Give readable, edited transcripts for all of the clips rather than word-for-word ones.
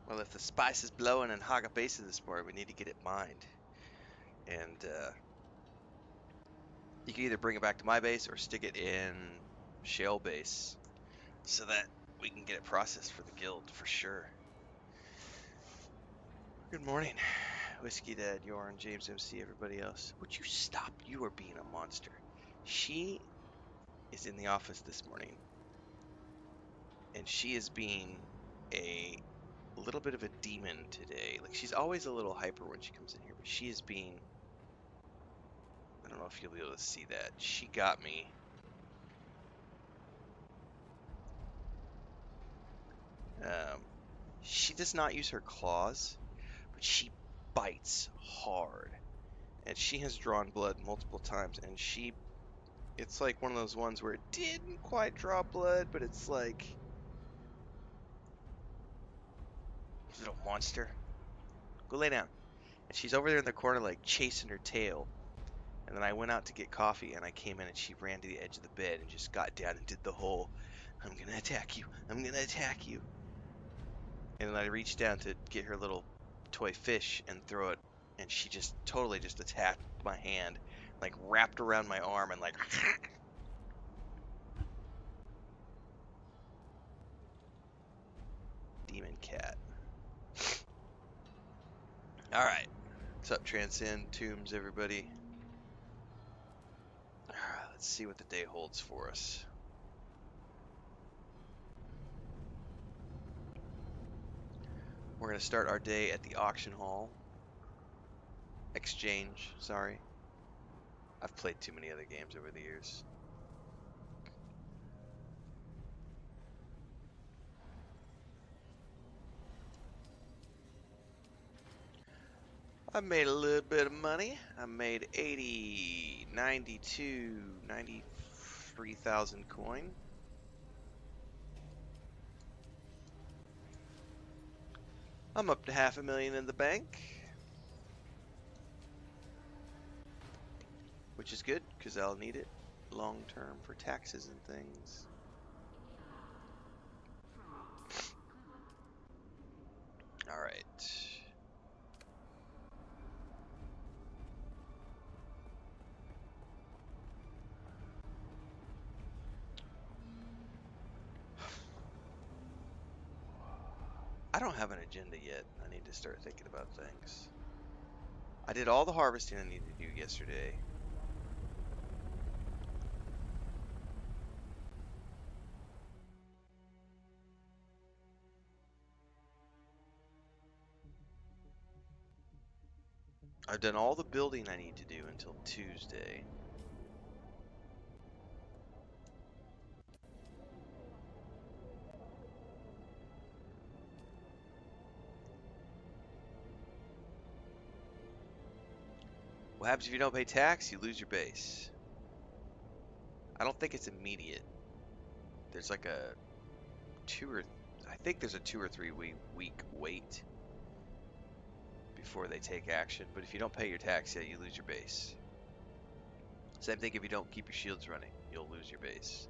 Well, if the spice is blowing in Haga Basin this morning, we need to get it mined. And you can either bring it back to my base or stick it in Shale Base so that we can get it processed for the guild for sure. Good morning, Whiskey Dad, Yorn, James MC, everybody else. Would you stop? You are being a monster. She is in the office this morning, and she is being a little bit of a demon today. Like, she's always a little hyper when she comes in here, but she is being, I don't know if you'll be able to see that. She got me. She does not use her claws, but she bites hard. And she has drawn blood multiple times, and it's like one of those ones where it didn't quite draw blood, but it's like, little monster, go lay down. And she's over there in the corner, like, chasing her tail. And then I went out to get coffee, and I came in, and she ran to the edge of the bed and just got down and did the whole, I'm gonna attack you, I'm gonna attack you. And then I reached down to get her little toy fish and throw it, and she just totally just attacked my hand, like wrapped around my arm and like demon cat. All right, what's up, Transcend Tombs, everybody? Let's see what the day holds for us. We're gonna start our day at the auction hall. Exchange, sorry. I've played too many other games over the years. I made a little bit of money. I made 80, 92, 93,000 coin. I'm up to $500,000 in the bank, which is good because I'll need it long term for taxes and things. All right. I don't have an agenda yet. I need to start thinking about things. I did all the harvesting I needed to do yesterday. I've done all the building I need to do until Tuesday. What happens if you don't pay tax? You lose your base. I don't think it's immediate. There's like a I think there's a 2 or 3 week wait before they take action. But if you don't pay your tax, yeah, you lose your base. Same thing if you don't keep your shields running, you'll lose your base.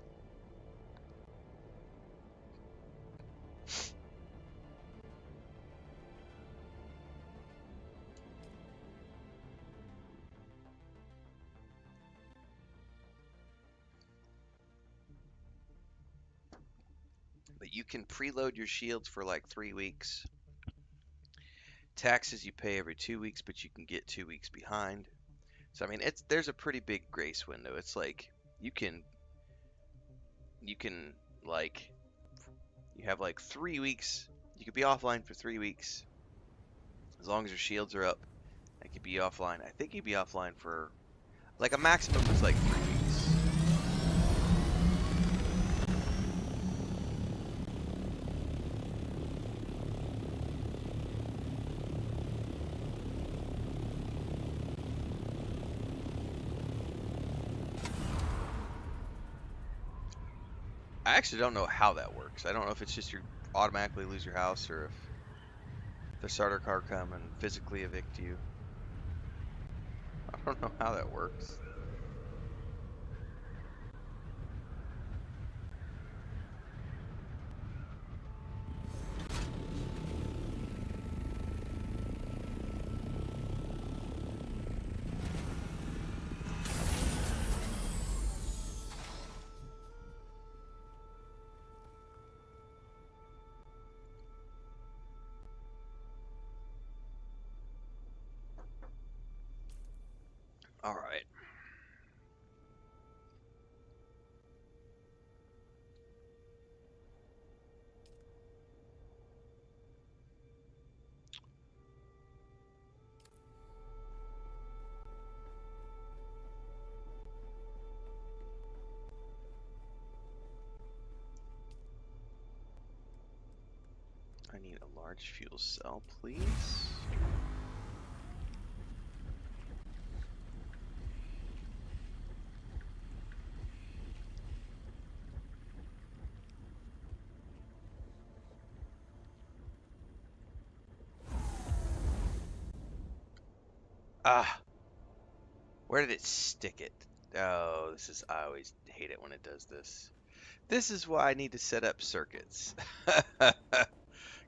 But you can preload your shields for like 3 weeks. Taxes you pay every 2 weeks, but you can get 2 weeks behind. So I mean, there's a pretty big grace window. It's like you can like, you have like 3 weeks. You could be offline for 3 weeks as long as your shields are up. I could be offline. I think you'd be offline for like a maximum is like 3 weeks. I actually don't know how that works. I don't know if it's just you automatically lose your house or if the starter car come and physically evict you. I don't know how that works. All right. I need a large fuel cell, please. Ah, where did it stick it? Oh, this is, I always hate it when it does this. This is why I need to set up circuits.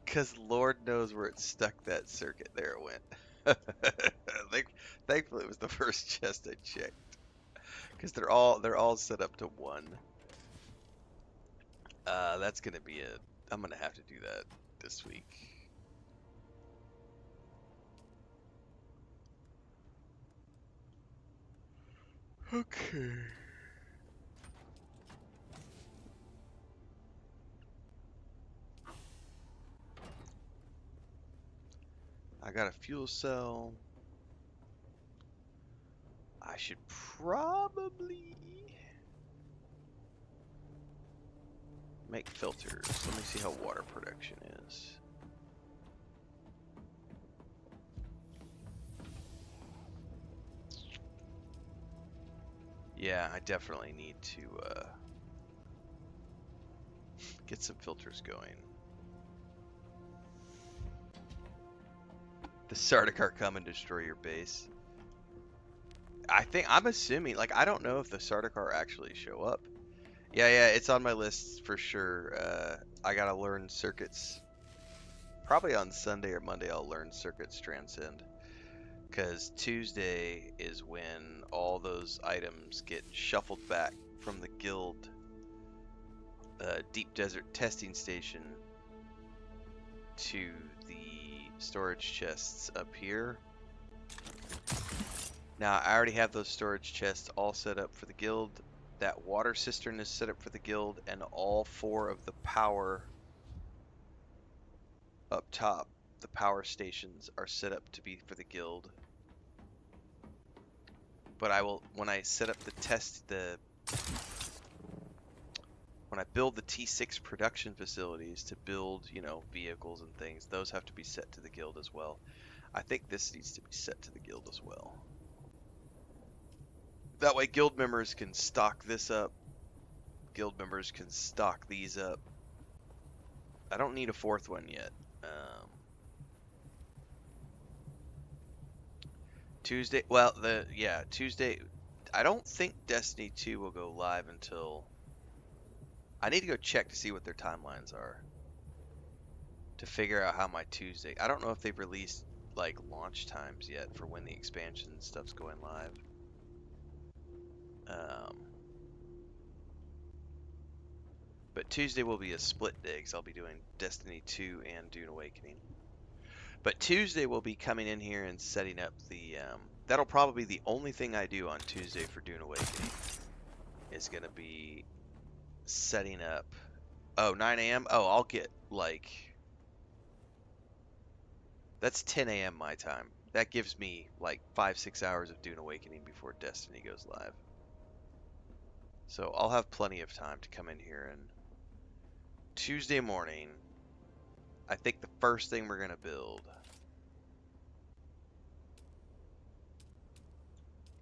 Because Lord knows where it stuck that circuit. There it went. Thankfully, it was the first chest I checked. Because they're all set up to one. That's gonna be a. I'm gonna have to do that this week. Okay. I got a fuel cell. I should probably make filters. Let me see how water production is. Yeah, I definitely need to get some filters going. The Sardaukar come and destroy your base. I'm assuming, like, I don't know if the Sardaukar actually show up. Yeah, it's on my list for sure. I gotta learn circuits. Probably on Sunday or Monday I'll learn circuits transcend. Because Tuesday is when all those items get shuffled back from the guild deep desert testing station to the storage chests up here. Now, I already have those storage chests all set up for the guild. That water cistern is set up for the guild, and all 4 of the power up top, the power stations, are set up to be for the guild. But I will, when I set up when I build the T6 production facilities to build, vehicles and things, those have to be set to the guild as well. I think this needs to be set to the guild as well. That way guild members can stock this up. Guild members can stock these up. I don't need a 4th one yet. Tuesday, well, Tuesday, I don't think Destiny 2 will go live until, I need to go check to see what their timelines are to figure out how my Tuesday, I don't know if they've released, like, launch times yet for when the expansion stuff's going live. But Tuesday will be a split day because I'll be doing Destiny 2 and Dune Awakening. But Tuesday will be coming in here and setting up the, that'll probably be the only thing I do on Tuesday for Dune Awakening. Is going to be setting up, 9 a.m.? Oh, I'll get, like, that's 10 a.m. my time. That gives me, like, 5-6 hours of Dune Awakening before Destiny goes live. So I'll have plenty of time to come in here, and Tuesday morning, I think the first thing we're going to build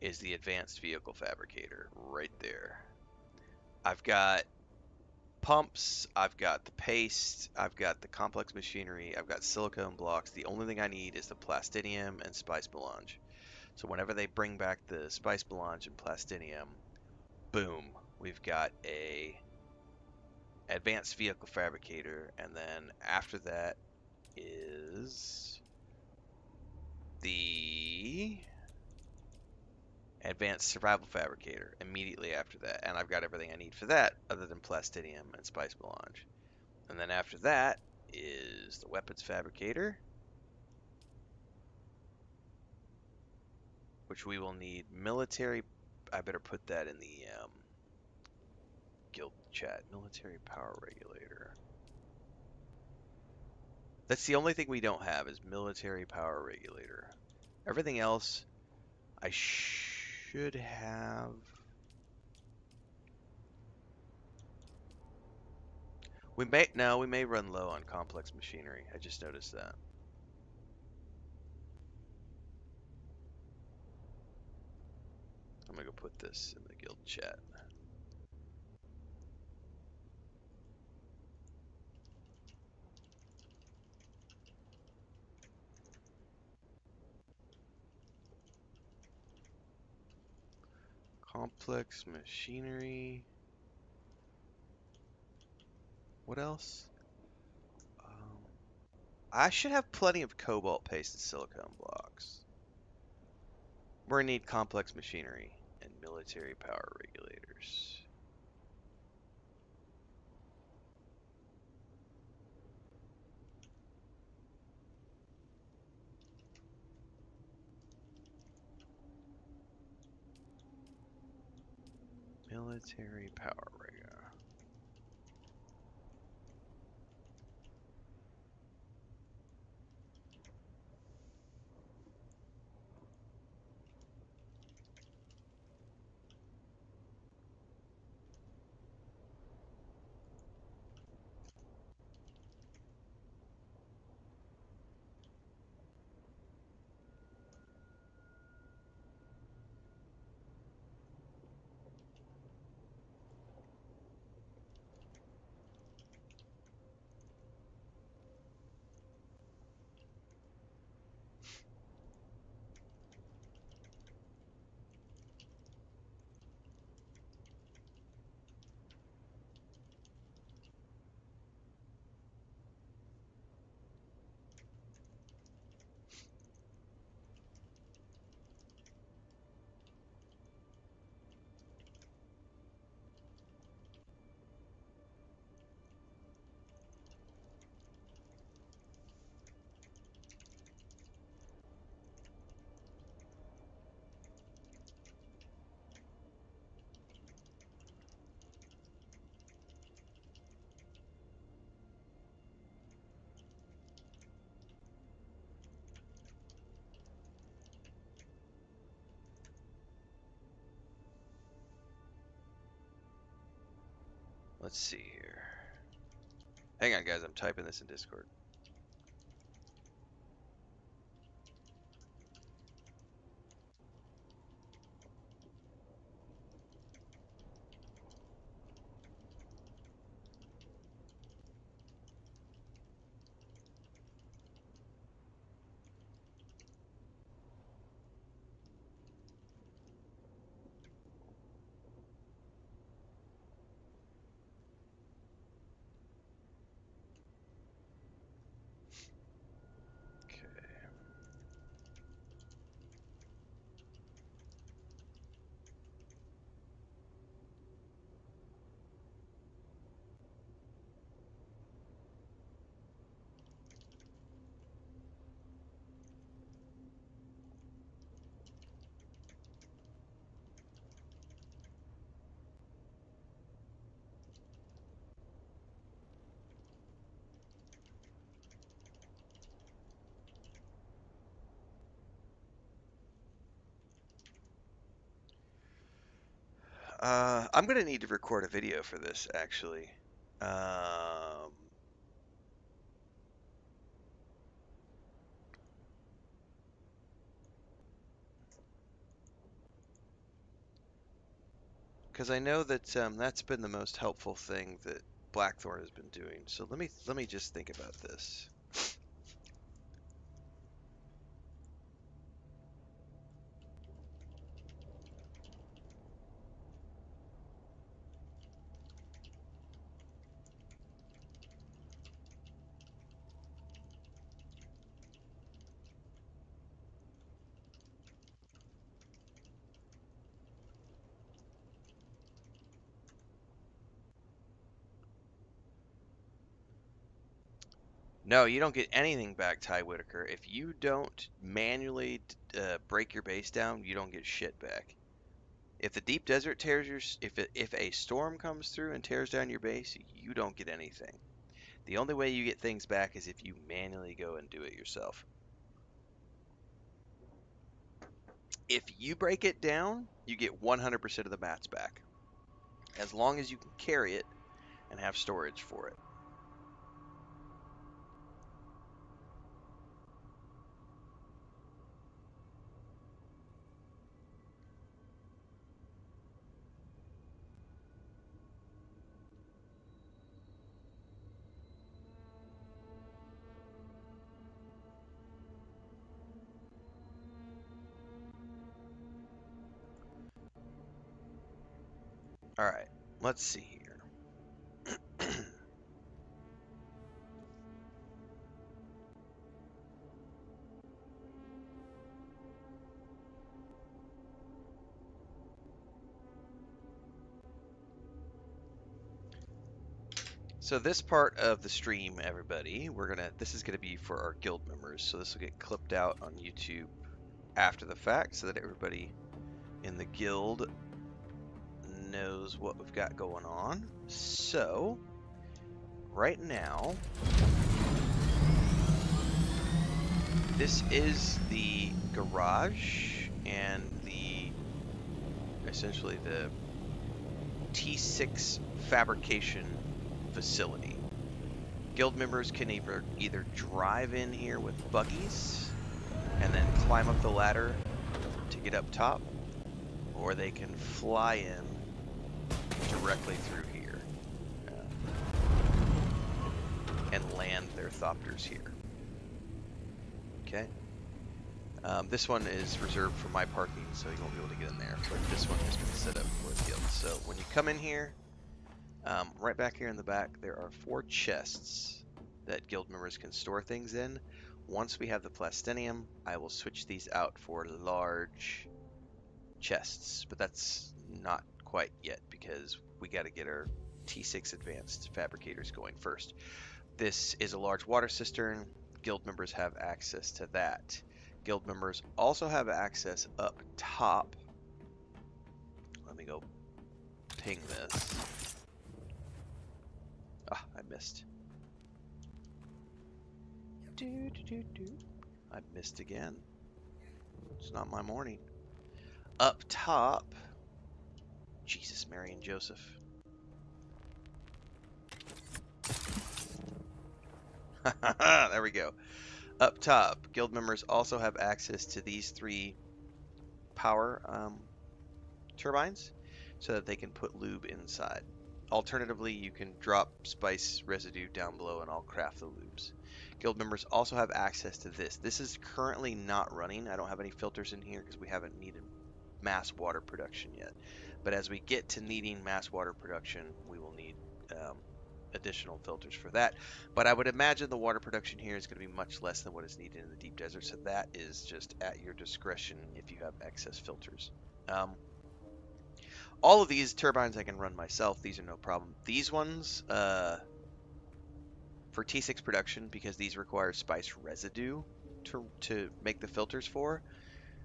is the advanced vehicle fabricator right there. I've got pumps, I've got the paste, I've got the complex machinery, I've got silicone blocks. The only thing I need is the plastinium and spice melange. So whenever they bring back the spice melange and plastinium, boom, we've got a advanced vehicle fabricator, and then after that is the advanced survival fabricator immediately after that, and I've got everything I need for that other than plastinium and spice melange. And then after that is the weapons fabricator, which we will need military. I better put that in the guild chat. Military power regulator. That's the only thing we don't have is military power regulator. Everything else I should have. We may run low on complex machinery. I just noticed that. I'm gonna go put this in the guild chat. Complex machinery. What else? I should have plenty of cobalt paste and silicone blocks. We're gonna need complex machinery and military power regulators. Military power regulator. Let's see here. Hang on, guys. I'm typing this in Discord. I'm gonna need to record a video for this actually. Because I know that that's been the most helpful thing that Blackthorn has been doing. So let me just think about this. No, you don't get anything back, Ty Whitaker. If you don't manually break your base down, you don't get shit back. If the deep desert tears your, if a storm comes through and tears down your base, you don't get anything. The only way you get things back is if you manually go and do it yourself. If you break it down, you get 100% of the mats back, as long as you can carry it and have storage for it. All right, let's see here. So this part of the stream, everybody, this is gonna be for our guild members. So this will get clipped out on YouTube after the fact, so that everybody in the guild knows what we've got going on. So right now, this is the garage and essentially the T6 fabrication facility. Guild members can either drive in here with buggies and then climb up the ladder to get up top, or they can fly in directly through here and land their thopters here. Okay. This one is reserved for my parking, so you won't be able to get in there, but this one has been set up for the guild. So when you come in here, right back here in the back, there are 4 chests that guild members can store things in. Once we have the plastinium, I will switch these out for large chests, but that's not quite yet because we got to get our T6 advanced fabricators going first. This is a large water cistern. Guild members have access to that. Guild members also have access up top. Let me go ping this. Ah, I missed. I missed again. It's not my morning. Up top. Jesus, Mary and Joseph. There we go. Up top, guild members also have access to these 3 power turbines so that they can put lube inside. Alternatively, you can drop spice residue down below and I'll craft the lubes. Guild members also have access to this. This is currently not running. I don't have any filters in here because we haven't needed mass water production yet. But as we get to needing mass water production, we will need additional filters for that. But I would imagine the water production here is going to be much less than what is needed in the deep desert. So that is just at your discretion if you have excess filters. All of these turbines I can run myself. These are no problem. These ones, for T6 production, because these require spice residue to make the filters for,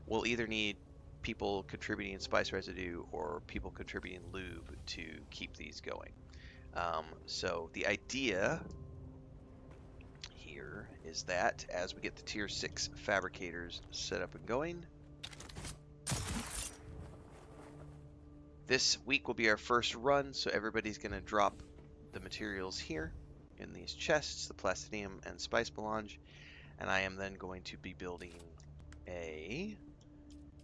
we'll either need people contributing spice residue or people contributing lube to keep these going. So the idea here is that as we get the tier 6 fabricators set up and going, this week will be our first run, so everybody's going to drop the materials here in these chests, the plastinium and spice melange, and I am then going to be building a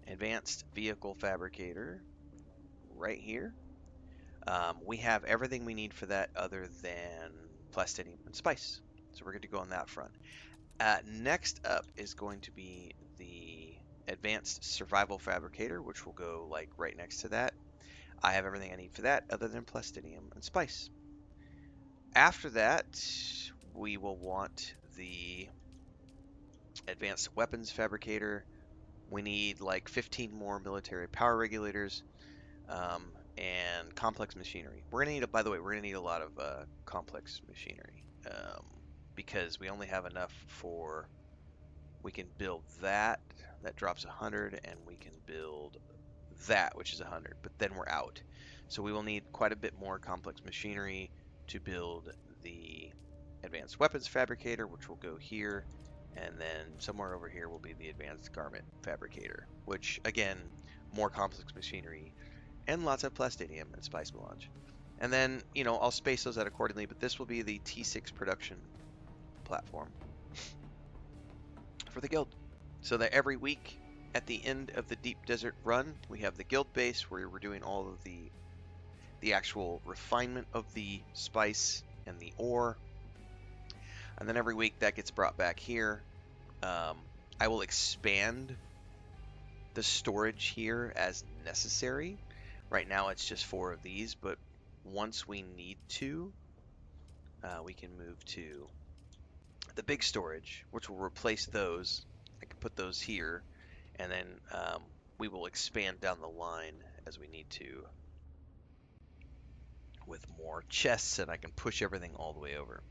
advanced vehicle fabricator right here. We have everything we need for that other than plastinium and spice, so we're good to go on that front. Next up is going to be the advanced survival fabricator, which will go like right next to that. I have everything I need for that other than plastinium and spice. After that, we will want the advanced weapons fabricator. We need like 15 more military power regulators and complex machinery. We're gonna need, by the way, we're gonna need a lot of complex machinery because we only have enough for, we can build that drops 100, and we can build that, which is 100, but then we're out. So we will need quite a bit more complex machinery to build the advanced weapons fabricator, which will go here, and then somewhere over here will be the advanced garment fabricator, which again, more complex machinery and lots of plastinium and spice melange. And then, you know, I'll space those out accordingly, but this will be the T6 production platform for the guild. So that every week at the end of the Deep Desert run, we have the guild base where we're doing all of the actual refinement of the spice and the ore. And then every week that gets brought back here. I will expand the storage here as necessary. Right now it's just 4 of these, but once we need to, we can move to the big storage, which will replace those. I can put those here, and then we will expand down the line as we need to with more chests, and I can push everything all the way over.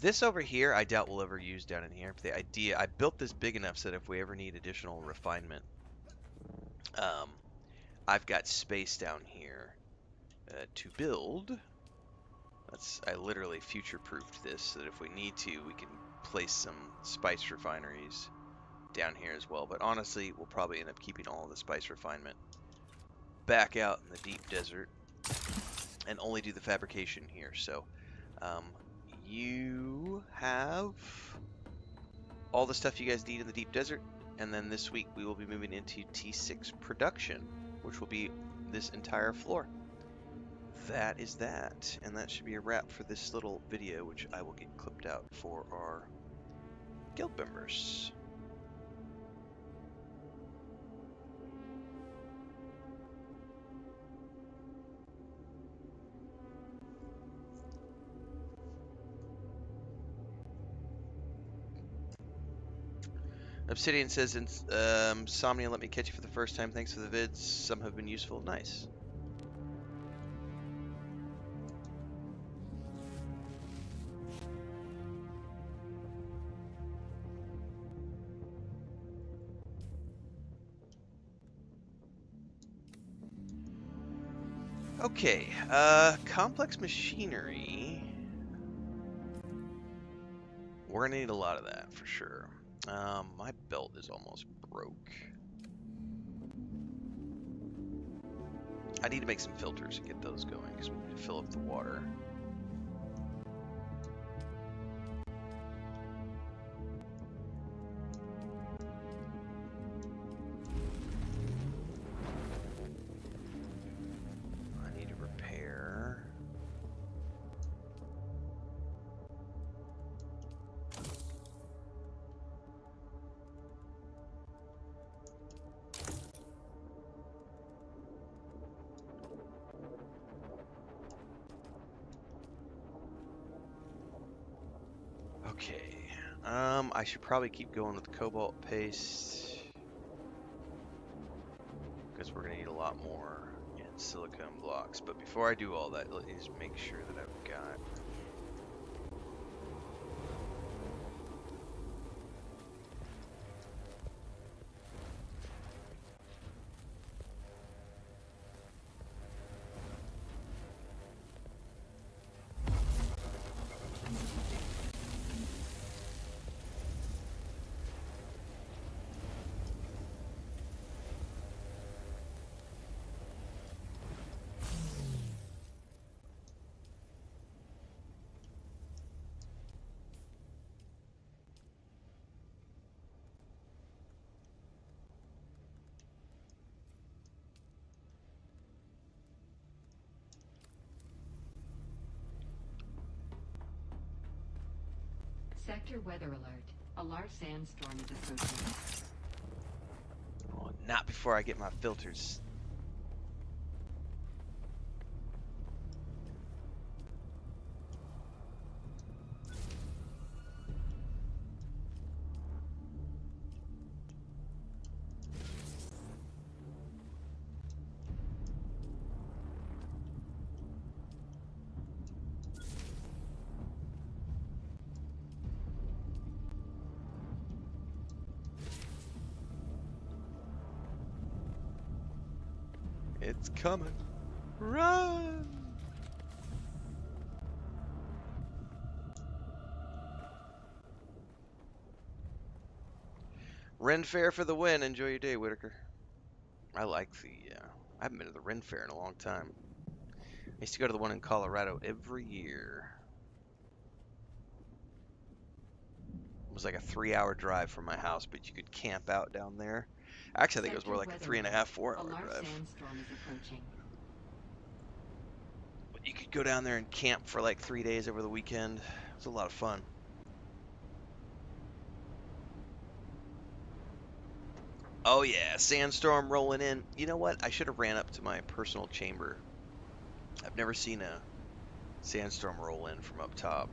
This over here, I doubt we'll ever use down in here. But the idea, I built this big enough so that if we ever need additional refinement, I've got space down here to build. I literally future-proofed this so that if we need to, we can place some spice refineries down here as well. But honestly, we'll probably end up keeping all the spice refinement back out in the deep desert and only do the fabrication here. So you have all the stuff you guys need in the deep desert, and then this week we will be moving into T6 production, which will be this entire floor. That is that, and that should be a wrap for this little video, which I will get clipped out for our guild members. Obsidian says, Somnia, let me catch you for the first time. Thanks for the vids. Some have been useful. Nice. Okay, complex machinery. We're gonna need a lot of that for sure. My belt is almost broke. I need to make some filters and get those going because we need to fill up the water. I need to repair. Okay, I should probably keep going with cobalt paste because we're gonna need a lot more in silicone blocks. But before I do all that, let me just make sure that I've got Sector weather alert. A large sandstorm is approaching. oh, not before I get my filters. It's coming. Run! Renfail for the win. Enjoy your day, Whitaker. I like the, I haven't been to the Renfail in a long time. I used to go to the one in Colorado every year. It was like a 3-hour drive from my house, but you could camp out down there. Actually, I think it was more like a 3.5, 4-hour drive. Sandstorm is approaching. But you could go down there and camp for like 3 days over the weekend. It was a lot of fun. Oh yeah, Sandstorm rolling in. You know what? I should have ran up to my personal chamber. I've never seen a Sandstorm roll in from up top.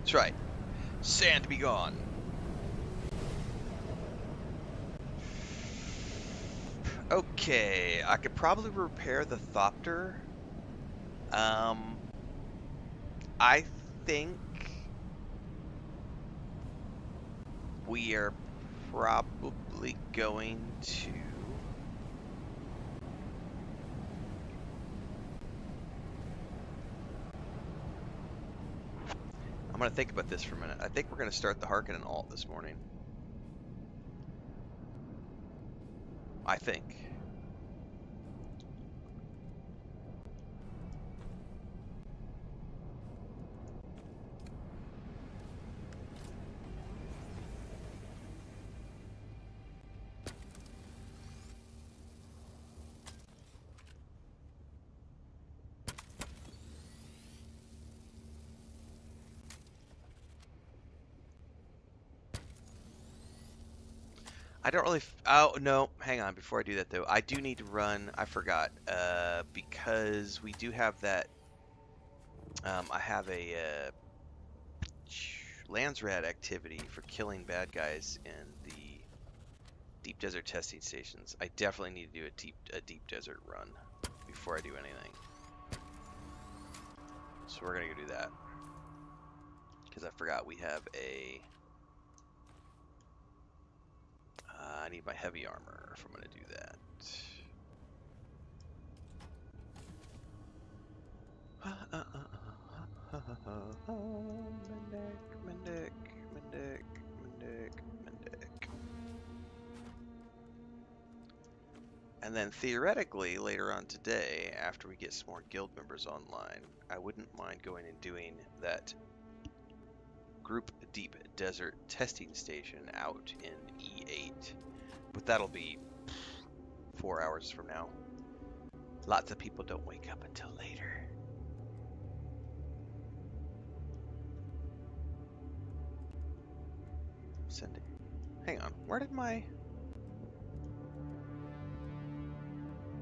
That's right. Sand be gone. Okay, I could probably repair the Thopter. I think we are probably going to I'm going to think about this for a minute. I think we're going to start the Hearkinan alt this morning. I think. I don't really. Oh no, hang on. Before I do that though, I do need to run. I forgot. Because we do have that. I have a Landsrat activity for killing bad guys in the deep desert testing stations. I definitely need to do a deep desert run before I do anything. So we're gonna go do that. Because I forgot we have a. I need my heavy armor if I'm gonna do that. Mendic. And then theoretically, later on today, after we get some more guild members online, I wouldn't mind going and doing that group deep desert testing station out in E8. But that'll be 4 hours from now. Lots of people don't wake up until later. Send it. Hang on. Where did my...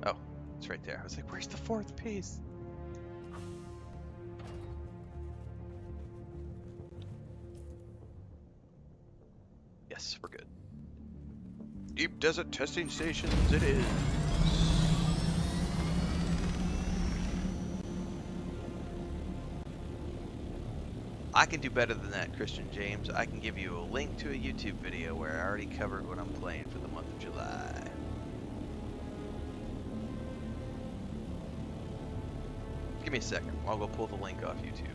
Oh, it's right there. I was like, where's the fourth piece? Yes, we're good. Deep desert testing stations it is. I can do better than that, Christian James. I can give you a link to a YouTube video where I already covered what I'm playing for the month of July. Give me a second. I'll go pull the link off YouTube.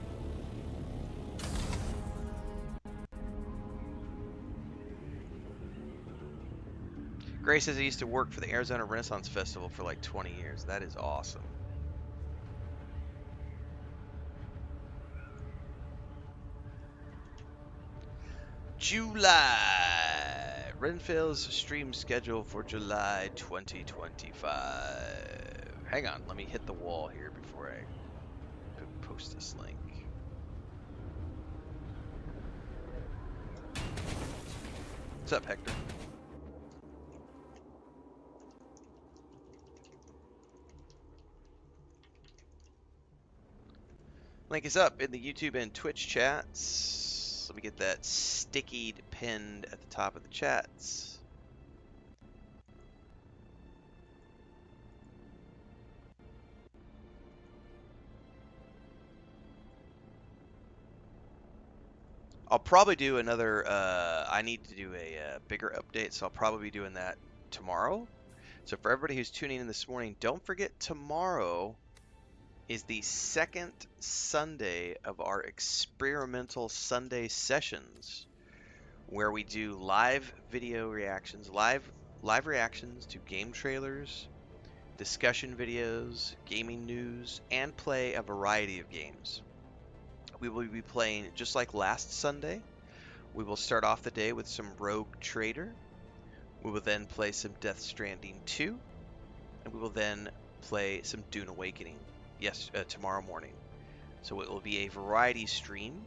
Gray says he used to work for the Arizona Renaissance Festival for like 20 years. That is awesome. July. Renfail's stream schedule for July 2025. Hang on, let me hit the wall here before I post this link. What's up, Hector? Link is up in the YouTube and Twitch chats. Let me get that stickied pinned at the top of the chats. I'll probably do another. I need to do a bigger update, so I'll probably be doing that tomorrow. So for everybody who's tuning in this morning, don't forget tomorrow is the second Sunday of our experimental Sunday sessions, where we do live video reactions, live reactions to game trailers, discussion videos, gaming news, and play a variety of games. We will be playing just like last Sunday. We will start off the day with some Rogue Trader. We will then play some Death Stranding 2, and we will then play some Dune Awakening. Yes, tomorrow morning. So it will be a variety stream.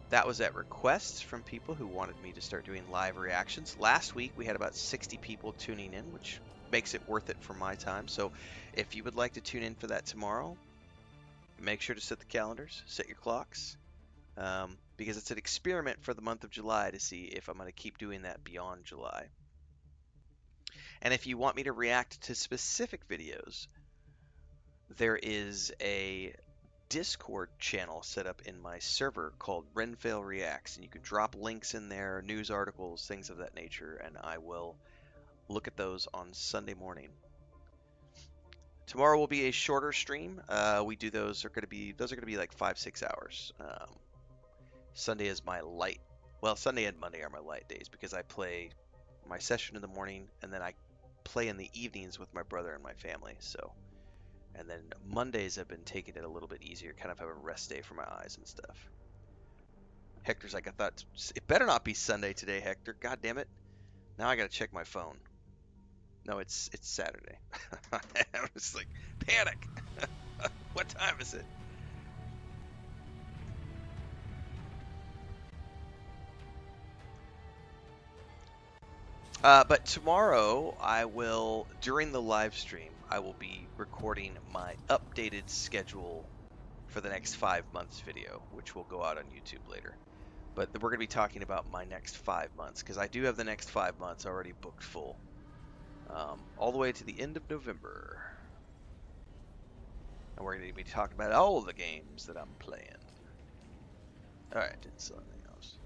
That was at requests from people who wanted me to start doing live reactions. Last week we had about 60 people tuning in, which makes it worth it for my time. So if you would like to tune in for that tomorrow, make sure to set the calendars, set your clocks, because it's an experiment for the month of July to see if I'm going to keep doing that beyond July. And if you want me to react to specific videos, there is a Discord channel set up in my server called Renfail Reacts, and you can drop links in there, news articles, things of that nature, and I will look at those on Sunday morning. Tomorrow will be a shorter stream. We do those are going to be like 5-6 hours. Sunday is my light. Well, Sunday and Monday are my light days because I play my session in the morning and then I play in the evenings with my brother and my family. So, and then Mondays I've been taking it a little bit easier, kind of have a rest day for my eyes and stuff. Hector's like, I thought it better not be Sunday today, Hector. God damn it! Now I gotta check my phone. No, it's Saturday. I was like, panic. What time is it? But tomorrow I will, during the live stream, I will be recording my updated schedule for the next 5 months video, which will go out on YouTube later. But we're going to be talking about my next 5 months, because I do have the next 5 months already booked full. All the way to the end of November. And we're going to be talking about all the games that I'm playing. Alright, something else.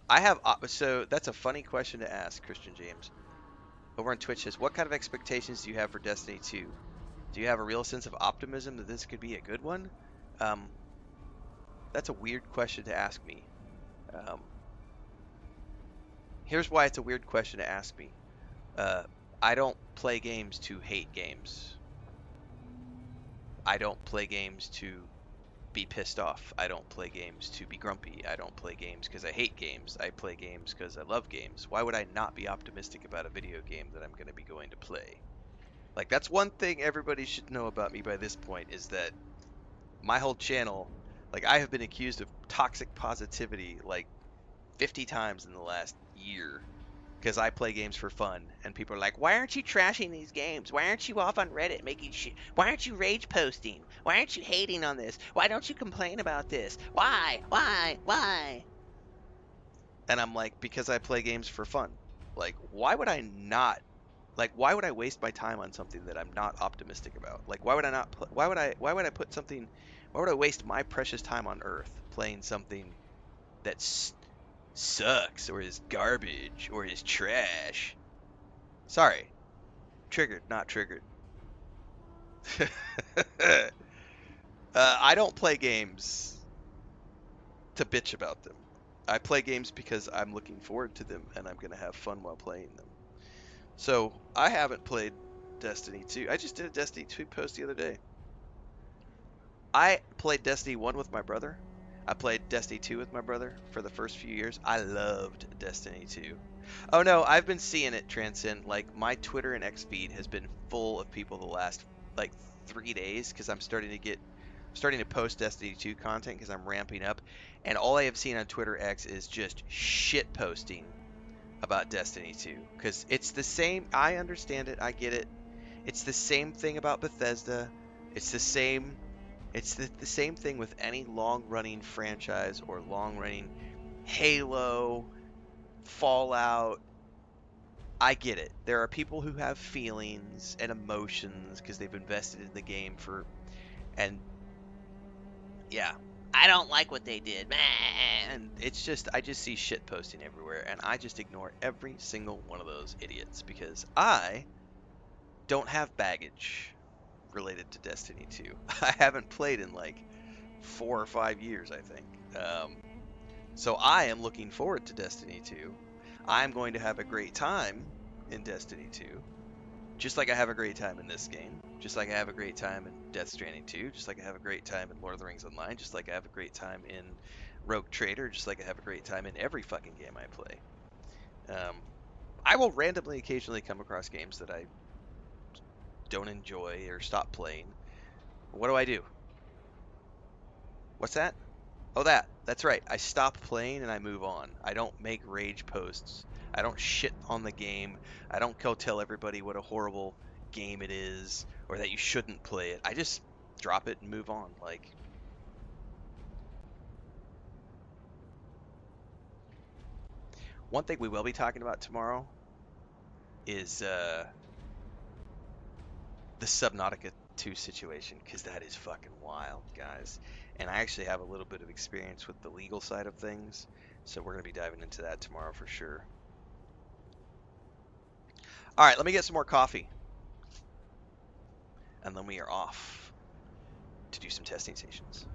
I have, so that's a funny question to ask, Christian James. Over on Twitch says, what kind of expectations do you have for Destiny 2? Do you have a real sense of optimism that this could be a good one? That's a weird question to ask me. Here's why it's a weird question to ask me. I don't play games to hate games. I don't play games to be pissed off. I don't play games to be grumpy. I don't play games because I hate games. I play games because I love games. Why would I not be optimistic about a video game that I'm going to be going to play? Like, that's one thing everybody should know about me by this point, is that my whole channel, like, I have been accused of toxic positivity like 50 times in the last year because I play games for fun, and people are like, why aren't you trashing these games? Why aren't you off on Reddit making shit? Why aren't you rage posting? Why aren't you hating on this? Why don't you complain about this? Why? And I'm like, because I play games for fun. Like, why would I not? Like, why would I waste my time on something that I'm not optimistic about? Like, why would I not? Why would I put something? Why would I waste my precious time on Earth playing something that's sucks or is garbage or is trash? Sorry. Triggered, not triggered. I don't play games to bitch about them. I play games because I'm looking forward to them and I'm going to have fun while playing them. So, I haven't played Destiny 2. I just did a Destiny 2 post the other day. I played Destiny 1 with my brother. I played Destiny 2 with my brother for the first few years. I loved Destiny 2. Oh no, I've been seeing it transcend. Like, my Twitter and X feed has been full of people the last, like, 3 days because I'm starting to post Destiny 2 content because I'm ramping up. And all I have seen on Twitter X is just shit posting about Destiny 2. Because it's the same, I understand it, I get it. It's the same thing about Bethesda. It's the same thing with any long-running franchise or long-running Halo, Fallout. I get it. There are people who have feelings and emotions because they've invested in the game and yeah, I don't like what they did, man. And it's just, I just see shit posting everywhere, and I just ignore every single one of those idiots because I don't have baggage related to Destiny 2. I haven't played in like 4 or 5 years, I think. So I am looking forward to Destiny 2. I'm going to have a great time in Destiny 2. Just like I have a great time in this game. Just like I have a great time in Death Stranding 2. Just like I have a great time in Lord of the Rings Online. Just like I have a great time in Rogue Trader. Just like I have a great time in every fucking game I play. I will randomly occasionally come across games that I don't enjoy or stop playing. What do? What's that? Oh, that's right. I stop playing and I move on. I don't make rage posts. I don't shit on the game. I don't go tell everybody what a horrible game it is or that you shouldn't play it. I just drop it and move on. Like, one thing we will be talking about tomorrow is the Subnautica 2 situation, because that is fucking wild, guys. And I actually have a little bit of experience with the legal side of things, so we're going to be diving into that tomorrow for sure. All right, let me get some more coffee, and then we are off to do some testing stations.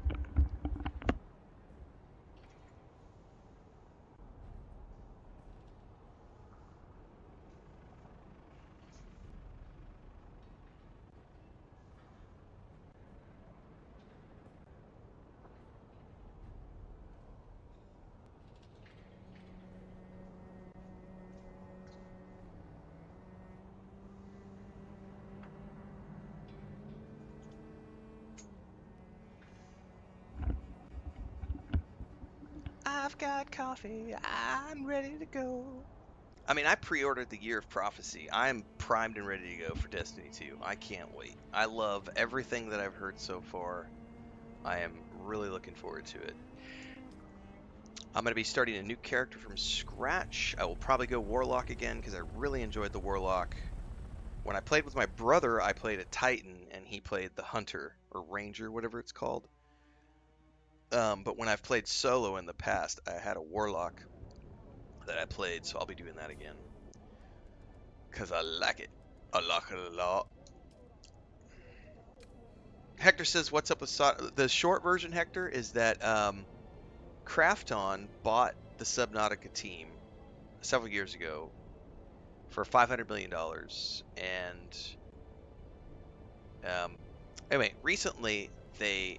I've got coffee, I'm ready to go. I mean, I pre-ordered the Year of Prophecy. I'm primed and ready to go for Destiny 2. I can't wait. I love everything that I've heard so far. I am really looking forward to it. I'm going to be starting a new character from scratch. I will probably go Warlock again because I really enjoyed the Warlock. When I played with my brother, I played a Titan and he played the Hunter or Ranger, whatever it's called. But when I've played solo in the past, I had a Warlock that I played, so I'll be doing that again. Because I like it. I like it a lot. Hector says, what's up with the short version, Hector, is that Krafton bought the Subnautica team several years ago for $500 million. And anyway, recently they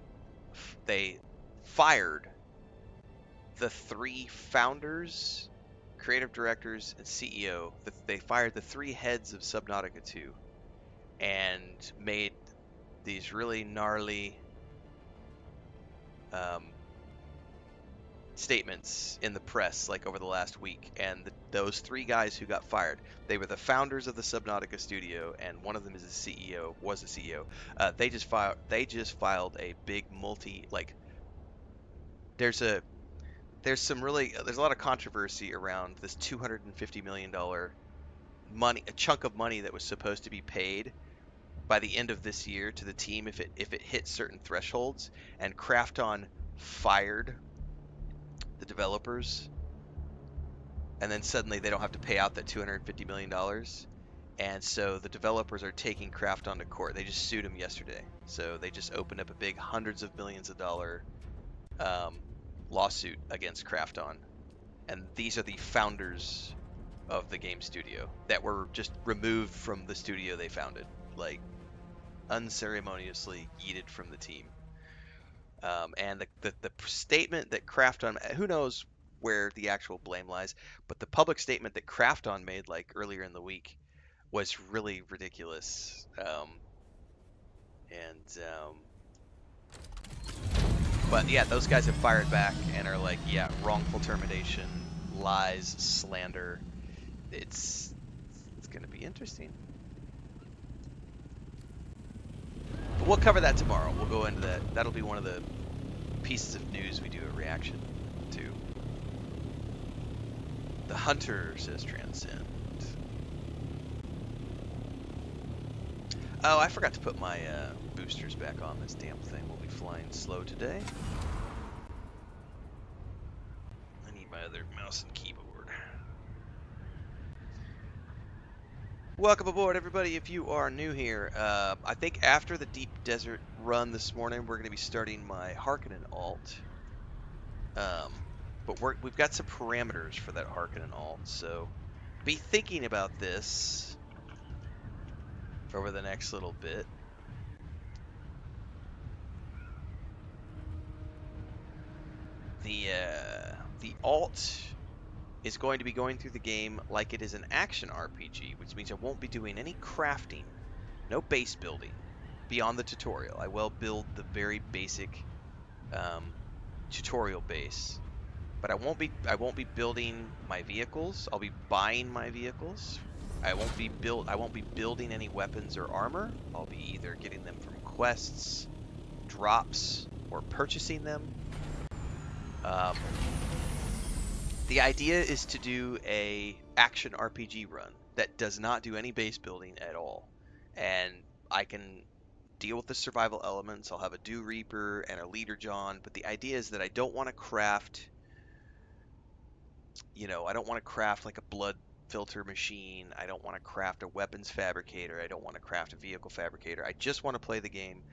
fired the 3 founders, creative directors, and CEO. They fired the 3 heads of Subnautica 2 and made these really gnarly statements in the press like over the last week. And those 3 guys who got fired, they were the founders of the Subnautica studio, and one of them is the CEO, was the CEO. They just filed a big there's a lot of controversy around this $250 million money, a chunk of money that was supposed to be paid by the end of this year to the team if it hit certain thresholds, and Krafton fired the developers, and then suddenly they don't have to pay out that $250 million. And so the developers are taking Krafton to court. They just sued him yesterday. So they just opened up a big hundreds of millions of dollar lawsuit against Krafton. And these are the founders of the game studio that were just removed from the studio they founded, like unceremoniously yeeted from the team. And the statement that Krafton, who knows where the actual blame lies, but the public statement that Krafton made like earlier in the week was really ridiculous. But yeah, those guys have fired back and are like, yeah, wrongful termination, lies, slander. It's going to be interesting. But we'll cover that tomorrow. We'll go into that. That'll be one of the pieces of news we do a reaction to. The Hunter says Transcend. Oh, I forgot to put my boosters back on this damn thing. We'll be flying slow today. I need my other mouse and keyboard. Welcome aboard, everybody. If you are new here, I think after the deep desert run this morning, we're going to be starting my Hearkinan alt. But we've got some parameters for that Hearkinan alt, so be thinking about this over the next little bit. The alt is going to be going through the game like it is an action RPG, which means I won't be doing any crafting, no base building beyond the tutorial. I will build the very basic tutorial base, but I won't be building my vehicles. I'll be buying my vehicles. I won't be building any weapons or armor. I'll be either getting them from quests, drops, or purchasing them. The idea is to do a action RPG run that does not do any base building at all, and I can deal with the survival elements. I'll have a Dew Reaper and a Leader John, but the idea is that I don't want to craft, I don't want to craft like a blood filter machine. I don't want to craft a weapons fabricator. I don't want to craft a vehicle fabricator. I just want to play the game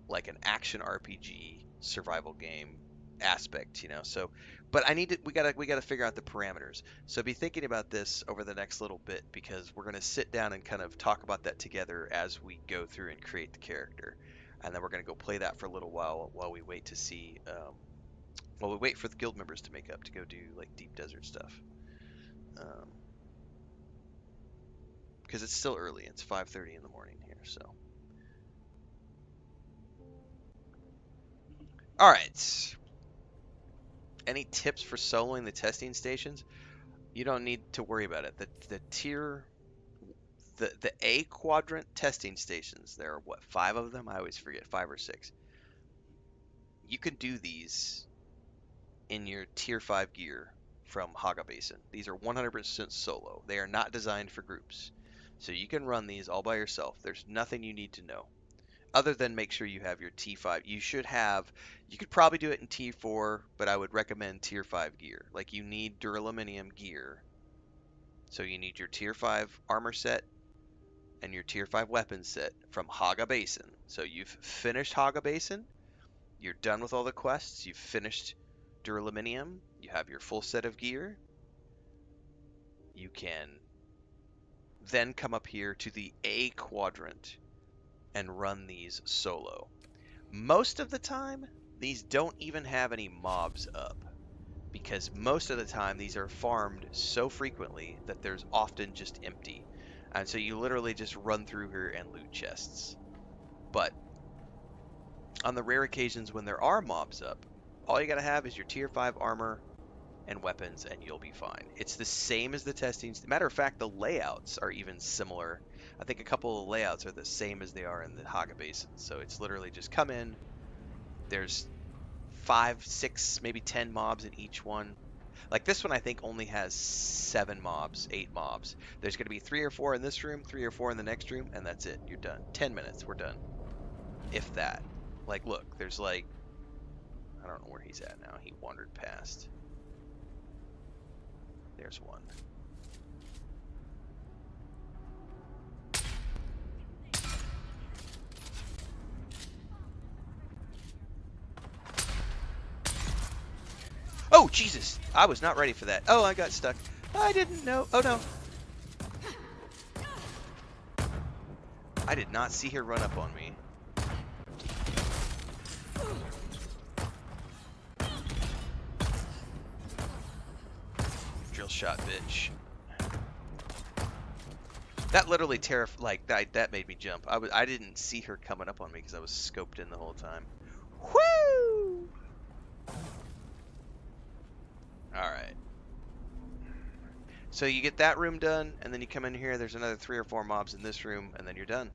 like an action RPG survival game aspect, So, but we gotta figure out the parameters. So be thinking about this over the next little bit, because we're gonna sit down and kind of talk about that together as we go through and create the character, and then we're gonna go play that for a little while we wait to see, while we wait for the guild members to make up to go do like deep desert stuff. Because it's still early. It's 5:30 in the morning here, so. All right. Any tips for soloing the testing stations? You don't need to worry about it. The A quadrant testing stations, there are what, 5 of them? I always forget, 5 or 6. You can do these in your tier 5 gear from Haga Basin. These are 100% solo. They are not designed for groups. So you can run these all by yourself. There's nothing you need to know, other than make sure you have your T5. You could probably do it in T4, but I would recommend tier 5 gear. Like, you need duraluminum gear. So you need your tier 5 armor set and your tier 5 weapon set from Haga Basin. So you've finished Haga Basin, you're done with all the quests, you've finished duraluminum, you have your full set of gear. You can then come up here to the A quadrant and run these solo. Most of the time, these don't even have any mobs up, because most of the time these are farmed so frequently that there's often just empty. And so you literally just run through here and loot chests. But on the rare occasions when there are mobs up, all you gotta have is your tier 5 armor and weapons, and you'll be fine. It's the same as the testing. Matter of fact, the layouts are even similar. I think a couple of layouts are the same as they are in the Haga Basin. So it's literally just come in. There's 5, 6, maybe 10 mobs in each one. Like this one, I think only has 7 mobs, 8 mobs. There's going to be 3 or 4 in this room, 3 or 4 in the next room, and that's it. You're done. 10 minutes, we're done. If that. Like, look, there's like, I don't know where he's at now. He wandered past. There's one. Oh, Jesus! I was not ready for that. Oh, I got stuck. I didn't know. Oh, no. I did not see her run up on me. Drill shot, bitch. That literally that made me jump. I didn't see her coming up on me because I was scoped in the whole time. Woo! Alright. So you get that room done, and then you come in here, there's another 3 or 4 mobs in this room, and then you're done.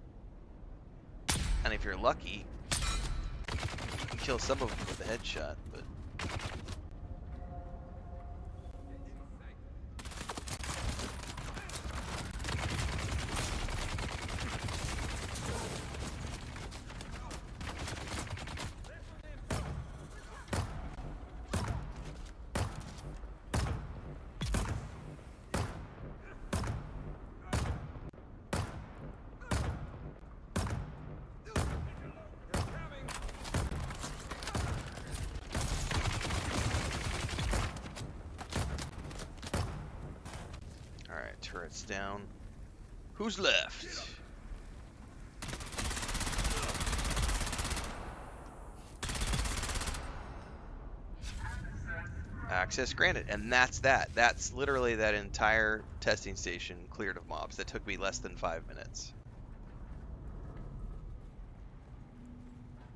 And if you're lucky, you can kill some of them with a headshot, but... turret's down. Who's left? Access granted, and that's that. That's literally that entire testing station cleared of mobs. That took me less than 5 minutes.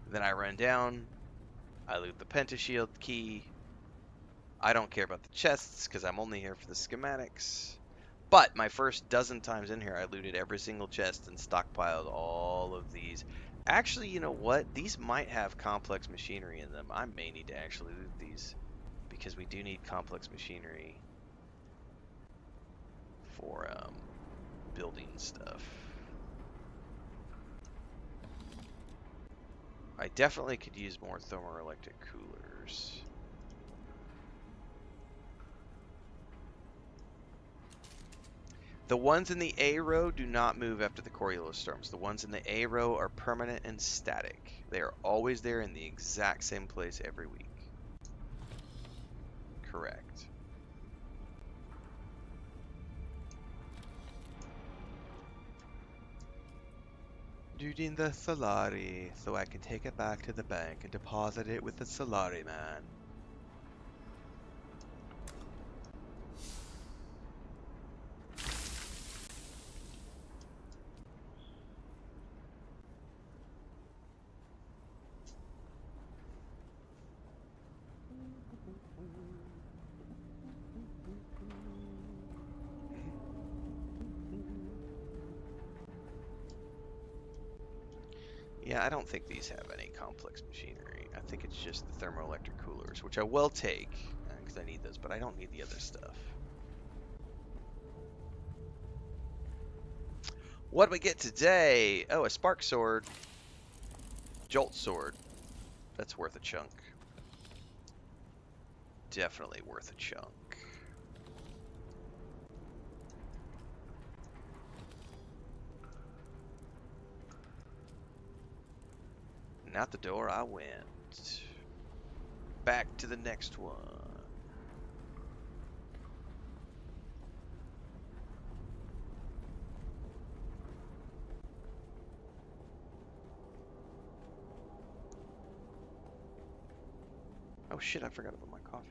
Then I run down, I loot the pentashield key. I don't care about the chests because I'm only here for the schematics. But my first dozen times in here, I looted every single chest and stockpiled all of these. Actually, you know what? These might have complex machinery in them. I may need to actually loot these, because we do need complex machinery for building stuff. I definitely could use more thermoelectric coolers. The ones in the A row do not move after the Coriolis storms. The ones in the A row are permanent and static. They are always there in the exact same place every week. Correct. Looting the Solari so I can take it back to the bank and deposit it with the Solari man. Yeah, I don't think these have any complex machinery. I think it's just the thermoelectric coolers, which I will take, because I need those, but I don't need the other stuff. What do we get today? Oh, a spark sword. Jolt sword. That's worth a chunk. Definitely worth a chunk. And out the door I went. Back to the next one. Oh shit, I forgot about my coffee.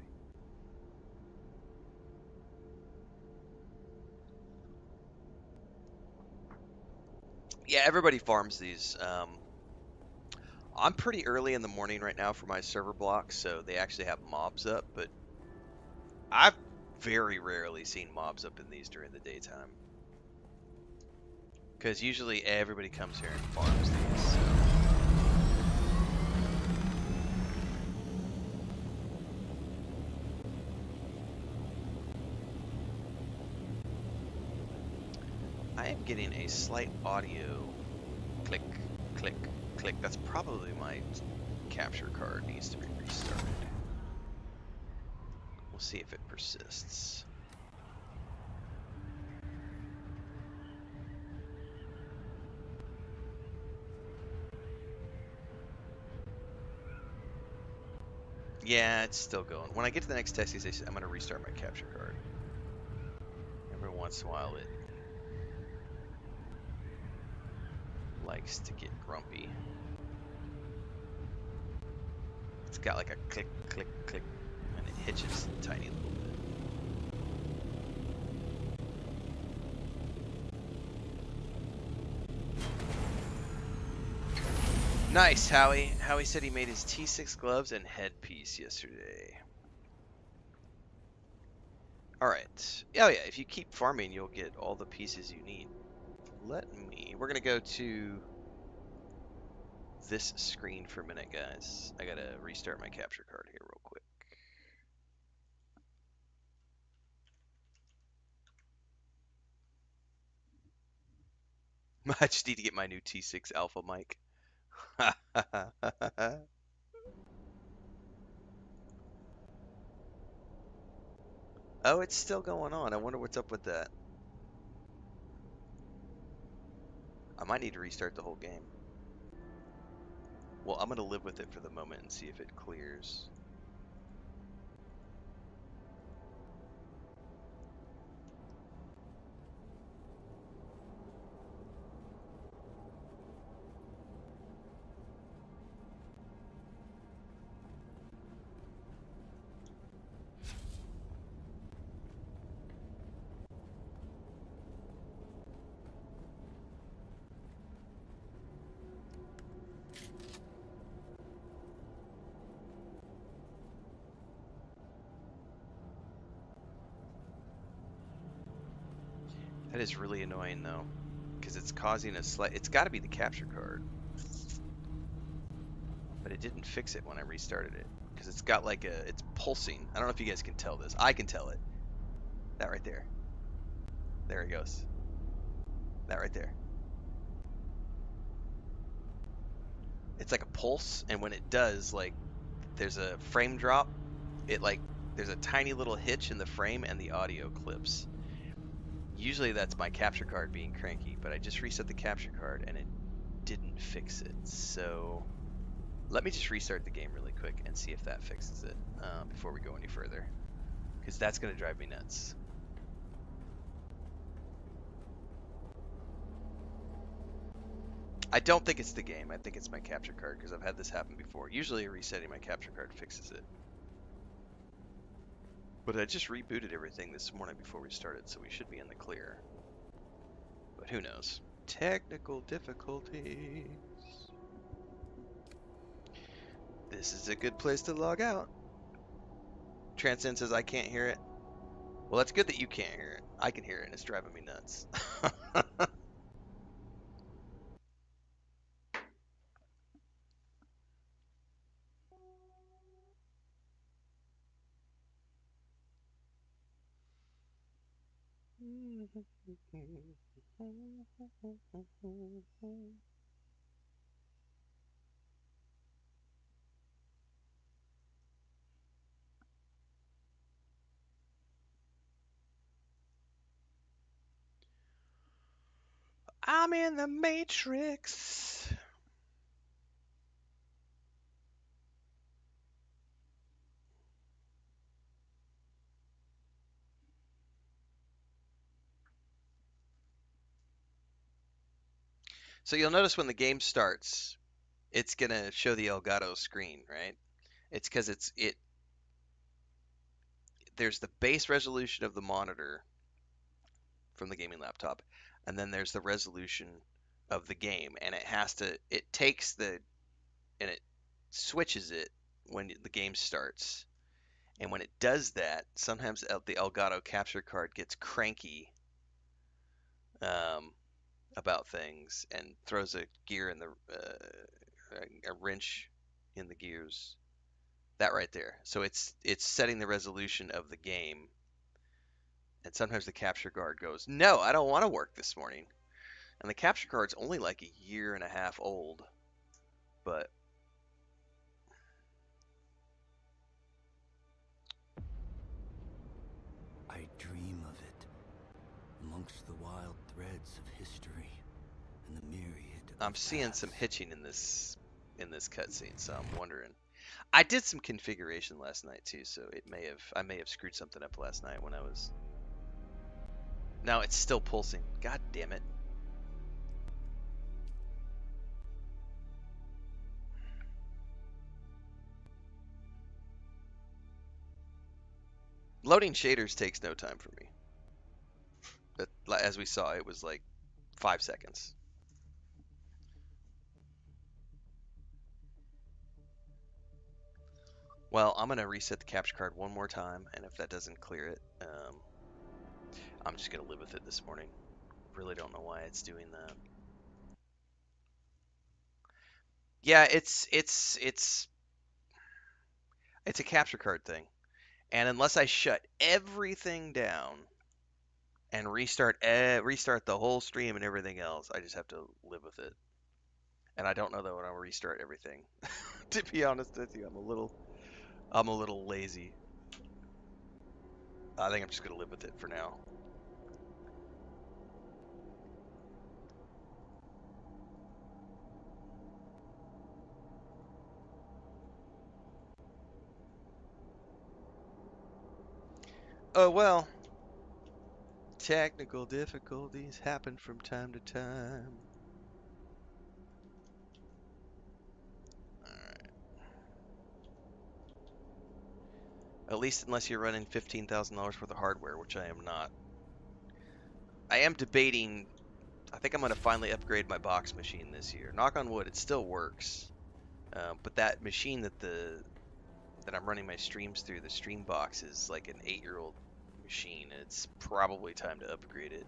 Yeah, everybody farms these. I'm pretty early in the morning right now for my server block, so they actually have mobs up, but I've very rarely seen mobs up in these during the daytime. Because usually everybody comes here and farms these. So. I am getting a slight audio click, click, click. That's probably my capture card needs to be restarted. We'll see if it persists. Yeah, it's still going. When I get to the next testing station, I'm going to restart my capture card. Every once in a while it likes to get grumpy. It's got like a click, click, click, and it hitches a tiny little bit. Nice, Howie. Howie said he made his T6 gloves and headpiece yesterday. Alright. Oh yeah, if you keep farming, you'll get all the pieces you need. We're gonna go to this screen for a minute, guys. I gotta restart my capture card here real quick. I just need to get my new T6 Alpha mic. Oh, it's still going on. I wonder what's up with that. I might need to restart the whole game. Well, I'm going to live with it for the moment and see if it clears. is really annoying though, because it's causing a slight. It's got to be the capture card, but it didn't fix it when I restarted it because it's got like a. It's pulsing. I don't know if you guys can tell this. I can tell it. That right there. There it goes. That right there. It's like a pulse, and when it does, like, there's a frame drop. It like there's a tiny little hitch in the frame, and the audio clips. Usually that's my capture card being cranky, but I just reset the capture card and it didn't fix it. So let me just restart the game really quick and see if that fixes it before we go any further, because that's going to drive me nuts. I don't think it's the game. I think it's my capture card, because I've had this happen before. Usually resetting my capture card fixes it. But I just rebooted everything this morning before we started, so we should be in the clear. But who knows? Technical difficulties. This is a good place to log out. Transcend says I can't hear it. Well, that's good that you can't hear it. I can hear it, and it's driving me nuts. I'm in the Matrix. So you'll notice when the game starts, it's gonna show the Elgato screen, right? It's because there's the base resolution of the monitor from the gaming laptop, and then there's the resolution of the game, and it takes and it switches it when the game starts. And when it does that, sometimes the Elgato capture card gets cranky um, about things and throws a gear in a wrench in the gears. That right there. So it's setting the resolution of the game, and sometimes the capture card goes, "No, I don't want to work this morning." And the capture card's only like a year and a half old, but I dream of it, amongst the wild threads of history and the myriad I'm of seeing some paths. hitching in this cutscene, so I'm wondering. I did some configuration last night too, so I may have screwed something up last night when I was. Now it's still pulsing. God damn it. Loading shaders takes no time for me. But as we saw, it was like 5 seconds. Well, I'm gonna reset the capture card one more time, and if that doesn't clear it, I'm just gonna live with it this morning. Really don't know why it's doing that. Yeah, it's a capture card thing, and unless I shut everything down and restart the whole stream and everything else, I just have to live with it. And I don't know that when I'll restart everything. To be honest with you, I'm a little lazy. I think I'm just gonna live with it for now. Oh well, technical difficulties happen from time to time. Alright. At least unless you're running $15,000 worth of hardware, which I am not. I am debating. I think I'm going to finally upgrade my box machine this year. Knock on wood, it still works. But that machine that I'm running my streams through, the Streambox, is like an 8-year-old machine. And it's probably time to upgrade it.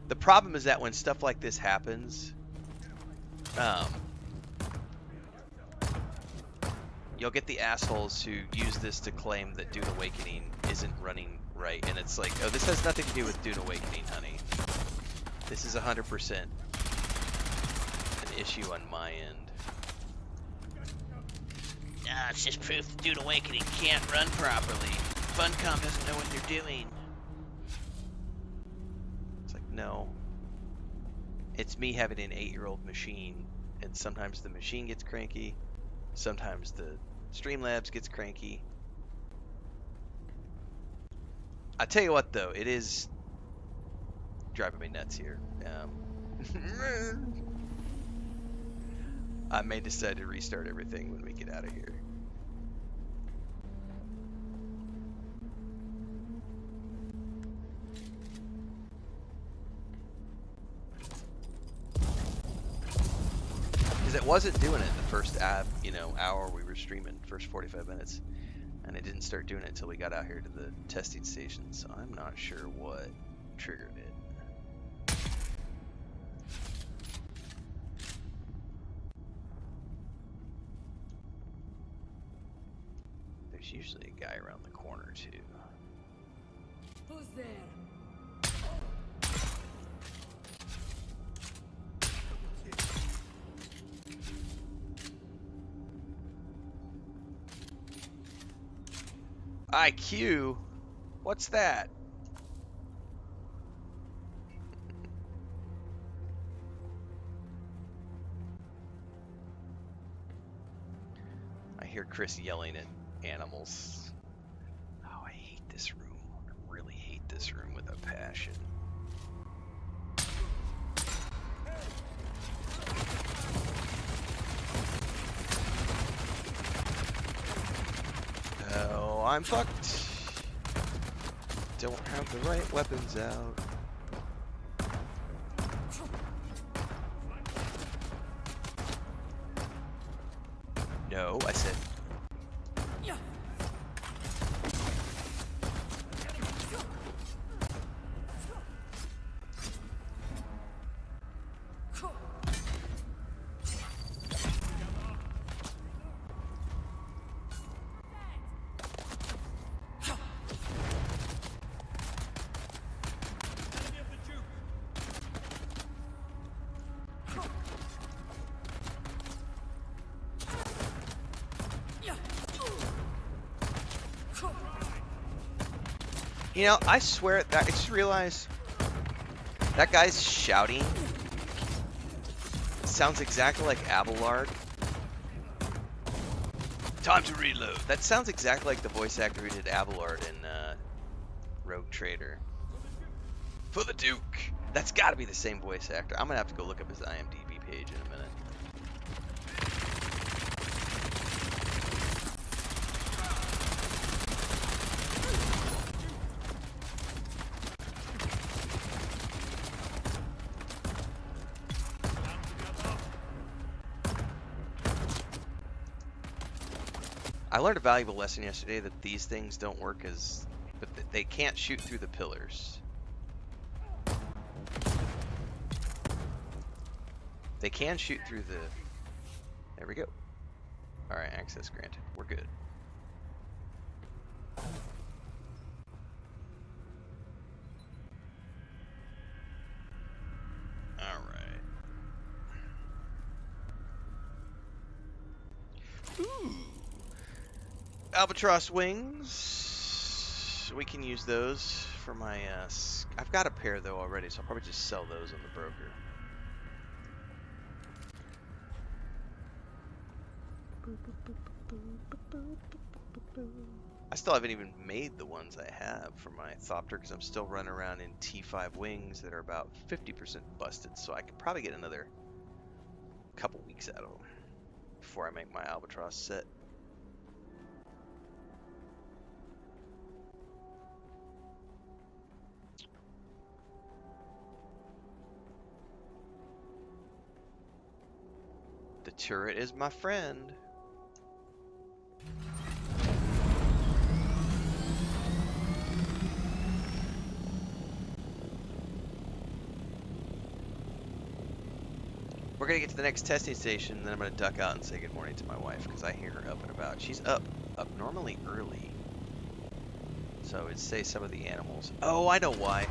The problem is that when stuff like this happens, you'll get the assholes who use this to claim that Dune Awakening isn't running right, and it's like, oh, this has nothing to do with Dune Awakening, honey. This is 100% an issue on my end. Nah, it's just proof that Dune Awakening can't run properly. Funcom doesn't know what they're doing. It's like, no. It's me having an 8-year-old machine, and sometimes the machine gets cranky, sometimes the Streamlabs gets cranky. I tell you what, though, it is driving me nuts here. I may decide to restart everything when we get out of here. Because it wasn't doing it the first hour we were streaming, first 45 minutes. And it didn't start doing it until we got out here to the testing station, so I'm not sure what triggered it. There's usually a guy around the corner, too. Who's there? IQ? What's that? I hear Chris yelling at animals. Oh, I hate this room. I really hate this room with a passion. Oh, I'm fucked. Don't have the right weapons out. No, I said. You know, I swear, I just realized that guy's shouting sounds exactly like Abelard. Time to reload. That sounds exactly like the voice actor who did Abelard in Rogue Trader. For the Duke. That's got to be the same voice actor. I'm gonna have to go look up his IMDb page in a minute. I learned a valuable lesson yesterday that these things don't work but they can't shoot through the pillars. They can shoot through the, there we go. All right, access granted, we're good. All right. Ooh. Albatross wings. We can use those for my, I've got a pair though already, so I'll probably just sell those on the broker. I still haven't even made the ones I have for my Thopter because I'm still running around in T5 wings that are about 50% busted, so I could probably get another couple weeks out of them before I make my Albatross set. The turret is my friend. We're gonna get to the next testing station, and then I'm gonna duck out and say good morning to my wife because I hear her up and about. She's up normally early. So it'd say some of the animals. Oh, I know why.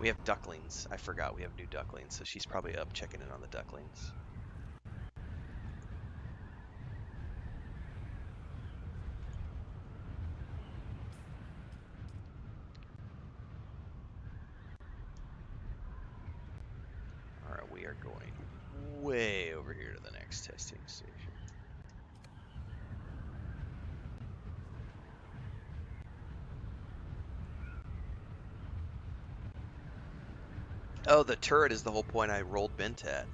We have ducklings. I forgot we have new ducklings, so she's probably up checking in on the ducklings. Alright, we are going way over here to the next testing station. Oh, the turret is the whole point I rolled Bent at.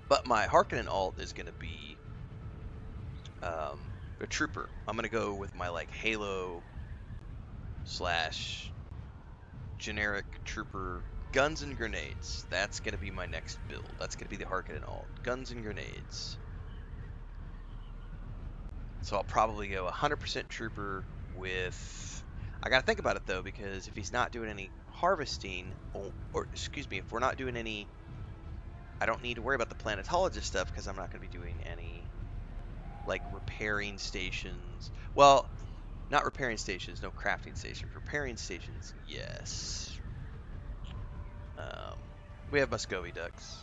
But my Hearkinan alt is going to be a trooper. I'm going to go with my like Halo slash generic trooper guns and grenades. That's going to be my next build. That's going to be the Hearkinan alt. Guns and grenades. So I'll probably go 100% trooper with... I got to think about it though, because if he's not doing any harvesting, or excuse me, if we're not doing any... I don't need to worry about the planetologist stuff because I'm not going to be doing any like repairing stations. Well, not repairing stations, no crafting stations. Repairing stations, yes. We have Muscovy ducks.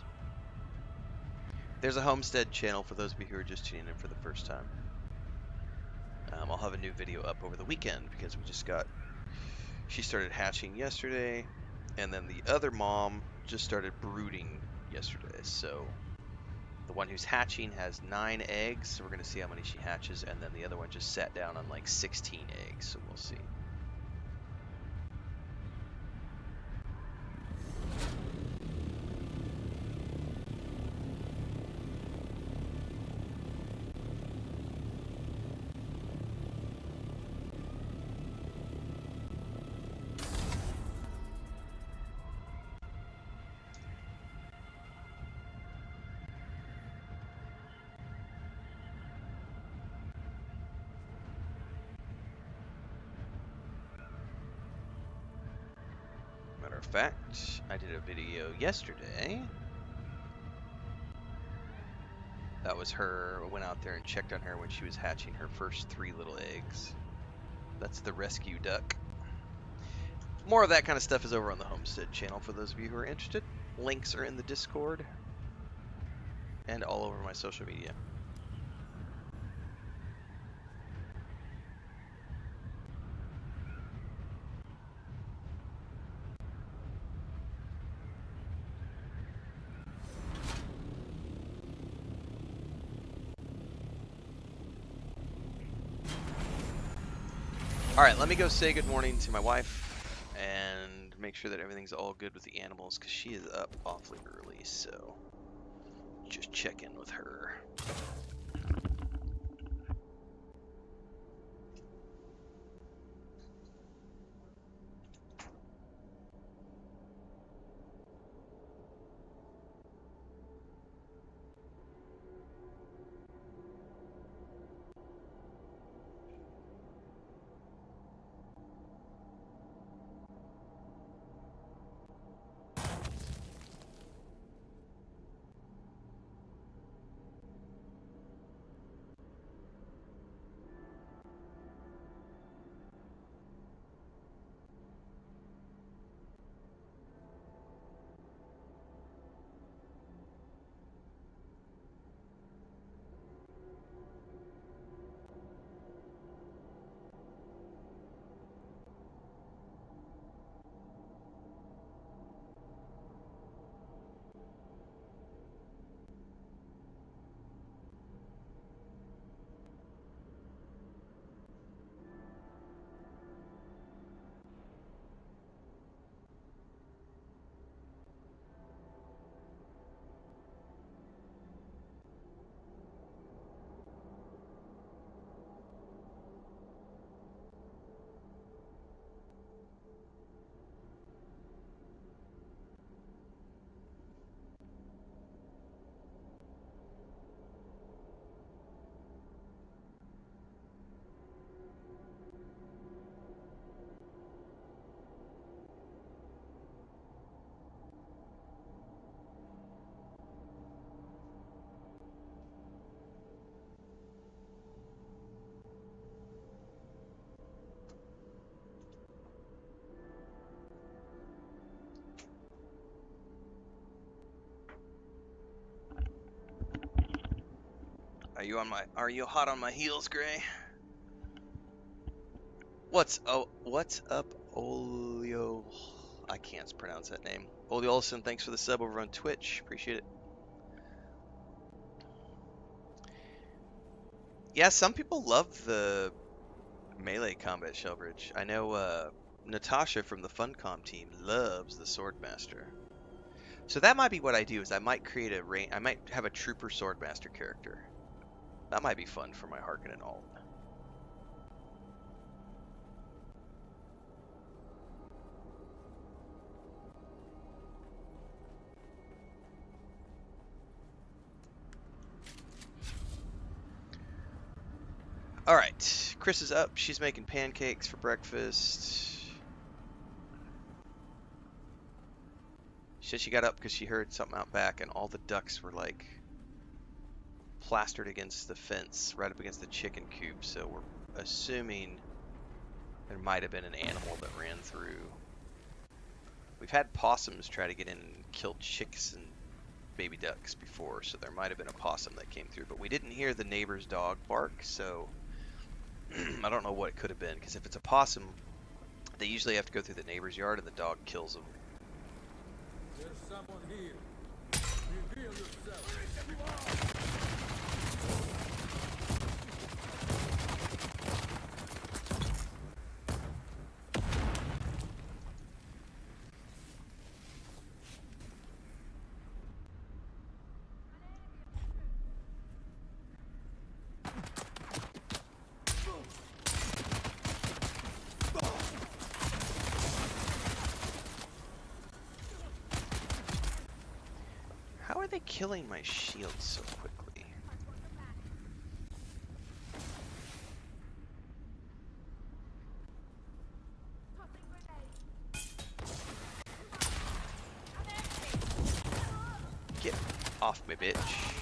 There's a Homestead channel for those of you who are just tuning in for the first time. I'll have a new video up over the weekend because we just got... She started hatching yesterday, and then the other mom just started brooding yesterday, so... The one who's hatching has 9 eggs, so we're going to see how many she hatches, and then the other one just sat down on like 16 eggs, so we'll see. Matter of fact, I did a video yesterday. That was her. I went out there and checked on her when she was hatching her first 3 little eggs. That's the rescue duck. More of that kind of stuff is over on the Homestead channel for those of you who are interested. Links are in the Discord and all over my social media. Alright, let me go say good morning to my wife and make sure that everything's all good with the animals because she is up awfully early, so just check in with her. Are you hot on my heels, Gray? What's up, Olio? I can't pronounce that name. Olio Olson, thanks for the sub over on Twitch. Appreciate it. Yeah, some people love the melee combat shell bridge. I know Natasha from the Funcom team loves the Swordmaster. So that might be what I do. Is I might create I might have a Trooper Swordmaster character. That might be fun for my Hearkinan alt. All right, Chris is up. She's making pancakes for breakfast. She said she got up because she heard something out back, and all the ducks were like plastered against the fence, right up against the chicken coop. So we're assuming there might have been an animal that ran through. We've had possums try to get in and kill chicks and baby ducks before, so there might have been a possum that came through. But we didn't hear the neighbor's dog bark, so I don't know what it could have been. Because if it's a possum, they usually have to go through the neighbor's yard, and the dog kills them. There's someone here. Reveal yourself. How are they killing my shield so quickly? Get off me, bitch.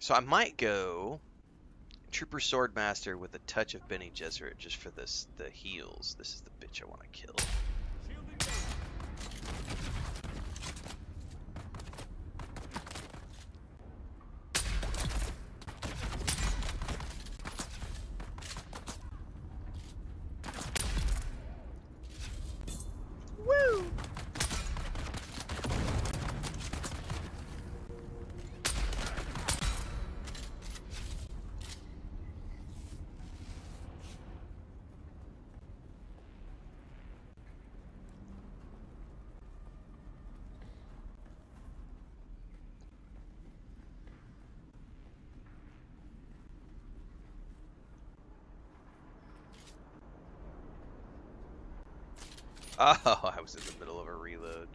So I might go Trooper Swordmaster with a touch of Bene Gesserit just for the heals. This is the bitch I want to kill. Woo! Oh, I was in the middle of a reload.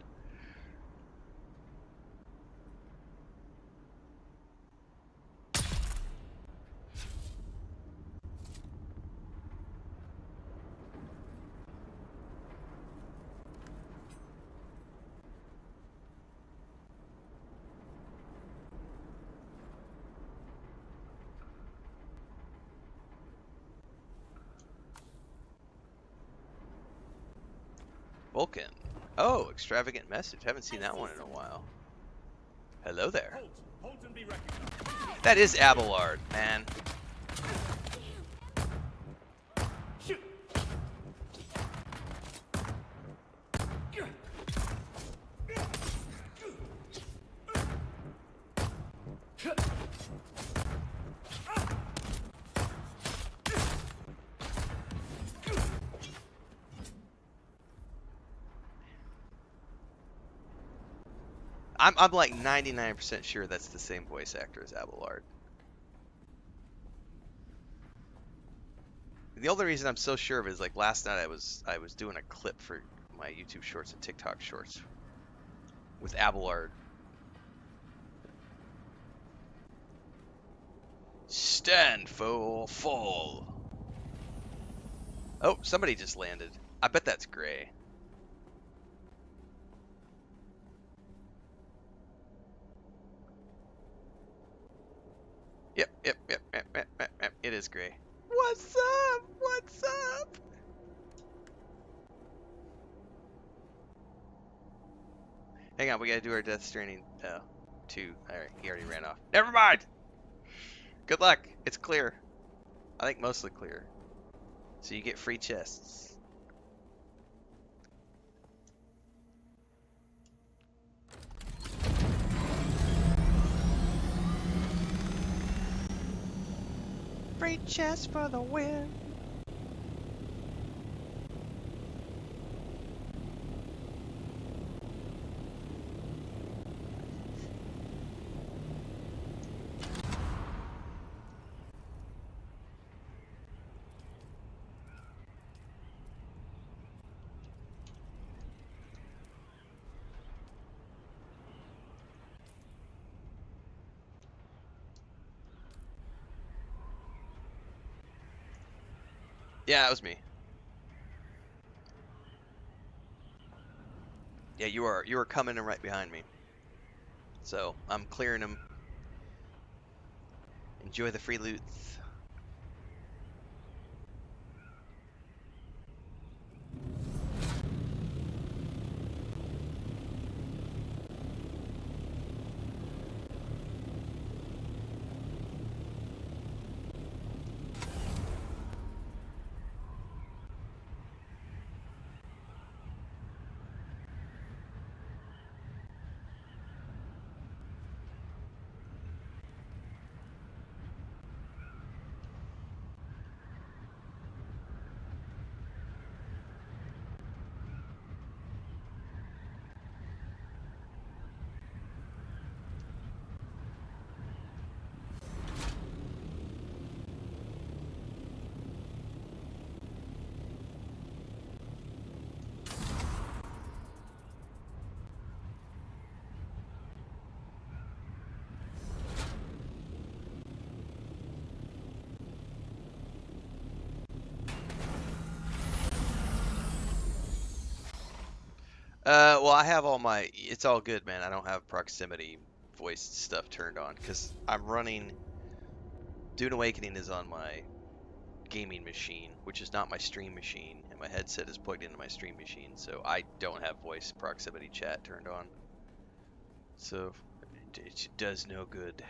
Vulcan. Oh, extravagant message. Haven't seen that one in a while. Hello there. Halt and be recognized. That is Abelard, man. Shoot. I'm like 99% sure that's the same voice actor as Abelard. The only reason I'm so sure of it is like last night I was doing a clip for my YouTube Shorts and TikTok Shorts with Abelard. Stand for fall. Oh, somebody just landed. I bet that's Gray. Yep. It is gray. What's up? What's up? Hang on, we gotta do our Death Stranding 2. Alright, he already ran off. Never mind! Good luck. It's clear. I think mostly clear. So you get free chests. Free chest for the win. Yeah, that was me. Yeah, you are coming in right behind me. So I'm clearing them. Enjoy the free loot. Well, I have all my. It's all good, man. I don't have proximity voice stuff turned on because I'm running. Dune Awakening is on my gaming machine, which is not my stream machine, and my headset is plugged into my stream machine, so I don't have voice proximity chat turned on. So it does no good.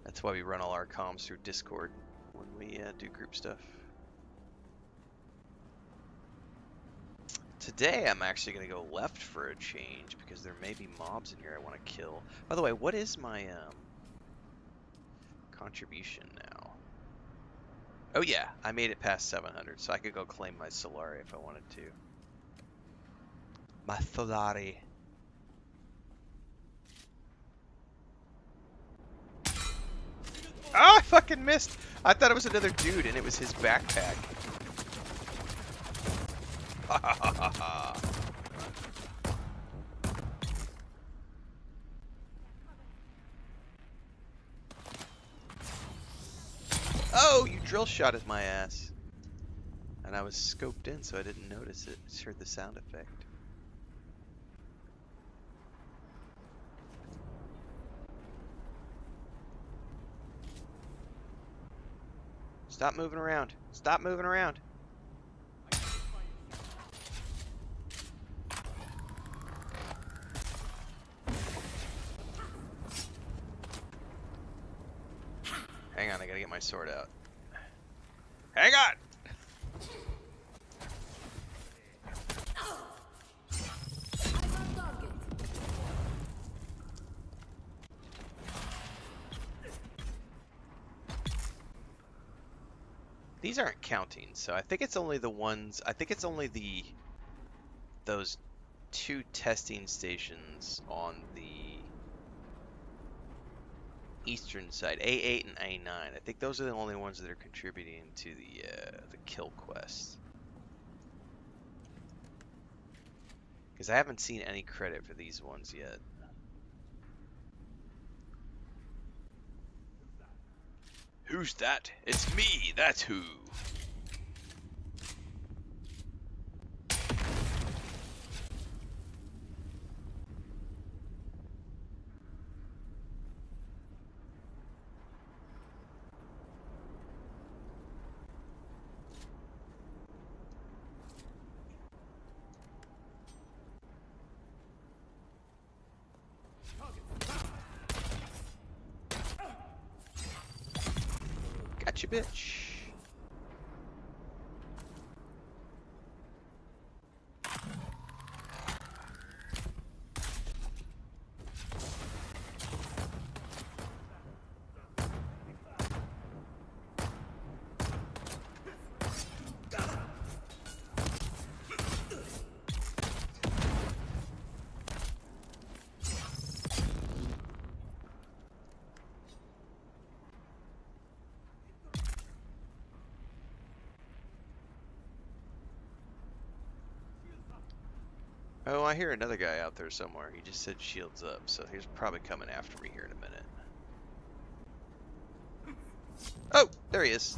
That's why we run all our comms through Discord when we do group stuff. Today I'm actually going to go left for a change because there may be mobs in here I want to kill. By the way, what is my contribution now? Oh yeah, I made it past 700, so I could go claim my Solari if I wanted to. My Solari. Oh, I fucking missed! I thought it was another dude and it was his backpack. Oh, you drill shot at my ass. And I was scoped in, so I didn't notice it. Just heard the sound effect. Stop moving around. Stop moving around. Hang on, I gotta get my sword out. Hang on! These aren't counting, so I think it's only the ones. I think it's only those 2 testing stations on the eastern side, A8 and A9. I think those are the only ones that are contributing to the kill quest. Because I haven't seen any credit for these ones yet. Who's that? It's me, that's who. Gotcha, bitch. Oh, I hear another guy out there somewhere. He just said shields up, so he's probably coming after me here in a minute. Oh, there he is.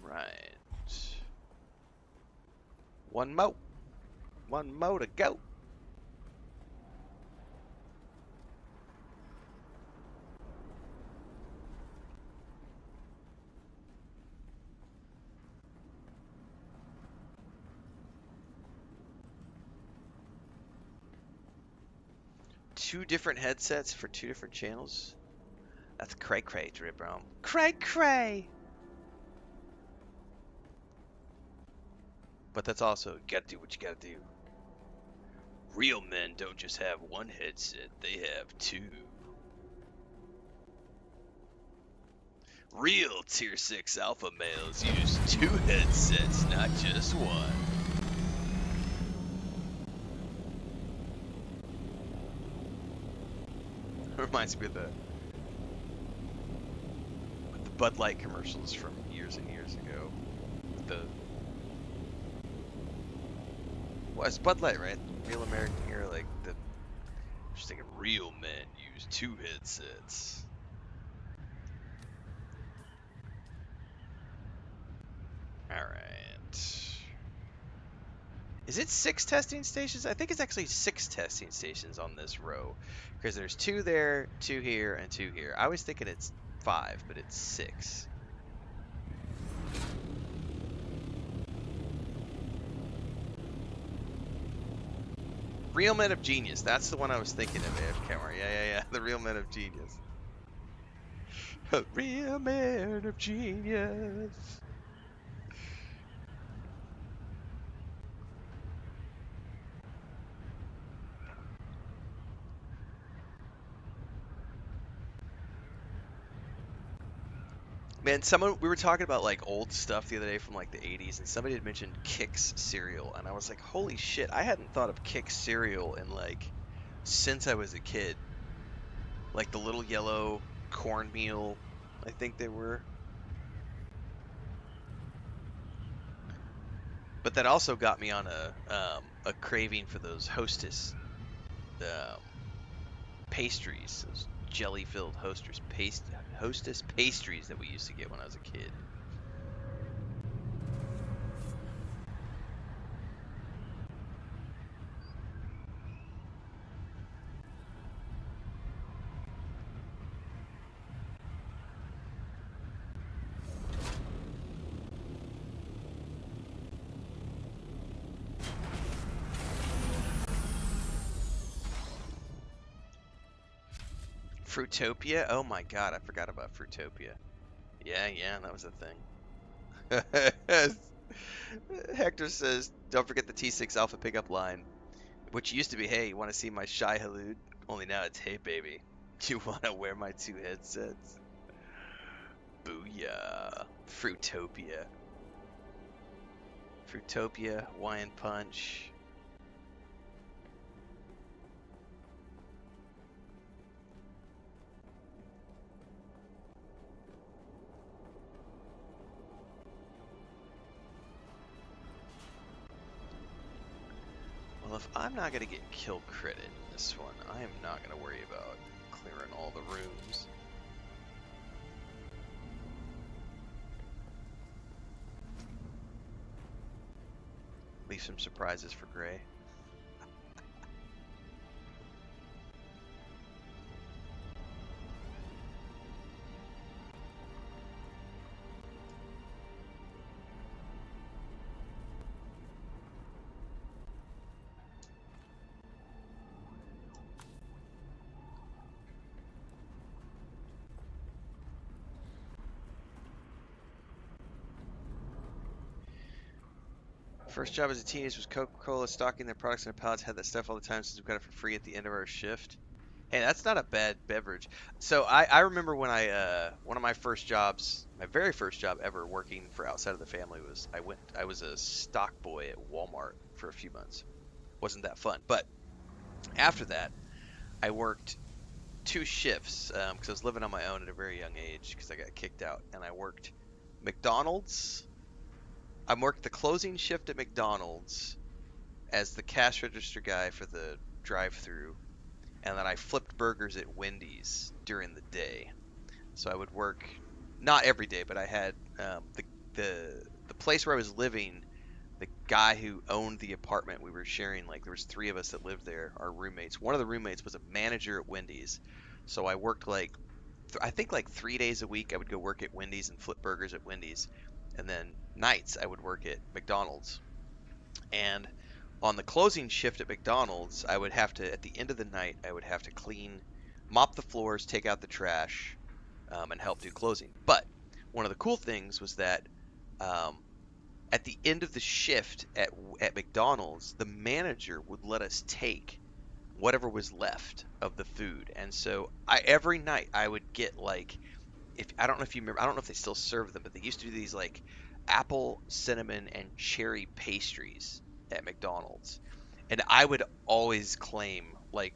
Right. One mo. One mo to go. Two different headsets for two different channels. That's cray cray, Drip Realm. Cray cray. But that's also, you gotta do what you gotta do. Real men don't just have one headset, they have two. Real Tier 6 alpha males use two headsets, not just one. Reminds me of the Bud Light commercials from years and years ago. Well, it's Bud Light, right? Real American Hero, like just thinking real men use two headsets. Alright. Is it 6 testing stations? I think it's actually 6 testing stations on this row. Because there's 2 there, 2 here, and 2 here. I was thinking it's 5, but it's 6. Real Men of Genius. That's the one I was thinking of, AF Camera. Yeah. The Real Men of Genius. Real Men of Genius. Man, we were talking about like old stuff the other day from like the 80s, and somebody had mentioned Kix cereal, and I was like, holy shit, I hadn't thought of Kix cereal in like since I was a kid. Like the little yellow cornmeal, I think they were. But that also got me on a craving for those Hostess pastries, those jelly-filled Hostess pastries that we used to get when I was a kid. Fruitopia? Oh my god, I forgot about Fruitopia. Yeah, that was a thing. Hector says, don't forget the T6 Alpha pickup line, which used to be, hey, you want to see my shy halud? Only now it's, hey baby, you want to wear my 2 headsets? Booyah. Fruitopia. Fruitopia, Hawaiian Punch. Well, if I'm not going to get kill credit in this one, I am not going to worry about clearing all the rooms. Leave some surprises for Gray. First job as a teenager was Coca-Cola, stocking their products in their pallets. Had that stuff all the time since we got it for free at the end of our shift. Hey, that's not a bad beverage. So I remember when one of my first jobs, my very first job ever working for outside of the family was I was a stock boy at Walmart for a few months. Wasn't that fun? But after that, I worked 2 shifts because I was living on my own at a very young age because I got kicked out, and I worked McDonald's. I worked the closing shift at McDonald's as the cash register guy for the drive-through, and then I flipped burgers at Wendy's during the day. So I would work not every day, but I had the place where I was living. The guy who owned the apartment we were sharing, like there was 3 of us that lived there, our roommates. One of the roommates was a manager at Wendy's, so I worked like I think like 3 days a week. I would go work at Wendy's and flip burgers at Wendy's, and then nights I would work at McDonald's. And on the closing shift at McDonald's, I would have to, at the end of the night, I would have to mop the floors, take out the trash, and help do closing. But one of the cool things was that at the end of the shift at McDonald's, the manager would let us take whatever was left of the food. And so every night I would get like, I don't know if you remember, I don't know if they still serve them, but they used to do these like apple, cinnamon, and cherry pastries at McDonald's. And I would always claim like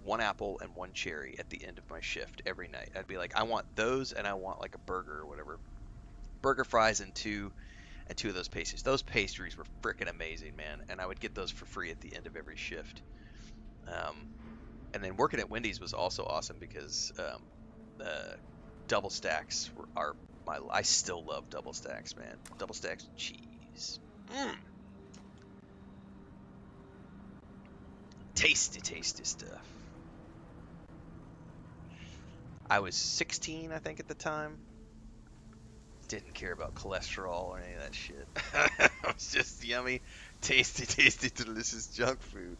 1 apple and 1 cherry at the end of my shift every night. I'd be like, I want those, and I want like a burger or whatever. Burger, fries, and two of those pastries. Those pastries were freaking amazing, man. And I would get those for free at the end of every shift. And then working at Wendy's was also awesome because double stacks I still love double stacks, man. Double stacks with cheese. Tasty, tasty stuff. I was 16, I think, at the time. Didn't care about cholesterol or any of that shit. It was just yummy, tasty, tasty, delicious junk food.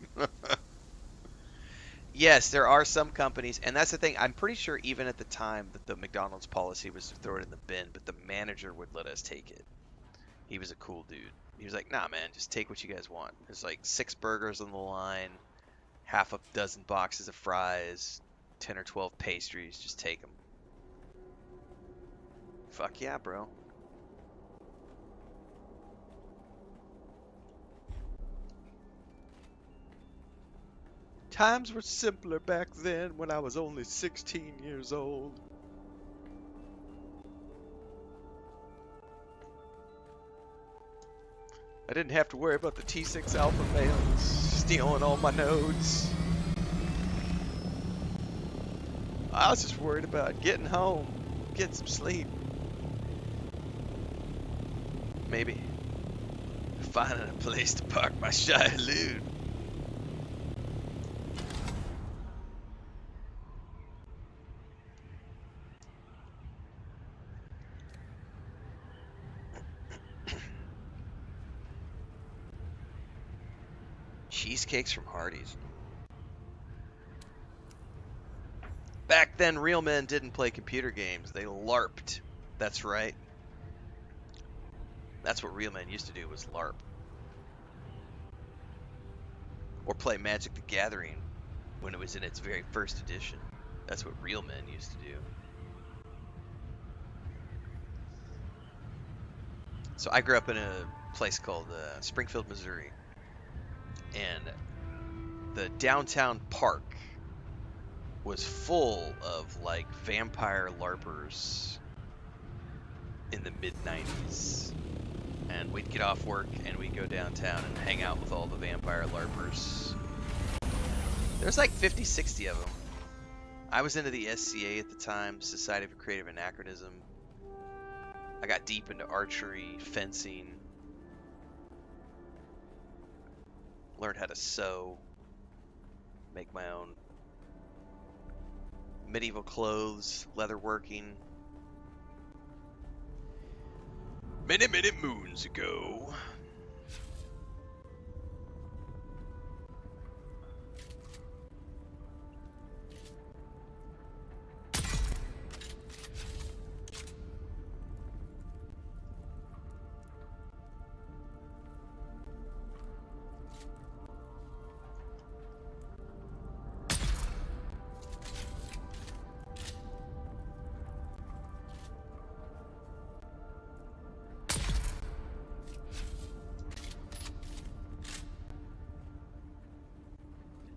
Yes, there are some companies, and that's the thing. I'm pretty sure even at the time that the McDonald's policy was to throw it in the bin, but the manager would let us take it. He was a cool dude. He was like, nah, man, just take what you guys want. There's like 6 burgers on the line, half a dozen boxes of fries, 10 or 12 pastries. Just take them. Fuck yeah, bro. Times were simpler back then when I was only 16 years old. I didn't have to worry about the T6 alpha males stealing all my nodes. I was just worried about getting home, getting some sleep. Maybe finding a place to park my shy loot. Cheesecakes from Hardee's. Back then, real men didn't play computer games. They LARPed. That's right. That's what real men used to do, was LARP. Or play Magic the Gathering when it was in its very first edition. That's what real men used to do. So I grew up in a place called Springfield, Missouri. And the downtown park was full of like vampire LARPers in the mid-90s. And we'd get off work and we'd go downtown and hang out with all the vampire LARPers. There's like 50, 60 of them. I was into the SCA at the time, Society for Creative Anachronism. I got deep into archery, fencing. Learned how to sew, make my own medieval clothes, leatherworking. Many, many moons ago.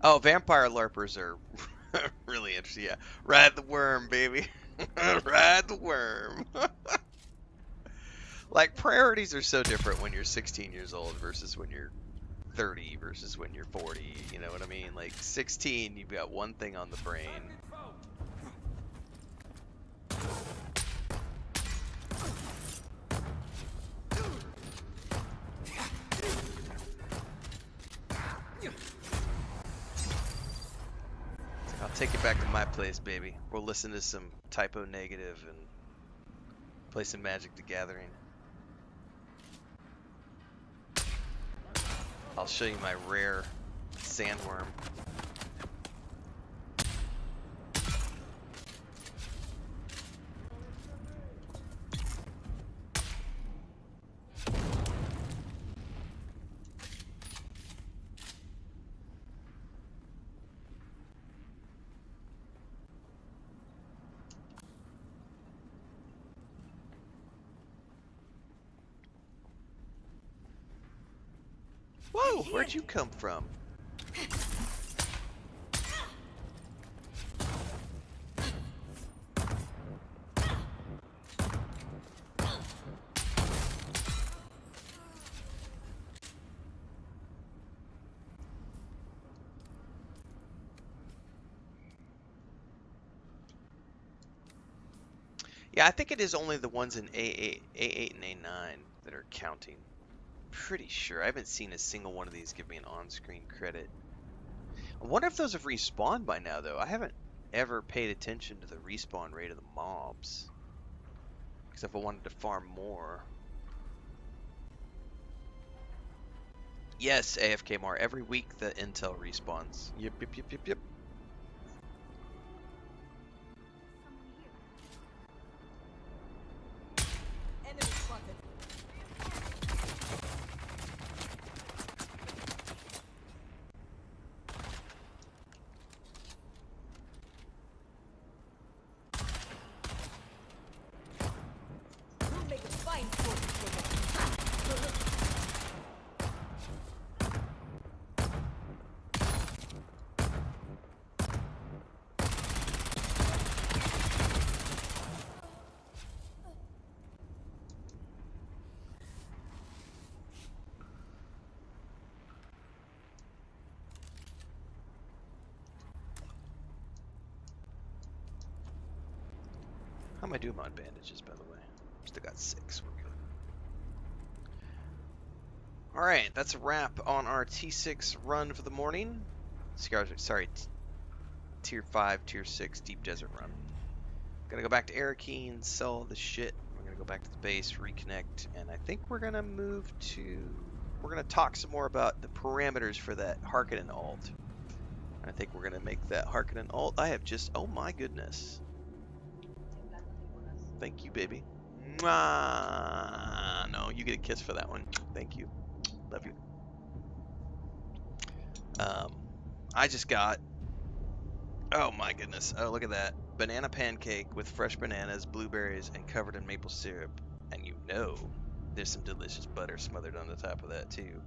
Oh, vampire larpers are really interesting. Yeah, ride the worm, baby. Ride the worm. Like priorities are so different when you're 16 years old versus when you're 30 versus when you're 40. You know what I mean? Like 16, you've got one thing on the brain. I'll take you back to my place, baby. We'll listen to some Typo Negative and play some Magic the Gathering. I'll show you my rare sandworm. Whoa, where'd you come from? Yeah, I think it is only the ones in A8 and A9 that are counting. Pretty sure. I haven't seen a single one of these give me an on-screen credit. I wonder if those have respawned by now, though. I haven't ever paid attention to the respawn rate of the mobs. Because if I wanted to farm more. Yes, AFK Mar. Every week the intel respawns. Yep, yep, yep, yep, yep. Enemy spotted. We'll make a fine force How am I doing on bandages, by the way? Still got 6. We're good. Alright, that's a wrap on our T6 run for the morning. Sorry, Tier 5, Tier 6 Deep Desert run. Gonna go back to Hearkinan, sell the shit. We're gonna go back to the base, reconnect, and I think we're gonna move to... We're gonna talk some more about the parameters for that Hearkinan alt. I think we're gonna make that Hearkinan alt. I have just... Oh my goodness. Thank you, baby. Mwah! No, you get a kiss for that one. Thank you. Love you. I just got... Oh my goodness. Oh, look at that. Banana pancake with fresh bananas, blueberries, and covered in maple syrup. And you know there's some delicious butter smothered on the top of that, too.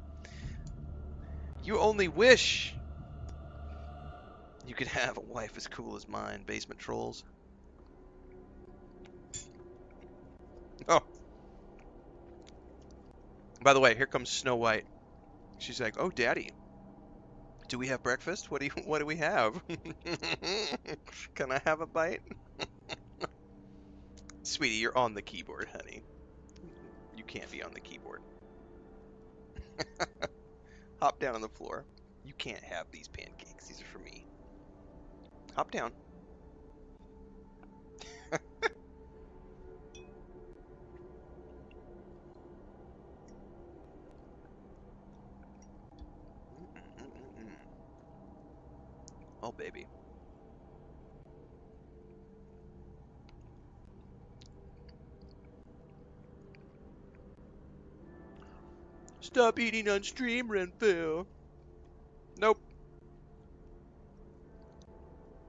You only wish you could have a wife as cool as mine, basement trolls. Oh. By the way, here comes Snow White. She's like, "Oh, Daddy, do we have breakfast? What do we have? Can I have a bite?" Sweetie, you're on the keyboard, honey. You can't be on the keyboard. Hop down on the floor. You can't have these pancakes. These are for me. Hop down. Oh, baby. Stop eating on stream, Renfail. Nope.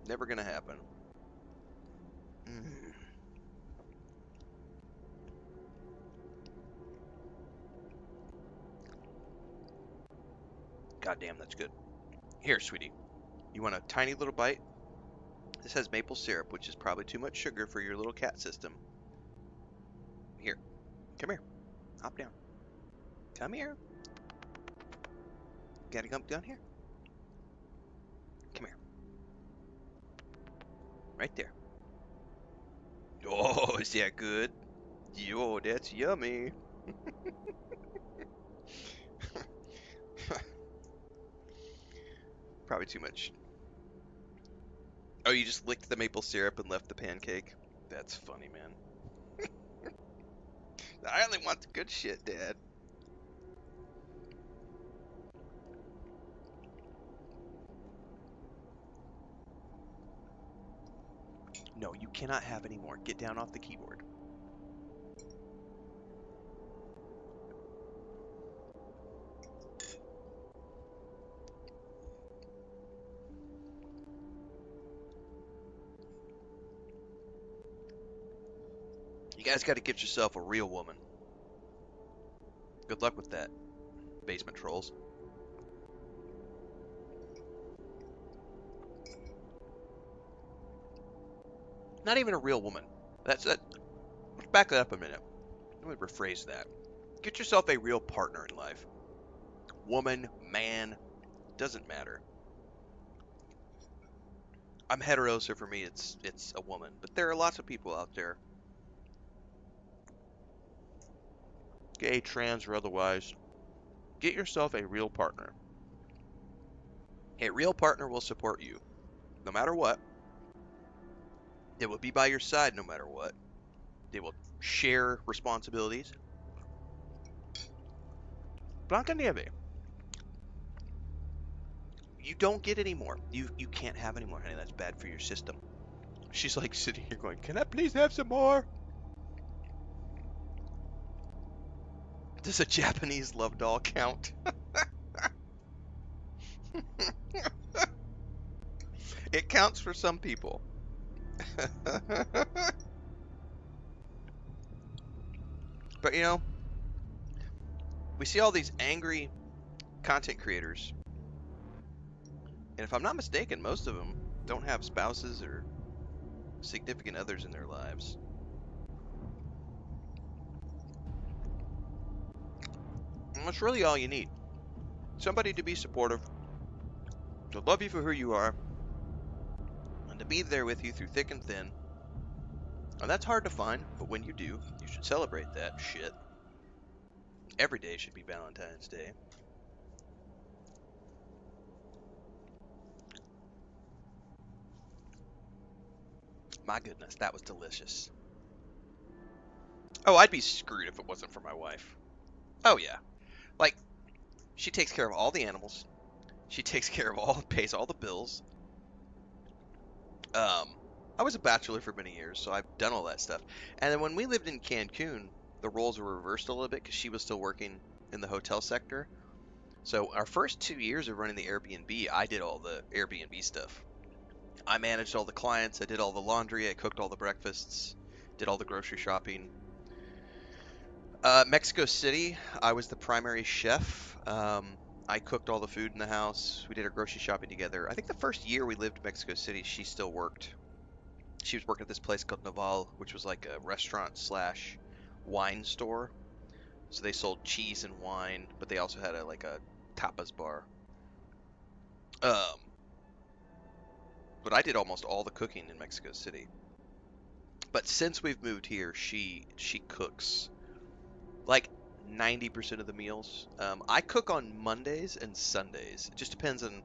Never gonna happen. God damn, that's good. Here, sweetie. You want a tiny little bite? This has maple syrup, which is probably too much sugar for your little cat system. Here. Come here. Hop down. Come here. Gotta come down here. Come here. Right there. Oh, is that good? Yo, that's yummy. Probably too much. Oh, you just licked the maple syrup and left the pancake? That's funny, man. I only want the good shit, Dad. No, you cannot have any more. Get down off the keyboard. You guys got to get yourself a real woman. Good luck with that, basement trolls. Not even a real woman. That's it. Let's back that up a minute. Let me rephrase that. Get yourself a real partner in life. Woman, man, doesn't matter. I'm hetero, so for me it's a woman. But there are lots of people out there, gay, trans, or otherwise. Get yourself a real partner. A real partner will support you, no matter what. They will be by your side no matter what. They will share responsibilities. Blanca Nieve. You don't get any more. You can't have any more, honey. That's bad for your system. She's like sitting here going, can I please have some more? Does a Japanese love doll count? It counts for some people. But you know, we see all these angry content creators, and if I'm not mistaken, most of them don't have spouses or significant others in their lives. And that's really all you need. Somebody to be supportive, to love you for who you are, and to be there with you through thick and thin. And that's hard to find, but when you do, you should celebrate that shit. Every day should be Valentine's Day. My goodness, that was delicious. Oh, I'd be screwed if it wasn't for my wife. Oh yeah. Like, she takes care of all the animals. She takes care of pays all the bills. I was a bachelor for many years, so I've done all that stuff. And then when we lived in Cancun, the roles were reversed a little bit because she was still working in the hotel sector. So our first 2 years of running the Airbnb, I did all the Airbnb stuff. I managed all the clients, I did all the laundry, I cooked all the breakfasts, did all the grocery shopping. Mexico City, I was the primary chef. I cooked all the food in the house. We did our grocery shopping together. I think the first year we lived in Mexico City, she still worked. She was working at this place called Naval, which was like a restaurant slash wine store. So they sold cheese and wine, but they also had like a tapas bar. But I did almost all the cooking in Mexico City. But since we've moved here, she cooks like 90% of the meals. I cook on Mondays and Sundays. It just depends on,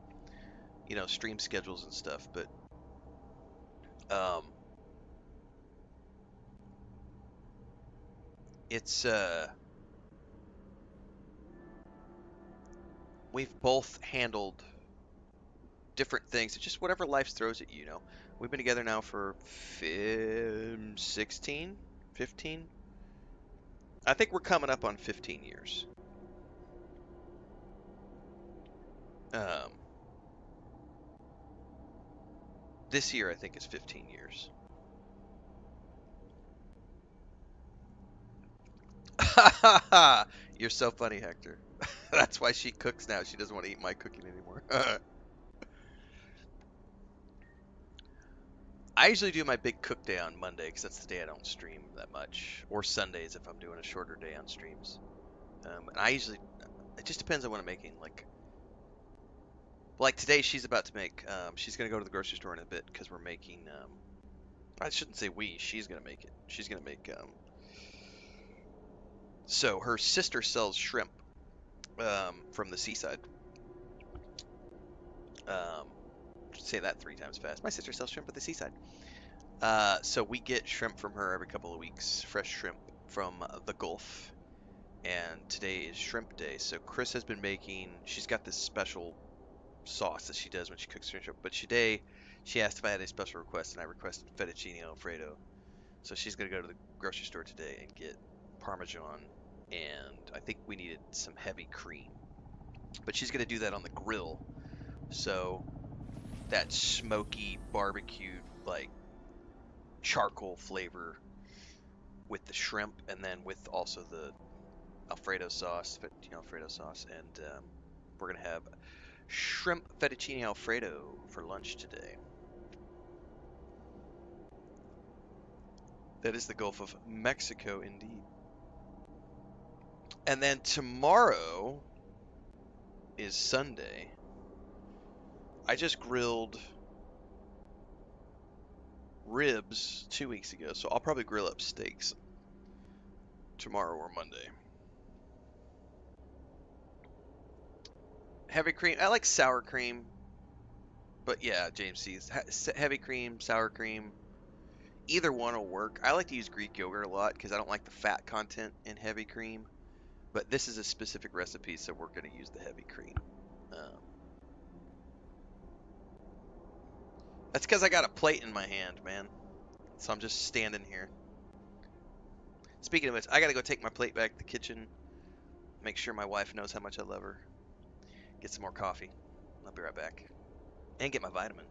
you know, stream schedules and stuff. But it's we've both handled different things. It's just whatever life throws at you, you know. We've been together now for 16, 15. I think we're coming up on 15 years. This year I think is 15 years. You're so funny, Hector. That's why she cooks now. She doesn't want to eat my cooking anymore. I usually do my big cook day on Monday because that's the day I don't stream that much, or Sundays if I'm doing a shorter day on streams. And I usually, it just depends on what I'm making. Like today, she's about to make. She's gonna go to the grocery store in a bit because we're making. I shouldn't say we. She's gonna make it. She's gonna make. So her sister sells shrimp from the seaside. Um, say that 3 times fast. My sister sells shrimp at the seaside. So we get shrimp from her every couple of weeks, fresh shrimp from the Gulf. And today is shrimp day. So Chris has been making. She's got this special sauce that she does when she cooks shrimp. But today, she asked if I had a special request, and I requested fettuccine alfredo. So she's gonna go to the grocery store today and get Parmesan, and I think we needed some heavy cream. But she's gonna do that on the grill. So that smoky barbecued like charcoal flavor with the shrimp, and then with also the Alfredo sauce, fettuccine Alfredo sauce, and we're gonna have shrimp fettuccine Alfredo for lunch today. That is the Gulf of Mexico, indeed. And then tomorrow is Sunday. I just grilled ribs 2 weeks ago, so I'll probably grill up steaks tomorrow or Monday. Heavy cream. I like sour cream. But yeah, James sees heavy cream, sour cream. Either one will work. I like to use Greek yogurt a lot because I don't like the fat content in heavy cream. But this is a specific recipe, so we're going to use the heavy cream. That's because I got a plate in my hand, man. So I'm just standing here. Speaking of which, I got to go take my plate back to the kitchen. Make sure my wife knows how much I love her. Get some more coffee. I'll be right back. And get my vitamin.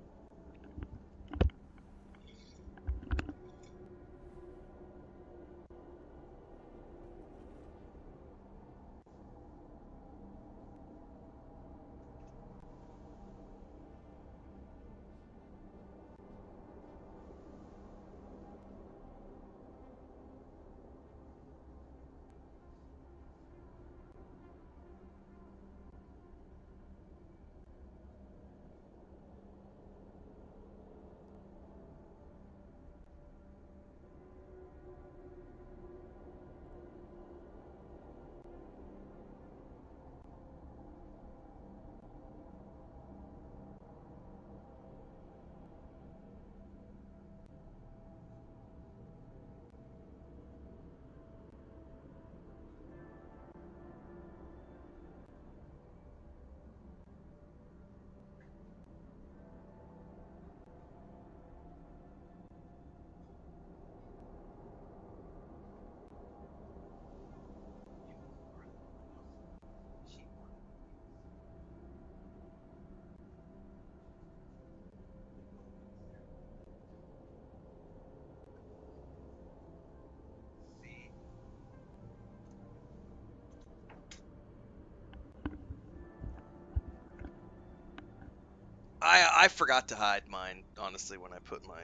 I forgot to hide mine, honestly, when I put my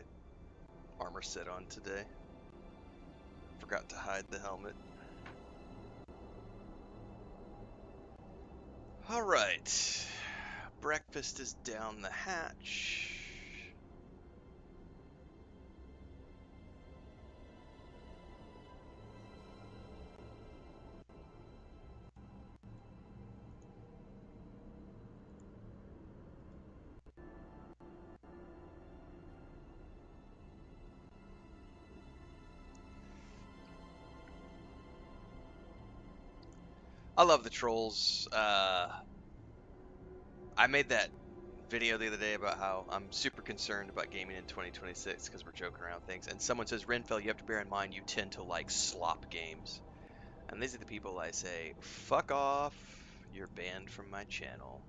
armor set on today. Forgot to hide the helmet. Alright. Breakfast is down the hatch. I love the trolls. I made that video the other day about how I'm super concerned about gaming in 2026 because we're joking around things. And someone says, Renfail, you have to bear in mind you tend to like slop games. And these are the people I say, fuck off, you're banned from my channel.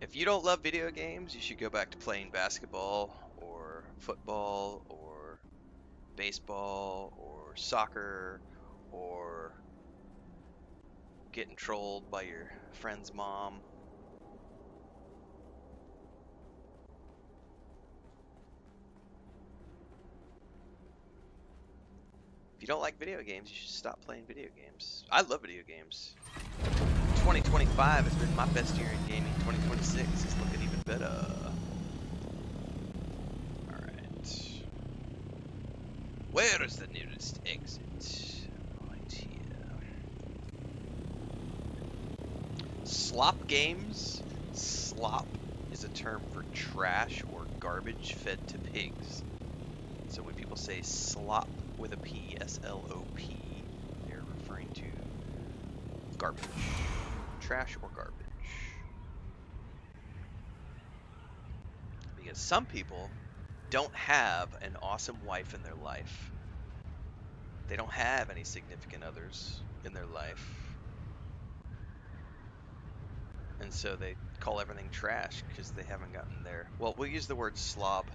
If you don't love video games, you should go back to playing basketball or football or baseball or soccer or getting trolled by your friend's mom. you don't like video games, you should stop playing video games. I love video games. 2025 has been my best year in gaming. 2026 is looking even better. Alright. Where is the nearest exit? Right here. Slop games. Slop is a term for trash or garbage fed to pigs. So when people say slop with a P, S-L-O-P, they're referring to garbage. Trash or garbage. Because some people don't have an awesome wife in their life. They don't have any significant others in their life. And so they call everything trash because they haven't gotten their... Well, we'll use the word slob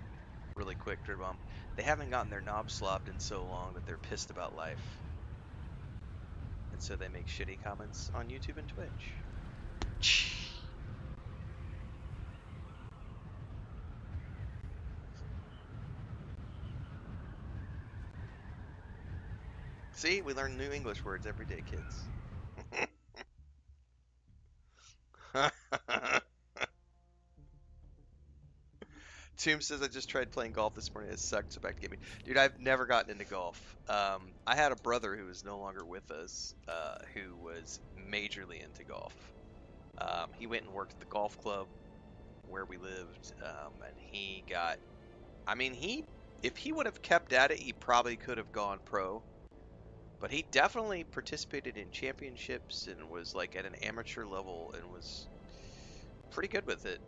really quick, Dridbomb. They haven't gotten their knob slobbed in so long that they're pissed about life. And so they make shitty comments on YouTube and Twitch. See, we learn new English words every day, kids. Tomb says, I just tried playing golf this morning. It sucked, so back to gaming. Dude, I've never gotten into golf. I had a brother who is no longer with us, who was majorly into golf. He went and worked at the golf club where we lived, and he got... I mean, if he would have kept at it, he probably could have gone pro. But he definitely participated in championships and was like at an amateur level and was pretty good with it.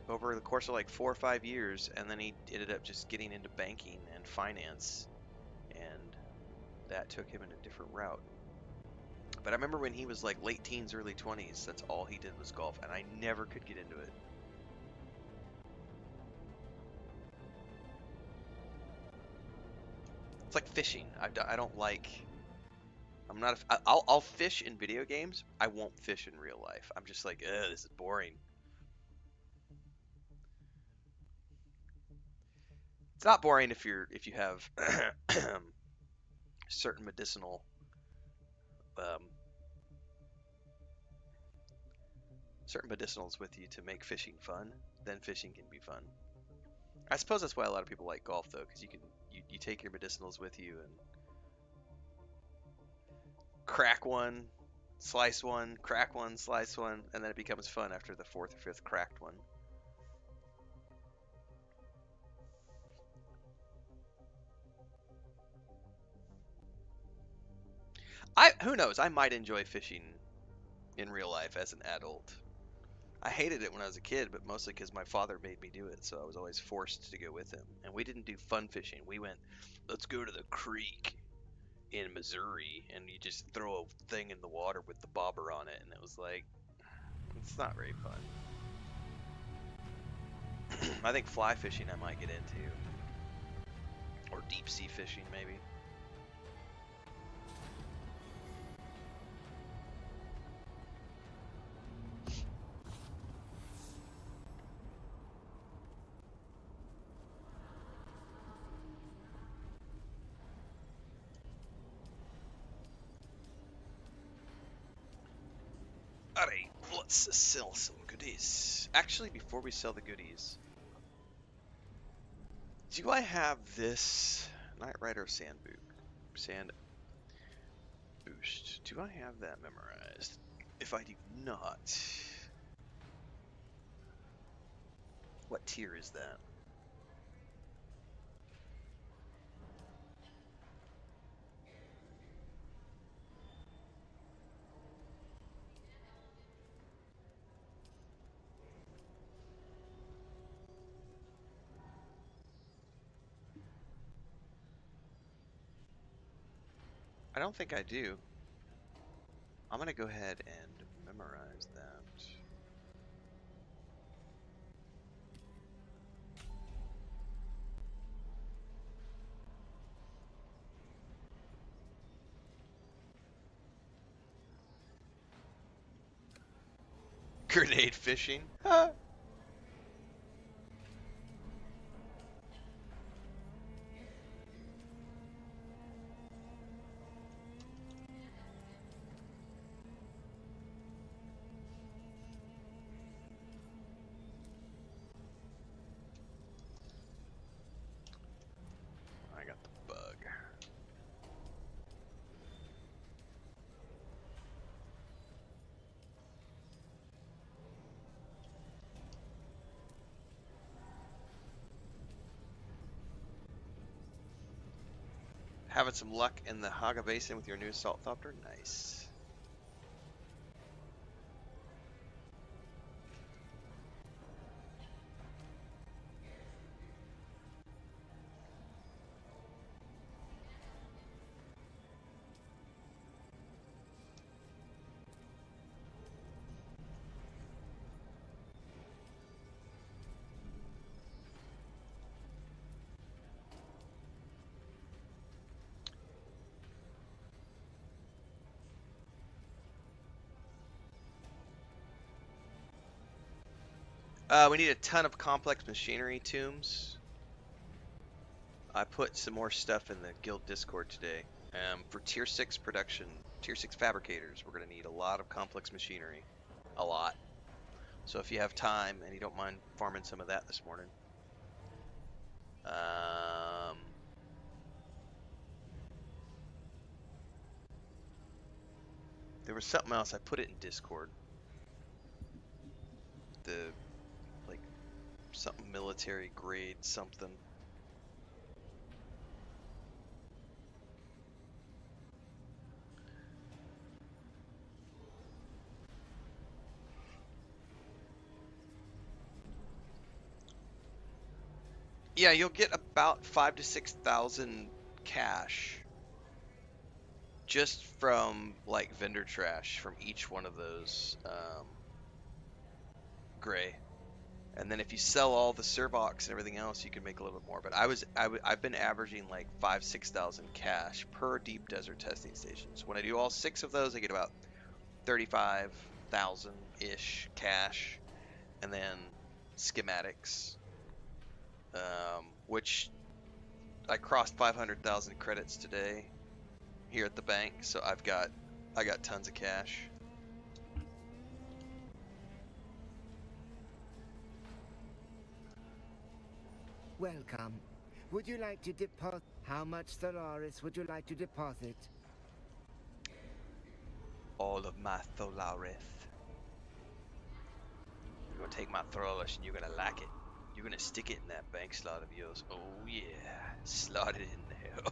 Over the course of like 4 or 5 years, and then he ended up just getting into banking and finance, and that took him in a different route. But I remember when he was like late teens, early 20s, that's all he did was golf, and I never could get into it. It's like fishing. I don't like... I'm not I'll fish in video games. I won't fish in real life. I'm just like, ugh, this is boring. It's not boring if you have certain medicinals with you to make fishing fun. Then fishing can be fun. I suppose that's why a lot of people like golf though, because you take your medicinals with you and crack one, slice one, crack one, slice one, and then it becomes fun after the 4th or 5th cracked one. Who knows? I might enjoy fishing in real life as an adult. I hated it when I was a kid, but mostly because my father made me do it, so I was always forced to go with him. And we didn't do fun fishing. We went, let's go to the creek in Missouri, and you just throw a thing in the water with the bobber on it, and it was like, it's not very fun. I think fly fishing I might get into. Or deep sea fishing, maybe. Alright, let's sell some goodies. Actually, before we sell the goodies, do I have this Knight Rider Sand Boost? Do I have that memorized? If I do not, what tier is that? I don't think I do. I'm gonna go ahead and memorize that. Grenade fishing? Having some luck in the Haga Basin with your new assault thopter? Nice. We need a ton of complex machinery tombs. I put some more stuff in the guild Discord today. For tier 6 production, tier 6 fabricators, we're going to need a lot of complex machinery. A lot. So if you have time and you don't mind farming some of that this morning. There was something else. I put it in Discord. The, like, something military grade something. Yeah, you'll get about 5,000 to 6,000 cash just from like vendor trash from each one of those gray. And then if you sell all the Servox and everything else, you can make a little bit more. But I've been averaging like 5,000 to 6,000 cash per deep desert testing stations. When I do all 6 of those, I get about 35,000 ish cash, and then schematics. Which I crossed 500,000 credits today here at the bank, so I got tons of cash. Welcome. Would you like to deposit? How much Solaris would you like to deposit? All of my Tholaris. You're gonna take my Tholaris and you're gonna like it. You're gonna stick it in that bank slot of yours. Oh yeah, slot it in there.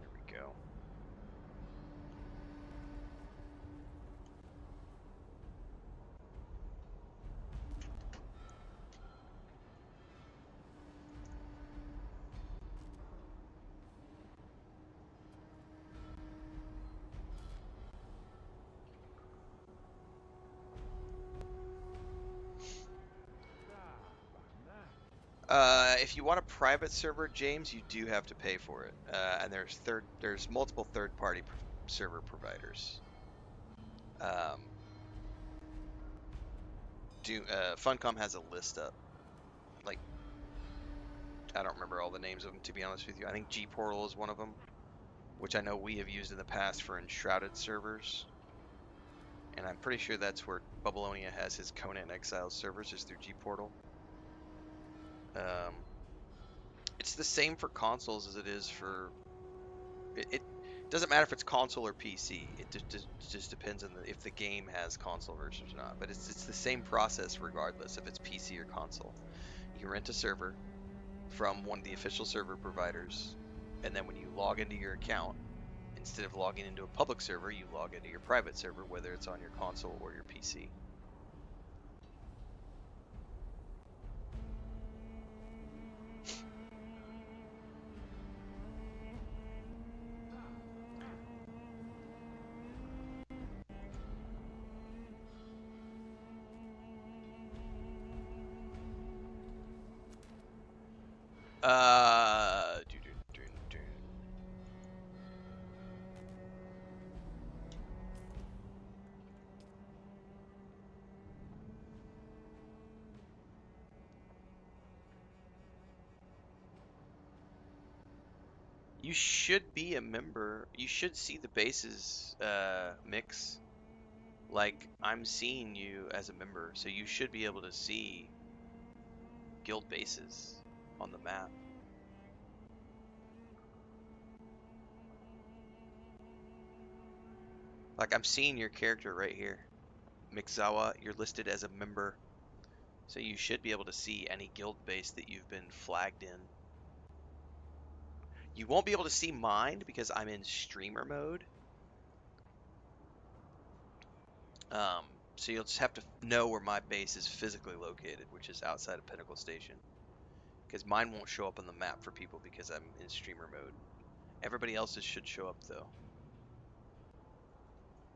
There we go. If you want a private server, James, you do have to pay for it. And there's multiple third-party server providers. Funcom has a list up. Like, I don't remember all the names of them, to be honest with you. I think G Portal is one of them, which I know we have used in the past for enshrouded servers. And I'm pretty sure that's where Babylonia has his Conan Exiles servers, is through G Portal. It's the same for consoles as it is for... It doesn't matter if it's console or PC. It just depends on if the game has console versions or not. But it's the same process regardless if it's PC or console. You rent a server from one of the official server providers, and then when you log into your account, instead of logging into a public server, you log into your private server, whether it's on your console or your PC. You should be a member. You should see the bases mix. Like, I'm seeing you as a member, so you should be able to see guild bases on the map. Like, I'm seeing your character right here. Mixawa, you're listed as a member. So you should be able to see any guild base that you've been flagged in. You won't be able to see mine because I'm in streamer mode. So you'll just have to know where my base is physically located, which is outside of Pinnacle Station. Because mine won't show up on the map for people because I'm in streamer mode. Everybody else's should show up though.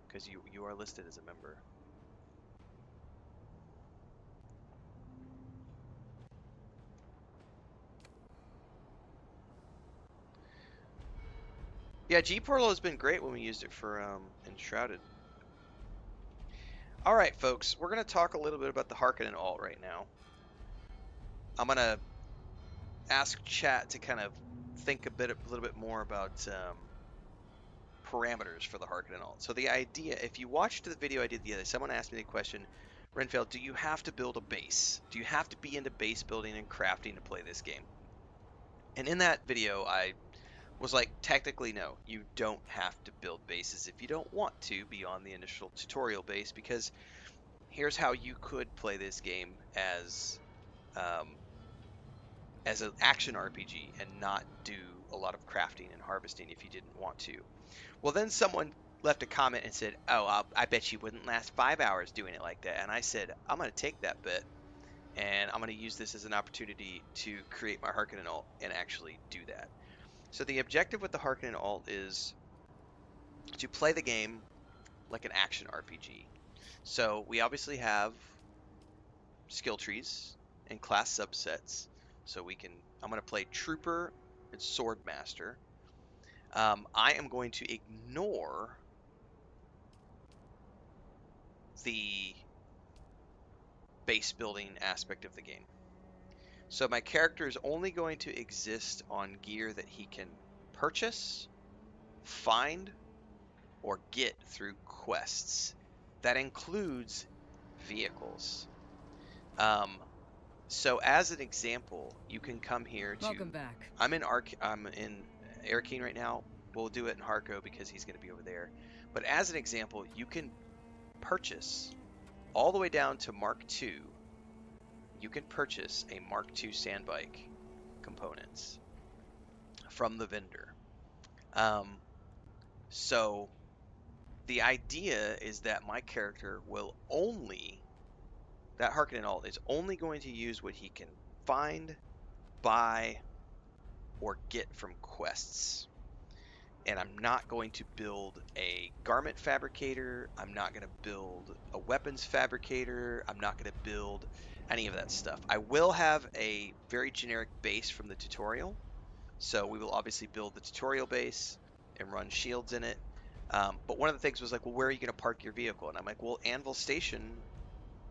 Because you are listed as a member. Yeah, G-Portal has been great when we used it for Enshrouded. Alright folks, we're going to talk a little bit about the Hearkinan alt right now. I'm going to ask chat to kind of think a little bit more about parameters for the Hearkinan alt. So the idea, if you watched the video I did the other day, someone asked me the question, Renfail, do you have to build a base? Do you have to be into base building and crafting to play this game? And in that video, I was like, technically no, you don't have to build bases if you don't want to beyond the initial tutorial base, because here's how you could play this game as an action RPG and not do a lot of crafting and harvesting if you didn't want to. Well, then someone left a comment and said, oh, I bet you wouldn't last 5 hours doing it like that. And I said, I'm going to take that bet and I'm going to use this as an opportunity to create my Hearkinan alt and actually do that. So the objective with the Hearkinan alt is to play the game like an action RPG. So we obviously have skill trees and class subsets. So I'm going to play Trooper and Swordmaster. I am going to ignore the base building aspect of the game. So my character is only going to exist on gear that he can purchase, find, or get through quests. That includes vehicles. So as an example, you can come here to... Welcome back. I'm in Hearkinan right now. We'll do it in Harko because he's going to be over there. But as an example, you can purchase all the way down to Mark II. You can purchase a Mark II sandbike components from the vendor. So the idea is that my character will only... That Hearkinan alt is only going to use what he can find, buy, or get from quests. And I'm not going to build a garment fabricator. I'm not going to build a weapons fabricator. I'm not going to build any of that stuff. I will have a very generic base from the tutorial. So we will obviously build the tutorial base and run shields in it. But one of the things was like, well, where are you going to park your vehicle? And I'm like, well, Anvil Station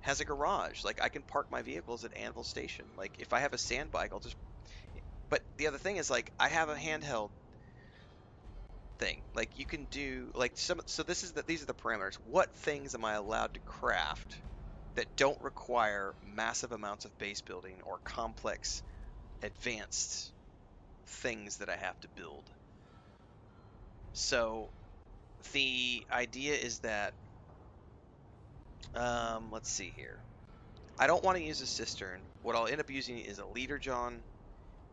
has a garage. Like, I can park my vehicles at Anvil Station. Like, if I have a sand bike, I'll just... But the other thing is, like, I have a handheld thing. Like, you can do, like, so these are the parameters. What things am I allowed to craft that don't require massive amounts of base building or complex, advanced things that I have to build? So, the idea is that let's see here. I don't want to use a cistern. What I'll end up using is a leader john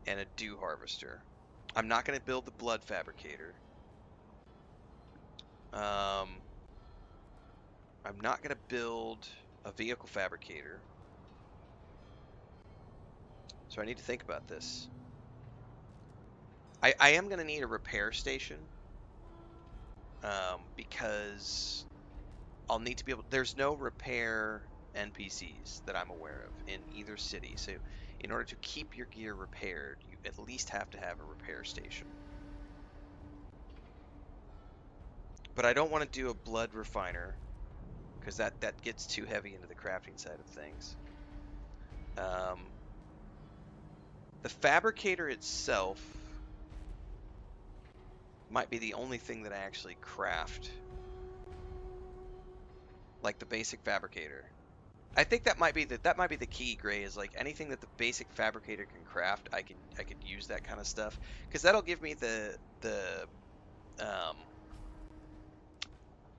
and a dew harvester. I'm not going to build the blood fabricator. I'm not going to build a vehicle fabricator. So I need to think about this. I am going to need a repair station. Because I'll need to be able... There's no repair NPCs that I'm aware of in either city. So in order to keep your gear repaired, you at least have to have a repair station. But I don't want to do a blood refiner because that gets too heavy into the crafting side of things. The fabricator itself might be the only thing that I actually craft. Like the basic fabricator. I think that might be the key, Gray, is like anything that the basic fabricator can craft, I could use that kind of stuff, because that'll give me the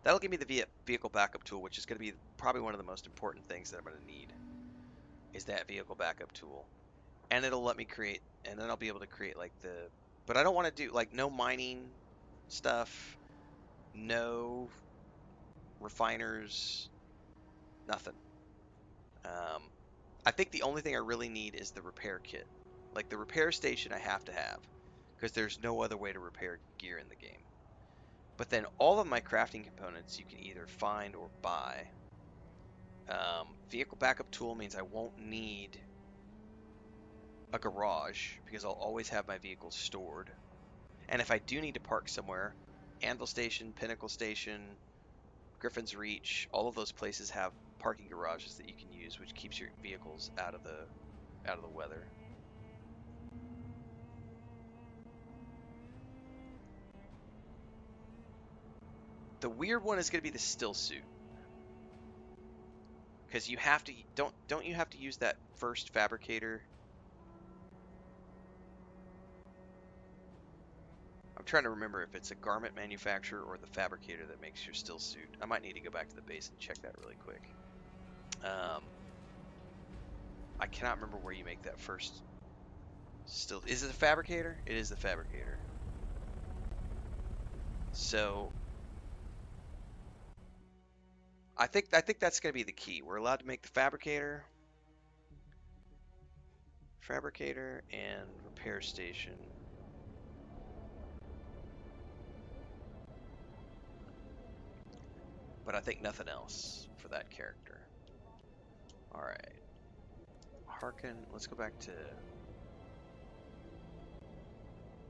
That'll give me the vehicle backup tool, which is going to be probably one of the most important things that I'm going to need, is that vehicle backup tool. And it'll let me create, and then I'll be able to create like the, but I don't want to do like no mining stuff, no refiners, nothing. I think the only thing I really need is the repair kit. Like the repair station I have to have, because there's no other way to repair gear in the game. But then all of my crafting components you can either find or buy. Vehicle backup tool means I won't need a garage because I'll always have my vehicles stored. And if I do need to park somewhere, Anvil Station, Pinnacle Station, Griffin's Reach, all of those places have parking garages that you can use, which keeps your vehicles out of the weather. The weird one is going to be the stillsuit, because you have to don't you have to use that first fabricator? I'm trying to remember if it's a garment manufacturer or the fabricator that makes your stillsuit. I might need to go back to the base and check that really quick. I cannot remember where you make that first still. Is it a fabricator? It is the fabricator. So I think that's going to be the key. We're allowed to make the fabricator and repair station. But I think nothing else for that character. All right. Hearken. Let's go back to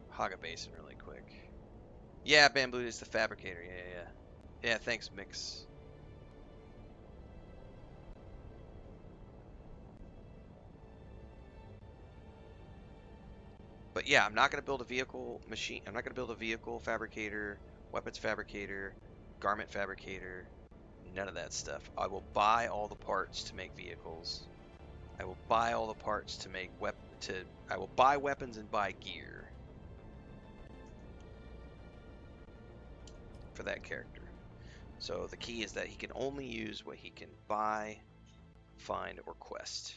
Haga Basin really quick. Yeah, Bamboo is the fabricator. Yeah, thanks, Mix. But yeah, I'm not going to build a vehicle machine. I'm not going to build a vehicle fabricator, weapons fabricator, garment fabricator, none of that stuff. I will buy all the parts to make vehicles. I will buy all the parts to make I will buy weapons and buy gear for that character. So the key is that he can only use what he can buy, find, or quest.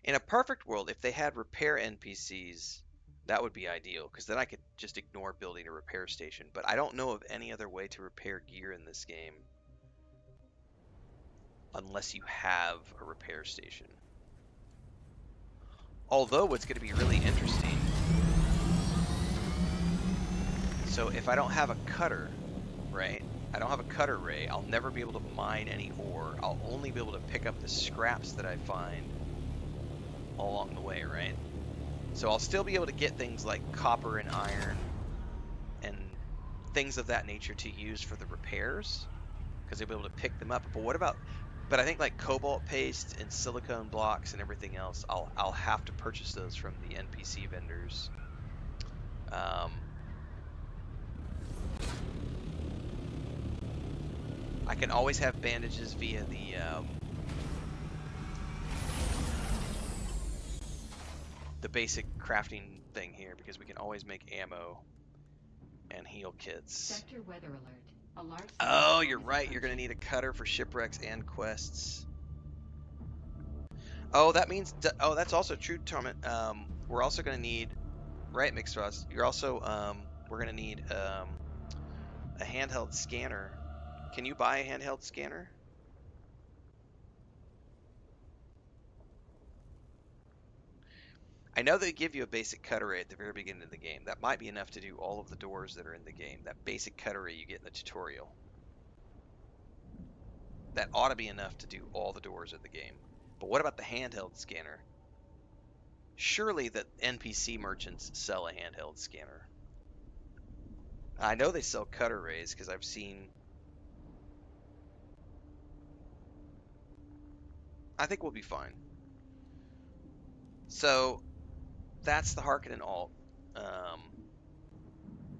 In a perfect world, if they had repair NPCs, that would be ideal, because then I could just ignore building a repair station. But I don't know of any other way to repair gear in this game unless you have a repair station. Although what's going to be really interesting, so if I don't have a cutter, right? I don't have a cutter ray, I'll never be able to mine any ore. I'll only be able to pick up the scraps that I find all along the way, right? So I'll still be able to get things like copper and iron and things of that nature to use for the repairs, because I'll be able to pick them up. But what about, but I think like cobalt paste and silicone blocks and everything else, I'll have to purchase those from the NPC vendors. I can always have bandages via the basic crafting thing here, because we can always make ammo and heal kits. Sector weather alert. A large Oh, sandstorm you're is right. You're going to approaching. need a cutter for shipwrecks and quests. Oh, that means... Oh, that's also true, Torment. We're also going to need... Right, Mixed Ross. You're also... we're going to need a handheld scanner. Can you buy a handheld scanner? I know they give you a basic cutter ray at the very beginning of the game. That might be enough to do all of the doors that are in the game. That basic cutter ray you get in the tutorial. That ought to be enough to do all the doors of the game. But what about the handheld scanner? Surely the NPC merchants sell a handheld scanner. I know they sell cutter rays because I've seen... I think we'll be fine. So that's the Hearkinan alt.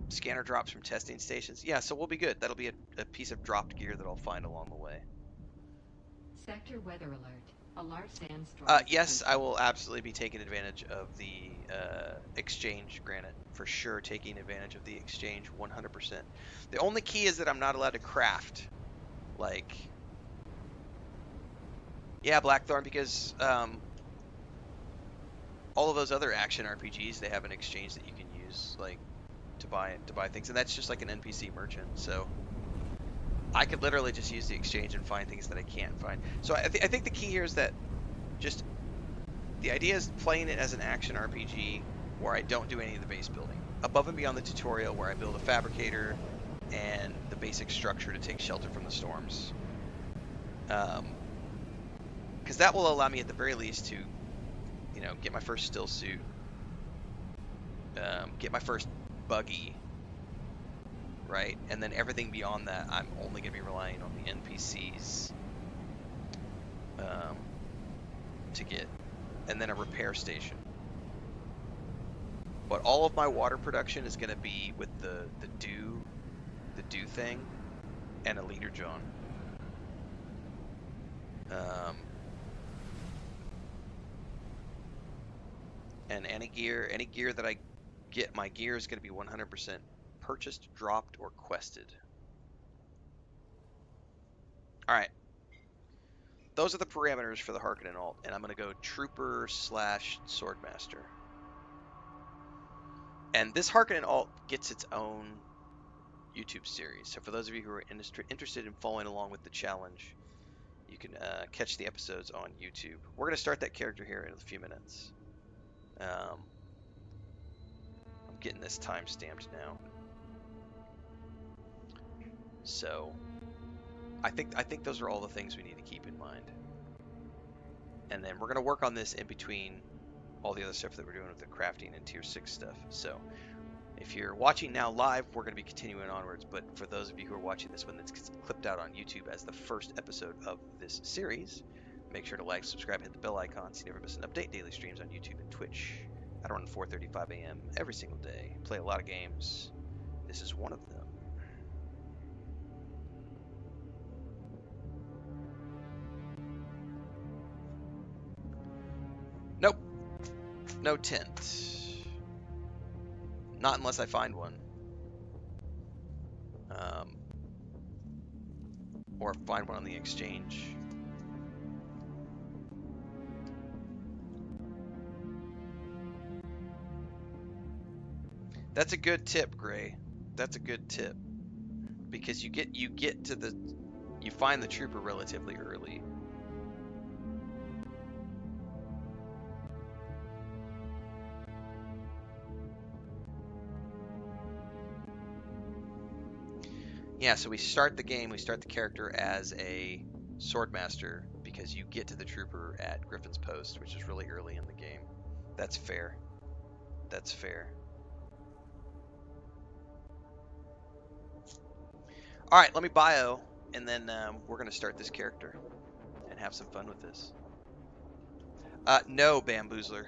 Scanner drops from testing stations. Yeah, so we'll be good. That'll be a piece of dropped gear that I'll find along the way. Sector weather alert. A large sandstorm. Yes, I will absolutely be taking advantage of the exchange granite. For sure, taking advantage of the exchange 100%. The only key is that I'm not allowed to craft. Like, yeah, Blackthorn, because all of those other action RPGs, they have an exchange that you can use, like, to buy things, and that's just like an NPC merchant. So I could literally just use the exchange and find things that I can't find. So I think the key here is that just the idea is playing it as an action RPG where I don't do any of the base building. Above and beyond the tutorial where I build a fabricator and the basic structure to take shelter from the storms. Because that will allow me at the very least to, you know, get my first still suit, get my first buggy, right? And then everything beyond that, I'm only going to be relying on the NPCs to get, and then a repair station. But all of my water production is going to be with the dew thing and a leader John. And any gear that I get, my gear is going to be 100% purchased, dropped, or quested. All right. Those are the parameters for the Hearkinan alt, and I'm going to go Trooper / Swordmaster. And this Hearkinan alt gets its own YouTube series. So for those of you who are interested in following along with the challenge, you can catch the episodes on YouTube. We're going to start that character here in a few minutes. I'm getting this time stamped now. So I think those are all the things we need to keep in mind. And then we're going to work on this in between all the other stuff that we're doing with the crafting and tier 6 stuff. So if you're watching now live, we're going to be continuing onwards. But for those of you who are watching this when it's clipped out on YouTube as the first episode of this series, make sure to like, subscribe, hit the bell icon so you never miss an update. Daily streams on YouTube and Twitch at around 4:35 a.m. every single day. Play a lot of games. This is one of them. Nope. No tent. Not unless I find one. Or find one on the exchange. That's a good tip, Gray. That's a good tip. Because you find the trooper relatively early. Yeah, so we start the character as a swordmaster because you get to the trooper at Griffin's Post, which is really early in the game. That's fair. That's fair. All right, let me bio, and then we're going to start this character and have some fun with this. No, Bamboozler.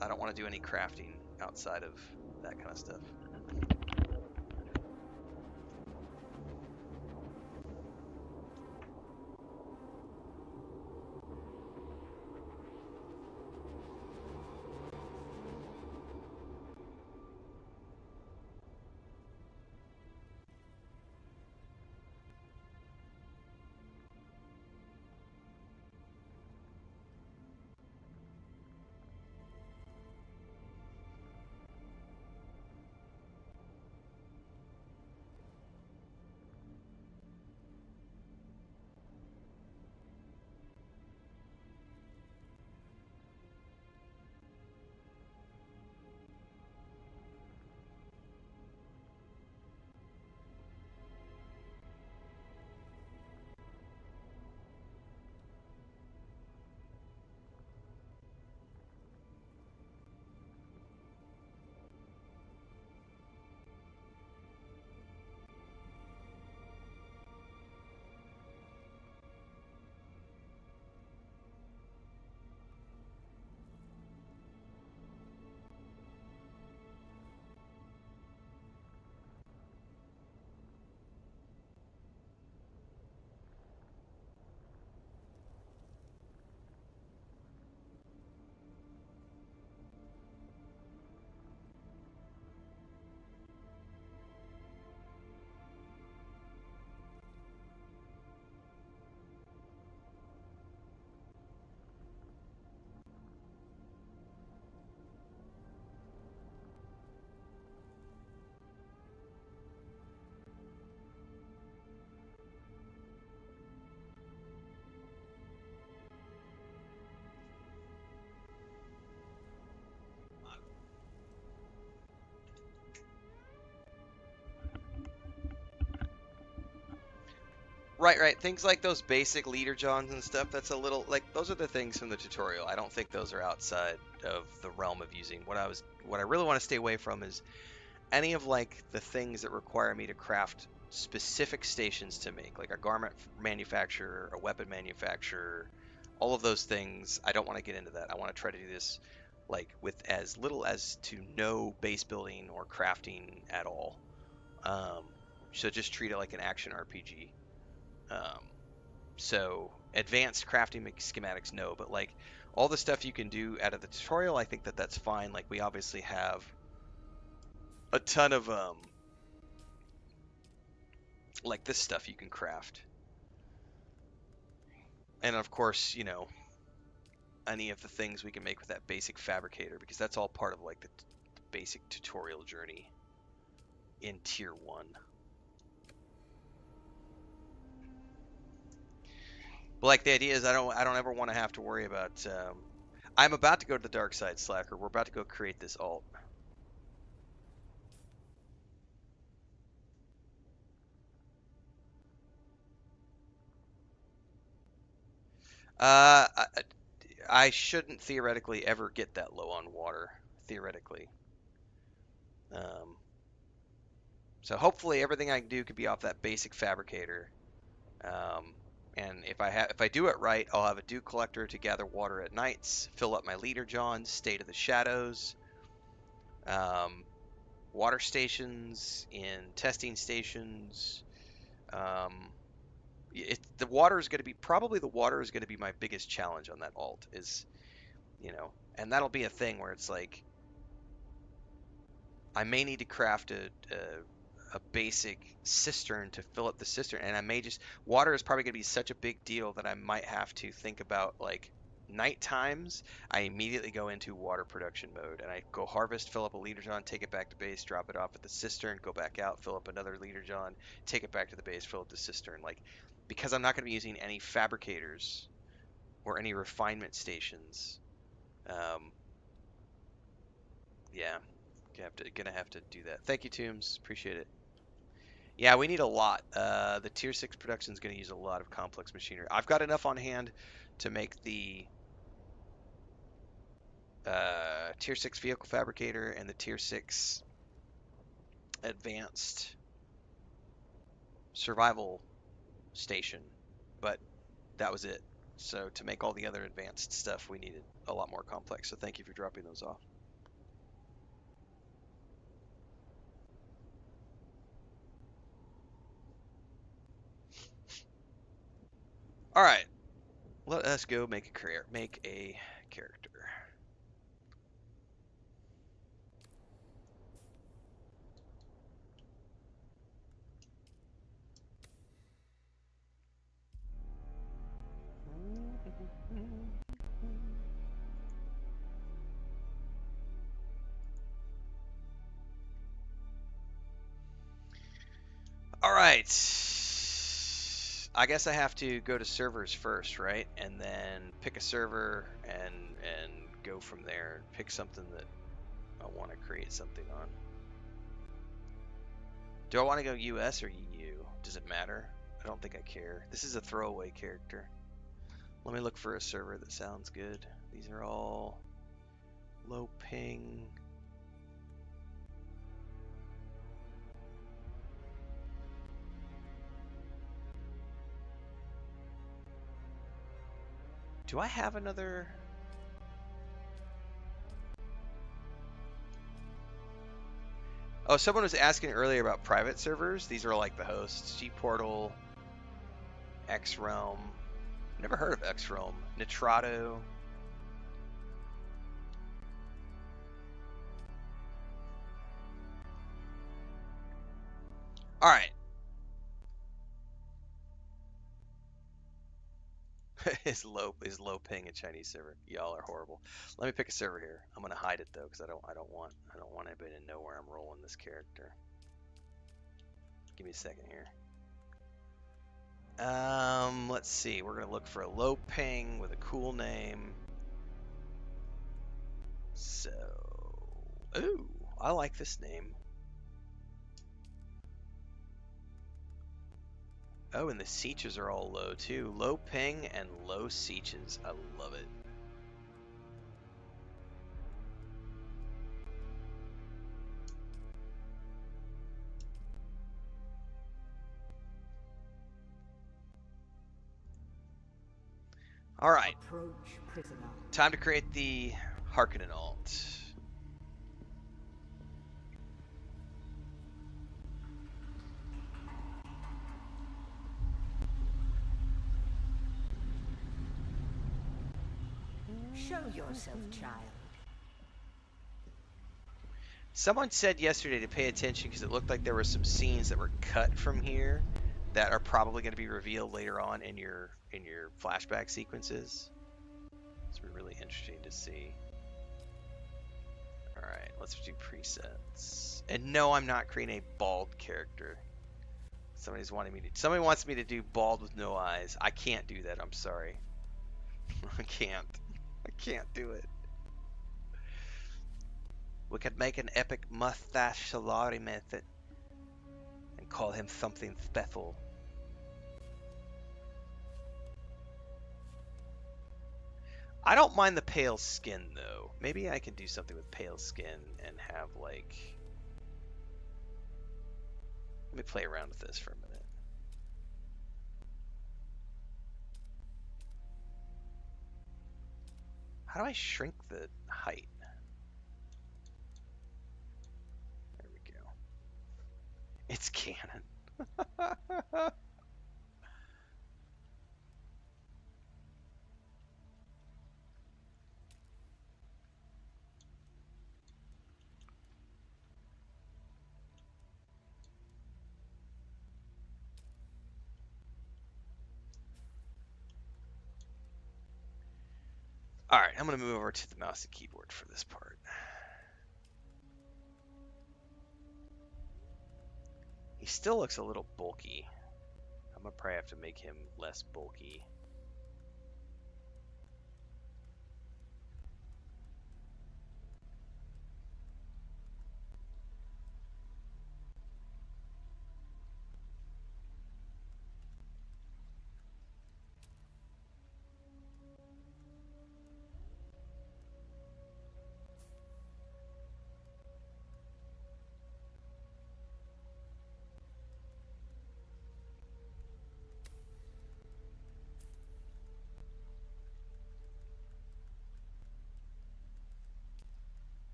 I don't want to do any crafting outside of that kind of stuff. Right. Things like those basic leader johns and stuff, that's a little like those are the things from the tutorial. I don't think those are outside of the realm of using. What I really want to stay away from is any of like the things that require me to craft specific stations to make, like a garment manufacturer, a weapon manufacturer, all of those things. I don't want to get into that. I want to try to do this like with as little as to no base building or crafting at all. Um, so just treat it like an action RPG. Um, so advanced crafting schematics, no, but like all the stuff you can do out of the tutorial, I think that that's fine. Like we obviously have a ton of like this stuff you can craft, and of course, you know, any of the things we can make with that basic fabricator, because that's all part of like the basic tutorial journey in tier 1. But like the idea is I don't ever want to have to worry about I'm about to go to the dark side, Slacker. We're about to go create this alt. I shouldn't theoretically ever get that low on water, theoretically. Um, so hopefully everything I can do could be off that basic fabricator. And if I do it right, I'll have a dew collector to gather water at nights, fill up my leader johns, stay to the shadows, water stations in testing stations. The water is going to be probably the water is going to be my biggest challenge on that alt is, you know, and that'll be a thing where it's like I may need to craft a basic cistern to fill up the cistern, and I may just water is probably going to be such a big deal that I might have to think about like night times. I immediately go into water production mode and I go harvest, fill up a leader john, take it back to base, drop it off at the cistern, go back out, fill up another leader john, take it back to the base, fill up the cistern. Like because I'm not going to be using any fabricators or any refinement stations. Um, yeah, gonna have to do that. Thank you, Tombs. Appreciate it. Yeah, we need a lot. The tier 6 production is going to use a lot of complex machinery. I've got enough on hand to make the tier 6 vehicle fabricator and the tier 6 advanced survival station, but that was it. So to make all the other advanced stuff, we needed a lot more complex. So thank you for dropping those off. All right, let us go make a career, make a character. All right. I guess I have to go to servers first, right? And then pick a server and go from there. Pick something that I want to create something on. Do I want to go US or EU? Does it matter? I don't think I care. This is a throwaway character. Let me look for a server that sounds good. These are all low ping. Do I have another? Oh, someone was asking earlier about private servers. These are like the hosts. G-Portal, X-Realm. Never heard of X-Realm. Nitrato. All right. is low ping a Chinese server. Y'all are horrible. Let me pick a server here. I'm gonna hide it though because I don't want anybody to know where I'm rolling this character. Give me a second here. Let's see. We're gonna look for a low ping with a cool name. So, ooh, I like this name. Oh, and the sieges are all low too. Low ping and low sieges. I love it. All right, Approach, prisoner. time to create the Hearkinan alt. Show yourself, child. Someone said yesterday to pay attention because it looked like there were some scenes that were cut from here that are probably going to be revealed later on in your flashback sequences. It's been really interesting to see. All right, let's do presets. And no, I'm not creating a bald character. Somebody wants me to do bald with no eyes. I can't do that. I'm sorry. I can't do it. We could make an epic mustache salari method and call him something special. I don't mind the pale skin though. Maybe I can do something with pale skin and have like... Let me play around with this for a minute. How do I shrink the height? There we go. It's canon. Alright, I'm going to move over to the mouse and keyboard for this part. He still looks a little bulky. I'm going to probably have to make him less bulky.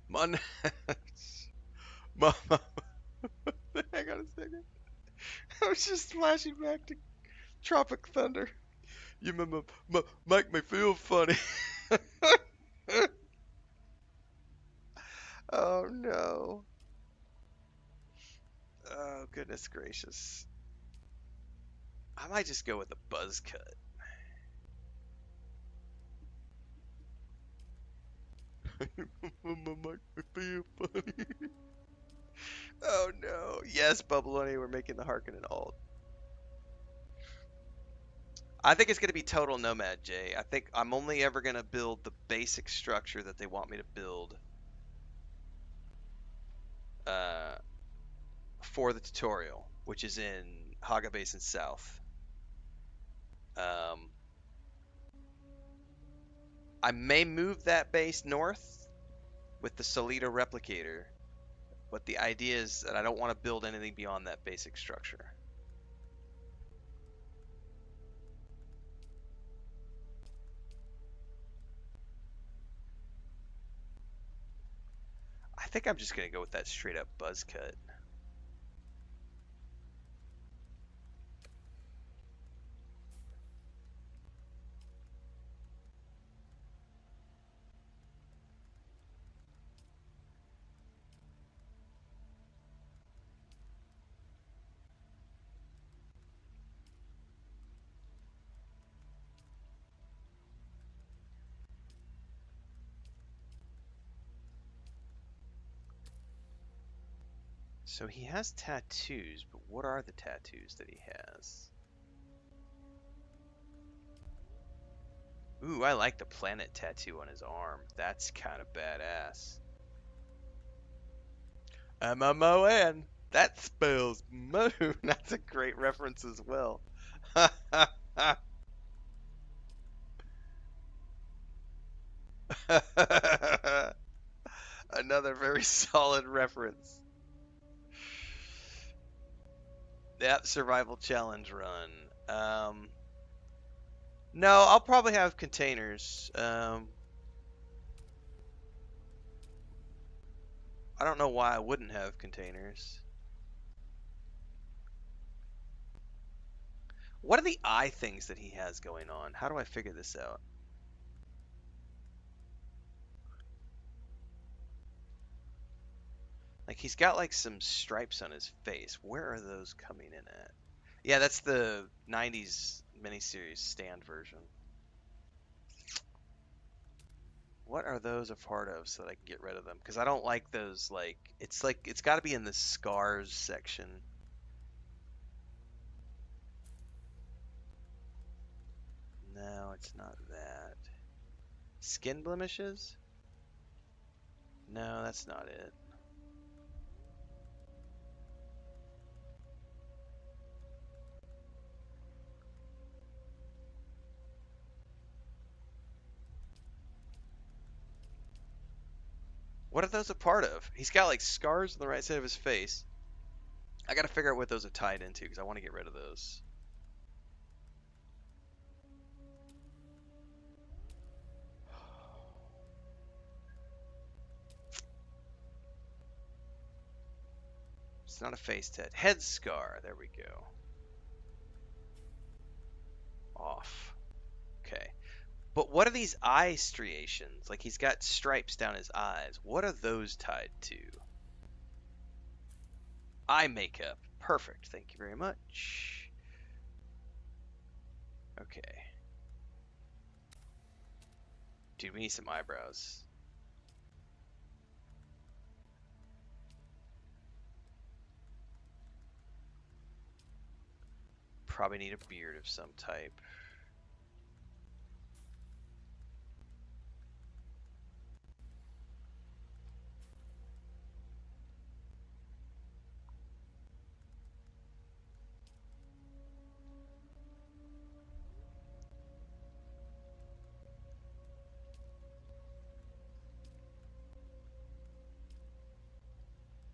Mon Mama. Hang on a second. I was just flashing back to Tropic Thunder. You make me feel funny. Oh no. Oh goodness gracious. I might just go with a buzz cut. Mama make me feel funny. Oh no. Yes, Bubbaloni, we're making the Harkonnen alt. I think it's going to be total nomad, Jay. I think I'm only ever going to build the basic structure that they want me to build for the tutorial, which is in Haga Basin South. I may move that base north with the Solito replicator, but the idea is that I don't want to build anything beyond that basic structure. I think I'm just going to go with that straight up buzz cut. So he has tattoos, but what are the tattoos that he has? Ooh, I like the planet tattoo on his arm. That's kind of badass. M-M-O-N. That spells moon. That's a great reference as well. Another very solid reference. That survival challenge run. No, I'll probably have containers. I don't know why I wouldn't have containers. What are the eye things that he has going on? How do I figure this out? Like, he's got like some stripes on his face. Where are those coming in at? Yeah, that's the 90s miniseries stand version. What are those a part of so that I can get rid of them? Because I don't like those, like, it's got to be in the scars section. No, it's not that. Skin blemishes? No, that's not it. What are those a part of? He's got like scars on the right side of his face. I gotta figure out what those are tied into because I want to get rid of those. It's not a face tat. Head scar. There we go. Off. Okay. But what are these eye striations? Like he's got stripes down his eyes. What are those tied to? Eye makeup. Perfect. Thank you very much. Okay. Dude, we need some eyebrows. Probably need a beard of some type.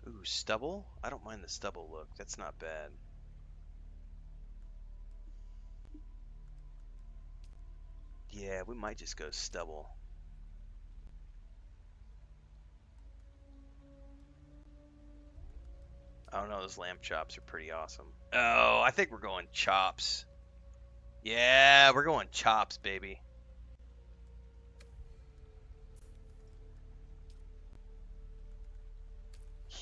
Ooh, stubble? I don't mind the stubble look. That's not bad. Yeah, we might just go stubble. I don't know, those lamb chops are pretty awesome. Oh, I think we're going chops. Yeah, we're going chops, baby.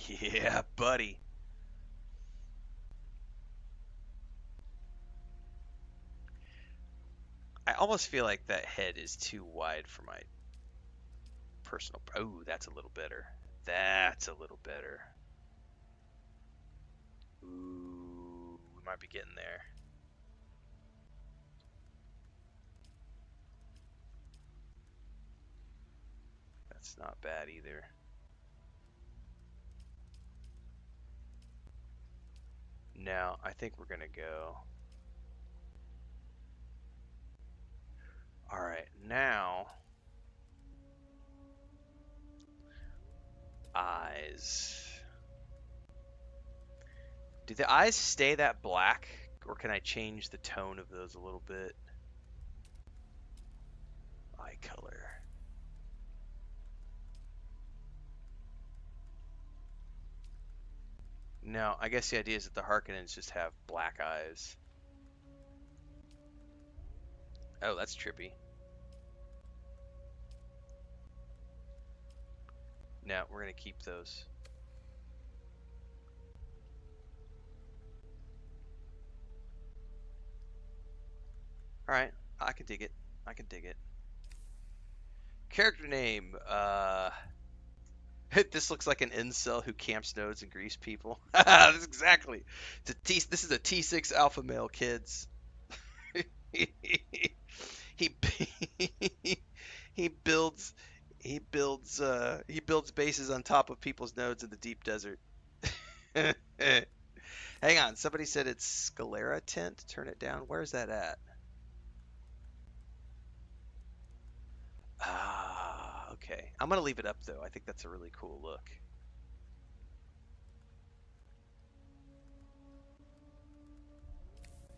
Yeah, buddy. I almost feel like that head is too wide for my personal... Oh, that's a little better. That's a little better. Ooh, we might be getting there. That's not bad either. Now, I think we're gonna go... Alright, now... Eyes. Do the eyes stay that black? Or can I change the tone of those a little bit? Eye color. No, I guess the idea is that the Hearkinans just have black eyes. Oh, that's trippy. No, we're gonna keep those. Alright, I can dig it. I can dig it. Character name, this looks like an incel who camps nodes and grease people. That's exactly. This is a T6 alpha male, kids. he he builds bases on top of people's nodes in the deep desert. Hang on, somebody said it's Scalera tint. Turn it down. Where's that at? Ah, okay. I'm gonna leave it up though. I think that's a really cool look.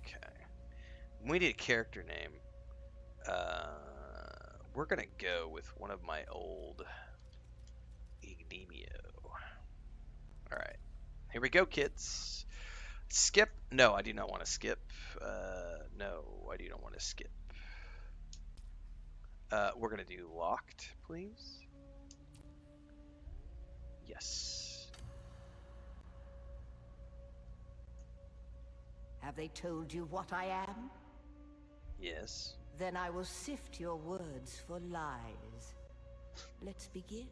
Okay. We need a character name. We're gonna go with one of my old Ignemio. Alright. Here we go, kids. Skip. No, I do not want to skip. No, I do not want to skip. We're gonna do locked, please. Yes. Have they told you what I am? Yes. Then I will sift your words for lies. Let's begin.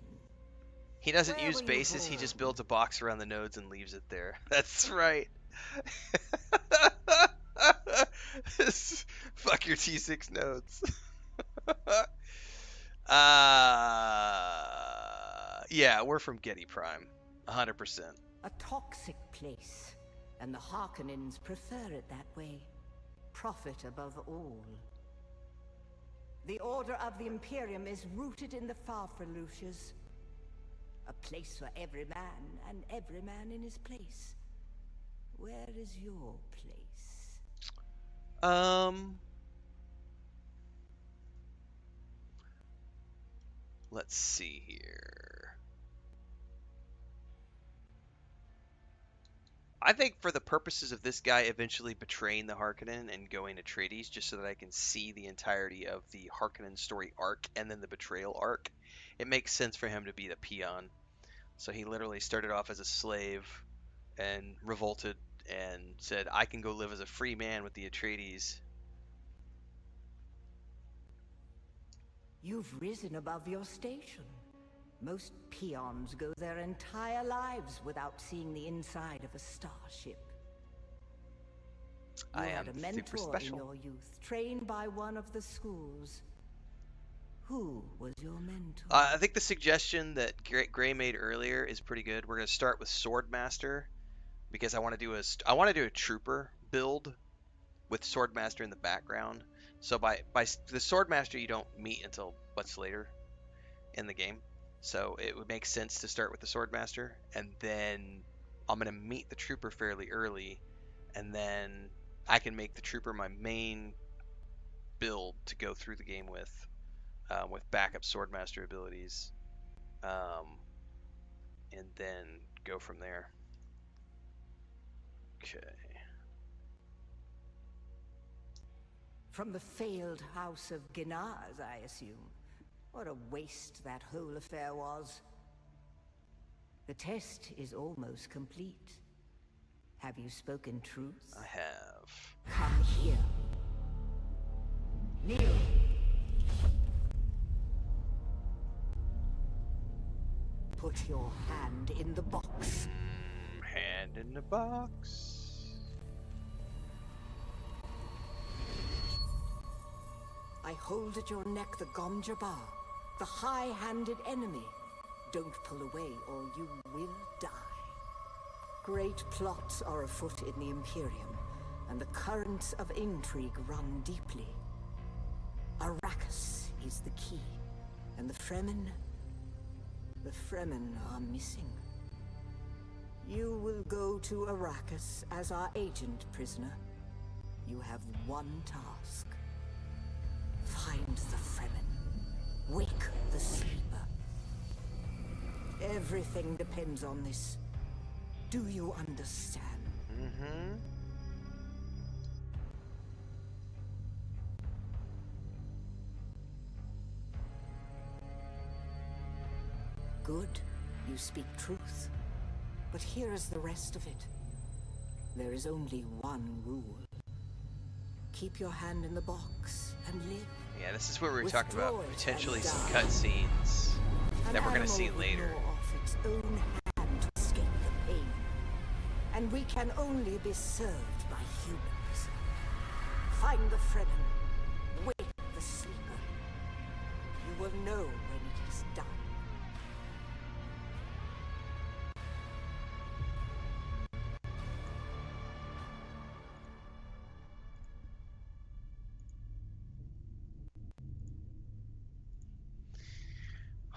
He doesn't Where use were you bases, he born? just builds a box around the nodes and leaves it there. That's right. Fuck your T6 nodes. Yeah, we're from Getty Prime. 100%. A toxic place, and the Hearkinans prefer it that way. Profit above all. The Order of the Imperium is rooted in the Farfaluches. A place for every man, and every man in his place. Where is your place? Let's see here. I think for the purposes of this guy eventually betraying the Hearkinan and going to Atreides, just so that I can see the entirety of the Hearkinan story arc and then the betrayal arc, it makes sense for him to be the peon. So he literally started off as a slave and revolted and said, I can go live as a free man with the Atreides. You've risen above your station. Most peons go their entire lives without seeing the inside of a starship. You I had am a mentor super special. in your youth, trained by one of the schools. Who was your mentor? I think the suggestion that Gray made earlier is pretty good. We're going to start with Swordmaster because I want to do a trooper build with Swordmaster in the background. So by the Swordmaster you don't meet until much later in the game. So it would make sense to start with the Swordmaster, and then I'm going to meet the trooper fairly early, and then I can make the trooper my main build to go through the game with backup Swordmaster abilities, and then go from there. Okay. From the failed house of Ginaz, I assume. What a waste that whole affair was. The test is almost complete. Have you spoken truth? I have. Come here. Kneel. Put your hand in the box. Hand in the box. I hold at your neck the Gomja Bar, the high-handed enemy. Don't pull away or you will die. Great plots are afoot in the Imperium, and the currents of intrigue run deeply. Arrakis is the key, and the Fremen are missing. You will go to Arrakis as our agent, prisoner. You have one task. Find the Fremen. Wake the sleeper. Everything depends on this. Do you understand? Mm-hmm. Good. You speak truth. But here is the rest of it. There is only one rule. Keep your hand in the box and live. Yeah, this is where we were talking about Withdraw it potentially and some die. cutscenes An that we're going to animal see would later. gnaw off its own hand to escape the pain. And we can only be served by humans. Find the Fremen. Wake the sleeper. You will know when it is done.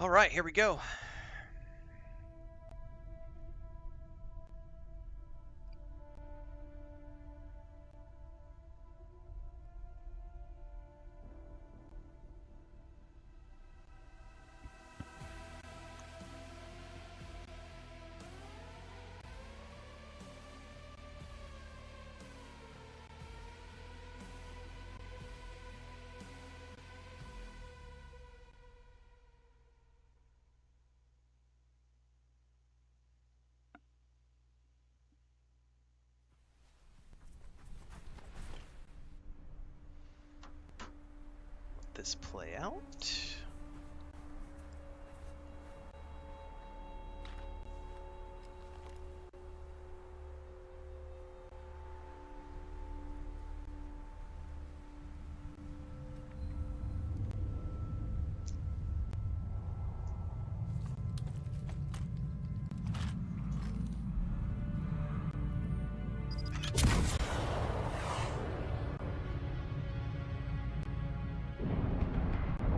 All right, here we go. Let this play out.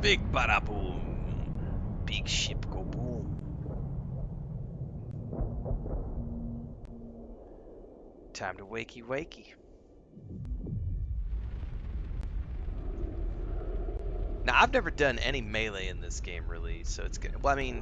Big bada boom. Big ship go boom. Time to wakey wakey. Now, I've never done any melee in this game, really, so it's good. Well, I mean,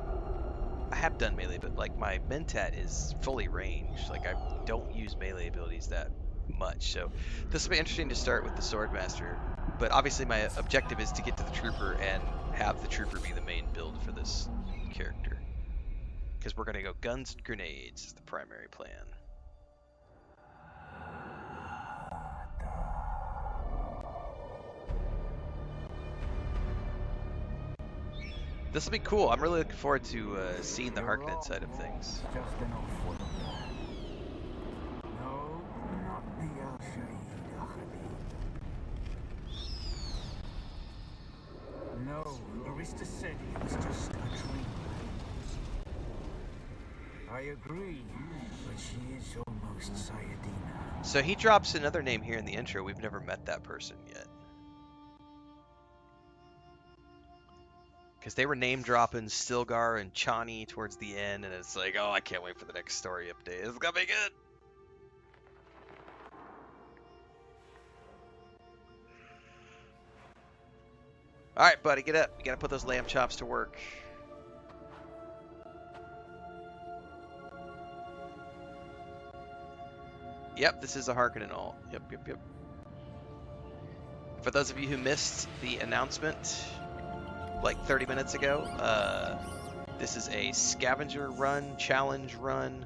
I have done melee, but, like, my Mentat is fully ranged. Like, I don't use melee abilities that much, so this will be interesting to start with the Swordmaster. But obviously my objective is to get to the Trooper and have the Trooper be the main build for this character. Because we're going to go guns and grenades is the primary plan. This will be cool. I'm really looking forward to seeing the Hearkinan side of things. Just enough for the No, not the Al-Shaheed Ahadi. No, Arista said it was just a dream. I agree, but she is almost Sayadina. So he drops another name here in the intro. We've never met that person yet. Because they were name dropping Stilgar and Chani towards the end, and it's like, oh, I can't wait for the next story update. It's gonna be good. All right, buddy, get up. You gotta put those lamb chops to work. Yep, this is a Hearkinan alt. Yep. For those of you who missed the announcement, like 30 minutes ago, this is a Scavenger run, challenge run.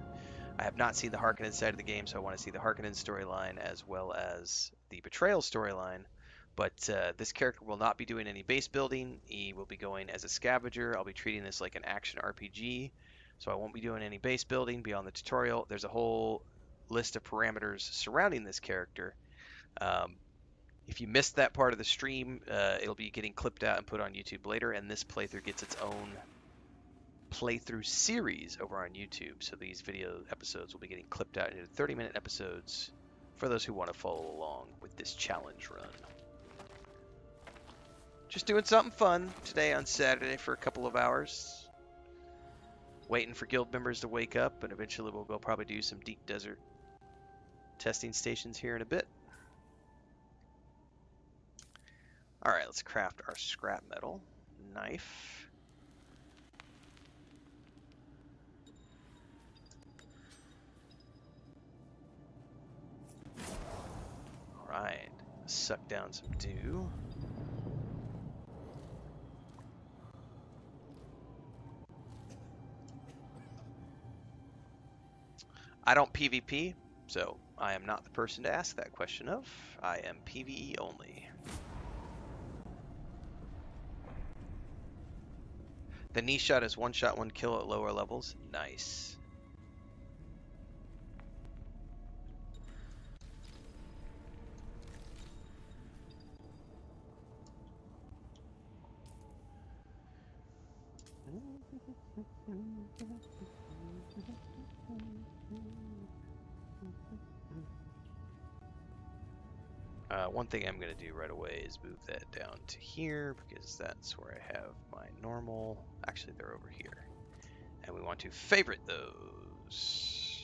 I have not seen the Hearkinan side of the game, so I want to see the Hearkinan storyline as well as the Betrayal storyline. But this character will not be doing any base building. He will be going as a Scavenger. I'll be treating this like an action RPG, so I won't be doing any base building beyond the tutorial. There's a whole list of parameters surrounding this character. If you missed that part of the stream, it'll be getting clipped out and put on YouTube later, and this playthrough gets its own playthrough series over on YouTube. So these video episodes will be getting clipped out into 30-minute episodes for those who want to follow along with this challenge run. Just doing something fun today on Saturday for a couple of hours. Waiting for guild members to wake up, and eventually we'll go probably do some deep desert testing stations here in a bit. Alright, let's craft our scrap metal knife. Alright, suck down some dew. I don't PvP, so I am not the person to ask that question of. I am PvE only. The knee shot is one shot, one kill at lower levels. Nice. One thing I'm going to do right away is move that down to here because that's where I have my normal. Actually, they're over here. And we want to favorite those.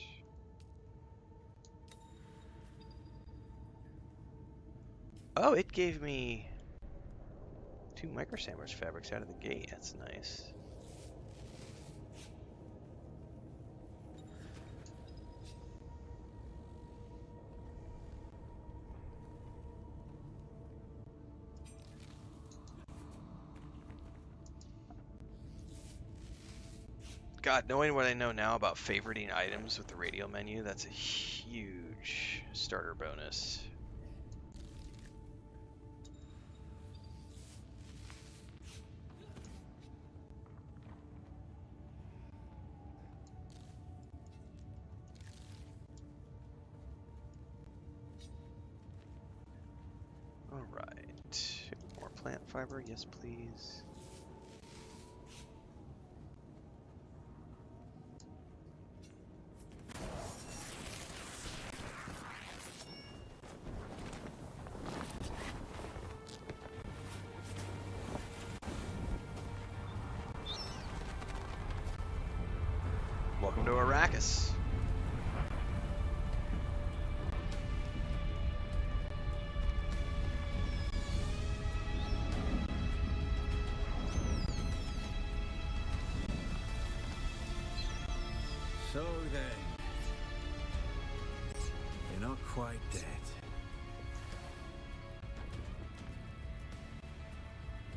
Oh, it gave me 2 micro sandwich fabrics out of the gate. That's nice. God, knowing what I know now about favoriting items with the radial menu, that's a huge starter bonus. Alright, more plant fiber, yes please. Welcome to Arrakis. So then, you're not quite dead.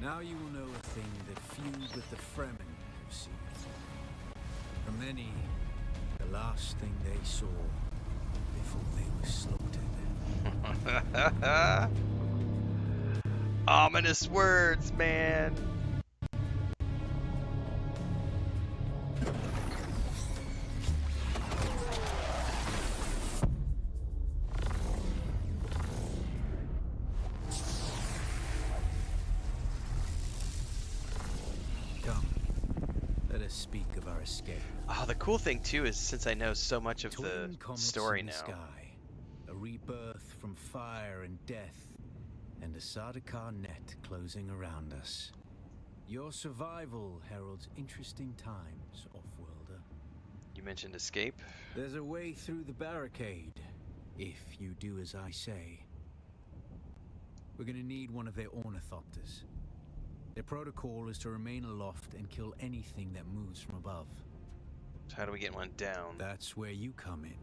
Now you will know a thing that few but the Fremen have seen. For many, the last thing they saw before they were slaughtered. Ominous words, man. Come, let us speak of our escape. Oh, the cool thing too is since I know so much of the Twin comets story in the now. Sky, a rebirth from fire and death, and a Sardaukar net closing around us. Your survival heralds interesting times, Offworlder. You mentioned escape. There's a way through the barricade, if you do as I say. We're gonna need one of their ornithopters. Their protocol is to remain aloft and kill anything that moves from above. So how do we get one down? That's where you come in.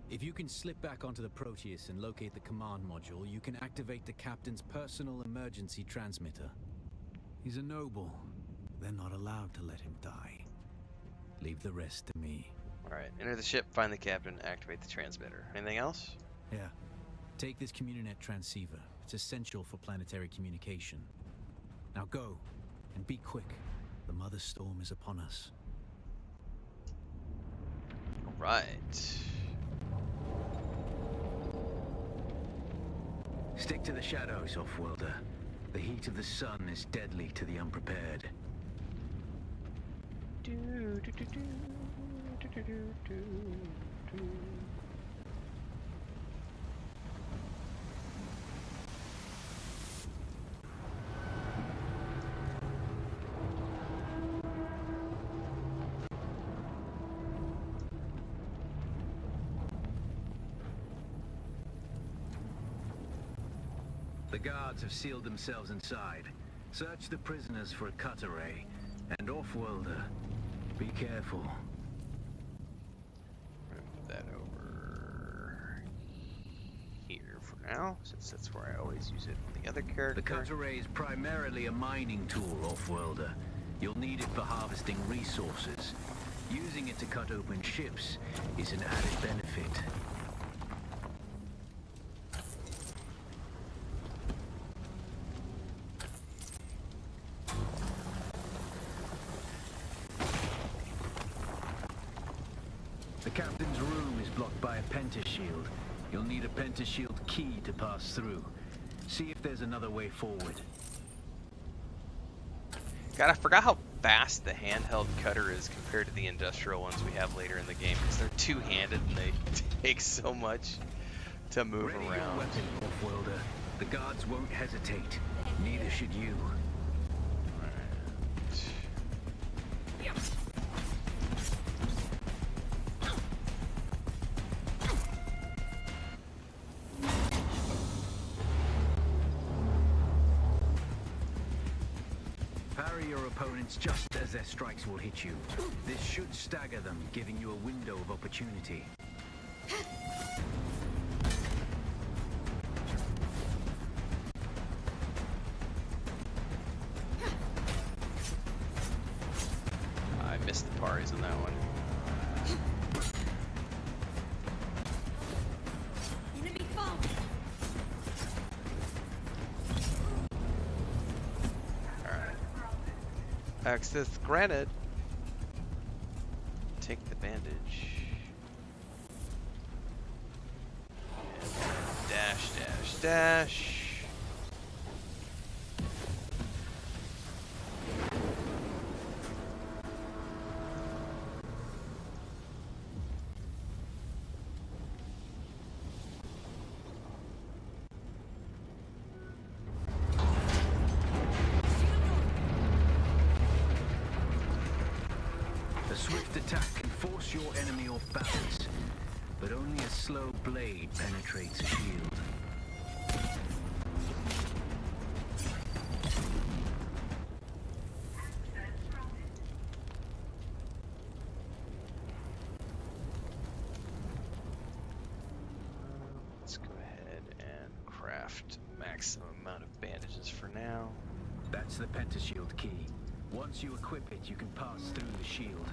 If you can slip back onto the Proteus and locate the command module, you can activate the captain's personal emergency transmitter. He's a noble. They're not allowed to let him die. Leave the rest to me. Alright, enter the ship, find the captain, activate the transmitter. Anything else? Yeah. Take this Communinet transceiver. It's essential for planetary communication. Now go, and be quick. The Mother Storm is upon us. Alright. Stick to the shadows, Offworlder. The heat of the sun is deadly to the unprepared. The guards have sealed themselves inside. Search the prisoners for a cut array. And Offworlder, be careful. Move that over here for now, since that's where I always use it on the other character. The cut array is primarily a mining tool, Offworlder. You'll need it for harvesting resources. Using it to cut open ships is an added benefit. The captain's room is blocked by a pentashield. You'll need a pentashield key to pass through. See if there's another way forward. God, I forgot how fast the handheld cutter is compared to the industrial ones we have later in the game, because they're two-handed and they take so much to move Ready your around. weapon, off-worlder. The guards won't hesitate. Neither should you. Parry your opponents just as their strikes will hit you. This should stagger them, giving you a window of opportunity. I missed the parries on that one. Enemy found. Alright. Access granted. Take the bandage. And dash, dash, dash. A swift attack can force your enemy off balance, but only a slow blade penetrates a shield. Let's go ahead and craft maximum amount of bandages for now. That's the pentashield key. Once you equip it, you can pass through the shield.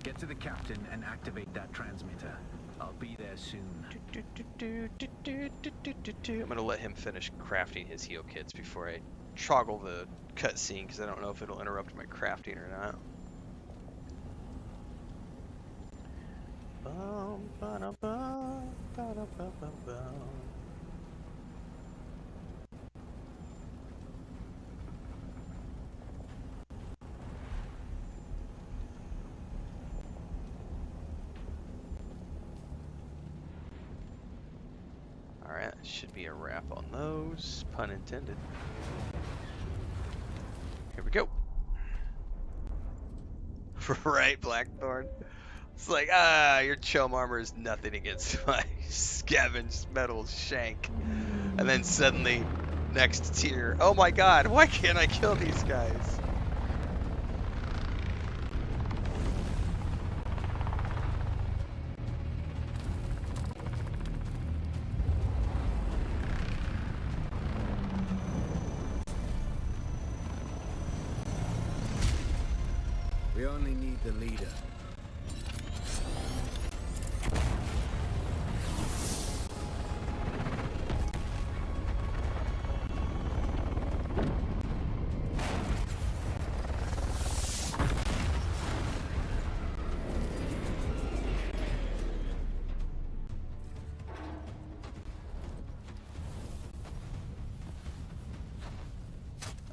Get to the captain and activate that transmitter. I'll be there soon. I'm gonna let him finish crafting his heal kits before I toggle the cutscene because I don't know if it'll interrupt my crafting or not. Bum, ba-da-bum, ba-da-ba-ba-bum. Alright, should be a wrap on those, pun intended. Here we go. Right, Blackthorn. It's like, your chum armor is nothing against my scavenged metal shank. And then suddenly, next tier, oh my god, why can't I kill these guys? We only need the leader.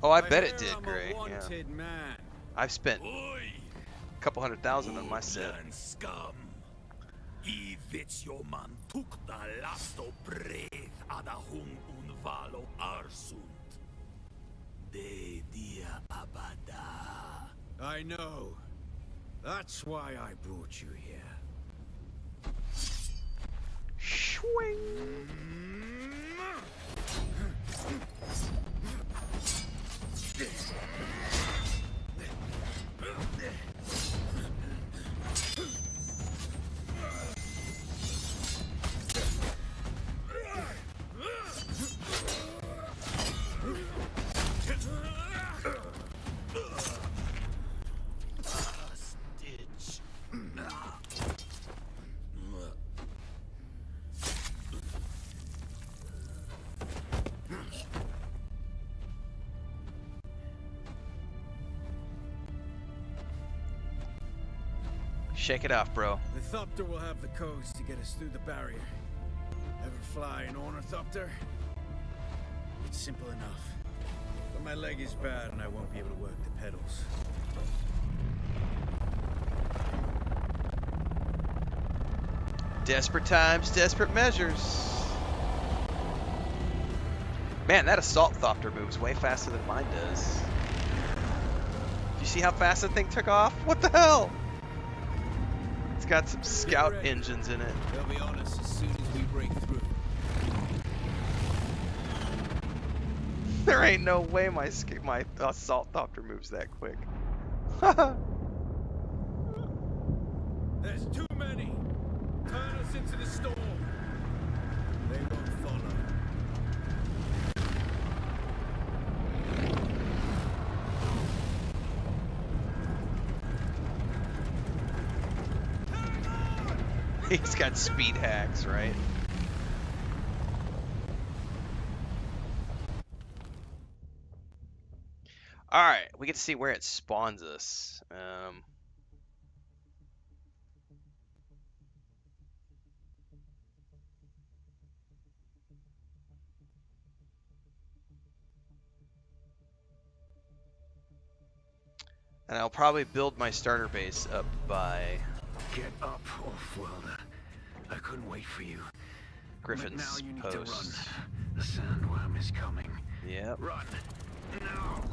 Oh, I bet it did, Gray. I'm a Yeah. wanted man. I've spent Oi! a couple $100,000 on my set. Land scum. I vet jo man tukta lasto breath ada hung unvalo arsund. De dia abada. I know. That's why I brought you here. Swing. Stitch. Shake it off, bro. The Thopter will have the codes to get us through the barrier. Ever fly an Ornithopter? It's simple enough. But my leg is bad and I won't be able to work the pedals. Desperate times, desperate measures. Man, that assault thopter moves way faster than mine does. Do you see how fast that thing took off? What the hell? It's got some scout engines in it. They'll be on us as soon as we break through. There ain't no way my assault thopter moves that quick. There's too many. Turn us into the storm. They won't follow. He's got speed hacks, right? Alright, we get to see where it spawns us. And I'll probably build my starter base up by Get up, Offworlder. I couldn't wait for you. Griffin's But now you need post. to run. The sandworm is coming. Yep. Run. Now.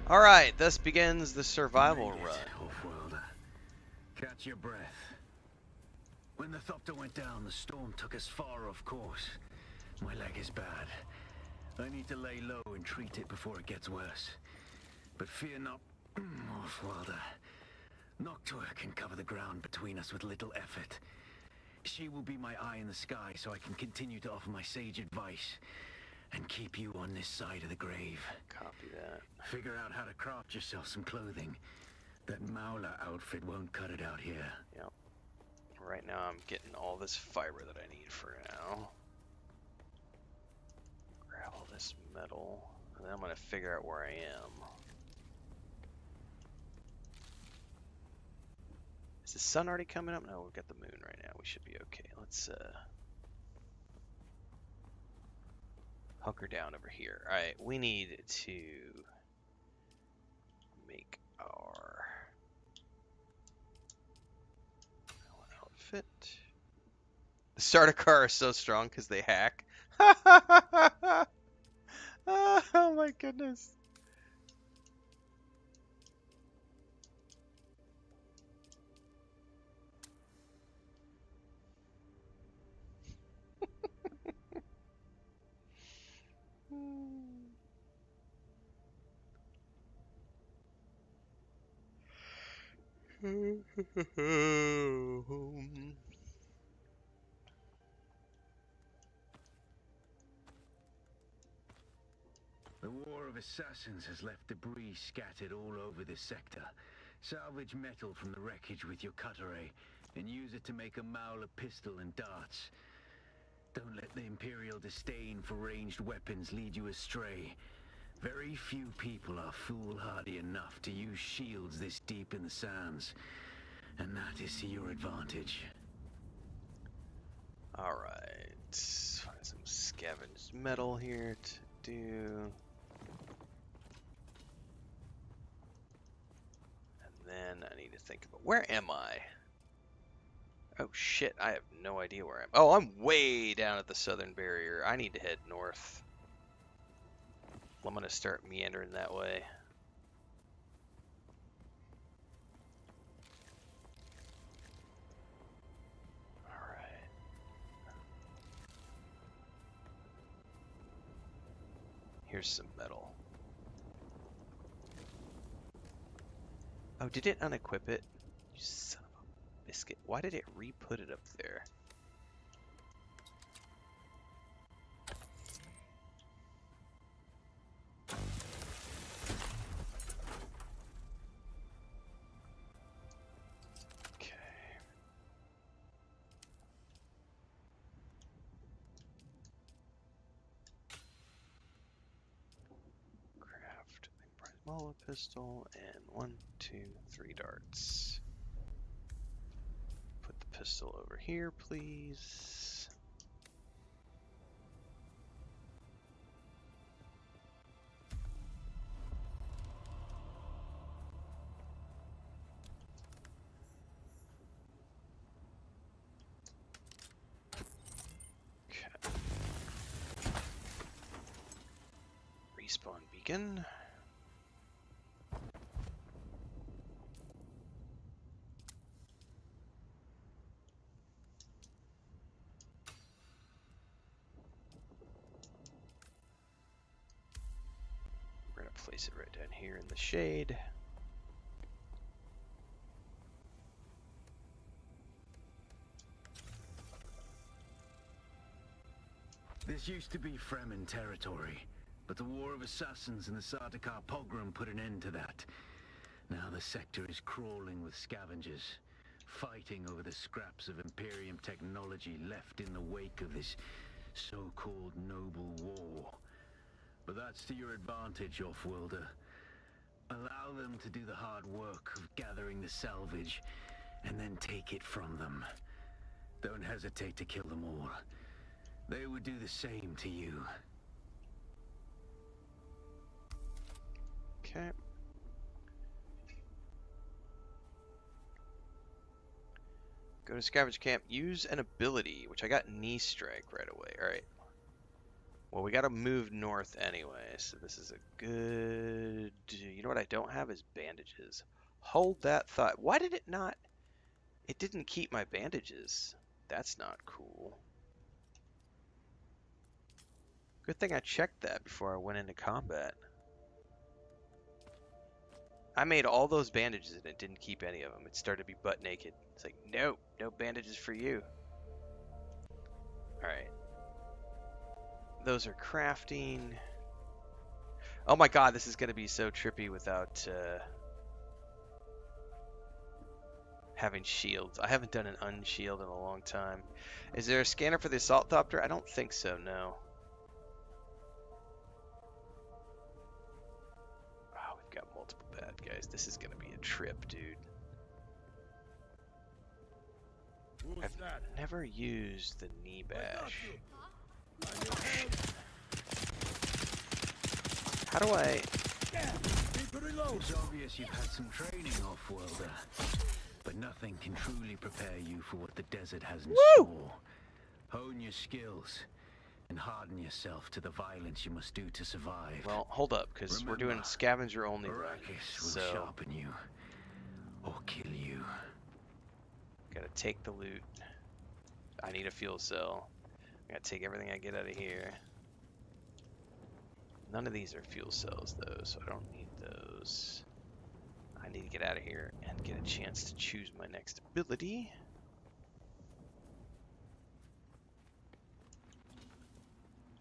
Alright, thus begins the survival Made it, run. Offworlder. Catch your breath. When the Thopter went down, the storm took us far off course. My leg is bad. I need to lay low and treat it before it gets worse. But fear not, Offworlder. Noctua can cover the ground between us with little effort. She will be my eye in the sky so I can continue to offer my sage advice and keep you on this side of the grave. Copy that. Figure out how to craft yourself some clothing. That Mauler outfit won't cut it out here. Yep. Right now I'm getting all this fiber that I need for now. Grab all this metal. And then I'm going to figure out where I am. Is the sun already coming up? No, we've got the moon right now. We should be okay. Let's hunker down over here. Alright, we need to make our outfit. The starter car are so strong because they hack. Oh my goodness. The War of Assassins has left debris scattered all over this sector. Salvage metal from the wreckage with your cutter ray, and use it to make a Mauler pistol and darts. Don't let the Imperial disdain for ranged weapons lead you astray. Very few people are foolhardy enough to use shields this deep in the sands, and that is to your advantage. Alright, find some scavenged metal here to do. And then I need to think about, where am I? Oh shit, I have no idea where I am. Oh, I'm way down at the southern barrier. I need to head north. I'm gonna start meandering that way. Alright. Here's some metal. Oh, did it unequip it? You son of a biscuit. Why did it re-put it up there? Smaller pistol and 1, 2, 3 darts. Put the pistol over here, please. respawn beacon. We're gonna place it right down here in the shade. This used to be Fremen territory, but the War of Assassins and the Sardaukar pogrom put an end to that. Now the sector is crawling with scavengers, fighting over the scraps of Imperium technology left in the wake of this so-called noble war. But that's to your advantage, Offworlder. Allow them to do the hard work of gathering the salvage, and then take it from them. Don't hesitate to kill them all. They would do the same to you. Okay. Go to Scavenger Camp. Use an ability, which I got knee strike right away. Alright. Well, we gotta move north anyway, so this is a good... You know what I don't have is bandages. Hold that thought. Why did it not... It didn't keep my bandages. That's not cool. Good thing I checked that before I went into combat. I made all those bandages and it didn't keep any of them. It started to be butt naked. It's like, no, no bandages for you. Alright. Those are crafting. Oh my god, this is going to be so trippy without having shields. I haven't done an unshield in a long time. Is there a scanner for the assault thopter? I don't think so, no. Oh, we've got multiple bad guys. This is going to be a trip, dude. I've never used the knee bash. How do I... It's obvious you've had some training, Offworlder, but nothing can truly prepare you for what the desert has in store. Hone your skills and harden yourself to the violence you must do to survive. Well, hold up, because we're doing scavenger only run, Arrakis will so sharpen you or kill you. gotta take the loot. I need a fuel cell. I gotta take everything I get out of here. None of these are fuel cells though, so I don't need those. I need to get out of here and get a chance to choose my next ability.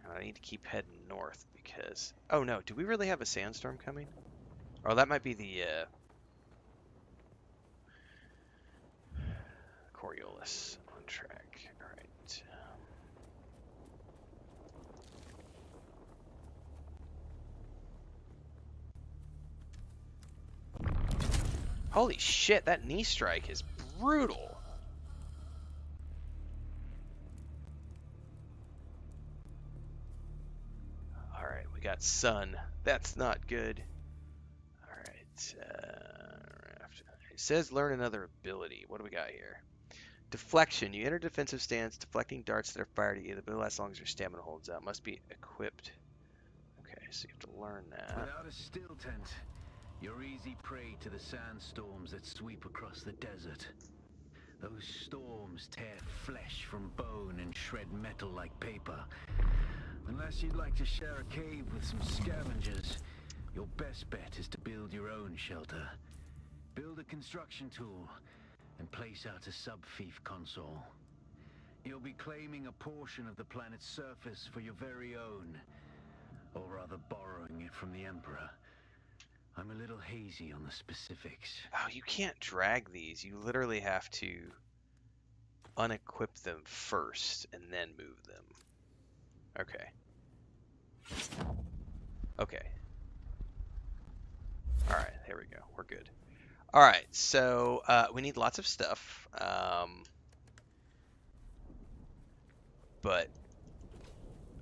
And I need to keep heading north because... Oh no, do we really have a sandstorm coming? Or that might be the Coriolis on track. Alright. Holy shit, that knee strike is brutal. Alright, we got sun. That's not good. Alright. It says learn another ability. What do we got here? Deflection. You enter defensive stance, deflecting darts that are fired at you. The ability lasts as long as your stamina holds out. Must be equipped. Okay, so you have to learn that. Without a still tent, you're easy prey to the sandstorms that sweep across the desert. Those storms tear flesh from bone and shred metal like paper. Unless you'd like to share a cave with some scavengers, your best bet is to build your own shelter. Build a construction tool and place out a sub-fief console. You'll be claiming a portion of the planet's surface for your very own, or rather borrowing it from the Emperor. I'm a little hazy on the specifics. Oh, you can't drag these. You literally have to unequip them first and then move them. Okay. Okay. Alright, there we go. We're good. Alright, so we need lots of stuff. But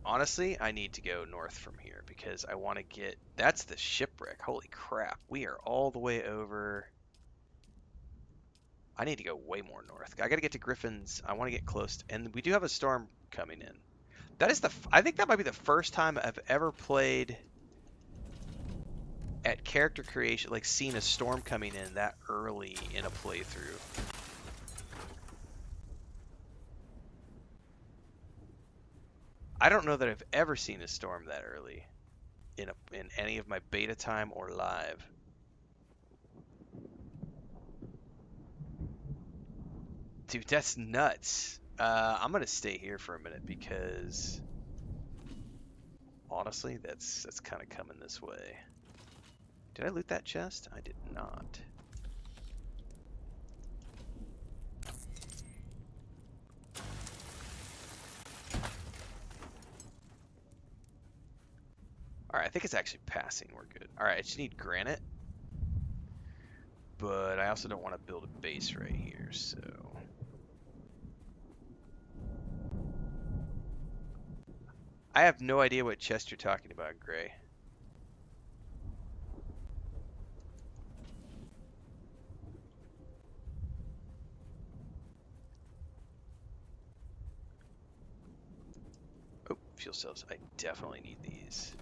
honestly, I need to go north from here because I want to get... That's the shipwreck. Holy crap. We are all the way over... I need to go way more north. I got to get to Griffin's. I want to get close to... And we do have a storm coming in. That is the... I think that might be the first time I've ever played at character creation, like seeing a storm coming in that early in a playthrough. I don't know that I've ever seen a storm that early in any of my beta time or live. Dude, that's nuts. I'm gonna stay here for a minute because honestly, that's kind of coming this way. Did I loot that chest? I did not. Alright, I think it's actually passing. We're good. Alright, I just need granite. But I also don't want to build a base right here, so... I have no idea what chest you're talking about, Gray. Oh, fuel cells. I definitely need these.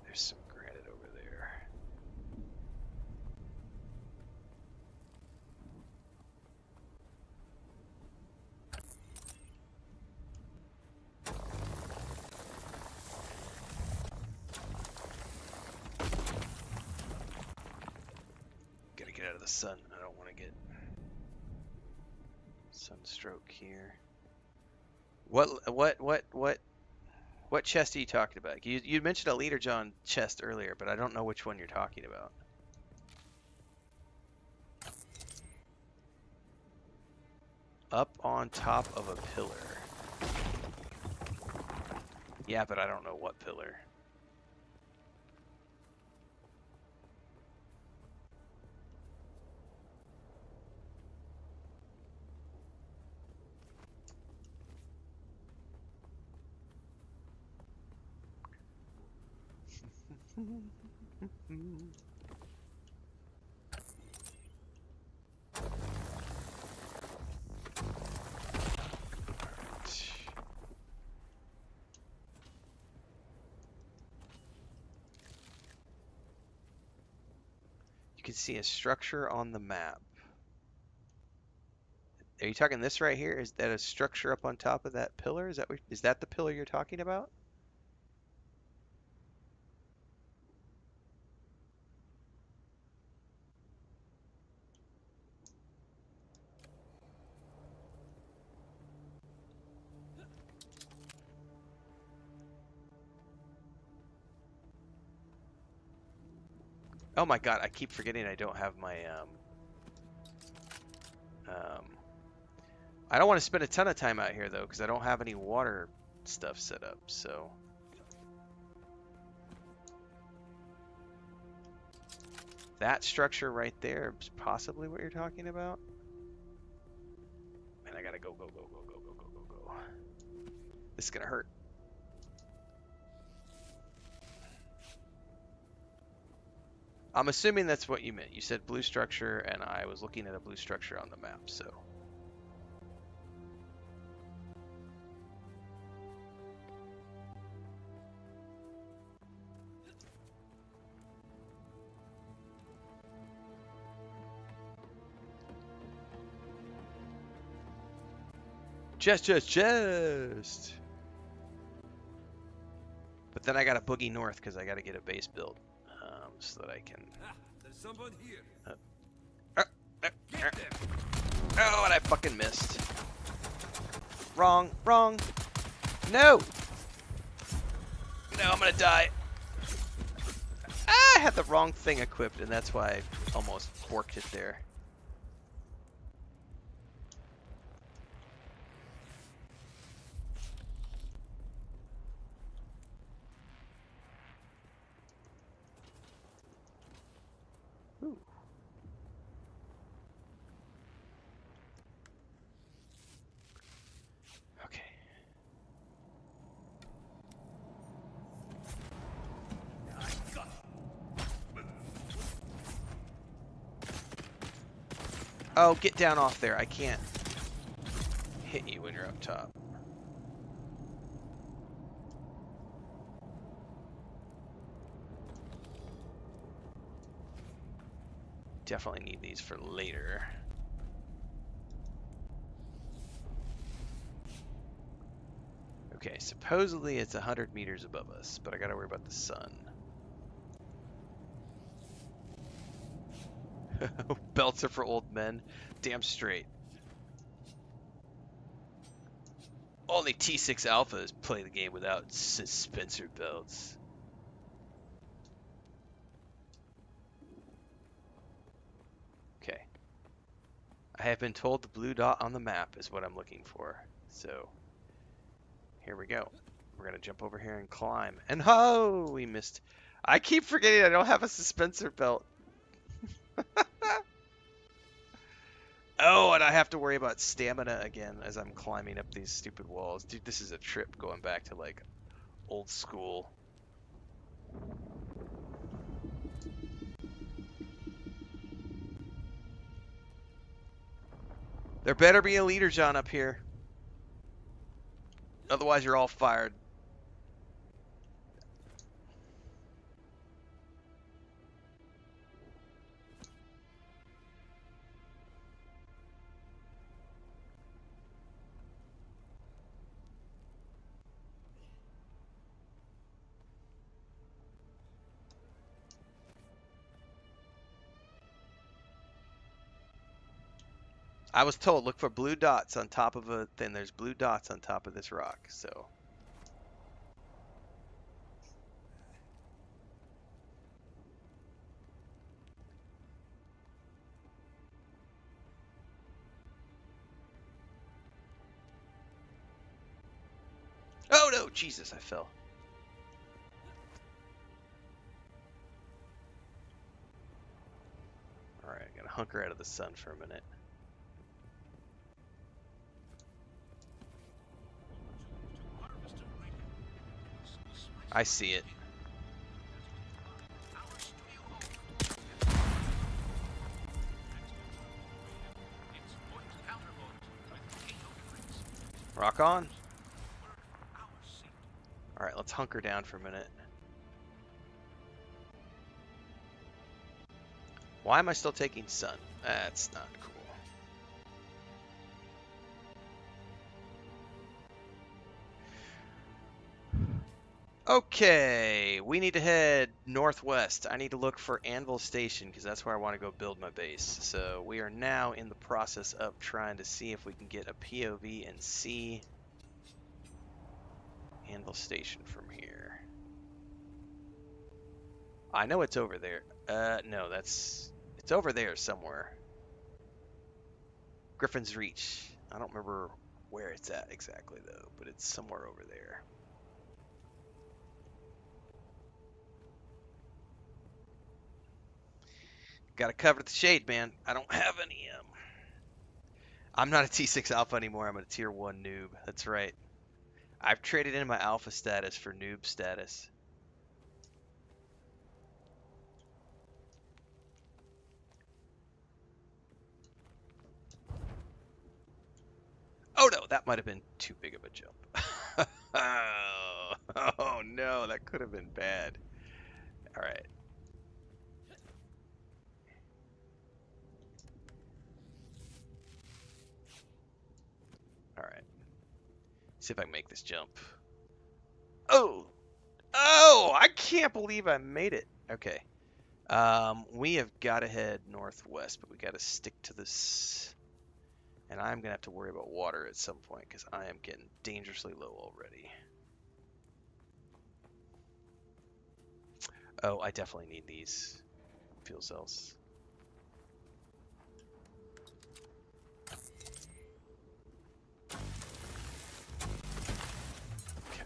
There's some granite over there. Gotta get out of the sun. I don't want to get sunstroke here. What chest are you talking about? You mentioned a Leader John chest earlier, but I don't know which one you're talking about. Up on top of a pillar. Yeah, but I don't know what pillar. You can see a structure on the map. Are you talking this right here? Is that a structure up on top of that pillar? Is that the pillar you're talking about? Oh my god, I keep forgetting I don't have my I don't want to spend a ton of time out here though, because I don't have any water stuff set up, so that structure right there is possibly what you're talking about. Man, I gotta go. This is gonna hurt. I'm assuming that's what you meant. You said blue structure, and I was looking at a blue structure on the map, so. Chest. But then I gotta boogie north because I gotta get a base built, so that I can. There's someone here. Oh, and I fucking missed. Wrong. No, I'm gonna die. I had the wrong thing equipped, and that's why I almost borked it there. Ooh. Okay. Oh, get down off there. I can't hit you when you're up top. Definitely need these for later. Okay, supposedly it's 100 meters above us, but I gotta worry about the sun. Belts are for old men. Damn straight. Only T6 alphas play the game without suspensor belts. Okay. I have been told the blue dot on the map is what I'm looking for. So, here we go. We're going to jump over here and climb. And oh, we missed. I keep forgetting I don't have a suspensor belt. Oh, and I have to worry about stamina again as I'm climbing up these stupid walls. Dude, this is a trip going back to like old school. There better be a leader John up here. Otherwise you're all fired. I was told look for blue dots on top of a thing. There's blue dots on top of this rock, so. Oh no, Jesus, I fell. Alright, I gotta hunker out of the sun for a minute. I see it. Rock on. Alright, let's hunker down for a minute. Why am I still taking sun? That's not cool. Okay, we need to head northwest. I need to look for Anvil Station because that's where I want to go build my base. So we are now in the process of trying to see if we can get a POV and see Anvil Station from here. I know it's over there. No, it's over there somewhere. Griffin's Reach. I don't remember where it's at exactly though, but it's somewhere over there. Gotta cover the shade, man. I don't have any. I'm not a T6 alpha anymore. I'm a tier 1 noob. That's right. I've traded in my alpha status for noob status. Oh no, that might have been too big of a jump. Oh no, that could have been bad. All right. All right. See if I can make this jump. Oh! Oh! I can't believe I made it. Okay. We have got to head northwest, but we got to stick to this. And I'm going to have to worry about water at some point because I am getting dangerously low already. Oh, I definitely need these fuel cells. Okay.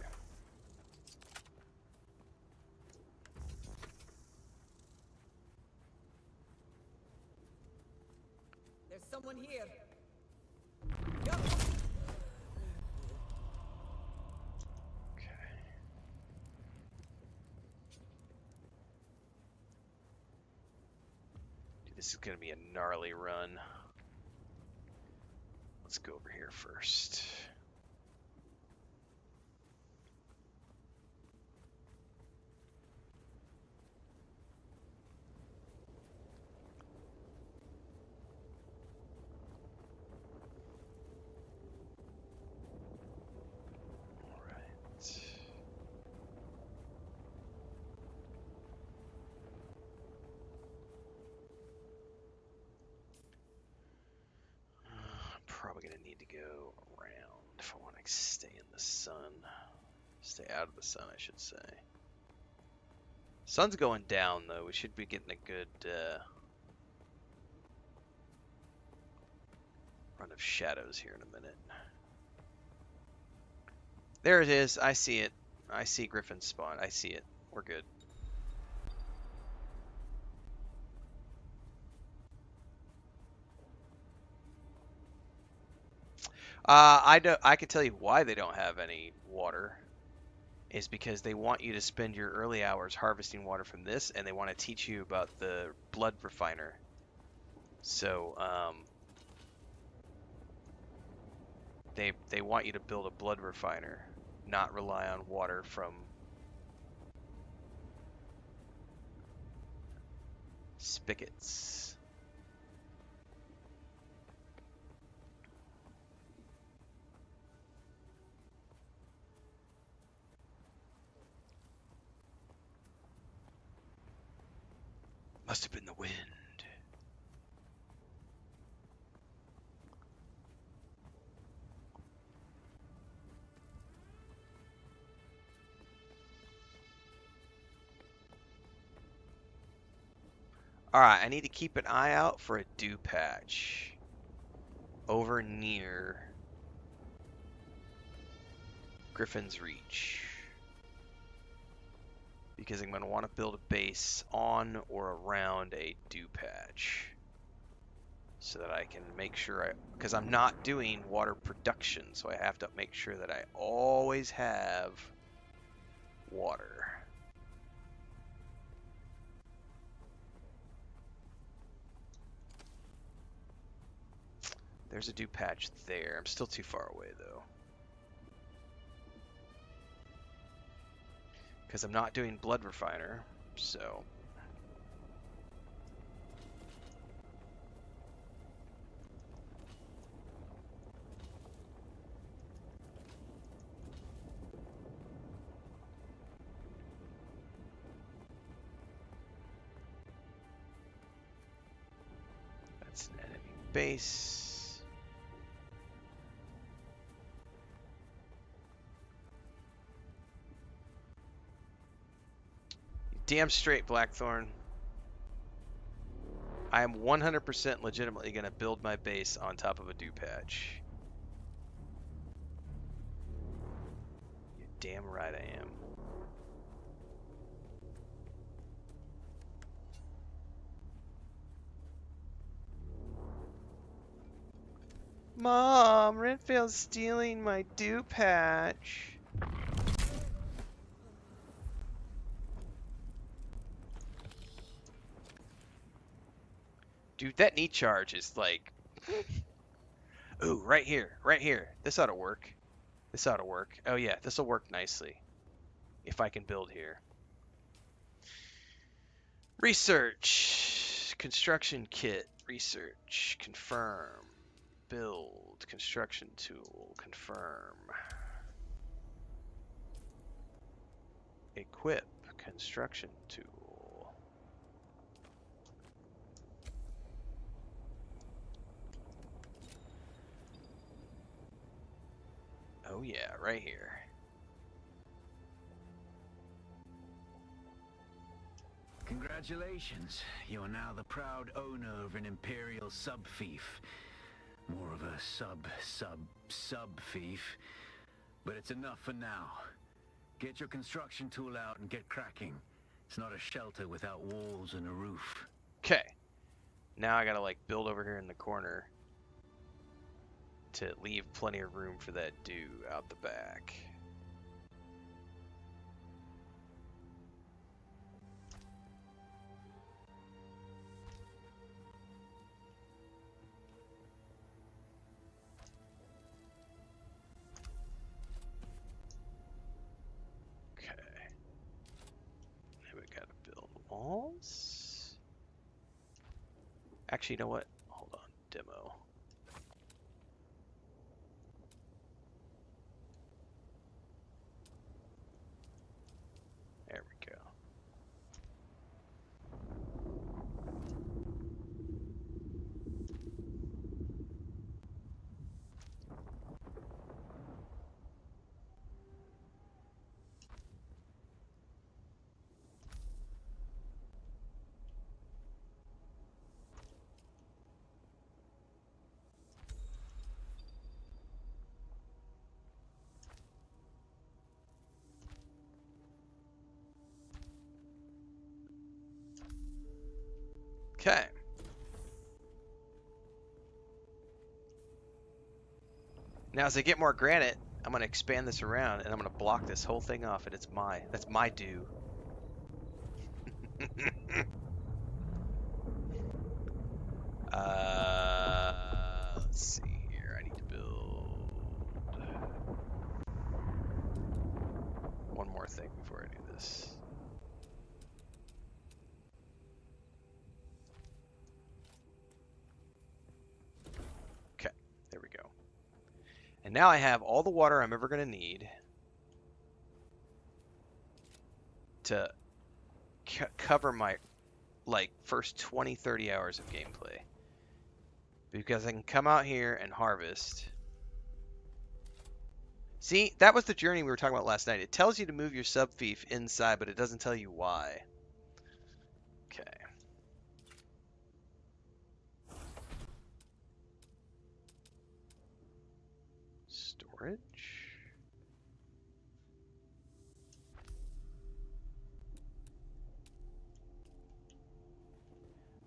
There's someone here. This is going to be a gnarly run. let's go over here first. Probably gonna need to go around if I want to stay in the sun. Stay out of the sun, I should say. Sun's going down though. We should be getting a good run of shadows here in a minute. There it is. I see it. I see Griffin's spawn. I see it. We're good. I can tell you why they don't have any water. Is because they want you to spend your early hours harvesting water from this, and they want to teach you about the blood refiner. So they want you to build a blood refiner, not rely on water from spigots. Must have been the wind. Alright, I need to keep an eye out for a dew patch over near Griffin's Reach. Because I'm going to want to build a base on or around a dew patch. So that I can make sure because I'm not doing water production, so I have to make sure that I always have water. There's a dew patch there. I'm still too far away though. Because I'm not doing blood refiner, so. That's an enemy base. Damn straight, Blackthorn. I am 100% legitimately going to build my base on top of a dew patch. You're damn right I am. Mom, Renfail's stealing my dew patch. Dude, that knee charge is like... Ooh, right here, right here. This ought to work. This ought to work. Oh yeah, this will work nicely. If I can build here. Research. Construction kit. Research. Confirm. Build. Construction tool. Confirm. Equip. Construction tool. Oh yeah, right here. Congratulations. You are now the proud owner of an Imperial sub-fief. More of a sub-fief. But it's enough for now. Get your construction tool out and get cracking. It's not a shelter without walls and a roof. Okay. Now I gotta like build over here in the corner to leave plenty of room for that dew out the back. Actually, you know what? Hold on. Demo. There we go. Okay. Now, as I get more granite, I'm going to expand this around, and I'm going to block this whole thing off, and that's my due. Let's see here. I need to build one more thing before I do this. Okay, there we go. And now I have all the water I'm ever going to need to cover my first 20-30 hours of gameplay, because I can come out here and harvest. See, that was the journey we were talking about last night. It tells you to move your subfief inside, but it doesn't tell you why. Okay. Storage.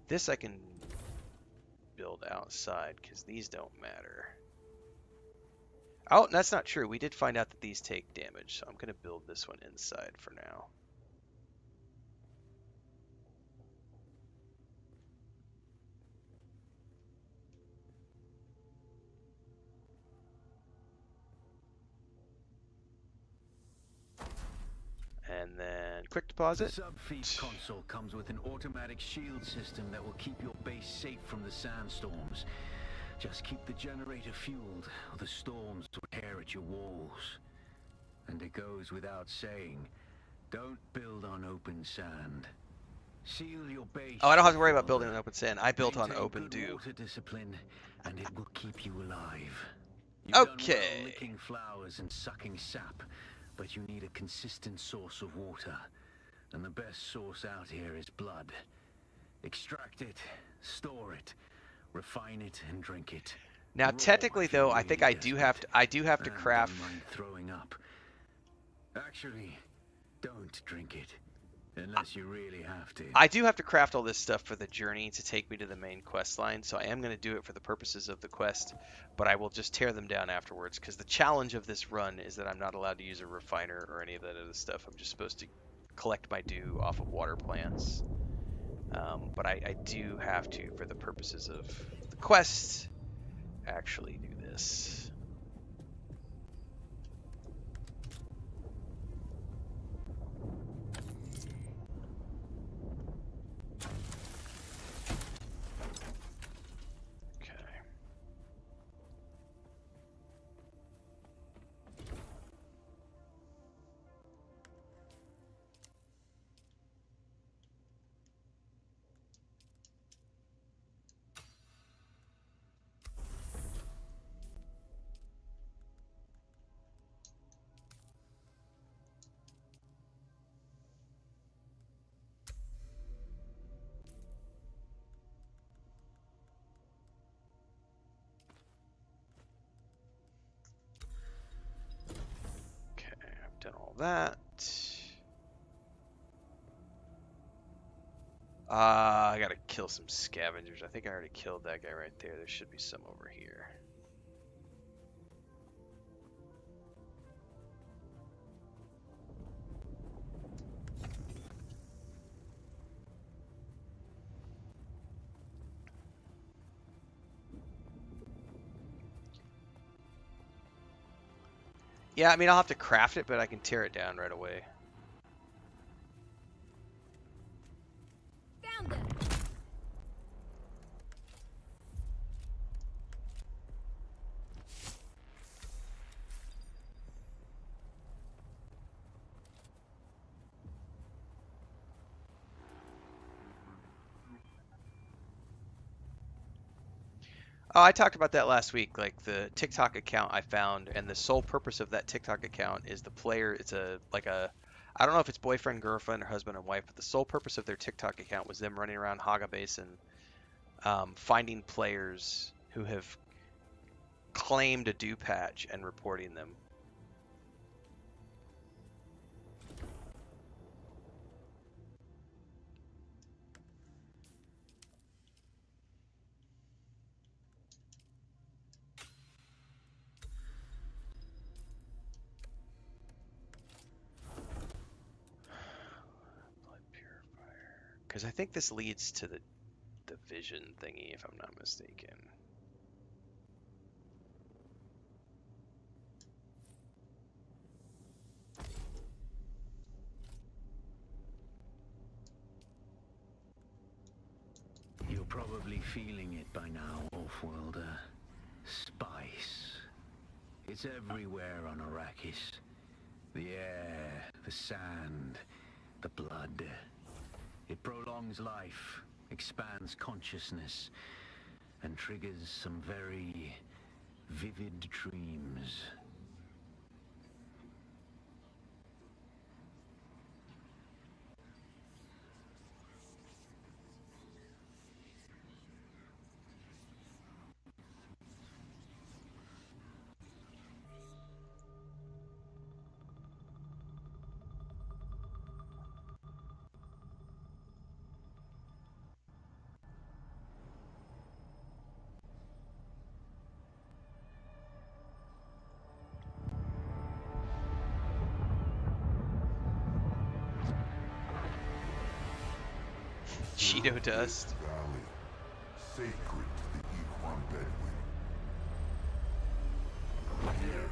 This I can build outside because these don't matter. Oh, that's not true. We did find out that these take damage, so I'm going to build this one inside for now. And then quick deposit. The subfeed console comes with an automatic shield system that will keep your base safe from the sandstorms. Just keep the generator fueled, or the storms will tear at your walls. And it goes without saying, don't build on open sand. Seal your base. Oh, I don't have to worry about building on open sand. I built on Maintain open good dew. water discipline, and it will keep you alive. Okay. Done well licking flowers and sucking sap, but you need a consistent source of water. And the best source out here is blood. Extract it, store it, refine it, and drink it. Now, Raw technically, if you're though, I think really I do have to and craft. don't mind throwing up. Actually, don't drink it unless you really have to. I do have to craft all this stuff for the journey to take me to the main quest line, so I am going to do it for the purposes of the quest, but I will just tear them down afterwards, because the challenge of this run is that I'm not allowed to use a refiner or any of that other stuff. I'm just supposed to collect my dew off of water plants. But I do have to, for the purposes of the quest, actually do this. Done all that. I gotta kill some scavengers. I think I already killed that guy right there. There should be some over here. Yeah, I mean, I'll have to craft it, but I can tear it down right away. Found them. Oh, I talked about that last week. Like the TikTok account I found, and the sole purpose of that TikTok account is the player. It's a I don't know if it's boyfriend, girlfriend, or husband and wife, but the sole purpose of their TikTok account was them running around Haga Basin, finding players who have claimed a dew patch and reporting them. Blood purifier. Because I think this leads to the vision thingy, if I'm not mistaken. You're probably feeling it by now, Offworlder. Spice. It's everywhere on Arrakis. The air, the sand, the blood. It prolongs life, expands consciousness, and triggers some very vivid dreams. Cheeto dust. Valley, sacred to the Ikhwan Bedouin. Here,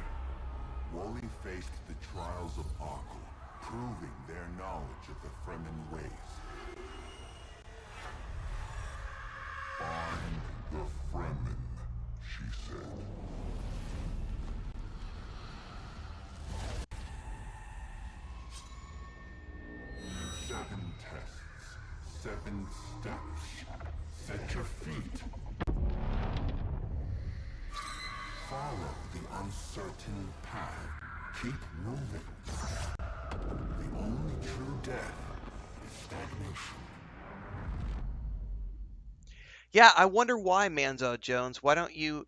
Wally faced the trials of Akul, proving their knowledge of the Fremen ways. Find the Fremen, she said. Seven tests, 7 steps. Set your feet. Follow the uncertain path. Keep moving. The only true death is stagnation. Yeah, I wonder why, Manzo Jones. Why don't you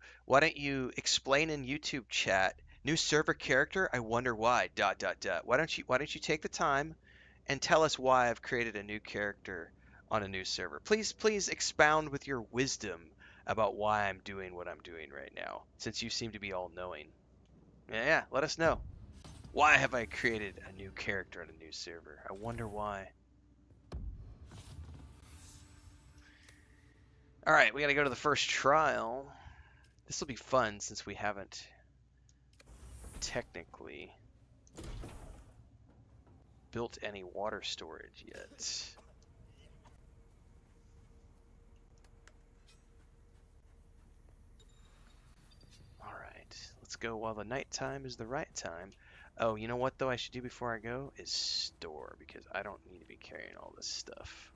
explain in YouTube chat new server character? I wonder why. ... Why don't you take the time and tell us why I've created a new character on a new server? Please expound with your wisdom about why I'm doing what I'm doing right now, since you seem to be all knowing. Yeah, let us know. Why have I created a new character on a new server? I wonder why. All right, we got to go to the first trial. This will be fun since we haven't technically built any water storage yet. All right, let's go while the nighttime is the right time. Oh, you know what though I should do before I go is store, because I don't need to be carrying all this stuff.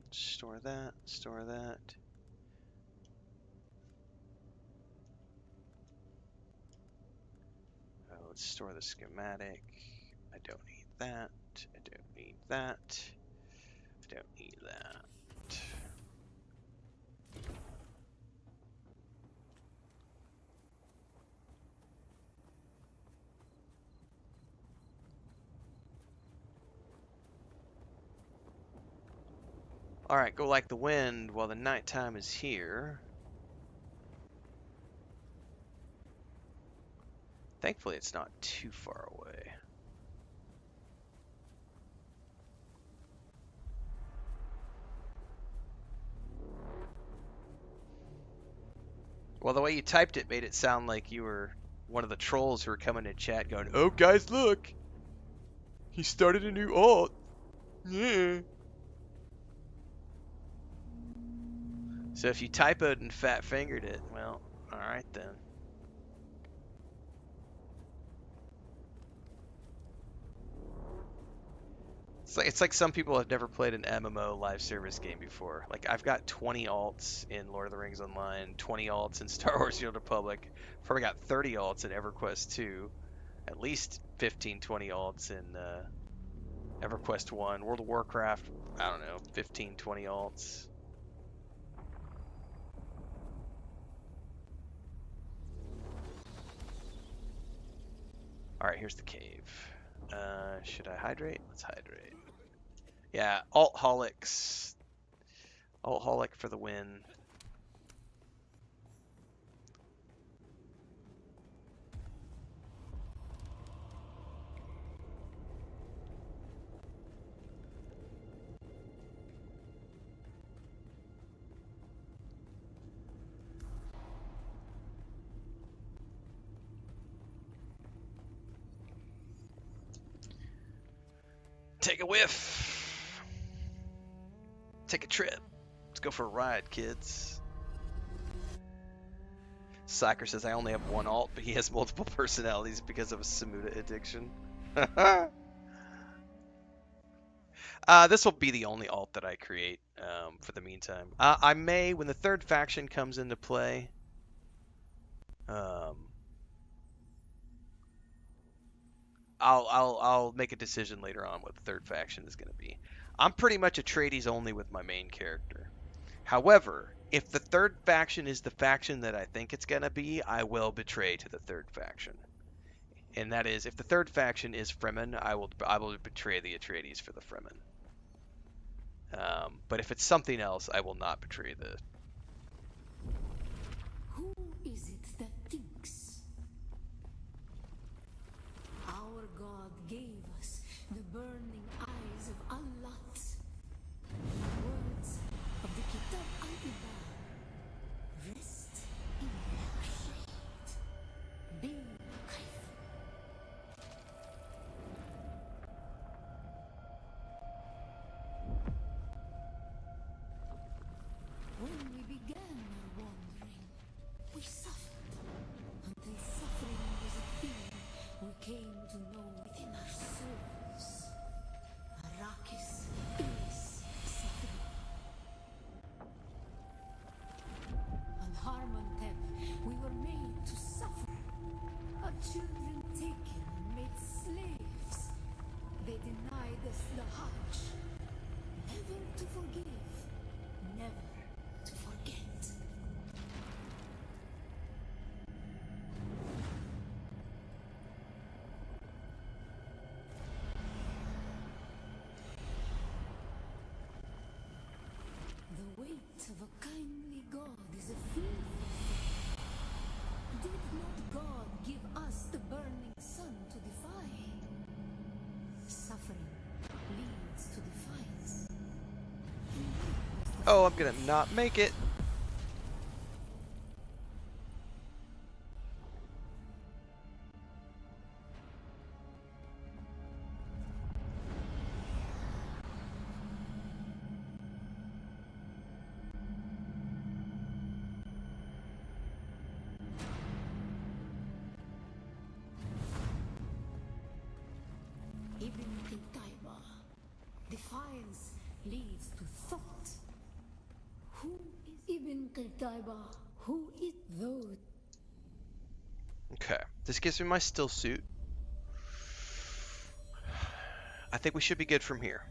Store that, store that. Let's store the schematic. I don't need that. I don't need that. I don't need that. Alright, go like the wind while the nighttime is here. Thankfully, it's not too far away. Well, the way you typed it made it sound like you were one of the trolls who were coming in chat going, "Oh, guys, look! He started a new alt! Yeah!" So if you typoed and fat-fingered it, well, alright then. It's like some people have never played an MMO live service game before. Like I've got 20 alts in Lord of the Rings Online, 20 alts in Star Wars: The Old Republic. Probably got 30 alts in EverQuest 2, at least 15, 20 alts in EverQuest 1, World of Warcraft. I don't know, 15, 20 alts. All right, here's the cave. Should I hydrate? Let's hydrate. Yeah, altholics. Altholic for the win. Take a whiff. Take a trip. Let's go for a ride, kids. Psyker says I only have one alt, but he has multiple personalities because of a Samuda addiction. This will be the only alt that I create for the meantime. I may, when the third faction comes into play, I'll make a decision later on what the third faction is going to be. I'm pretty much Atreides only with my main character. However, if the third faction is the faction that I think it's going to be, I will betray to the third faction. And that is, if the third faction is Fremen, I will betray the Atreides for the Fremen. But if it's something else, I will not betray the... Who is it that thinks? Our God gave us the burning eyes of Allah. Words of the Kitab al-Ibar. Rest in their shade. Be careful. When we began our wandering, we suffered until suffering was a thing we came to know within our souls. Arrakis is suffering. On Harmontep, we were made to suffer. Our children taken and made slaves. They denied us the Hajj. Never to forgive, never to forget. The weight of a kindly God is a fearful thing. Did not God give us the burning sun to defy? Suffering leads to defiance. Oh, I'm gonna not make it. Ibn Qutayba. Defiance leads to thought. Who is Ibn Qutayba? Who is those? Okay, this gives me my still suit. I think we should be good from here.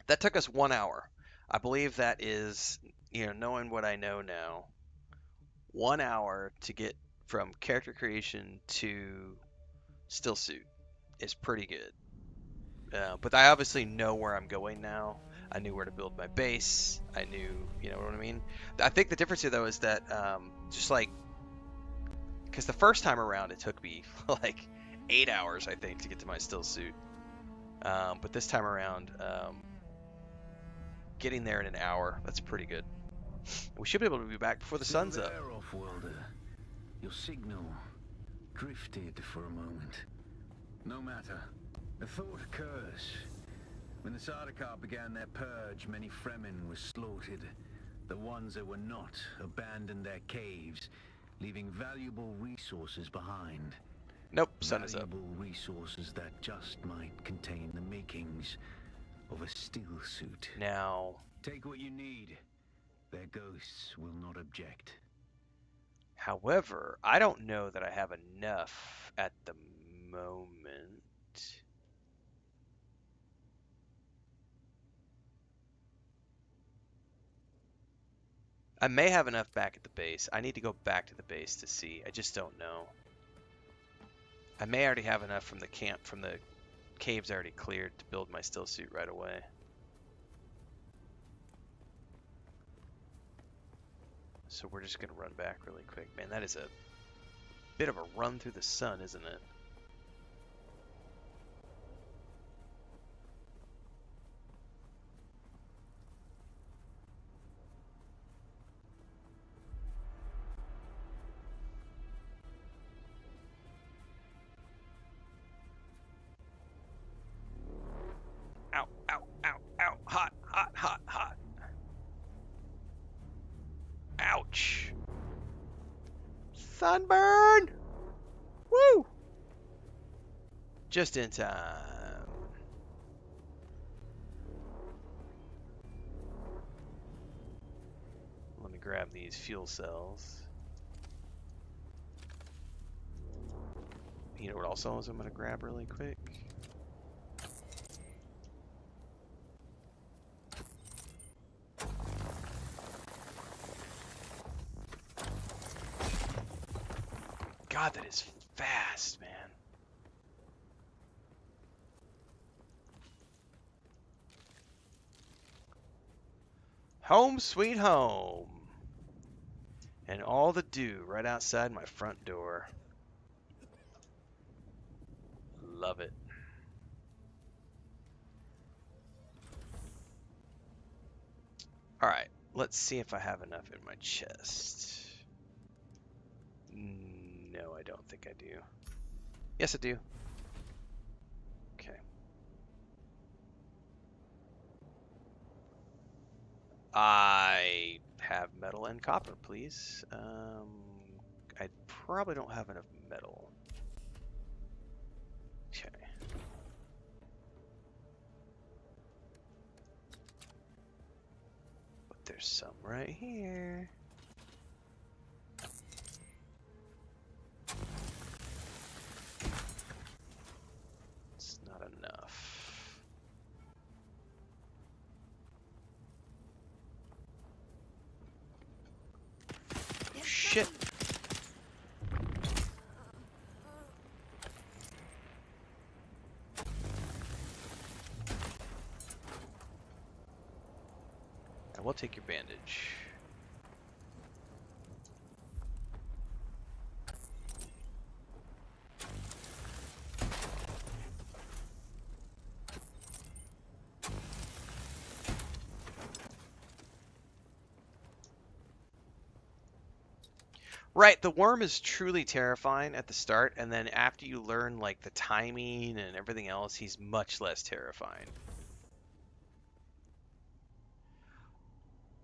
That took us 1 hour. I believe that is, knowing what I know now, 1 hour to get from character creation to still suit is pretty good. But I obviously know where I'm going now. I knew where to build my base. I knew, you know what I mean? I think the difference here, though, is that just like, because the first time around it took me like 8 hours, I think, to get to my still suit. But this time around, getting there in an hour, that's pretty good. We should be able to be back before the Still sun's up. there, off-worlder. Your signal drifted for a moment. No matter. A thought occurs. When the Sardaukar began their purge, many Fremen were slaughtered. The ones that were not abandoned their caves, leaving valuable resources behind. Nope, sun is up. Valuable resources that just might contain the makings of a stillsuit. Now, Take what you need. Their ghosts will not object. however, I don't know that I have enough at the moment. I may have enough back at the base. I need to go back to the base to see. I just don't know. I may already have enough from the camp, from the caves already cleared to build my stillsuit right away. So we're just going to run back really quick. Man, that is a bit of a run through the sun, isn't it? Ow, ow, ow, ow. Hot, hot, hot, hot. Ouch. Sunburn! Woo! Just in time. Let me grab these fuel cells. You know what else I'm going to grab really quick? God, that is fast, man. Home sweet home. And all the dew right outside my front door. Love it. Alright, let's see if I have enough in my chest. No, I don't think I do. Yes, I do. Okay. I have metal and copper, please. I probably don't have enough metal. Okay. But there's some right here. It's not enough. Shit. I will take your bandage. Right, the worm is truly terrifying at the start, and then after you learn like the timing and everything else, he's much less terrifying.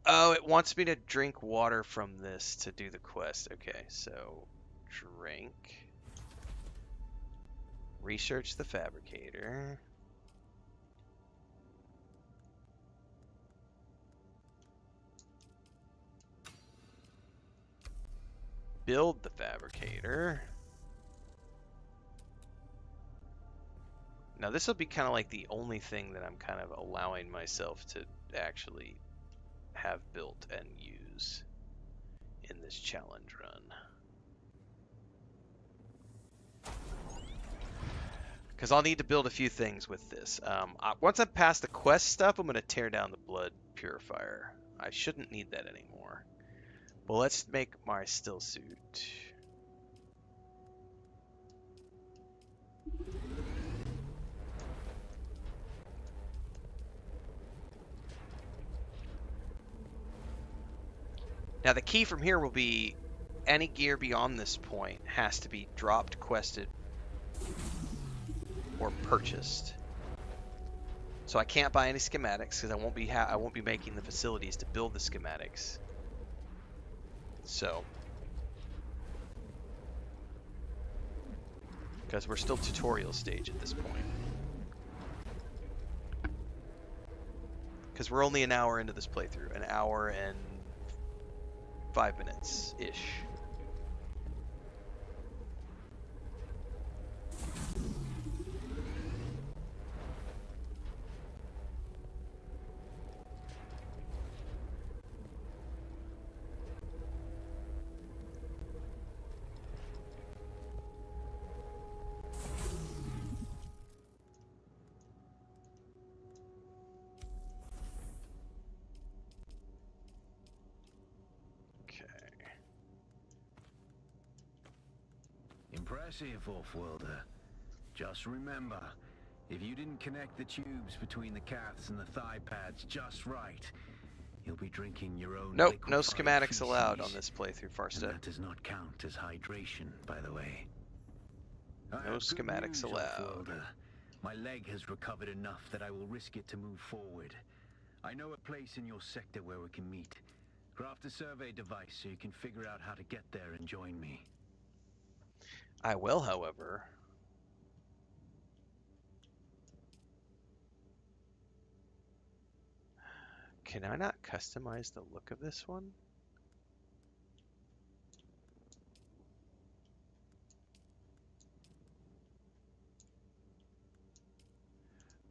Oh, it wants me to drink water from this to do the quest. Okay, so drink. Research the fabricator. Build the fabricator. Now this will be kind of like the only thing that I'm kind of allowing myself to actually have built and use in this challenge run. Because I'll need to build a few things with this. Once I'm past the quest stuff, I'm going to tear down the blood purifier. I shouldn't need that anymore. Well, let's make my stillsuit. Now the key from here will be any gear beyond this point has to be dropped, quested, or purchased. So I can't buy any schematics because I won't be making the facilities to build the schematics. So because we're still tutorial stage at this point. Because we're only an hour into this playthrough, an hour and 5 minutes-ish. Impressive, Off-worlder. Just remember, if you didn't connect the tubes between the caths and the thigh pads just right, you'll be drinking your own. Nope, no liquefied schematics feces. allowed on this playthrough, And Farstead. that does not count as hydration, by the way. I No have good schematics news, allowed. Off-worlder. My leg has recovered enough that I will risk it to move forward. I know a place in your sector where we can meet. Craft a survey device so you can figure out how to get there and join me. I will, however. Can I not customize the look of this one?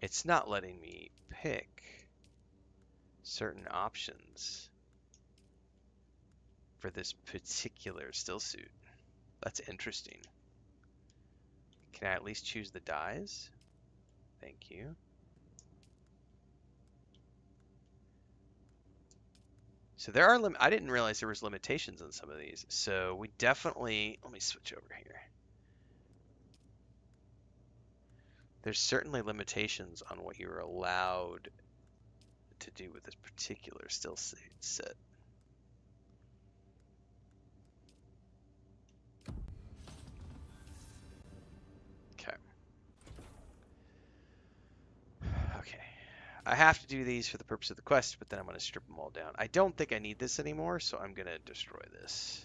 It's not letting me pick certain options for this particular stillsuit. That's interesting. Can I at least choose the dyes? Thank you. So there are I didn't realize there was limitations on some of these. So we definitely, let me switch over here. There's certainly limitations on what you're allowed to do with this particular stillsuit set. Okay. Okay. I have to do these for the purpose of the quest, but then I'm going to strip them all down. I don't think I need this anymore, so I'm going to destroy this.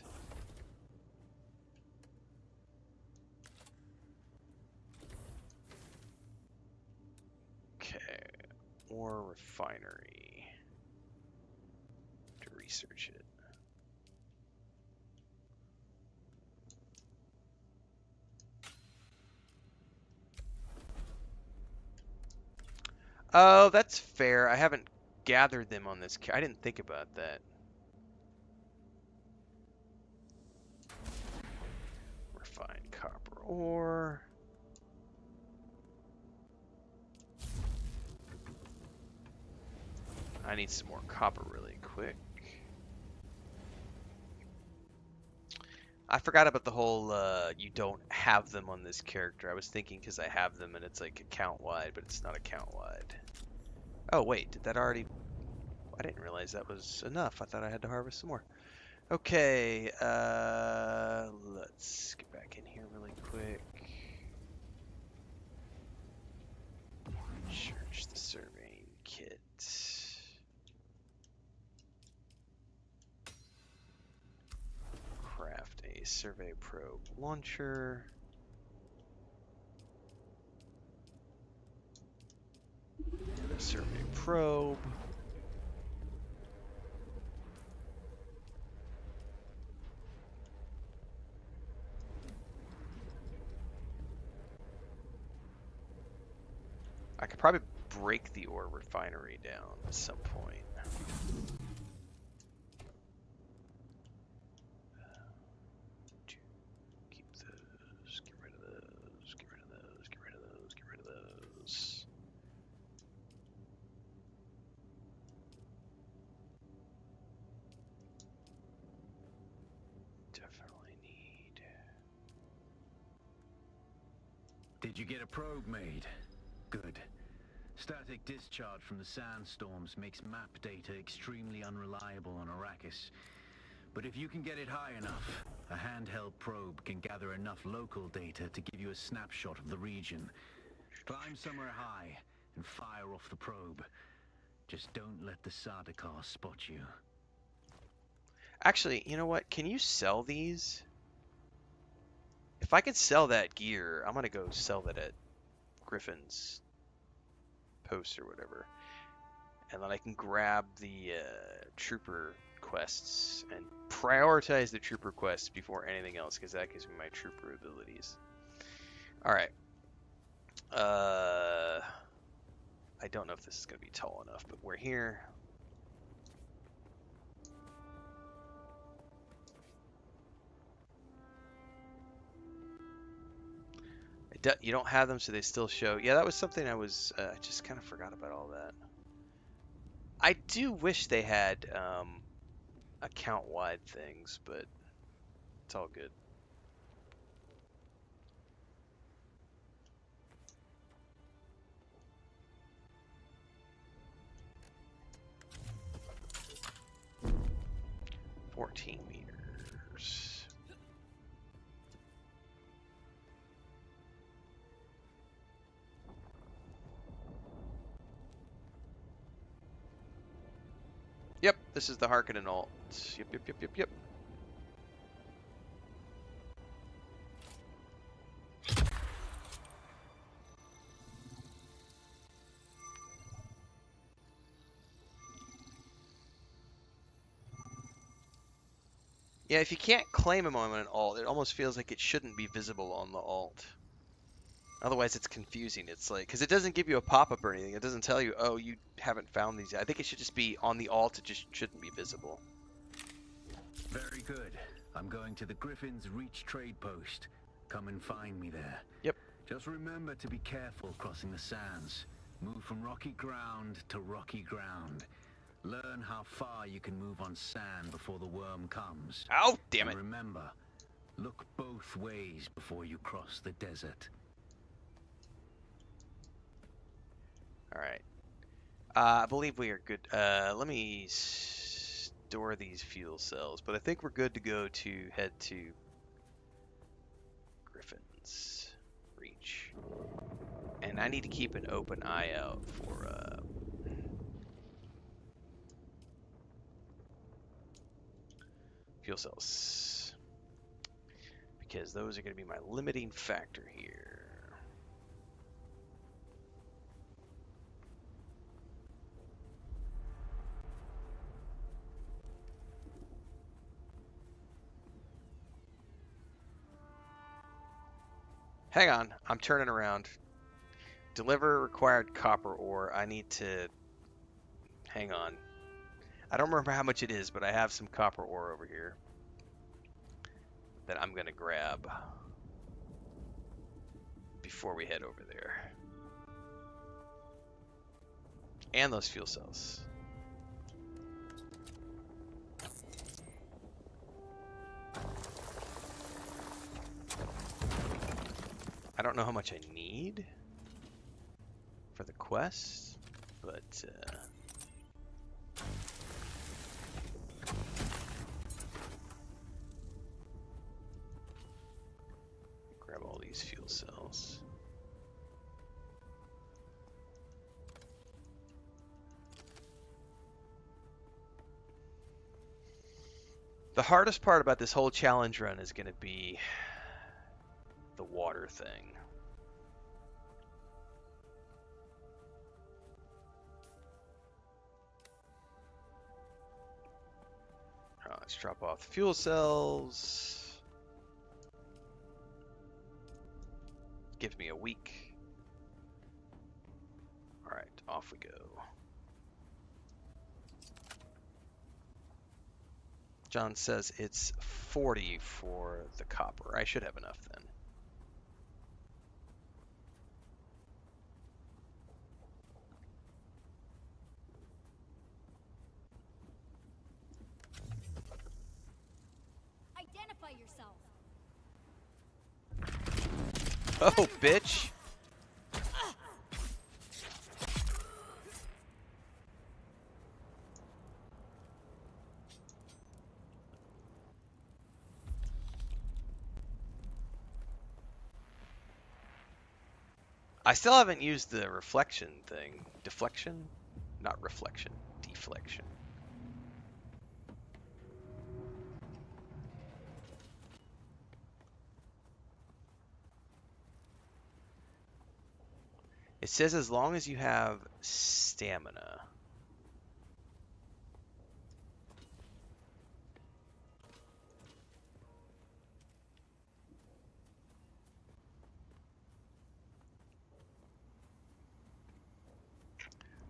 Okay. Ore refinery. To research it. Oh, that's fair. I haven't gathered them on this. I didn't think about that. Refined copper ore. I need some more copper really quick. I forgot about the whole you don't have them on this character. I was thinking because I have them and it's like account-wide, but it's not account-wide. Oh wait, did that already... I didn't realize that was enough. I thought I had to harvest some more. Okay, let's get back in here really quick. Search the surveying kit. Craft a survey probe launcher. And a survey probe. I could probably break the ore refinery down at some point. Keep those, get rid of those, get rid of those, get rid of those, get rid of those. Definitely need... Did you get a probe made? Good. Static discharge from the Sandstorms makes map data extremely unreliable on Arrakis. But if you can get it high enough, a handheld probe can gather enough local data to give you a snapshot of the region. Climb somewhere high and fire off the probe. Just don't let the Sardaukar spot you. Actually, you know what? Can you sell these? If I could sell that gear, I'm gonna go sell that at Griffin's post or whatever. And then I can grab the trooper quests and prioritize the trooper quests before anything else, because that gives me my trooper abilities. Alright. I don't know if this is going to be tall enough, but we're here. You don't have them, so they still show. Yeah, that was something I was... I just kind of forgot about all that. I do wish they had account-wide things, but it's all good. $14 meters. Yep, this is the Hearkinan alt. Yep. Yeah, if you can't claim him on an alt, it almost feels like it shouldn't be visible on the alt. Otherwise, it's confusing. It's like, because it doesn't give you a pop-up or anything. It doesn't tell you, oh, you haven't found these yet. I think it should just be on the alt. It just shouldn't be visible. Very good. I'm going to the Griffin's Reach trade post. Come and find me there. Yep. Just remember to be careful crossing the sands. Move from rocky ground to rocky ground. Learn how far you can move on sand before the worm comes. Oh, damn it. And remember, look both ways before you cross the desert. Alright. I believe we are good. Let me store these fuel cells, but I think we're good to go to head to Griffin's Reach. And I need to keep an open eye out for fuel cells, because those are going to be my limiting factor here. Hang on, I'm turning around. Deliver required copper ore. I need to... Hang on. I don't remember how much it is, but I have some copper ore over here that I'm going to grab before we head over there. And those fuel cells. I don't know how much I need for the quest, but grab all these fuel cells. The hardest part about this whole challenge run is going to be the water thing. Let's drop off the fuel cells. Gives me a week. Alright, off we go. John says it's 40 for the copper. I should have enough then. Identify yourself. Oh, bitch. I still haven't used the reflection thing. Deflection? Not reflection. Deflection. It says as long as you have stamina.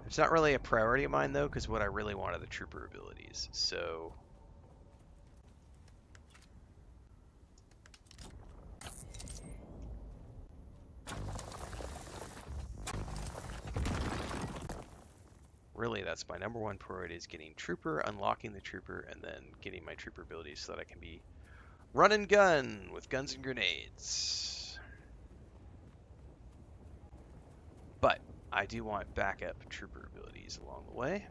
It's not really a priority of mine though, because what I really want are the trooper abilities. So really that's my number one priority, is getting trooper, unlocking the trooper, and then getting my trooper abilities so that I can be run and gun with guns and grenades. But I do want backup trooper abilities along the way.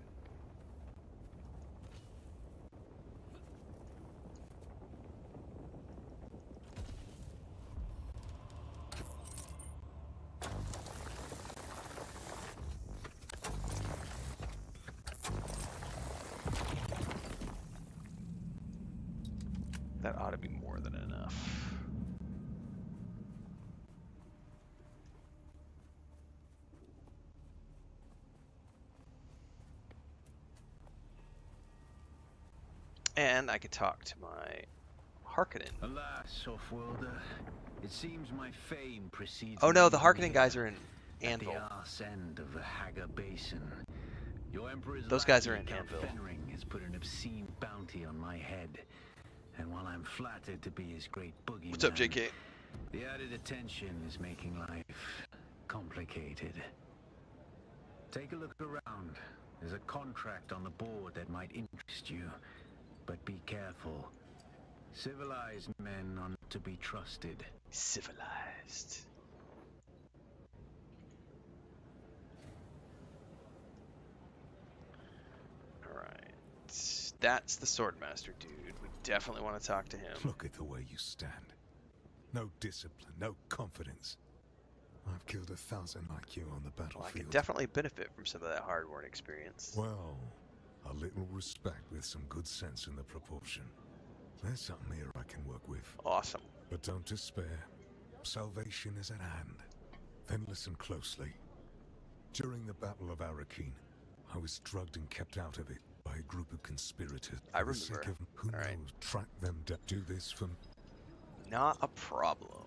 That ought to be more than enough. And I could talk to my Hearkinan. Alas, Offworlder, it seems my fame precedes. Oh no, me the even Hearkinan guys here, are in at Anvil. the arse end of the Haga Basin. Your Emperor's Those guys are lackey, in Count Anvil. Fenring has put an obscene bounty on my head. And while I'm flattered to be his great boogeyman, What's up, JK? the added attention is making life complicated. Take a look around. There's a contract on the board that might interest you. But be careful. Civilized men are not to be trusted. Civilized. Alright. That's the Swordmaster dude. We definitely want to talk to him. Look at the way you stand. No discipline, no confidence. I've killed 1,000 like you on the Well, I battlefield. could definitely benefit from some of that hard-won experience. Well, a little respect with some good sense in the proportion. There's something here I can work with. Awesome. But don't despair. Salvation is at hand. Then listen closely. During the Battle of Hearkinan, I was drugged and kept out of it by a group of conspirators. I For the sake remember. of who All right. knows, track them down. Do this for me. Not a problem.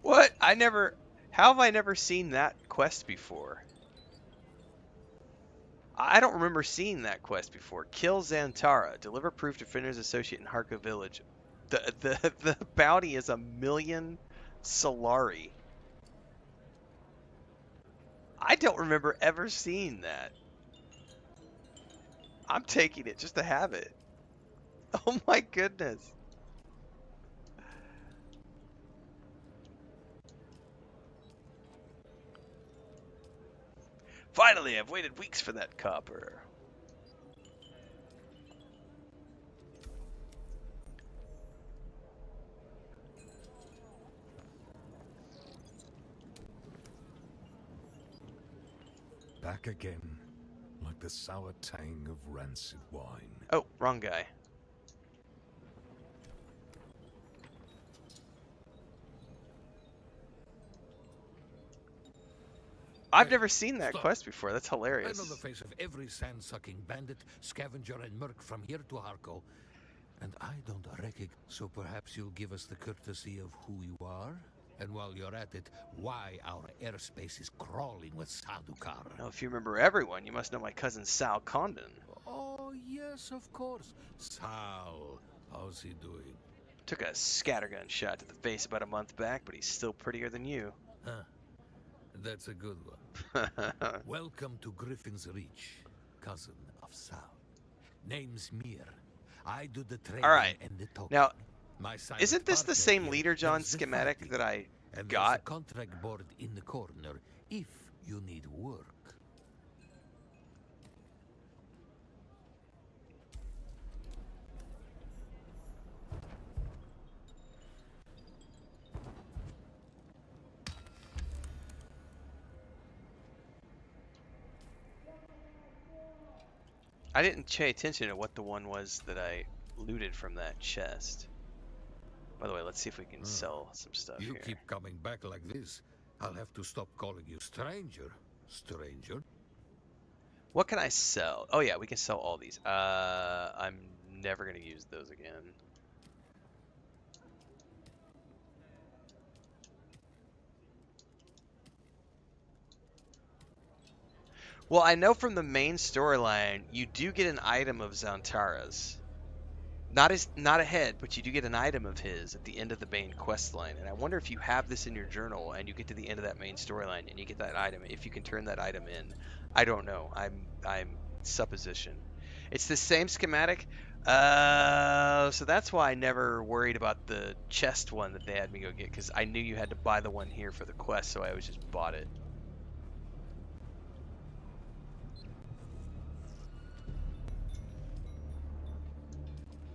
What? How have I never seen that quest before? I don't remember seeing that quest before. Kill Xantara. Deliver proof to Fenrir's associate in Harka village. The bounty is 1,000,000 Solari. I don't remember ever seeing that. I'm taking it just to have it. Oh my goodness. Finally, I've waited weeks for that copper. Back again, like the sour tang of rancid wine. Oh, wrong guy. I've never seen that Stop. quest before. That's I hilarious. know the face of every sand-sucking bandit, scavenger, and merc from here to Harko. And I don't recognize. So perhaps you'll give us the courtesy of who you are? And while you're at it, why our airspace is crawling with Sadukar. Now, if you remember everyone, you must know my cousin Sal Condon. Oh, yes, of course. Sal. How's he doing? Took a scattergun shot to the face about a month back, but he's still prettier than you. Huh. That's a good one. Welcome to Griffin's Reach, cousin of Sal. Name's Mir. I do the trading Alright. and the talking. Now, My silent isn't this the partner same here Leader John does the schematic fighting. that I And there's a got? contract board in the corner if you need work. I didn't pay attention to what the one was that I looted from that chest. By the way, let's see if we can sell some stuff You here. keep coming back like this. I'll have to stop calling you stranger. Stranger? What can I sell? Oh yeah, we can sell all these. I'm never gonna use those again. Well, I know from the main storyline, you do get an item of Xantara's. Not a head, but you do get an item of his at the end of the main quest line. And I wonder if you have this in your journal and you get to the end of that main storyline and you get that item, if you can turn that item in. I don't know. I'm supposition. It's the same schematic. So that's why I never worried about the chest one that they had me go get, because I knew you had to buy the one here for the quest, so I always just bought it.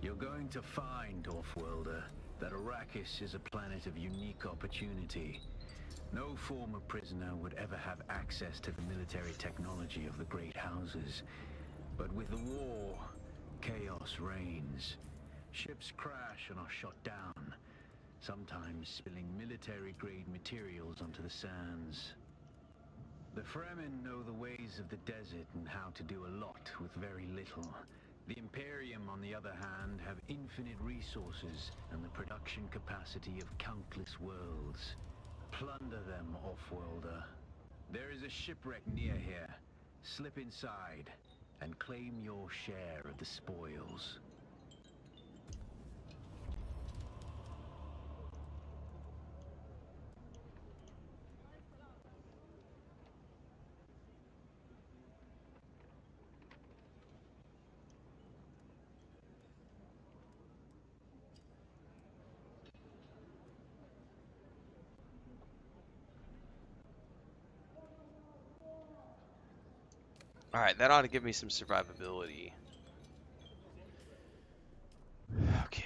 You're going to find, Offworlder, that Arrakis is a planet of unique opportunity. No former prisoner would ever have access to the military technology of the Great Houses. But with the war, chaos reigns. Ships crash and are shot down, sometimes spilling military-grade materials onto the sands. The Fremen know the ways of the desert and how to do a lot with very little. The Imperium, on the other hand, have infinite resources and the production capacity of countless worlds. Plunder them, Offworlder. There is a shipwreck near here. Slip inside and claim your share of the spoils. Alright, that ought to give me some survivability. Okay.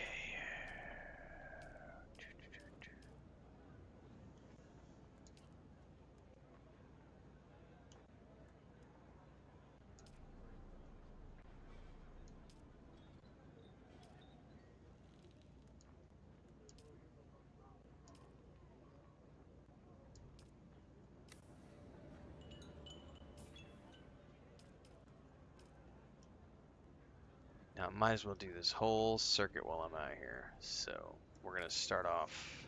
Now, might as well do this whole circuit while I'm out here. So, we're going to start off.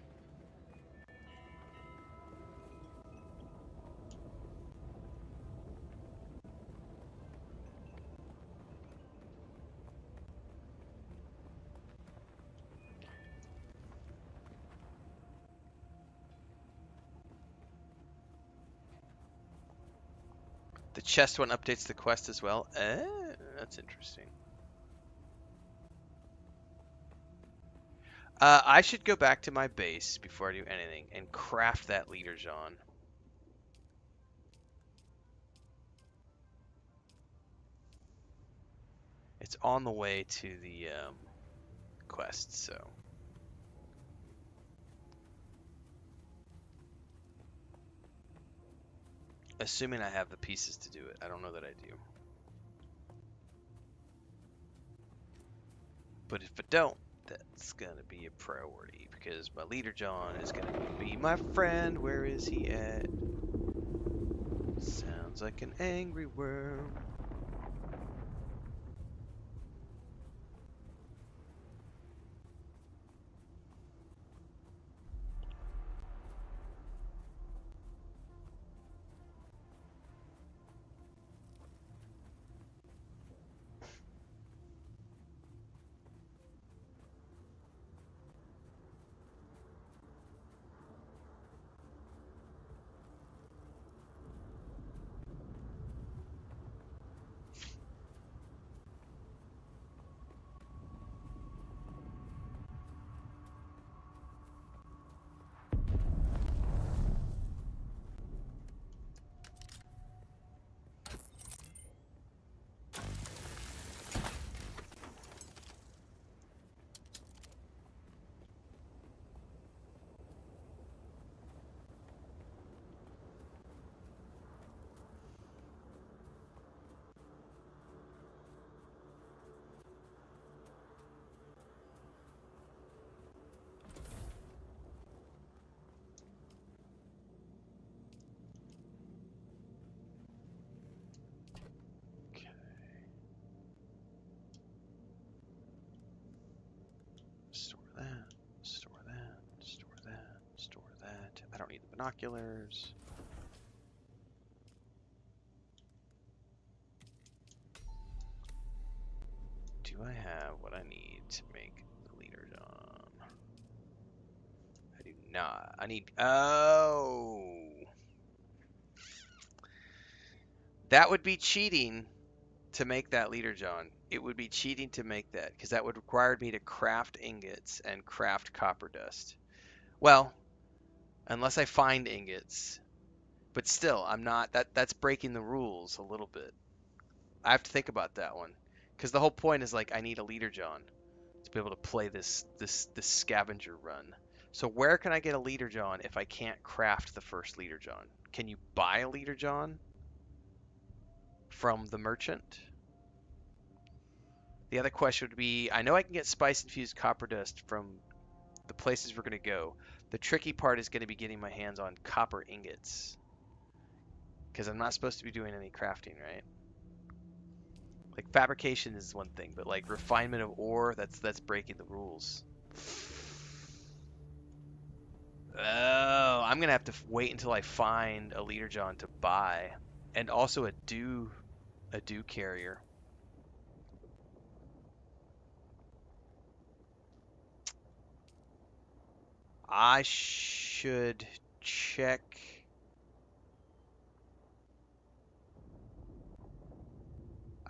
The chest one updates the quest as well. That's interesting. I should go back to my base before I do anything and craft that leader John. It's on the way to the quest, so. Assuming I have the pieces to do it. I don't know that I do. But if I don't, that's gonna be a priority because my leader John is gonna be my friend. Where is he at? Sounds like an angry worm. binoculars. Do I have what I need to make the leader John? I do not. I need... Oh! That would be cheating to make that leader John. It would be cheating to make that, because that would require me to craft ingots and craft copper dust. Well, unless I find ingots. But still, I'm not... That's breaking the rules a little bit. I have to think about that one. Because the whole point is, like, I need a leader John to be able to play this scavenger run. So where can I get a leader John if I can't craft the first leader John? Can you buy a leader John from the merchant? The other question would be, I know I can get spice infused copper dust from the places we're going to go. The tricky part is going to be getting my hands on copper ingots. Because I'm not supposed to be doing any crafting, right? Like, fabrication is one thing, but like refinement of ore, that's breaking the rules. Oh, I'm gonna have to wait until I find a leader John to buy, and also a dew carrier. I should check.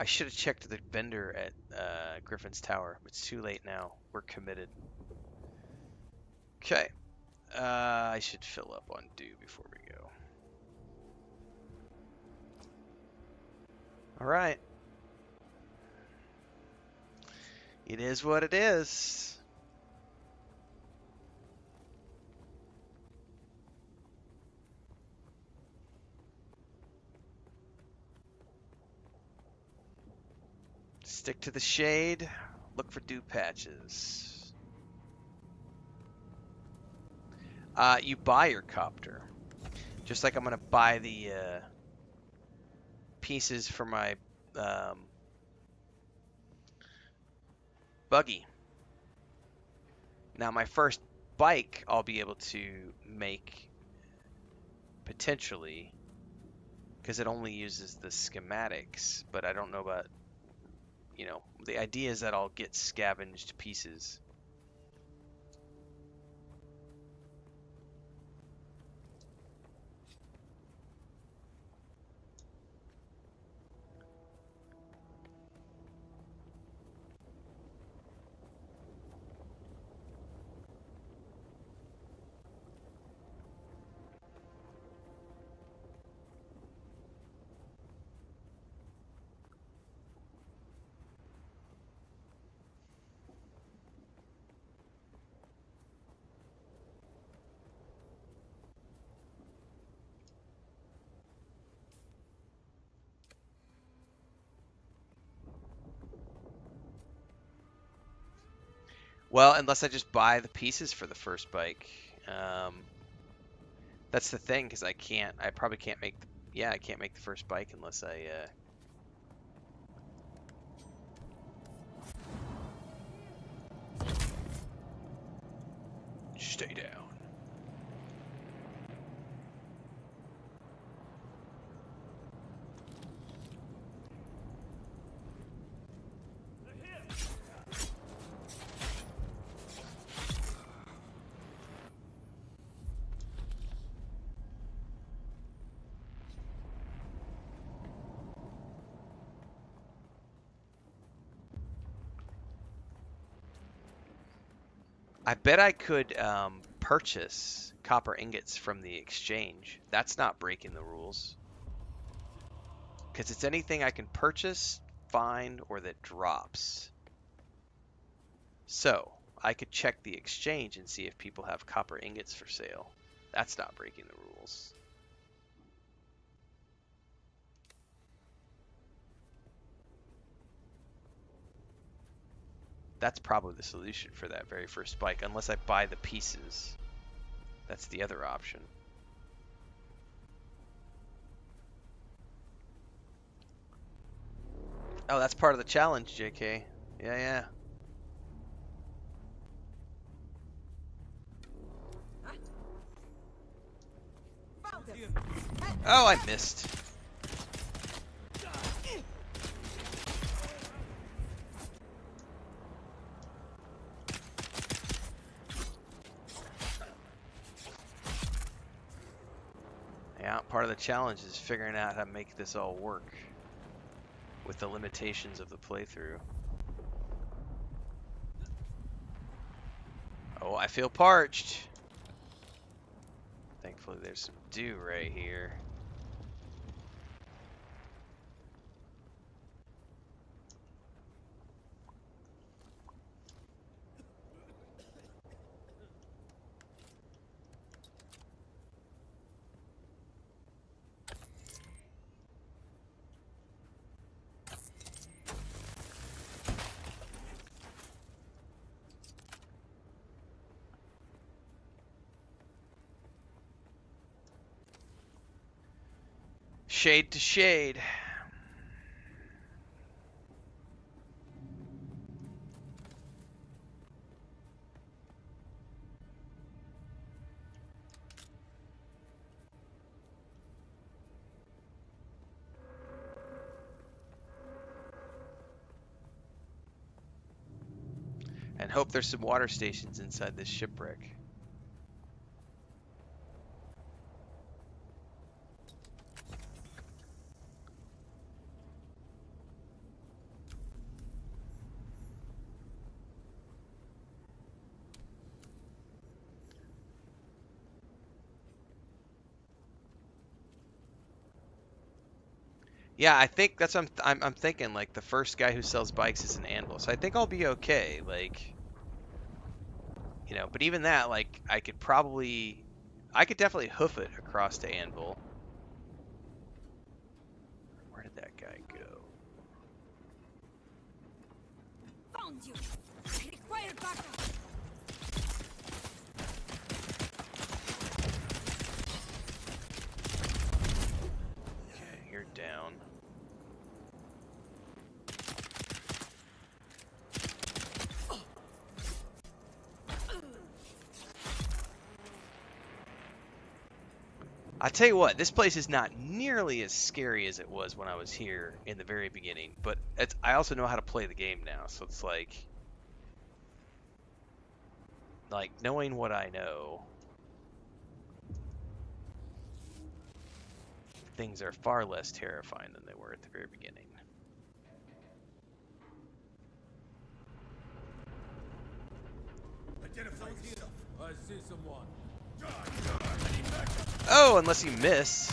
I should have checked the vendor at Griffin's Tower. It's too late now. We're committed. Okay. I should fill up on dew before we go. All right. It is what it is. Stick to the shade. Look for dew patches. You buy your copter. Just like I'm going to buy the pieces for my buggy. Now my first bike I'll be able to make potentially, because it only uses the schematics, but I don't know about, you know, the idea is that I'll get scavenged pieces. Well, unless I just buy the pieces for the first bike. That's the thing, because I probably can't make, I can't make the first bike unless I, stay down. I bet I could purchase copper ingots from the exchange. That's not breaking the rules. Because it's anything I can purchase, find, or that drops. So, I could check the exchange and see if people have copper ingots for sale. That's not breaking the rules. That's probably the solution for that very first bike, unless I buy the pieces. That's the other option. Oh, that's part of the challenge, JK. Yeah. Oh, I missed. Yeah, part of the challenge is figuring out how to make this all work with the limitations of the playthrough. Oh, I feel parched. Thankfully, there's some dew right here. Shade to shade. And hope there's some water stations inside this shipwreck. Yeah, I think that's what I'm thinking. Like the first guy who sells bikes is an anvil, so I think I'll be okay. Like, you know, but even that, like, I could definitely hoof it across to anvil. Where did that guy go? Found you. I require backup. Okay, you're down. I tell you what, this place is not nearly as scary as it was when I was here in the very beginning, but I also know how to play the game now, so it's like knowing what I know, things are far less terrifying than they were at the very beginning. Identify yourself. I see someone. Oh, unless you miss.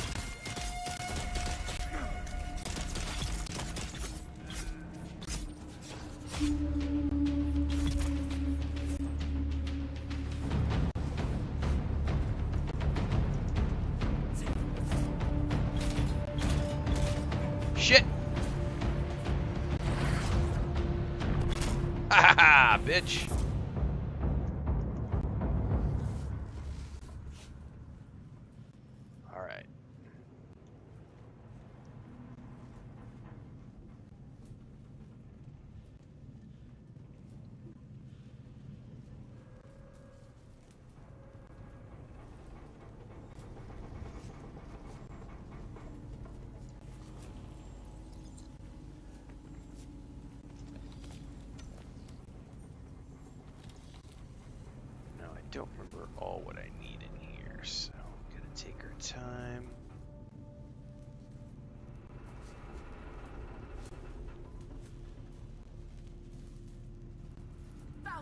Shit. Ha ha ha, bitch. Don't remember all what I need in here, so I'm gonna take our time.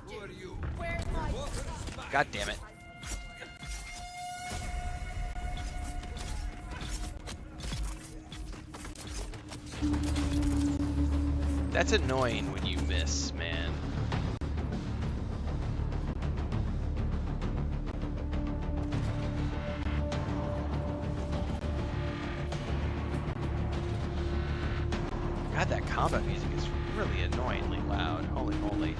Who are you? Where's my... God damn it. That's annoying when you miss, man. God, that combat music is really annoyingly loud. Holy moly.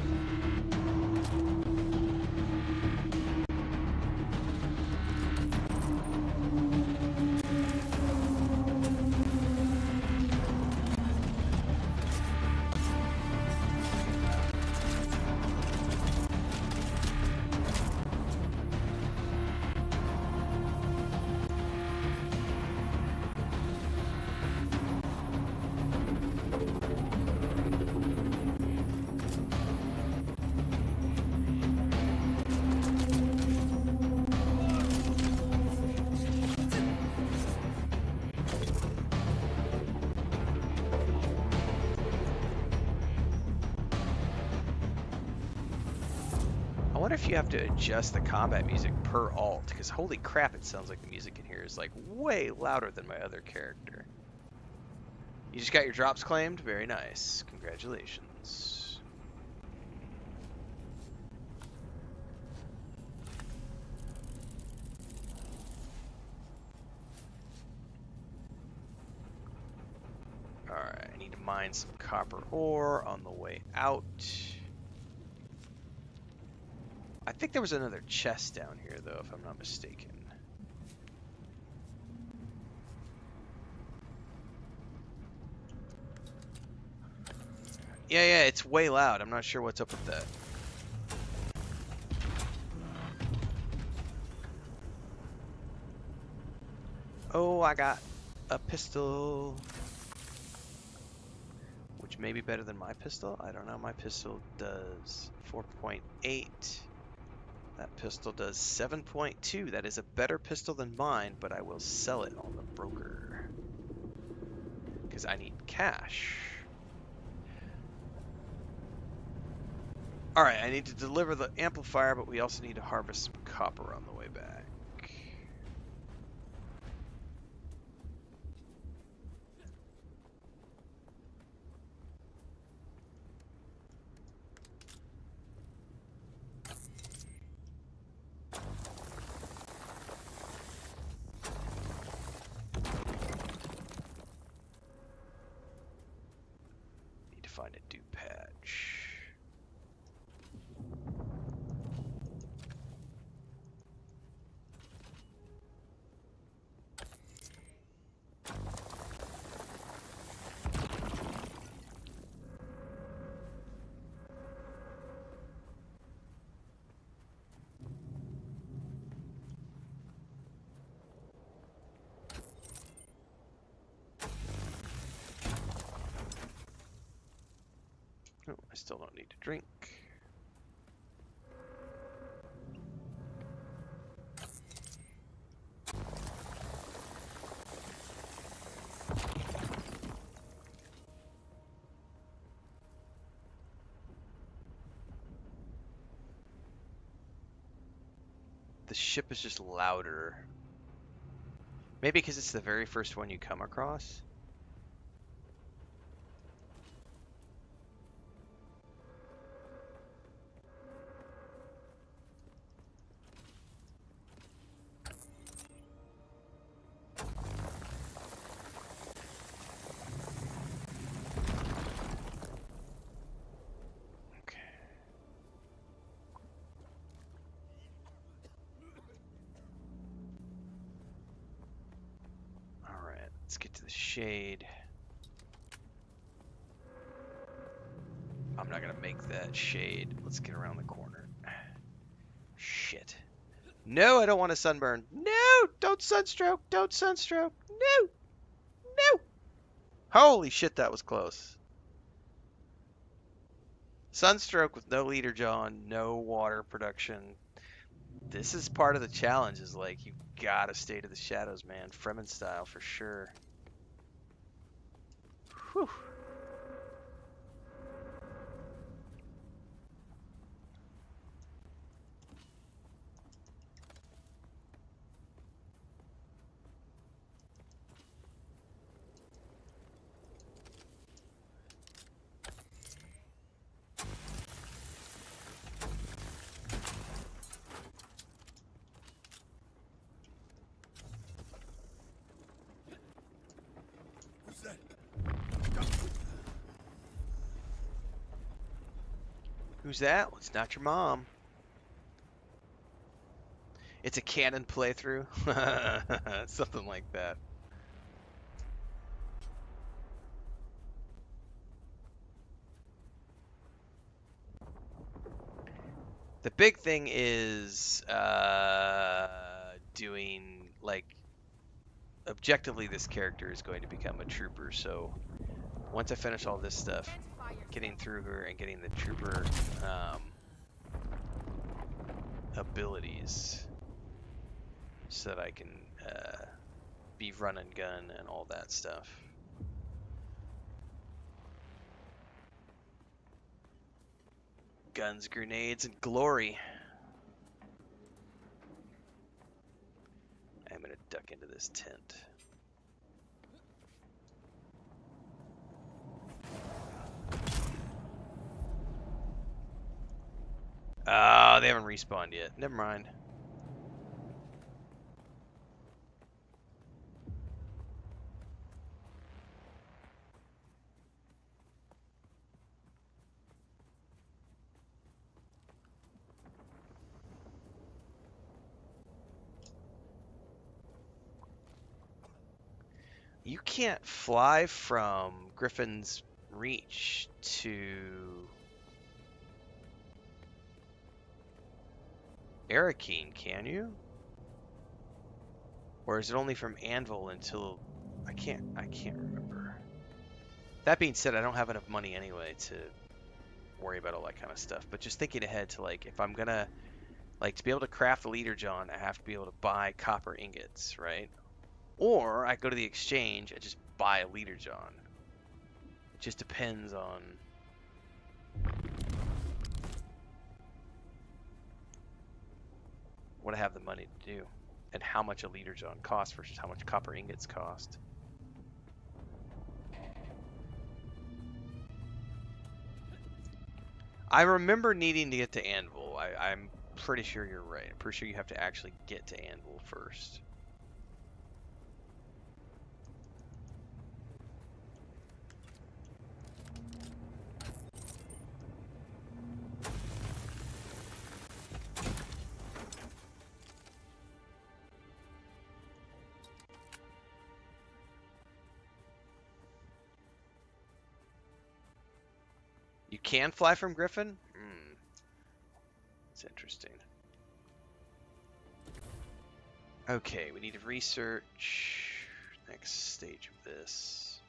I wonder if you have to adjust the combat music per alt, because holy crap, it sounds like the music in here is like way louder than my other character. You just got your drops claimed? Very nice. Congratulations. Alright, I need to mine some copper ore on the way out. I think there was another chest down here, though, if I'm not mistaken. Yeah, it's way loud. I'm not sure what's up with that. Oh, I got a pistol. Which may be better than my pistol. I don't know. My pistol does 4.8. That pistol does 7.2. That is a better pistol than mine, but I will sell it on the broker. Because I need cash. Alright, I need to deliver the amplifier, but we also need to harvest some copper on the way back. Find a dew patch. Oh, I still don't need to drink. The ship is just louder. Maybe because it's the very first one you come across. Let's get to the shade. I'm not gonna make that shade. Let's get around the corner. Shit. No, I don't want a sunburn. No! Don't sunstroke! Don't sunstroke! No! No! Holy shit, that was close. Sunstroke with no leader jaw, no water production. This is part of the challenge, is like, you gotta stay to the shadows, man. Fremen style for sure. Whew. Who's that? Well, it's not your mom. It's a canon playthrough. Something like that. The big thing is doing, like, objectively this character is going to become a trooper, so once I finish all this stuff, getting through her and getting the trooper abilities so that I can be run and gun and all that stuff. Guns, grenades, and glory. this tent. Oh, they haven't respawned yet. Never mind. You can't fly from Griffin's Reach to Hearkinan, can you? Or is it only from Anvil until I can't remember. That being said, I don't have enough money anyway to worry about all that kind of stuff. But just thinking ahead to like if I'm gonna like to be able to craft the leader John, I have to be able to buy copper ingots, right? Or I go to the exchange and just buy a leader John. It just depends on what I have the money to do and how much a leader John costs versus how much copper ingots cost. I remember needing to get to Anvil. I'm pretty sure you're right. I'm pretty sure you have to actually get to Anvil first. You can fly from Griffin? It's interesting. Okay, we need to research next stage of this.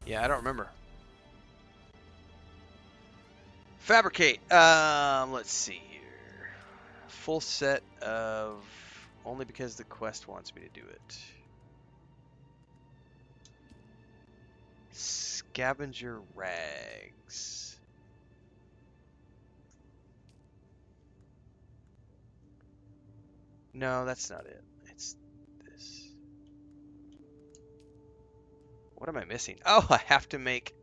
Yeah, I don't remember. Fabricate. Let's see here. Full set of only because the quest wants me to do it. Scavenger rags. No, that's not it. It's this. What am I missing? Oh, I have to make...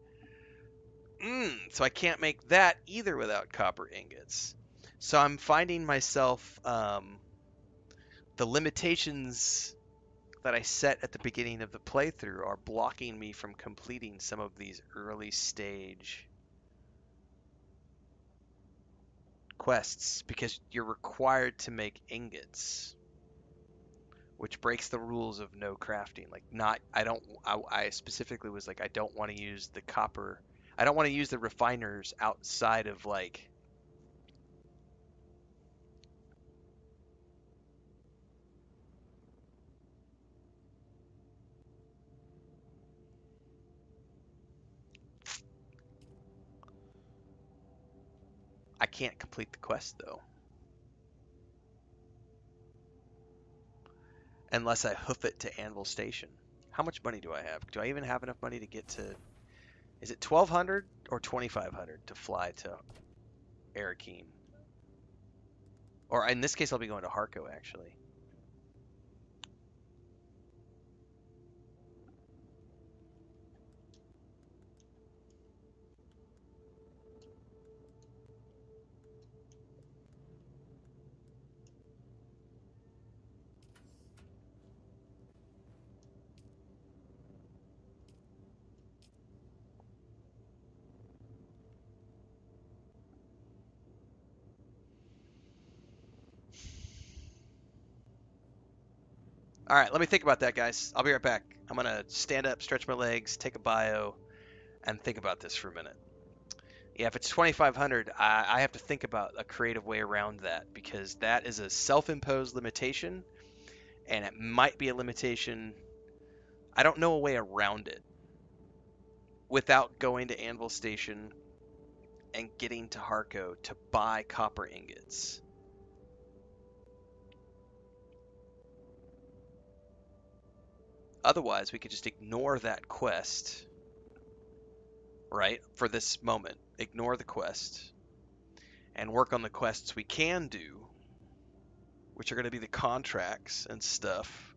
so I can't make that either without copper ingots. So I'm finding myself... the limitations that I set at the beginning of the playthrough are blocking me from completing some of these early stage quests because you're required to make ingots, which breaks the rules of no crafting. Like I specifically was like, I don't want to use the copper. I don't want to use the refiners outside of like I can't complete the quest though. Unless I hoof it to Anvil Station. How much money do I have? Do I even have enough money to get to... Is it 1,200 or 2,500 to fly to Hearkinan? Or in this case, I'll be going to Harco, actually. All right, let me think about that, guys. I'll be right back. I'm going to stand up, stretch my legs, take a bio, and think about this for a minute. Yeah, if it's 2,500, I have to think about a creative way around that because that is a self-imposed limitation, and it might be a limitation. I don't know a way around it without going to Anvil Station and getting to Harco to buy copper ingots. Otherwise, we could just ignore that quest, right? For this moment, ignore the quest and work on the quests we can do, which are going to be the contracts and stuff,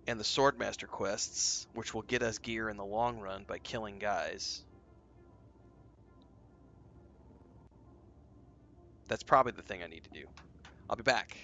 and the Swordmaster quests, which will get us gear in the long run by killing guys. That's probably the thing I need to do. I'll be back.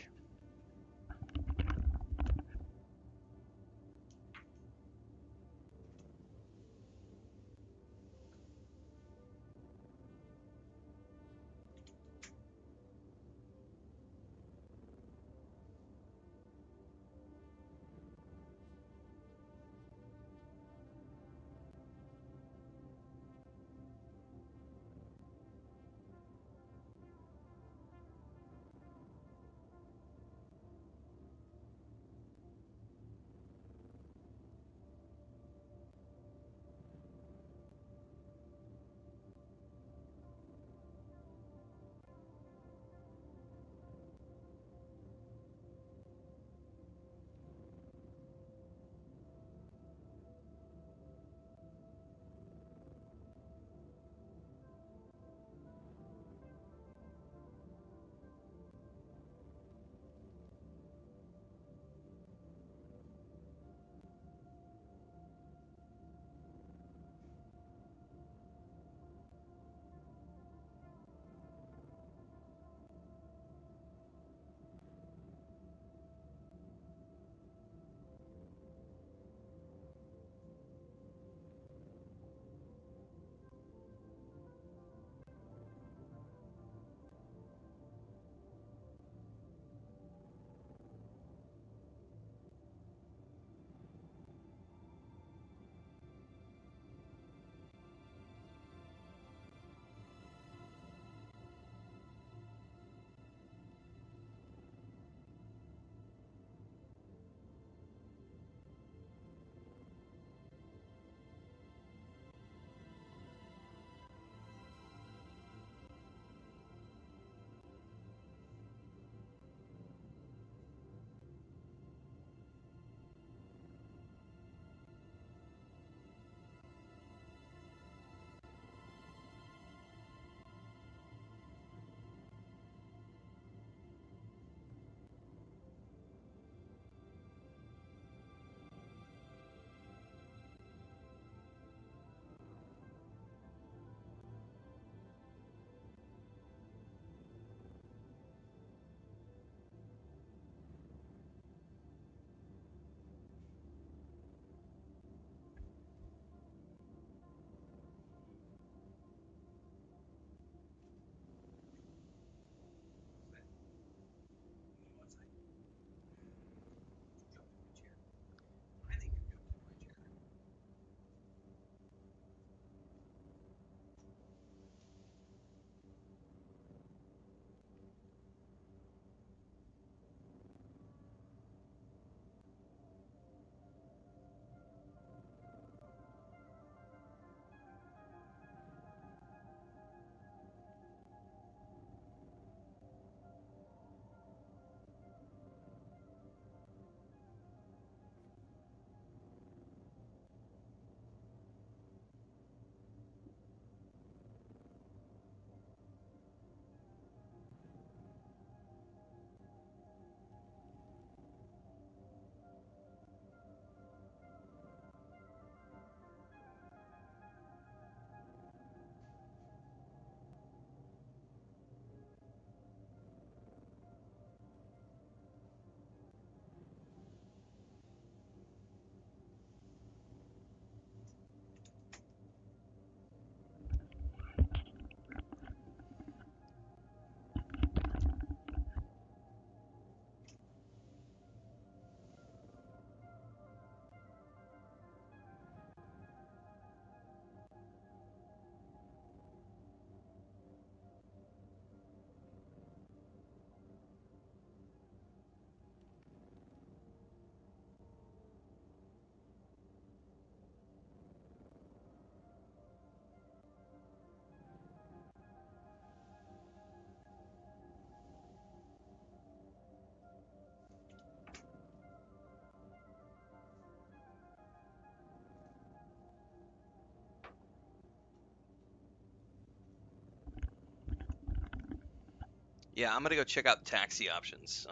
Yeah, I'm gonna go check out taxi options.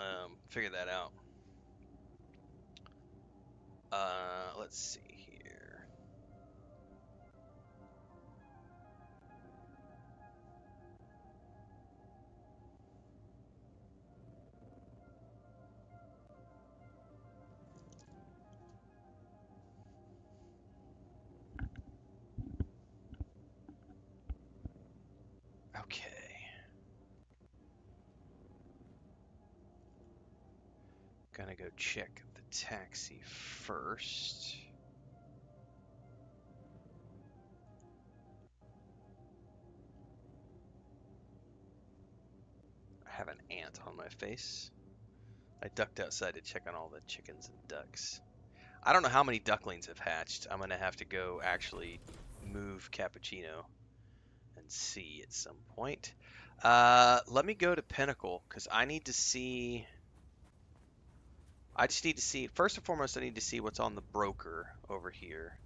Figure that out. Let's see here. Okay. Gonna go check the taxi first. I have an ant on my face. I ducked outside to check on all the chickens and ducks. I don't know how many ducklings have hatched. I'm gonna have to go actually move Cappuccino and see at some point. Let me go to Pinnacle because I need to see. I just need to see. First and foremost, I need to see what's on the broker over here.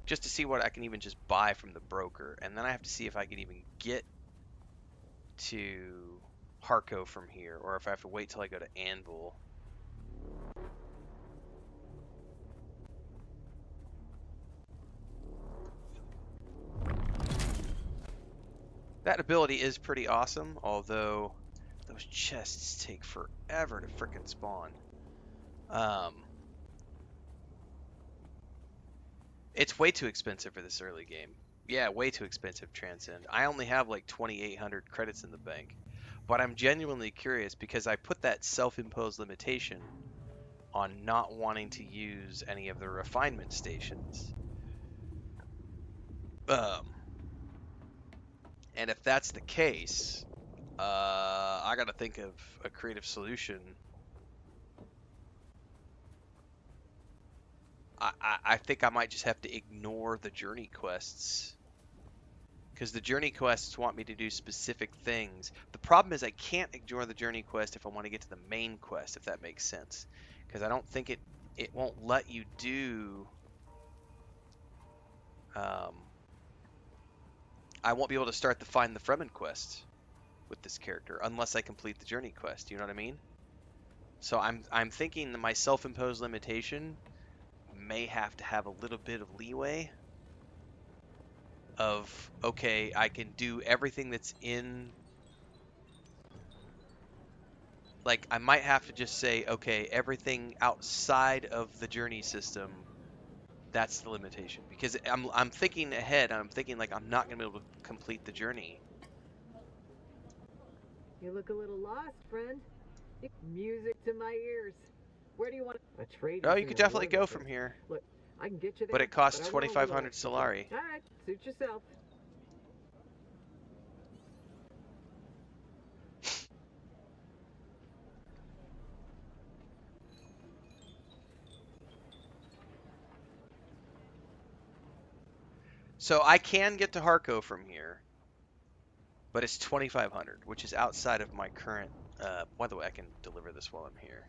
Just to see what I can even just buy from the broker. And then I have to see if I can even get to Harco from here, or if I have to wait till I go to Anvil. That ability is pretty awesome, although those chests take forever to frickin' spawn. It's way too expensive for this early game. Yeah, way too expensive, Transcend. I only have like 2,800 credits in the bank. But I'm genuinely curious because I put that self-imposed limitation on not wanting to use any of the refinement stations. And if that's the case, I gotta think of a creative solution. I think I might just have to ignore the journey quests. Because the journey quests want me to do specific things. The problem is I can't ignore the journey quest if I want to get to the main quest, if that makes sense. Because I don't think it won't let you do... I won't be able to start the Find the Fremen quest with this character unless I complete the journey quest. You know what I mean? So I'm thinking that my self-imposed limitation may have to have a little bit of leeway of, okay, I can do everything that's in, like, I might have to just say, okay, everything outside of the journey system, that's the limitation. Because I'm thinking ahead, I'm thinking, like, I'm not going to be able to complete the journey. You look a little lost, friend. Music to my ears. Where do you want a trade? Oh, you could definitely go from here. Look, I can get you there. But it costs 2,500 Solari. All right, suit yourself. So I can get to Harco from here, but it's 2,500, which is outside of my current. By the way, I can deliver this while I'm here.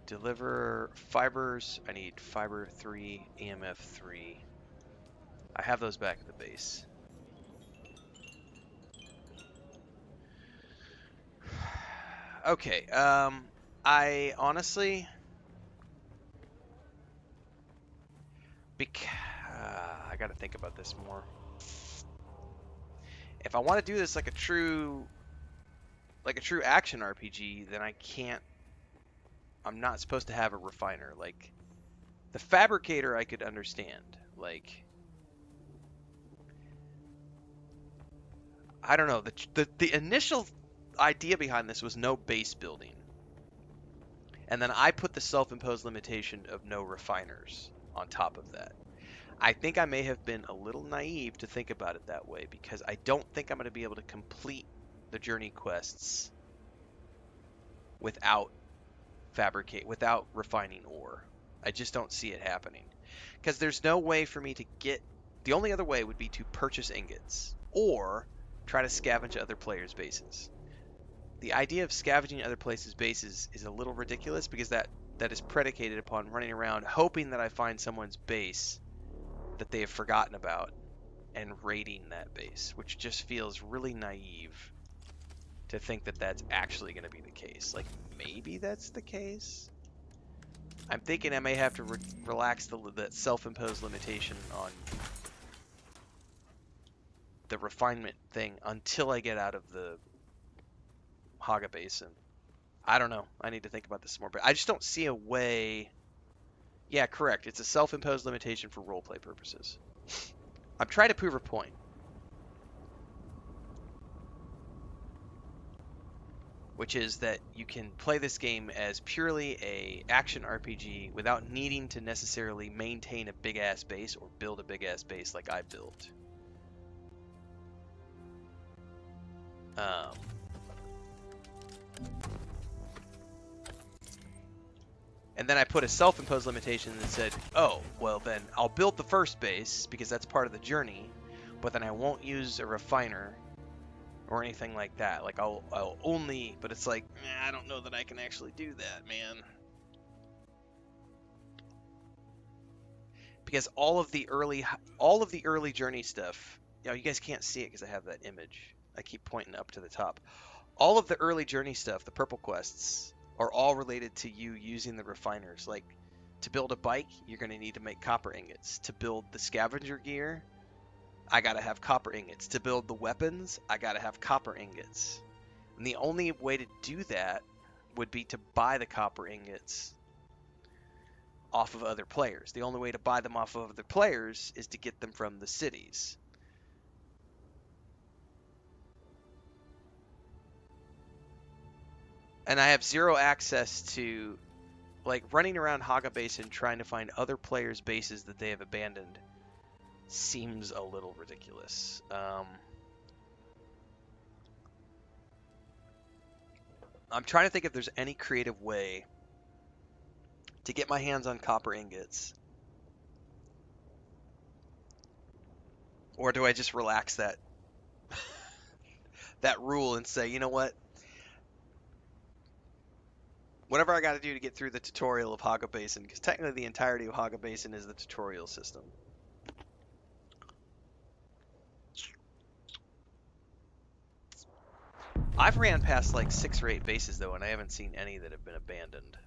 Deliver fibers. I need fiber 3, EMF 3. I have those back at the base. Okay, I honestly... I gotta think about this more. If I want to do this like a true action RPG, then I can't... I'm not supposed to have a refiner. Like, the fabricator I could understand. Like, I don't know. The initial idea behind this was no base building. And then I put the self-imposed limitation of no refiners on top of that. I think I may have been a little naive to think about it that way, because I don't think I'm going to be able to complete the journey quests without without refining ore. I just don't see it happening. Because there's no way for me to get... The only other way would be to purchase ingots or try to scavenge other players' bases. The idea of scavenging other places' bases is a little ridiculous because that is predicated upon running around hoping that I find someone's base that they have forgotten about and raiding that base, which just feels really naive to think that that's actually going to be the case. Like, maybe that's the case? I'm thinking I may have to relax the self-imposed limitation on the refinement thing until I get out of the Haga Basin. I don't know. I need to think about this more, but I just don't see a way. Yeah, correct. It's a self-imposed limitation for roleplay purposes. I'm trying to prove a point. Which is that you can play this game as purely a action RPG without needing to necessarily maintain a big-ass base or build a big-ass base like I built. And then I put a self-imposed limitation that said, oh, well then I'll build the first base because that's part of the journey, but then I won't use a refiner or anything like that. Like I'll only, but it's like, I don't know that I can actually do that, man. Because all of the early journey stuff, you know, you guys can't see it because I have that image. I keep pointing up to the top. All of the early journey stuff, the purple quests, are all related to you using the refiners. Like, to build a bike, you're going to need to make copper ingots. To build the scavenger gear, I got to have copper ingots. To build the weapons, I got to have copper ingots. And the only way to do that would be to buy the copper ingots off of other players. The only way to buy them off of other players is to get them from the cities. And I have zero access to, like, running around Haga Basin trying to find other players' bases that they have abandoned seems a little ridiculous. I'm trying to think if there's any creative way to get my hands on copper ingots. Or do I just relax that that rule and say, you know what? Whatever I got to do to get through the tutorial of Haga Basin, because technically the entirety of Haga Basin is the tutorial system. I've ran past like 6 or 8 bases though, and I haven't seen any that have been abandoned.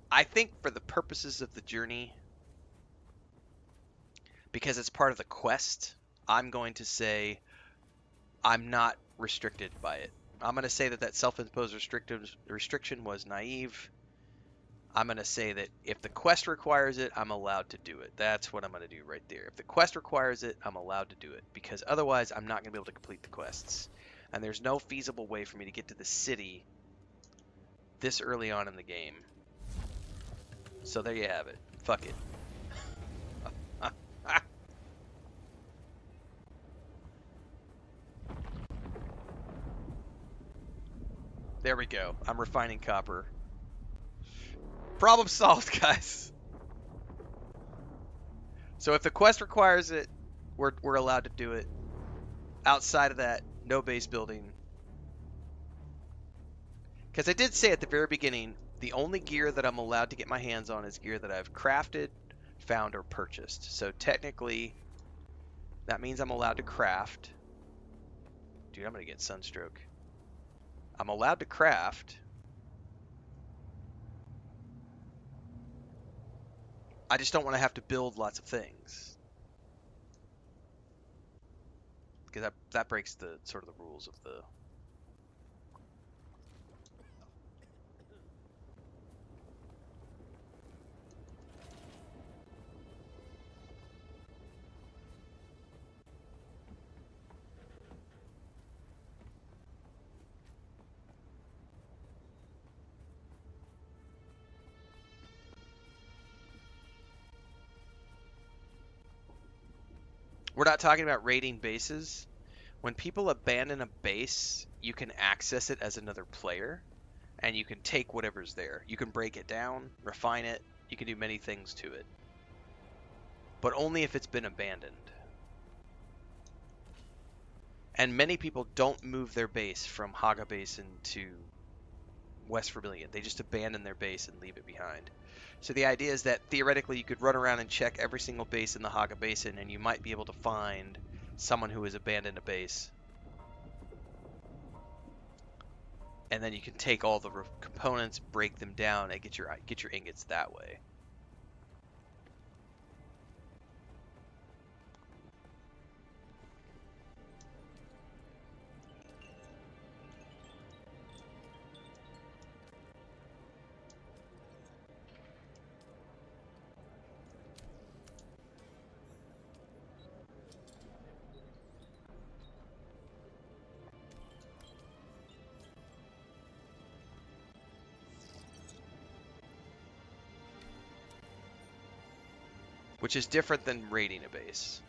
I think for the purposes of the journey, because it's part of the quest, I'm going to say I'm not restricted by it. I'm going to say that self-imposed restriction was naive. I'm going to say that if the quest requires it, I'm allowed to do it. That's what I'm going to do right there. If the quest requires it, I'm allowed to do it. Because otherwise, I'm not going to be able to complete the quests. And there's no feasible way for me to get to the city this early on in the game. So there you have it. Fuck it. There we go. I'm refining copper. Problem solved, guys. So if the quest requires it, we're allowed to do it. Outside of that, no base building. Because I did say at the very beginning, the only gear that I'm allowed to get my hands on is gear that I've crafted, found, or purchased. So technically, that means I'm allowed to craft. Dude, I'm going to get sunstroke. I'm allowed to craft. I just don't want to have to build lots of things. Because that breaks the sort of the rules of the... We're not talking about raiding bases. When people abandon a base, you can access it as another player, and you can take whatever's there. You can break it down, refine it, you can do many things to it. But only if it's been abandoned. And many people don't move their base from Haga Basin to West Vermilion. They just abandon their base and leave it behind. So the idea is that theoretically you could run around and check every single base in the Haga Basin, and you might be able to find someone who has abandoned a base. And then you can take all the components, break them down, and get your ingots that way. Which is different than raiding a base.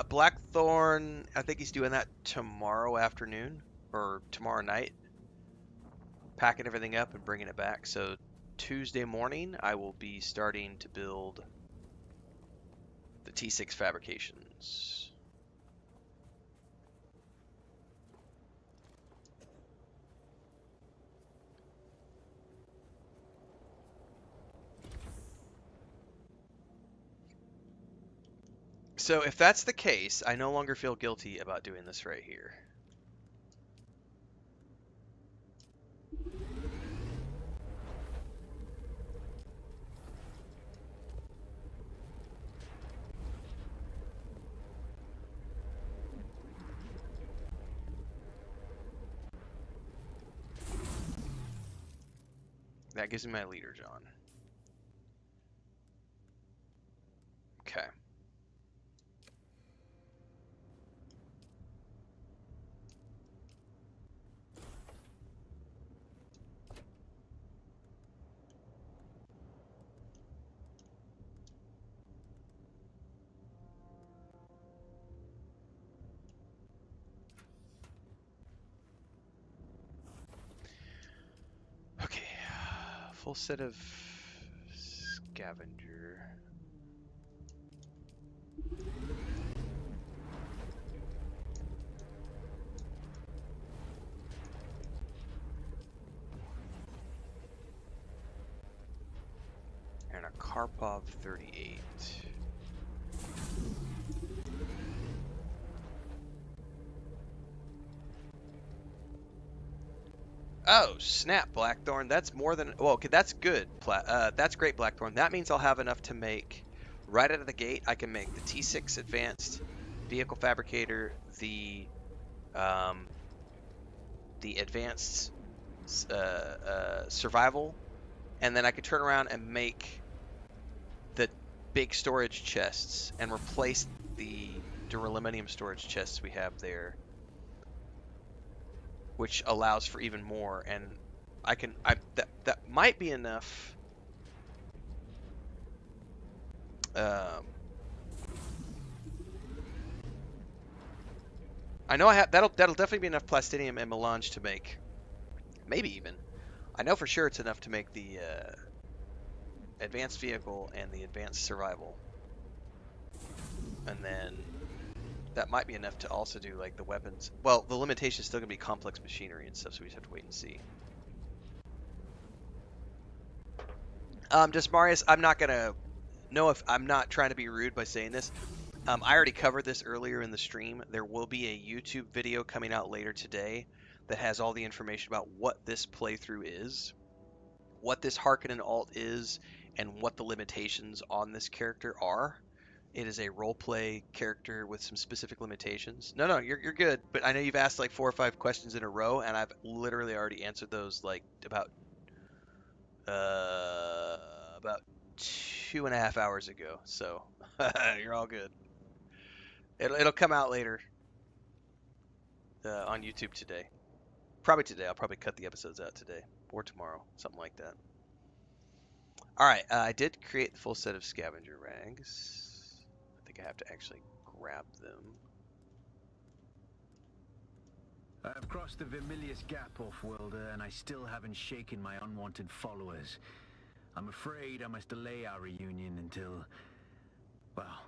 Blackthorn, I think he's doing that tomorrow afternoon or tomorrow night. Packing everything up and bringing it back. So Tuesday morning, I will be starting to build the T6 fabrications. So if that's the case, I no longer feel guilty about doing this right here. That gives me my leader, John. Okay. Okay, full set of Scavenger. And a Karpov 38. Oh, snap, Blackthorn. That's more than... Well, okay, that's good. That's great, Blackthorn. That means I'll have enough to make... Right out of the gate, I can make the T6 Advanced Vehicle Fabricator, the Advanced Survival, and then I could turn around and make the big storage chests and replace the Duraluminum storage chests we have there, which allows for even more. And that might be enough. I know I have that'll definitely be enough plastinium and melange to make, maybe even. I know for sure it's enough to make the advanced vehicle and the advanced survival, and then that might be enough to also do like the weapons. Well, the limitation is still gonna be complex machinery and stuff, so we just have to wait and see. Just Marius, I'm not gonna know if I'm not trying to be rude by saying this. I already covered this earlier in the stream. There will be a YouTube video coming out later today that has all the information about what this playthrough is, what this Hearkinan alt is, and what the limitations on this character are. It is a roleplay character with some specific limitations. No, you're good. But I know you've asked like 4 or 5 questions in a row, and I've literally already answered those like about 2.5 hours ago. So you're all good. It'll come out later on YouTube today. Probably today. I'll probably cut the episodes out today or tomorrow, something like that. All right, I did create the full set of scavenger rags. I think I have to actually grab them. I've crossed the Vermilius Gap, Off-Worlder, and I still haven't shaken my unwanted followers. I'm afraid I must delay our reunion until... well,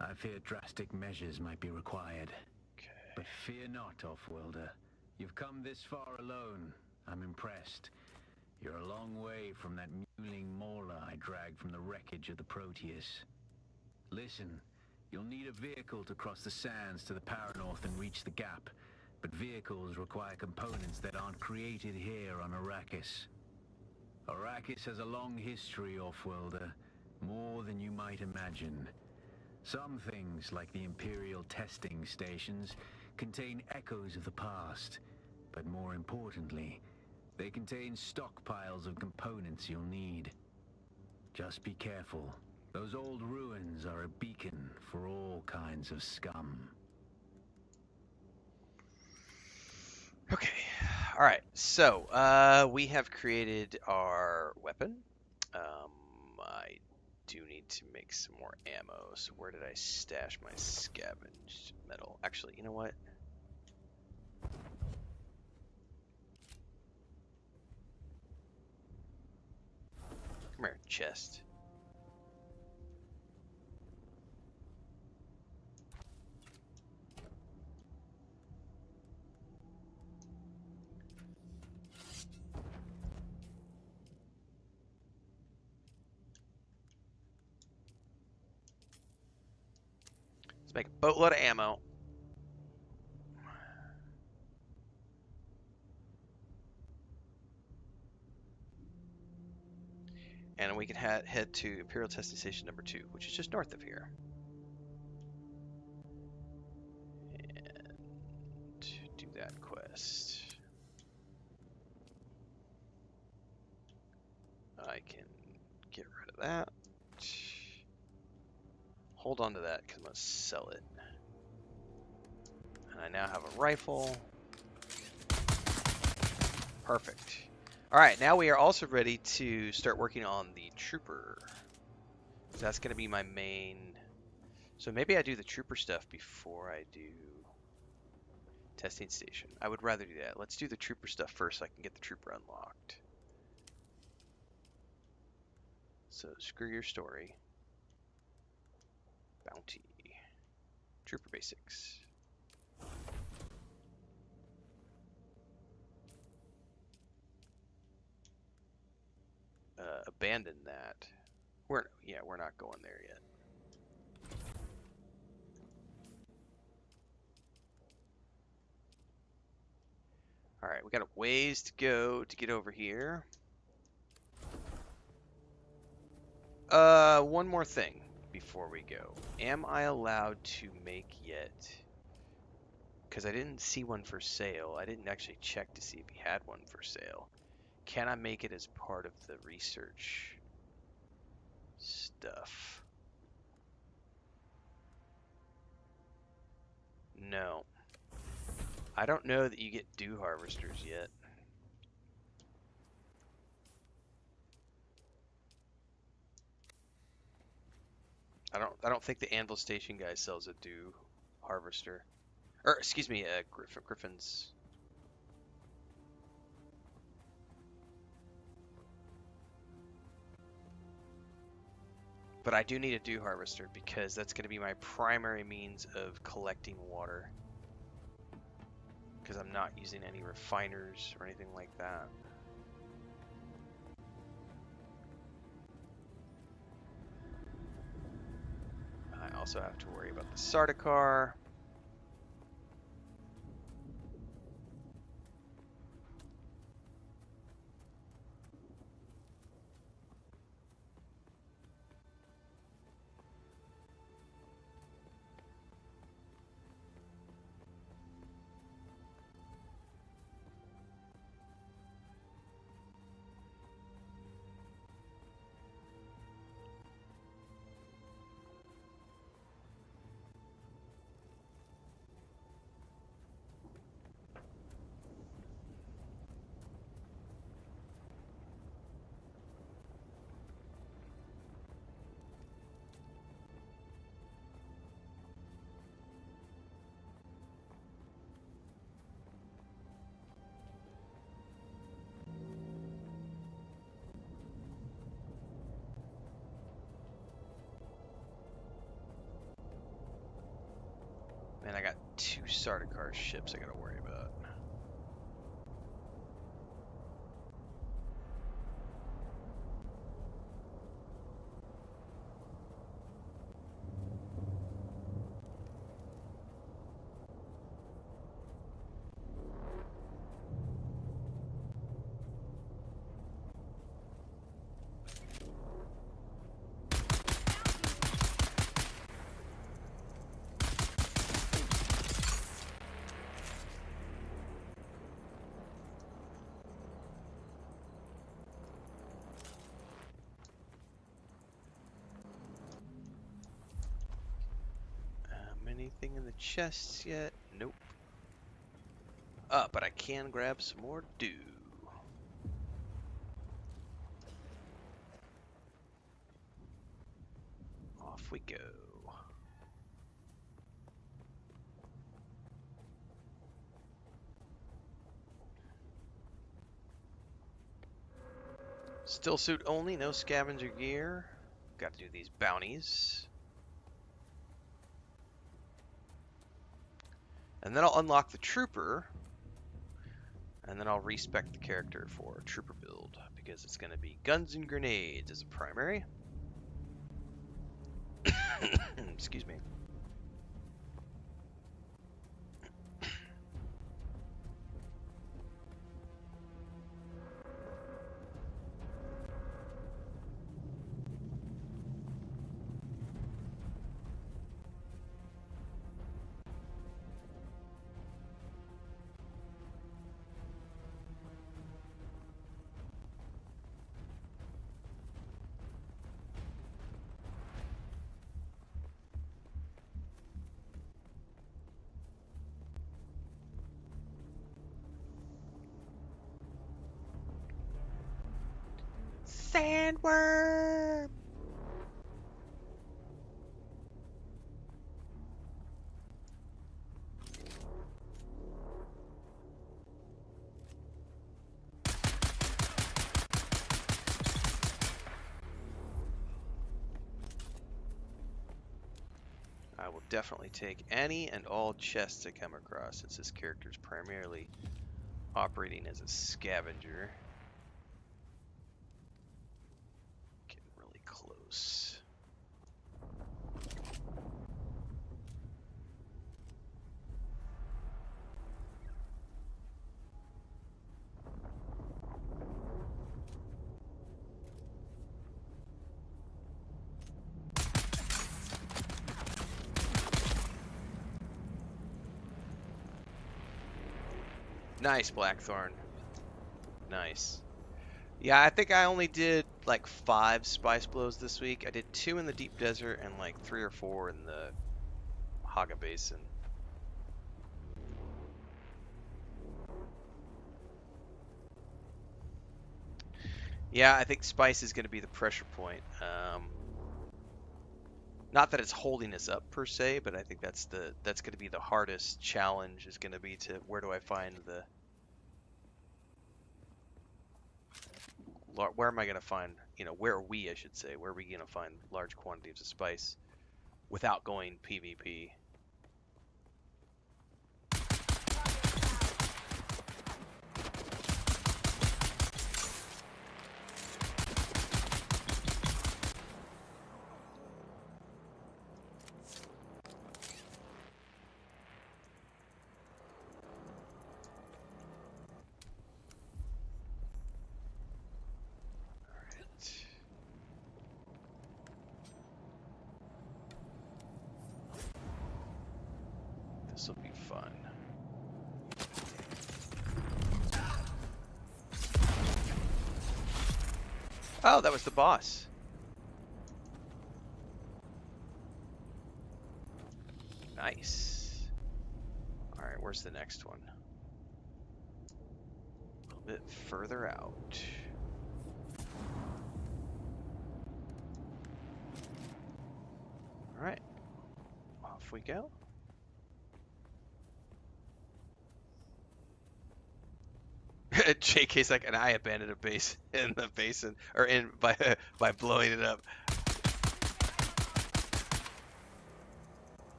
I fear drastic measures might be required. Okay. But fear not, Off-Worlder. You've come this far alone. I'm impressed. You're a long way from that mewling mauler I dragged from the wreckage of the Proteus. Listen, you'll need a vehicle to cross the sands to the Paranorth and reach the gap. But vehicles require components that aren't created here on Arrakis. Arrakis has a long history, Off-Worlder. More than you might imagine. Some things, like the Imperial testing stations, contain echoes of the past. But more importantly, they contain stockpiles of components you'll need. Just be careful. Those old ruins are a beacon for all kinds of scum. Okay. All right. So we have created our weapon. I do need to make some more ammo. So where did I stash my scavenged metal? Actually, you know what? Come here, chest. Let's make a boatload of ammo. And we can head to Imperial Testing Station number 2, which is just north of here. And do that quest. I can get rid of that. Hold on to that because I'm going to sell it. And I now have a rifle. Perfect. Alright, now we are also ready to start working on the trooper. So that's going to be my main... So maybe I do the trooper stuff before I do testing station. I would rather do that. Let's do the trooper stuff first so I can get the trooper unlocked. So screw your story. Bounty. Trooper basics. Abandon that. We're not going there yet. All right, we got a ways to go to get over here. One more thing before we go. Am I allowed to make yet? Because I didn't see one for sale. I didn't actually check to see if he had one for sale. Can I make it as part of the research stuff? No. I don't know that you get dew harvesters yet. I don't think the Anvil Station guy sells a dew harvester. Or excuse me, Griffin's. But I do need a dew harvester because that's going to be my primary means of collecting water. Because I'm not using any refiners or anything like that. I also have to worry about the Sardaukar. Man, I got 2 Sardaukar ships I gotta worry about. Anything in the chests yet? Nope. But I can grab some more dew. Off we go. Stillsuit only, no scavenger gear. Got to do these bounties. And then I'll unlock the trooper. And then I'll respec the character for trooper build. Because it's going to be guns and grenades as a primary. Excuse me. Sandworm! I will definitely take any and all chests I come across since this character is primarily operating as a scavenger. Getting really close. Nice, Blackthorn. Nice. Yeah, I think I only did like 5 spice blows this week. I did 2 in the deep desert and like 3 or 4 in the Haga Basin. Yeah, I think spice is going to be the pressure point. Not that it's holding us up per se, but I think that's going to be the hardest challenge, is going to be to where do I find the where am I going to find, where are we, I should say, where are we going to find large quantities of spice without going PvP? This will be fun. Oh, that was the boss. Nice. All right, where's the next one? A little bit further out. All right, off we go. JK's like, and I abandoned a base in the basin, or by blowing it up.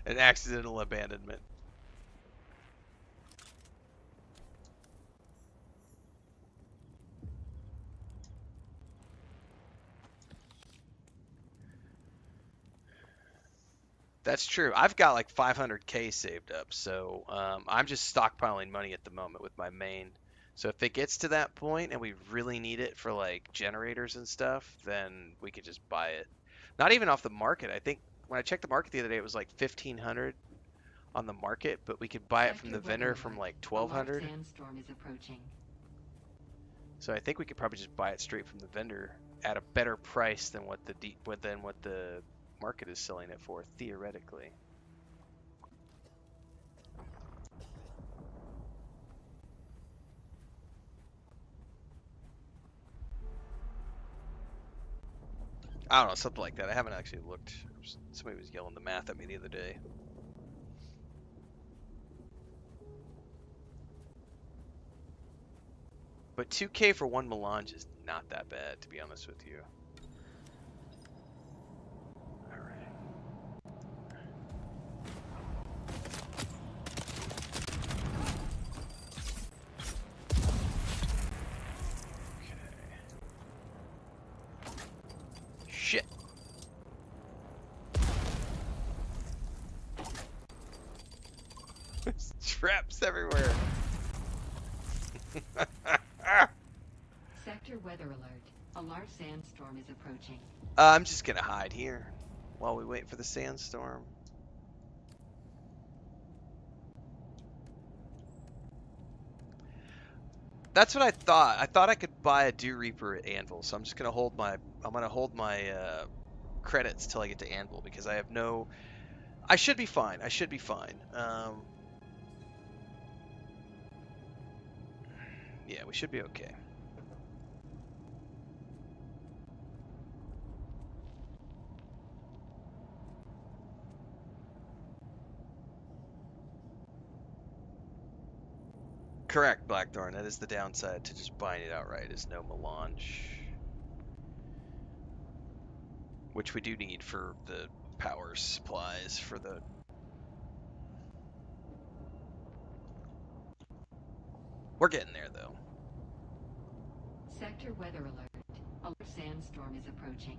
An accidental abandonment. That's true. I've got like 500k saved up, so I'm just stockpiling money at the moment with my main. So if it gets to that point and we really need it for like generators and stuff, then we could just buy it. Not even off the market. I think when I checked the market the other day, it was like 1,500 on the market, but we could buy it from the vendor from like 1,200. Sandstorm is approaching. So I think we could probably just buy it straight from the vendor at a better price than what the market is selling it for, theoretically. I don't know, something like that. I haven't actually looked. Somebody was yelling the math at me the other day. But 2k for one melange is not that bad, to be honest with you. Shit. There's traps everywhere. Sector weather alert. A large sandstorm is approaching. I'm just gonna hide here while we wait for the sandstorm. That's what I thought. I thought I could buy a Dew Reaper at Anvil, so I'm just gonna hold my credits till I get to Anvil, because I have no. I should be fine. I should be fine. Yeah, we should be okay. Correct, Blackthorn. That is the downside to just buying it outright, is no melange. Which we do need for the power supplies for the... We're getting there, though. Sector weather alert. A large sandstorm is approaching.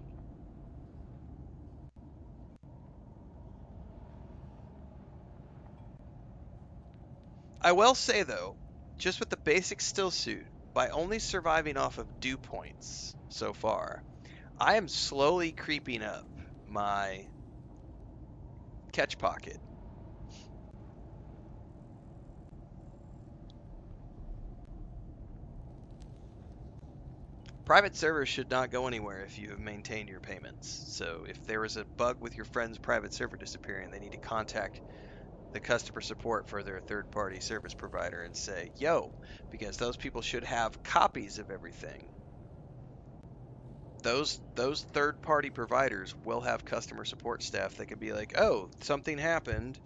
I will say, though, just with the basic stillsuit, by only surviving off of dew points so far, I am slowly creeping up my catch pocket. Private servers should not go anywhere if you have maintained your payments. So if there is a bug with your friend's private server disappearing, they need to contact the customer support for their third-party service provider and say, yo, because those people should have copies of everything. those third-party providers will have customer support staff that can be like, oh, something happened,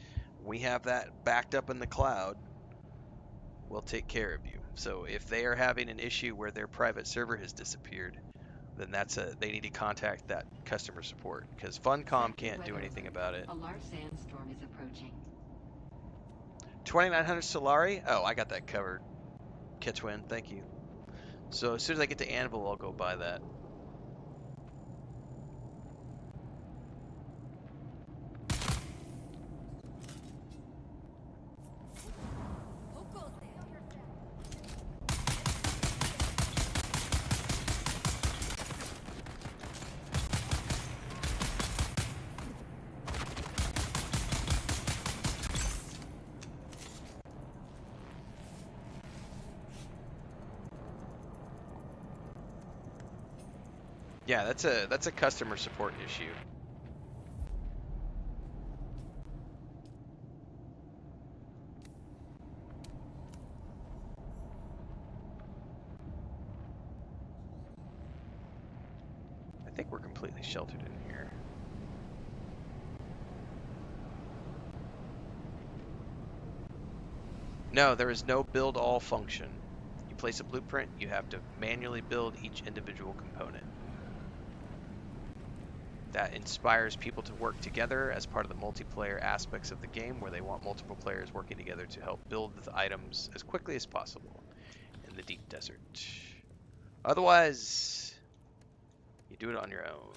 we have that backed up in the cloud, we'll take care of you. So if they are having an issue where their private server has disappeared, then they need to contact that customer support, because Funcom can't do anything about it. A large sandstorm is approaching. 2900 Solari? Oh, I got that covered. Kitwin, thank you. So as soon as I get to Anvil, I'll go buy that. Yeah, that's a customer support issue. I think we're completely sheltered in here. No, there is no build all function. You place a blueprint, you have to manually build each individual component. That inspires people to work together as part of the multiplayer aspects of the game, where they want multiple players working together to help build the items as quickly as possible in the deep desert. Otherwise, you do it on your own.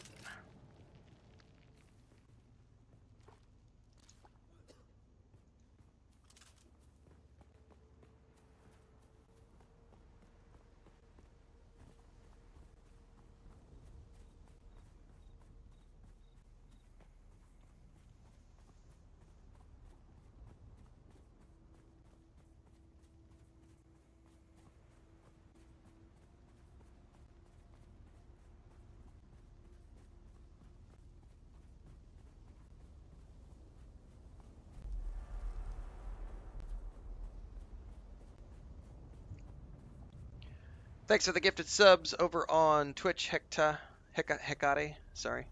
Thanks for the gifted subs over on Twitch, Hecate, sorry.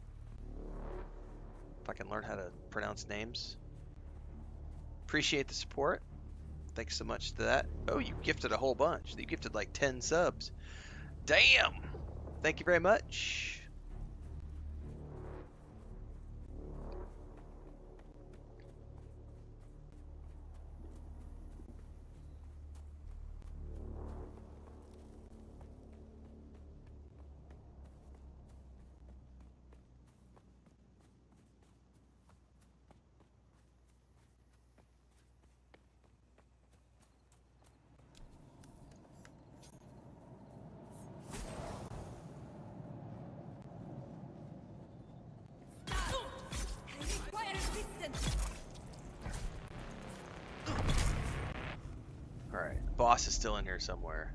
If I can learn how to pronounce names. Appreciate the support. Thanks so much to that. Oh, you gifted a whole bunch. You gifted like 10 subs. Damn! Thank you very much. Alright, boss is still in here somewhere.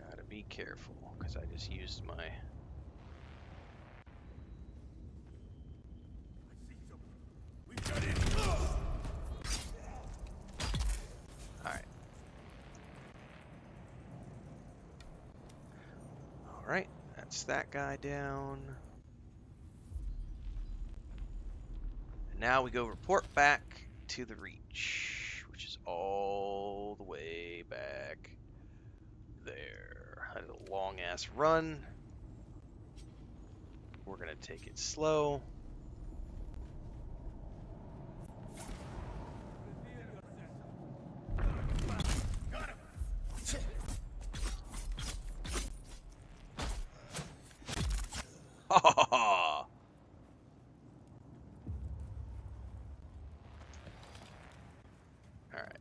Gotta be careful, because I just used my... Alright. Alright, that's that guy down. Now we go report back to the Reach, which is all the way back there. I did a long ass run. We're gonna take it slow. Ha ha ha! Alright.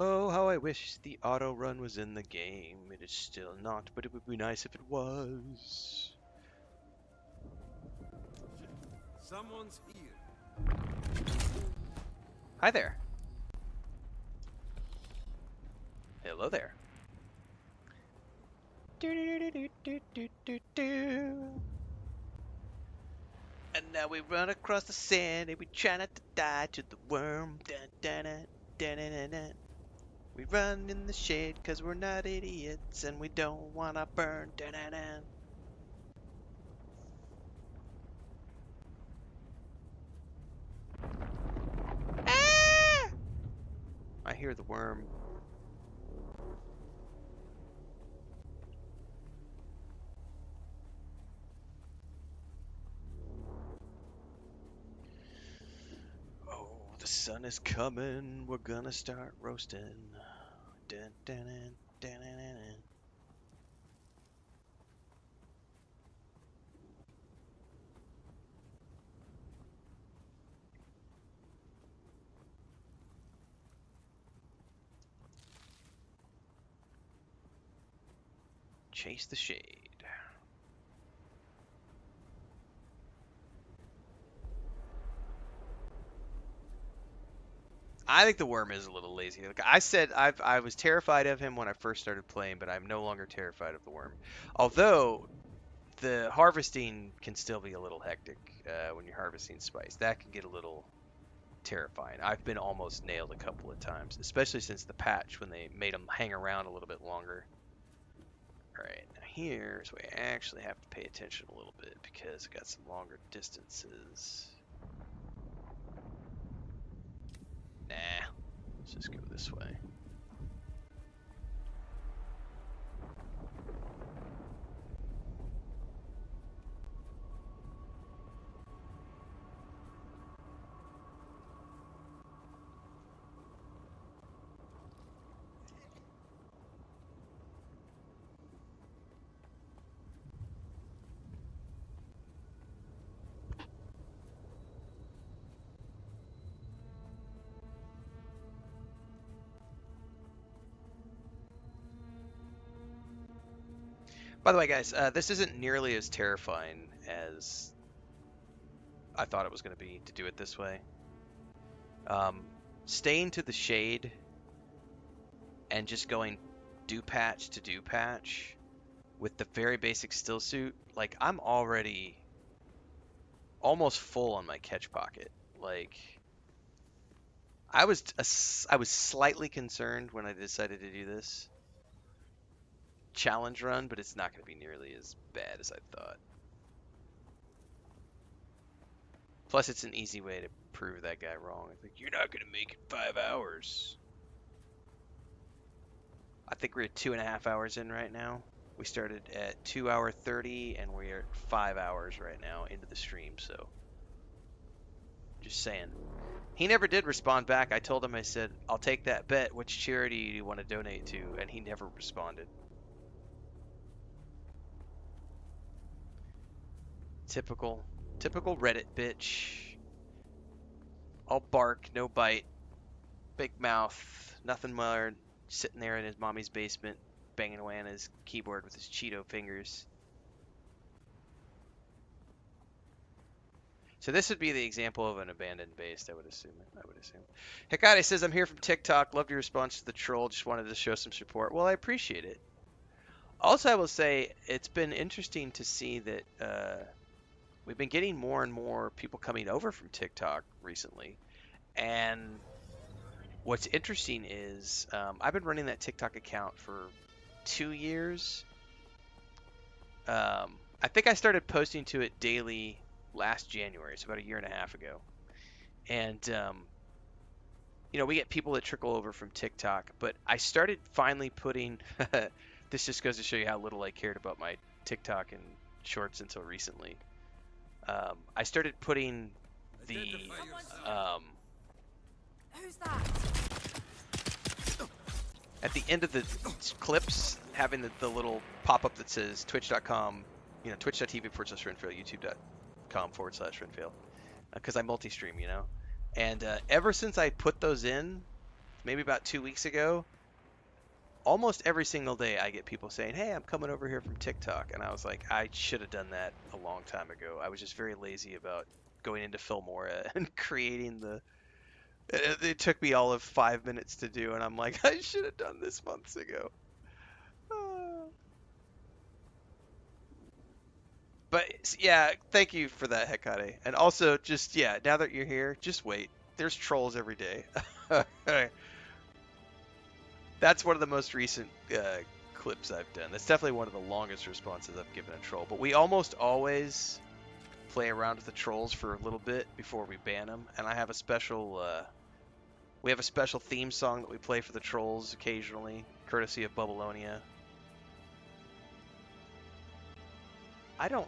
Oh, how I wish the auto run was in the game. It is still not, but it would be nice if it was. Someone's here. Hi there. Hello there. And now we run across the sand and we try not to die to the worm. Dun, dun, dun, dun, dun, dun, dun. We run in the shade cause we're not idiots and we don't wanna burn. Dun, dun, dun. Ah! I hear the worm. Oh, the sun is coming. We're gonna start roasting. Dun, dun, dun, dun, dun, dun. Chase the shade. I think the worm is a little lazy. Like I said, I was terrified of him when I first started playing, but I'm no longer terrified of the worm. Although the harvesting can still be a little hectic when you're harvesting spice. That can get a little terrifying. I've been almost nailed a couple of times, especially since the patch when they made them hang around a little bit longer. Alright, now here's where I actually have to pay attention a little bit because I got some longer distances. Nah, let's just go this way. By the way, guys, this isn't nearly as terrifying as I thought it was going to be to do it this way. Staying to the shade and just going dew patch to dew patch with the very basic still suit, like I'm already almost full on my catch pocket. Like I was slightly concerned when I decided to do this challenge run, but it's not going to be nearly as bad as I thought. Plus, it's an easy way to prove that guy wrong. It's like, you're not going to make it 5 hours. I think we're at 2.5 hours in right now. We started at 2 hour 30, and we're at 5 hours right now into the stream, so just saying. He never did respond back. I told him, I said, I'll take that bet. Which charity do you want to donate to? And he never responded. Typical Reddit bitch. All bark, no bite. Big mouth, nothing more. Sitting there in his mommy's basement, banging away on his keyboard with his Cheeto fingers. So this would be the example of an abandoned base, I would assume. Hikari says, I'm here from TikTok. Loved your response to the troll. Just wanted to show some support. Well, I appreciate it. Also, I will say, it's been interesting to see that we've been getting more and more people coming over from TikTok recently. And what's interesting is I've been running that TikTok account for 2 years. I think I started posting to it daily last January, so about 1.5 years ago. And, you know, we get people that trickle over from TikTok, but I started finally putting, this just goes to show you how little I cared about my TikTok and shorts until recently. I started putting the, Who's that? at the end of the clips, having the little pop-up that says twitch.com, you know, twitch.tv/Renfail, youtube.com/Renfail, because I multi-stream, you know. And ever since I put those in, maybe about 2 weeks ago, almost every single day I get people saying, hey, I'm coming over here from TikTok. And I was like, I should have done that a long time ago. I was just very lazy about going into Filmora and creating the... It took me all of 5 minutes to do, and I'm like, I should have done this months ago. But yeah, thank you for that, Hecate. And also, just yeah, now that you're here, just wait. There's trolls every day. That's one of the most recent clips I've done. That's definitely one of the longest responses I've given a troll. But we almost always play around with the trolls for a little bit before we ban them. And I have a special, we have a special theme song that we play for the trolls occasionally, courtesy of Babylonia. I don't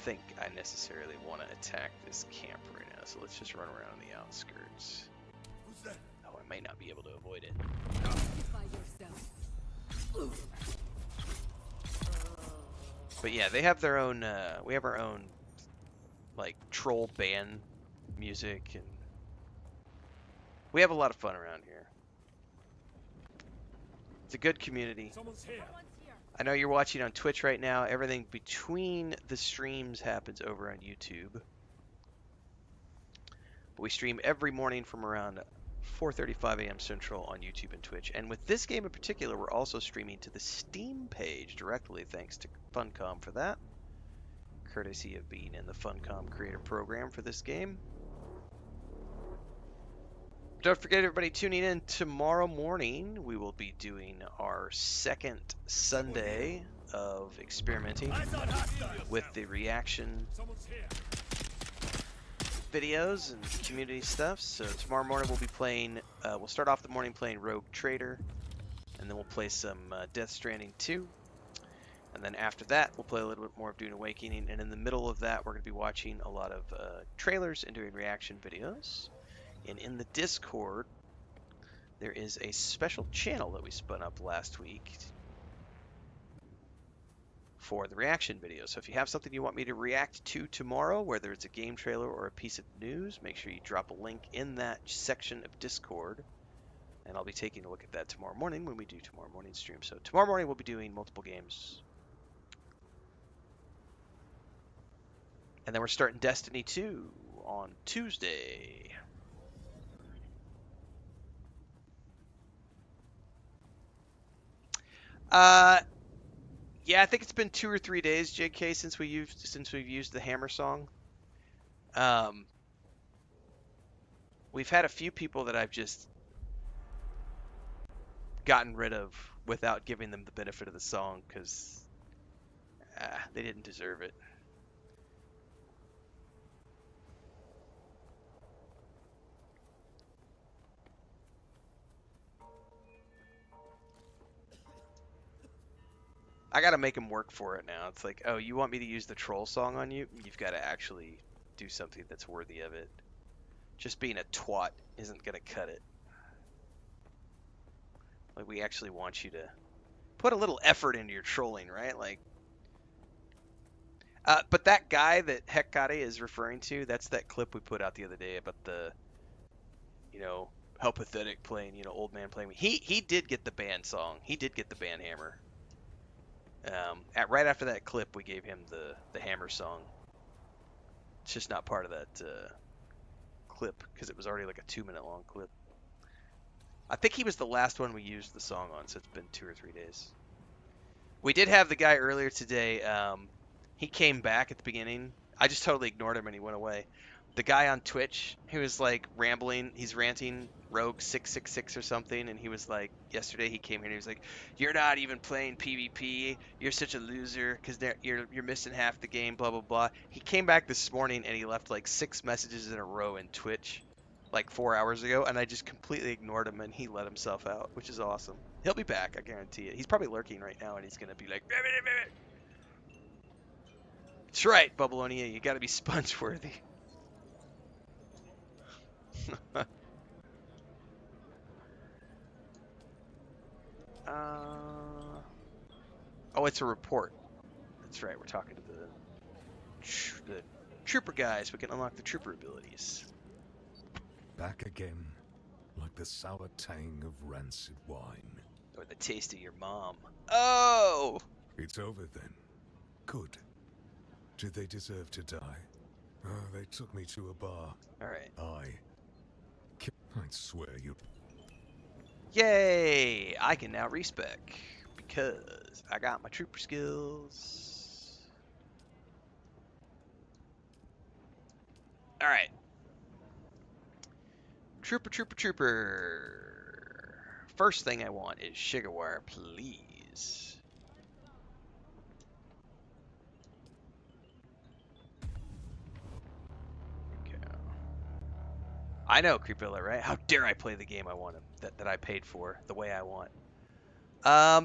think I necessarily want to attack this camp right now, so let's just run around the outskirts. Who's that? Oh, I might not be able to avoid it. But yeah, they have their own, we have our own, like, troll band music, and we have a lot of fun around here. It's a good community. Someone's here. I know you're watching on Twitch right now. Everything between the streams happens over on YouTube. But we stream every morning from around 4:35 a.m. Central on YouTube and Twitch. And with this game in particular, we're also streaming to the Steam page directly, thanks to Funcom for that. Courtesy of being in the Funcom Creator Program for this game. Don't forget, everybody tuning in tomorrow morning. We will be doing our second Sunday of experimenting with the reaction videos and community stuff. So tomorrow morning we'll be playing, we'll start off the morning playing Rogue Trader, and then we'll play some Death Stranding 2. And then after that, we'll play a little bit more of Dune Awakening. And in the middle of that, we're going to be watching a lot of trailers and doing reaction videos. And in the Discord, there is a special channel that we spun up last week for the reaction video. So if you have something you want me to react to tomorrow, whether it's a game trailer or a piece of news, make sure you drop a link in that section of Discord. And I'll be taking a look at that tomorrow morning when we do tomorrow morning stream. So tomorrow morning we'll be doing multiple games. And then we're starting Destiny 2 on Tuesday. Yeah, I think it's been 2 or 3 days, JK, since we've used the hammer song. We've had a few people that I've just gotten rid of without giving them the benefit of the song because they didn't deserve it. I gotta make them work for it now. It's like, oh, you want me to use the troll song on you? You've got to actually do something that's worthy of it. Just being a twat isn't gonna cut it. Like, we actually want you to put a little effort into your trolling, right? Like, but that guy that Hecate is referring to, that's that clip we put out the other day about the, you know, how pathetic playing, you know, old man playing. He did get the band song. He did get the band hammer. Right after that clip, we gave him the hammer song. It's just not part of that clip because it was already like a 2-minute long clip. I think he was the last one we used the song on, so it's been 2 or 3 days. We did have the guy earlier today. He came back at the beginning. I just totally ignored him and he went away. The guy on Twitch who was like rambling, he's ranting Rogue 666 or something, and he was like, yesterday he came here and he was like, you're not even playing PvP, you're such a loser because you're missing half the game, blah blah blah. He came back this morning and he left like 6 messages in a row in Twitch like 4 hours ago, and I just completely ignored him and he let himself out, which is awesome. He'll be back, I guarantee it. He's probably lurking right now and he's gonna be like, that's right, Babylonia, you gotta be sponge worthy. Oh, it's a report. That's right, we're talking to the trooper guys. We can unlock the trooper abilities. Back again, like the sour tang of rancid wine. Or the taste of your mom. Oh! It's over then. Good. Did they deserve to die? Oh, they took me to a bar. Alright. I'd swear you... Yay! I can now respec because I got my trooper skills. All right. Trooper. First thing I want is sugar wire, please. Okay. I know, Creepilla, right? How dare I play the game I want that I paid for the way I want.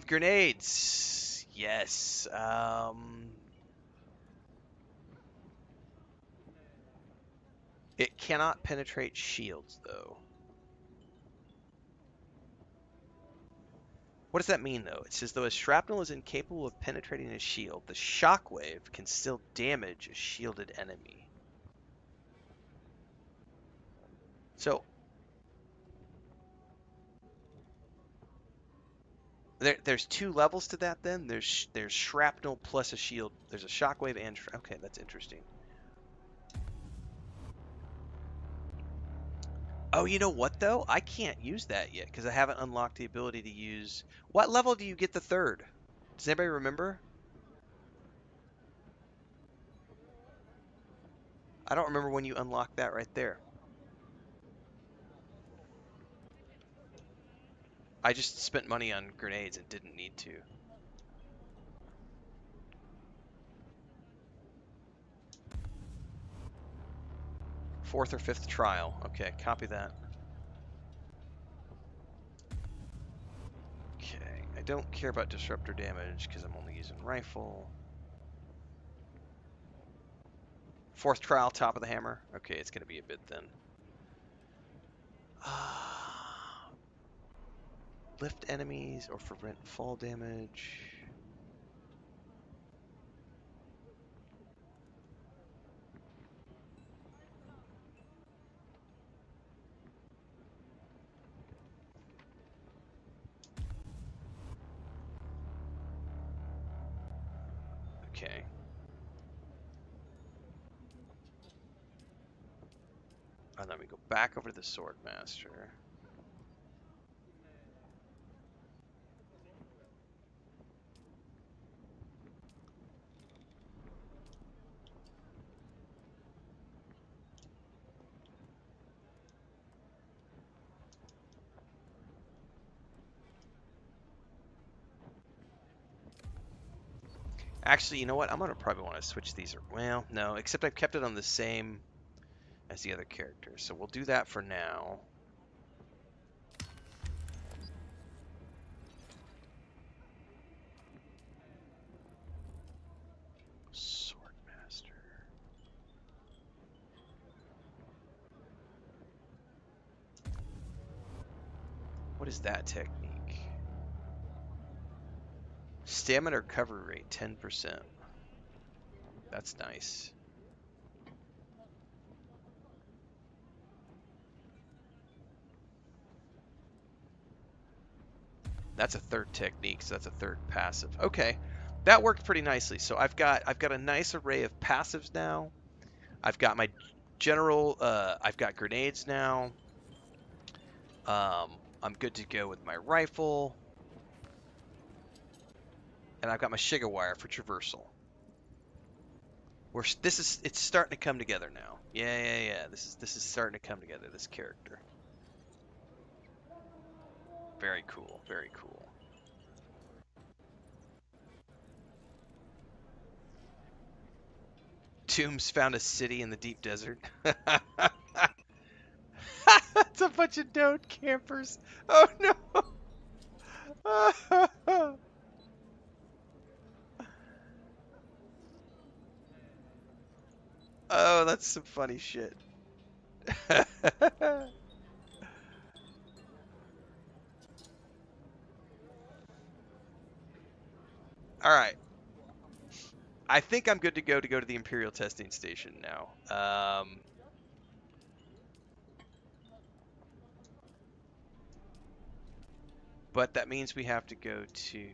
Grenades. Yes. It cannot penetrate shields, though. What does that mean, though? It says, though a shrapnel is incapable of penetrating a shield, the shockwave can still damage a shielded enemy. So, there's two levels to that, then? There's shrapnel plus a shield. There's a shockwave and... Okay, that's interesting. Oh, you know what, though? I can't use that yet, because I haven't unlocked the ability to use... What level do you get the third? Does anybody remember? I don't remember when you unlock that right there. I just spent money on grenades and didn't need to. Fourth or fifth trial. Okay, copy that. Okay, I don't care about disruptor damage because I'm only using rifle. Fourth trial, top of the hammer. Okay, it's going to be a bit then. Lift enemies or prevent fall damage. Okay. And then we go back over to the Swordmaster. Actually, you know what? I'm going to probably want to switch these. Well, no, except I've kept it on the same as the other characters. So we'll do that for now. Swordmaster. What is that technique? Stamina recovery rate 10%. That's nice. That's a third technique, so that's a third passive. Okay, that worked pretty nicely. So I've got a nice array of passives now. I've got my general. I've got grenades now. I'm good to go with my rifle, and I've got my Shiga wire for traversal. It's starting to come together now. Yeah. This is starting to come together. This character. Very cool. Very cool. Tombs found a city in the deep desert. That's a bunch of known campers. Oh no. Oh, that's some funny shit. All right. I think I'm good to go to the Imperial testing station now. But that means we have to go to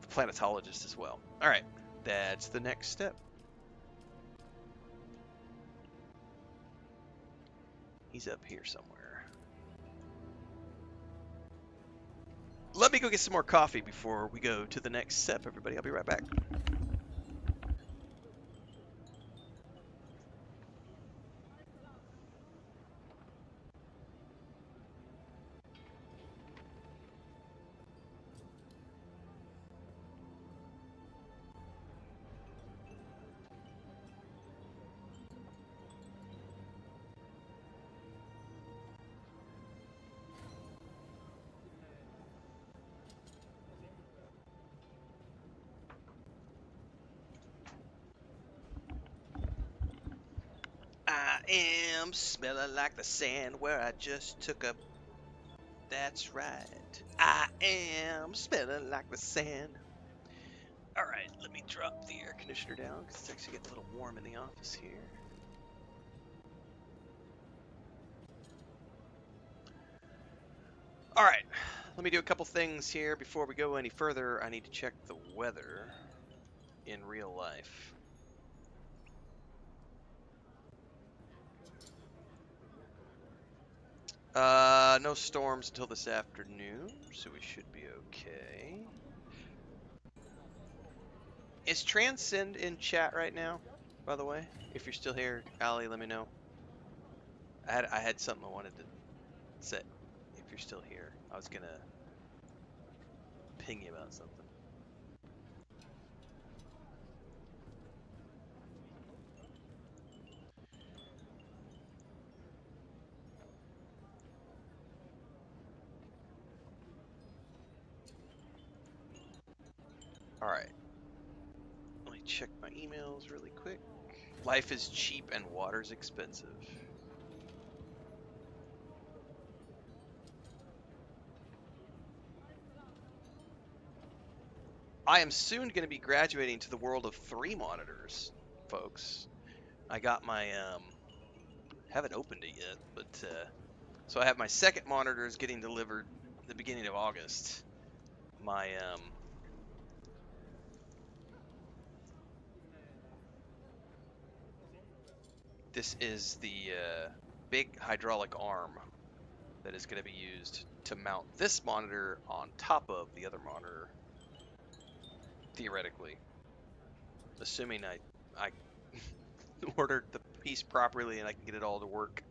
the planetologist as well. All right. That's the next step. He's up here somewhere. let me go get some more coffee before we go to the next step, everybody. I'll be right back. I am smelling like the sand where I just took a... That's right. I am smelling like the sand. Alright, let me drop the air conditioner down because it's actually getting a little warm in the office here. Alright, let me do a couple things here before we go any further. I need to check the weather in real life. No storms until this afternoon, so we should be okay. Is Transcend in chat right now, by the way? If you're still here, Allie, let me know. I had something I wanted to say. If you're still here, I was gonna ping you about something. Alright. Let me check my emails really quick. Life is cheap and water's expensive. I am soon going to be graduating to the world of 3 monitors, folks. I got my, haven't opened it yet, but, so I have my second monitors getting delivered at the beginning of August. My, this is the, big hydraulic arm that is going to be used to mount this monitor on top of the other monitor. Theoretically, assuming I ordered the piece properly and I can get it all to work.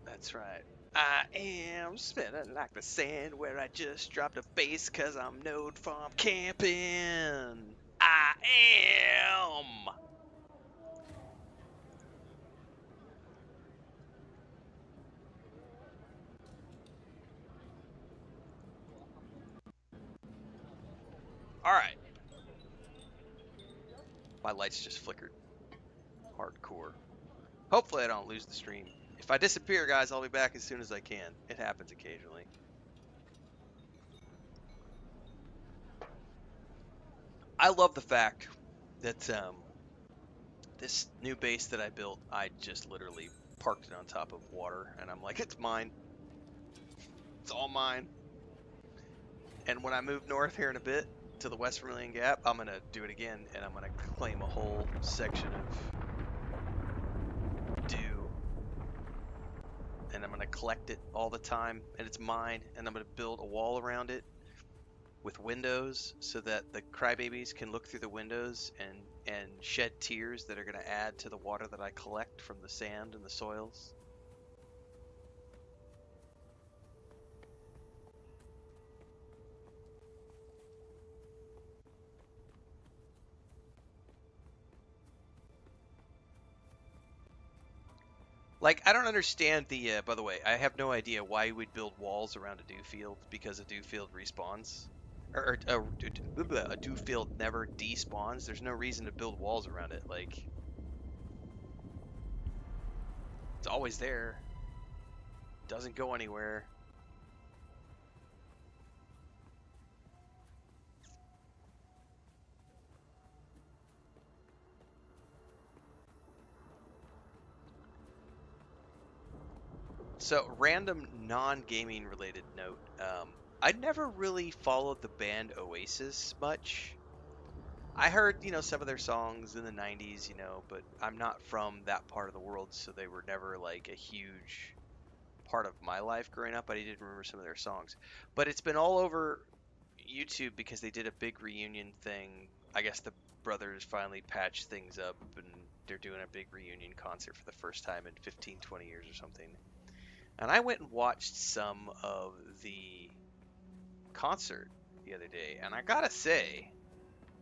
That's right. I am spinning like the sand where I just dropped a base cause I'm node farm camping. I am. Alright. My lights just flickered. Hardcore. Hopefully I don't lose the stream. If I disappear, guys, I'll be back as soon as I can. It happens occasionally. I love the fact that this new base that I built, I just literally parked it on top of water, and I'm like, it's mine. It's all mine. And when I move north here in a bit to the West Vermilion Gap, I'm going to do it again, and I'm going to claim a whole section of dew. And I'm going to collect it all the time, and it's mine, and I'm going to build a wall around it with windows so that the crybabies can look through the windows and shed tears that are going to add to the water that I collect from the sand and the soils. Like, I don't understand the, by the way, I have no idea why we'd build walls around a dew field, because a dew field respawns. Or a dew field never despawns. There's no reason to build walls around it. Like, it's always there. Doesn't go anywhere. So, random non-gaming related note. I never really followed the band Oasis much. I heard, some of their songs in the 90s, but I'm not from that part of the world, so they were never like a huge part of my life growing up. I didn't remember some of their songs. But it's been all over YouTube because they did a big reunion thing. I guess the brothers finally patched things up and they're doing a big reunion concert for the first time in 15, 20 years or something. And I went and watched some of the concert the other day, and I gotta say,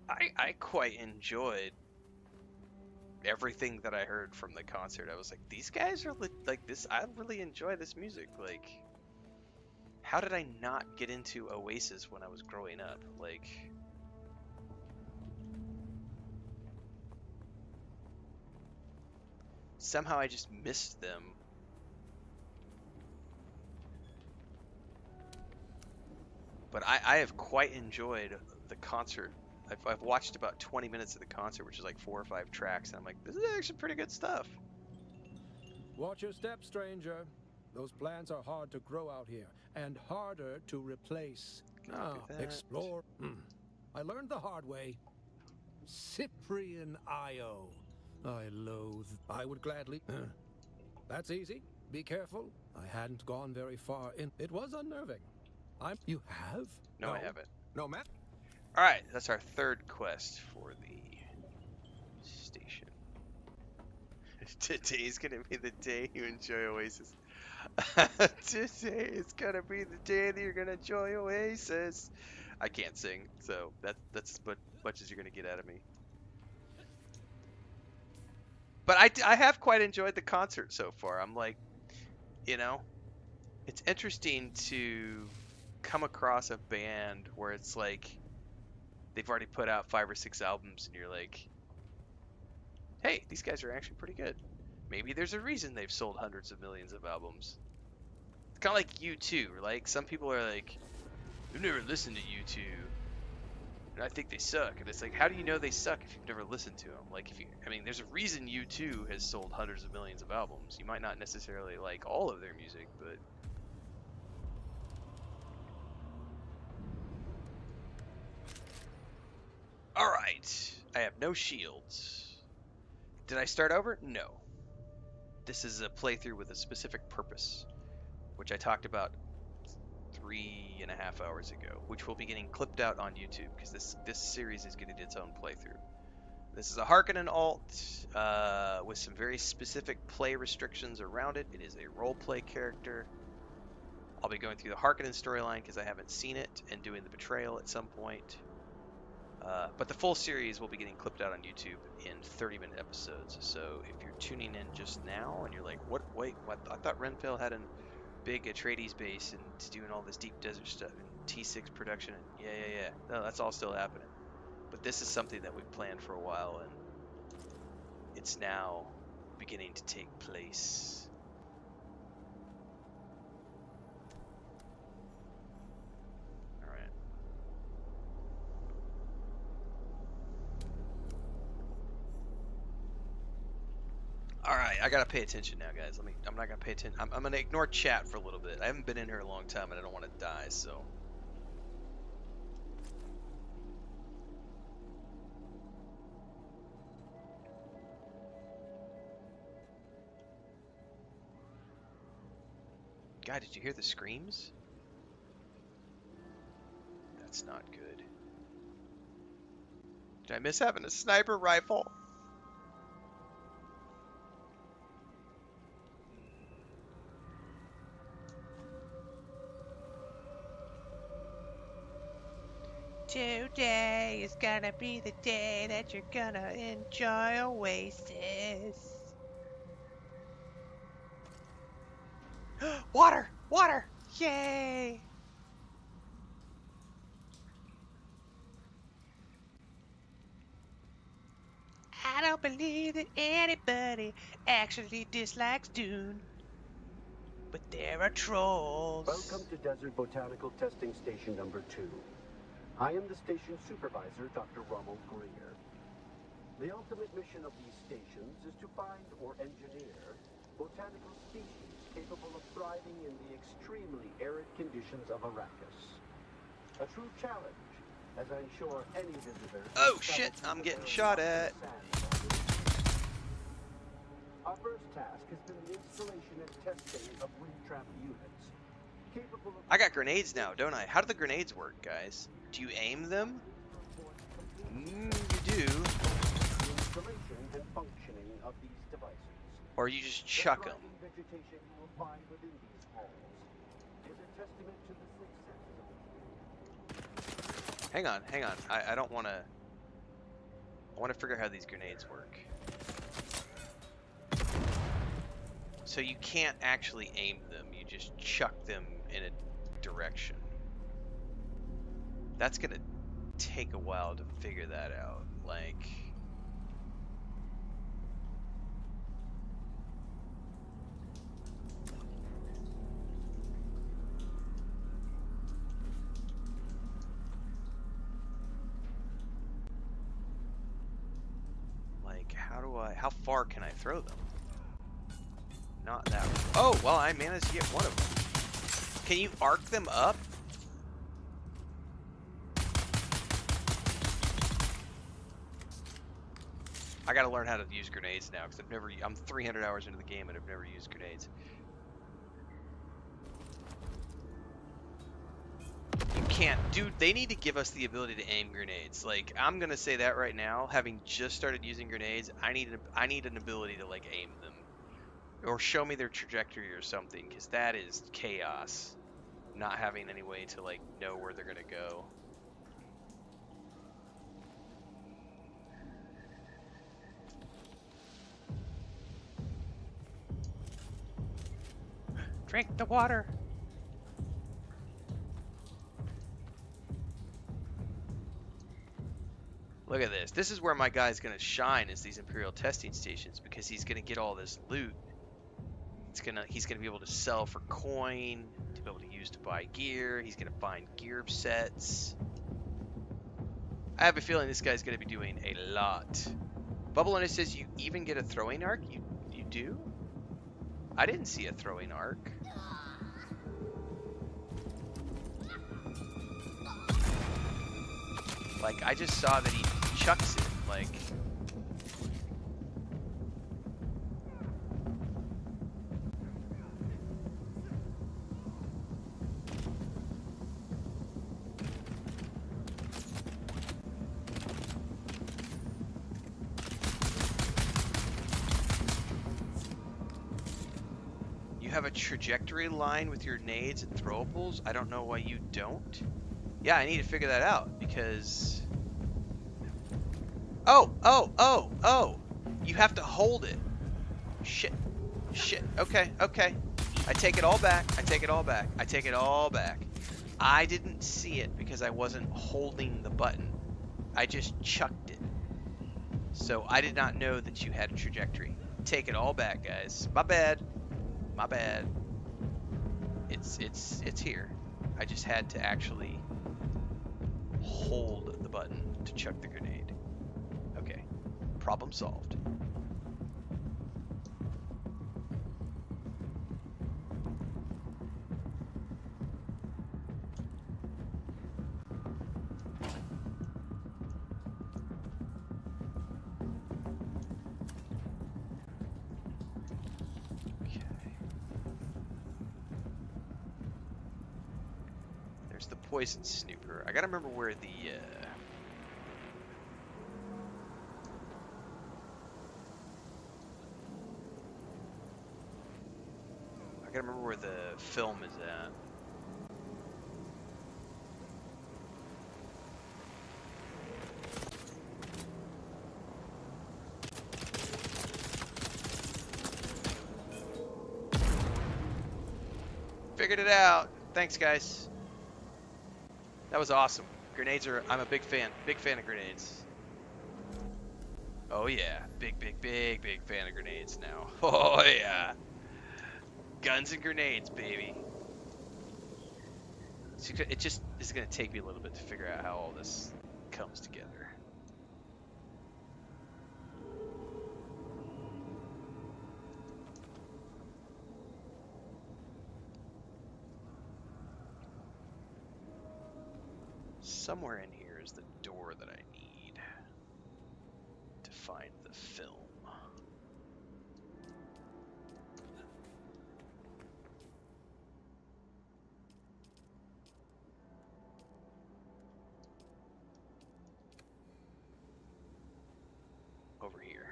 I quite enjoyed everything that I heard from the concert. I was like, these guys are like this. I really enjoy this music. Like, how did I not get into Oasis when I was growing up? Like, somehow I just missed them. But I have quite enjoyed the concert. I've watched about 20 minutes of the concert, which is like 4 or 5 tracks, and I'm like, this is actually pretty good stuff. Watch your step, stranger. Those plants are hard to grow out here, and harder to replace. Now, explore. I learned the hard way. Cyprian Io. I loathe. I would gladly. That's easy. Be careful. I hadn't gone very far in. It was unnerving. You have? No, I haven't. No, Matt. All right, that's our third quest for the station. Today's gonna be the day you enjoy Oasis. Today is gonna be the day that you're gonna enjoy Oasis. I can't sing, so that's as much as you're gonna get out of me. But I have quite enjoyed the concert so far. I'm like, it's interesting to come across a band where it's like they've already put out 5 or 6 albums, and you're like, hey, these guys are actually pretty good. Maybe there's a reason they've sold hundreds of millions of albums. It's kind of like U2. Like, some people are like, I've never listened to U2, and I think they suck. And it's like, how do you know they suck if you've never listened to them? Like, there's a reason U2 has sold hundreds of millions of albums. You might not necessarily like all of their music, but alright, I have no shields. Did I start over? No. This is a playthrough with a specific purpose, which I talked about 3.5 hours ago, which will be getting clipped out on YouTube, because this series is getting its own playthrough. This is a Hearkinan alt with some very specific play restrictions around it. It is a roleplay character. I'll be going through the Hearkinan storyline because I haven't seen it, and doing the betrayal at some point. But the full series will be getting clipped out on YouTube in 30-minute episodes. So if you're tuning in just now and you're like, what? Wait, what? I thought Renfail had a big Atreides base and doing all this deep desert stuff and T6 production. And yeah. No, that's all still happening. But this is something that we've planned for a while, and it's now beginning to take place. Alright, I gotta pay attention now, guys. I'm not gonna pay attention. I'm gonna ignore chat for a little bit. I haven't been in here a long time, and I don't want to die, so. God, did you hear the screams? That's not good. Did I miss having a sniper rifle? Today is gonna be the day that you're gonna enjoy Oasis. Water! Water! Yay! I don't believe that anybody actually dislikes Dune. But there are trolls. Welcome to Desert Botanical Testing Station number 2. I am the station supervisor, Dr. Ronald Greer. The ultimate mission of these stations is to find or engineer botanical species capable of thriving in the extremely arid conditions of Arrakis. A true challenge as I'm sure any visitor. Oh shit! I'm getting shot at. Our first task has been the installation and testing of wind trap units. Capable of I got grenades now, don't I? How do the grenades work, guys? Do you aim them? You do. the installation and functioning of these devices. Or you just chuck them. The vegetation you will find within these halls is a testament to the success. Hang on, hang on. I don't want to... I want to figure out how these grenades work. So you can't actually aim them. You just chuck them in a direction. That's going to take a while to figure that out. How far can I throw them? Not that way. Oh, well, I managed to get one of them. Can you arc them up? I gotta learn how to use grenades now, because I'm 300 hours into the game and I've never used grenades. You can't, dude, they need to give us the ability to aim grenades. Like, I'm gonna say that right now, having just started using grenades, I need an ability to, like, aim them. Or show me their trajectory or something, because that is chaos. Not having any way to, like, know where they're gonna go. Drink the water! Look at this. This is where my guy's going to shine, is these Imperial testing stations, because he's going to get all this loot. He's going to be able to sell for coin, to be able to use to buy gear. He's going to find gear sets. I have a feeling this guy's going to be doing a lot. Bubble says you even get a throwing arc? You do? I didn't see a throwing arc. Like, I just saw that he chucks it, like... You have a trajectory line with your nades and throwables? I don't know why you don't. Yeah, I need to figure that out, because... Oh! You have to hold it. Shit. Okay. I take it all back. I didn't see it because I wasn't holding the button. I just chucked it. So I did not know that you had a trajectory. Take it all back, guys. My bad. It's here. I just had to actually hold the button to chuck the grenade. Okay. Problem solved. There's the poison snooper. I gotta remember where the film is at. Figured it out. Thanks, guys. That was awesome. Grenades are, I'm a big fan of grenades. Oh yeah, big fan of grenades now. Oh yeah. Guns and grenades, baby. It just is going to take me a little bit to figure out how all this comes together. Somewhere in here is find the film. Over here.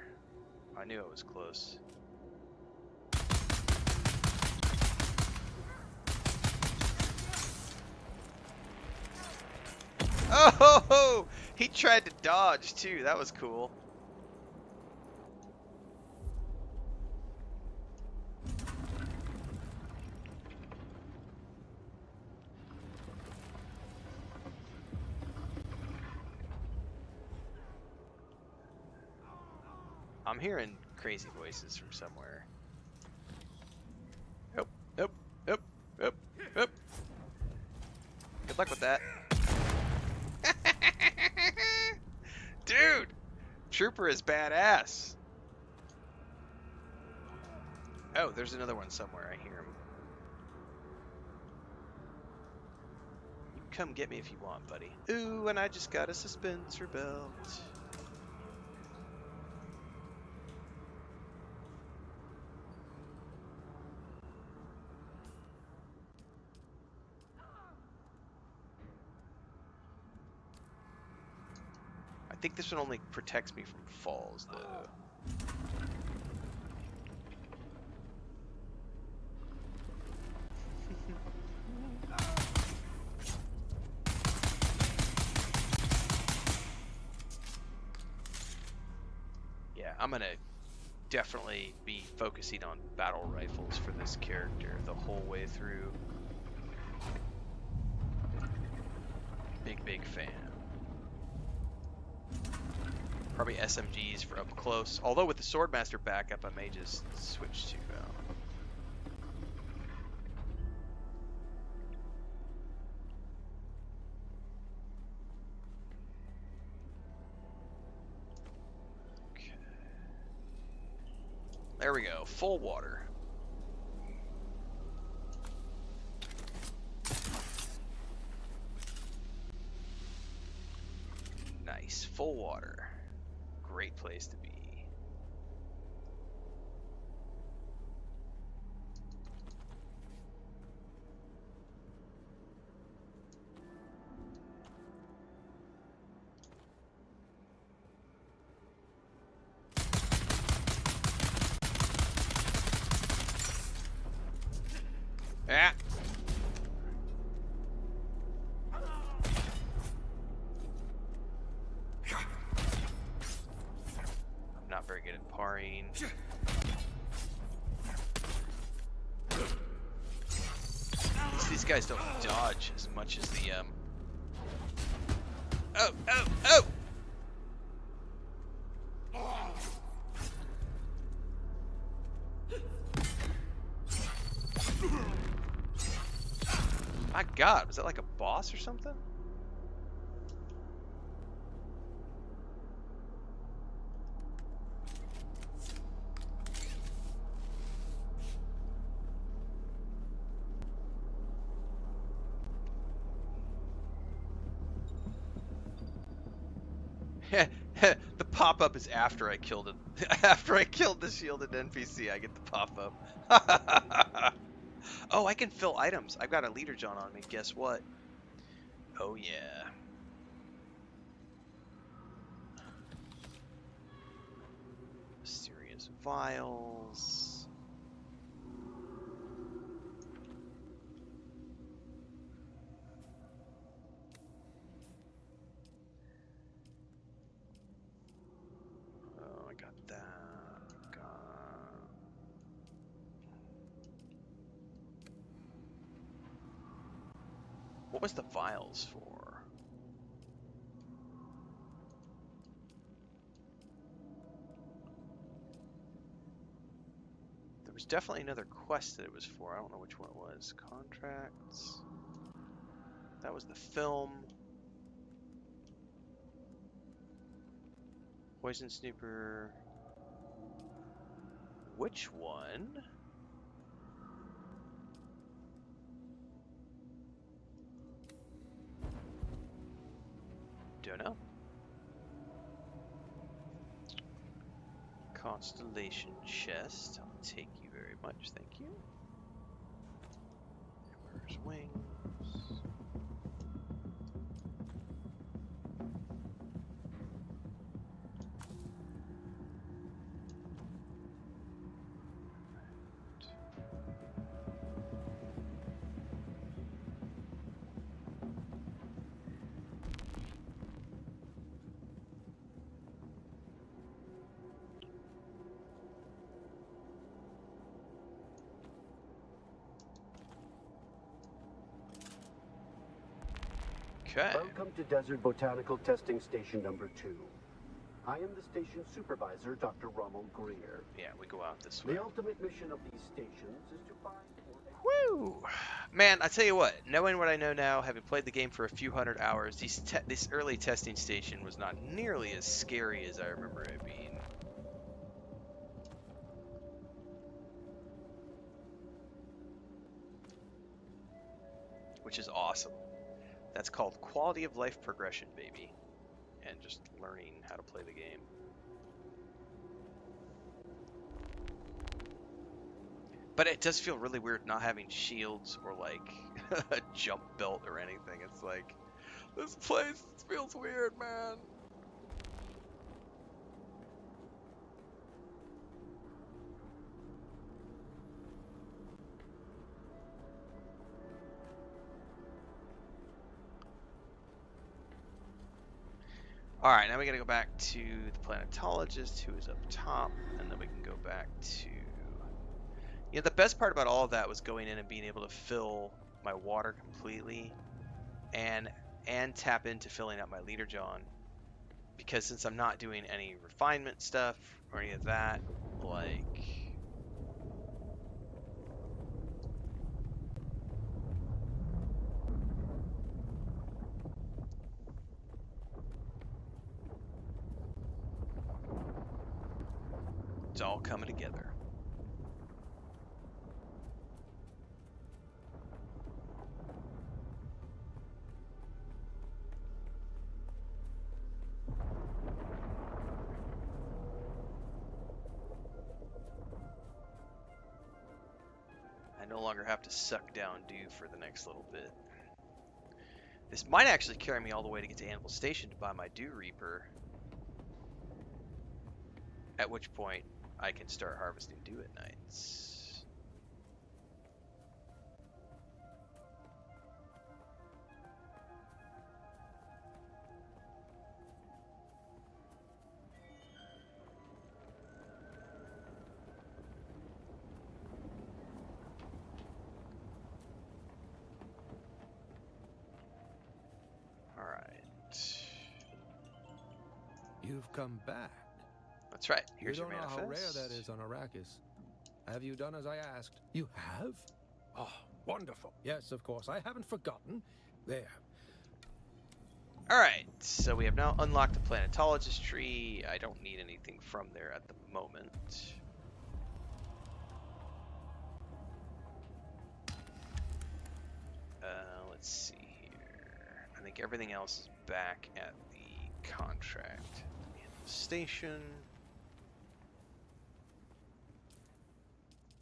I knew it was close. Oh, he tried to dodge too. That was cool. I'm hearing crazy voices from somewhere. Yep, yep, yep, yep, yep. Good luck with that. Dude! Trooper is badass. Oh, there's another one somewhere. I hear him. You can come get me if you want, buddy. Ooh, and I just got a suspensor belt. I think this one only protects me from falls, though. Yeah, I'm gonna definitely be focusing on battle rifles for this character the whole way through. Big fan. Probably SMGs for up close. Although with the Swordmaster backup, I may just switch to. Okay. There we go. Full water. Nice. Full water. Great place to be. Ah! Not very good at parrying. These guys don't dodge as much as the Oh! Oh! Oh! My God, was that like a boss or something? The pop-up is after I killed it. After I killed the shielded NPC, I get the pop-up. Oh, I can fill items. I've got a leader John on me. Guess what? Oh yeah. Mysterious vials. Oh, I got that. What was the vials for? There was definitely another quest that it was for. I don't know which one it was. Contracts. That was the film. Poison Snooper. Which one? Don't know. Constellation chest. I'll take you very much, thank you. Where's wings? Okay. Welcome to Desert Botanical Testing Station number 2. I am the station supervisor, Dr. Rommel Greer. Yeah, we go out this way. The ultimate mission of these stations is to find Woo! Man, I tell you what, knowing what I know now, having played the game for a few hundred hours, this early testing station was not nearly as scary as I remember it being. Which is awesome. That's called quality of life progression, baby. And just learning how to play the game. But it does feel really weird not having shields or like a jump belt or anything. It's like, this place feels weird, man. Alright, now we gotta go back to the planetologist who is up top, and then we can go back to... You know, the best part about all of that was going in and being able to fill my water completely and tap into filling up my leader John. Because since I'm not doing any refinement stuff or any of that, like... It's all coming together. I no longer have to suck down dew for the next little bit. This might actually carry me all the way to get to Anvil Station to buy my Dew Reaper. At which point, I can start harvesting dew at nights. All right. You've come back. That's right. Here's you your don't know manifest. how rare that is on Arrakis. Have you done as I asked? You have? Oh, wonderful. Yes, of course. I haven't forgotten. There. Alright, so we have now unlocked the planetologist tree. I don't need anything from there at the moment. Let's see here. I think everything else is back at the contract. In the station.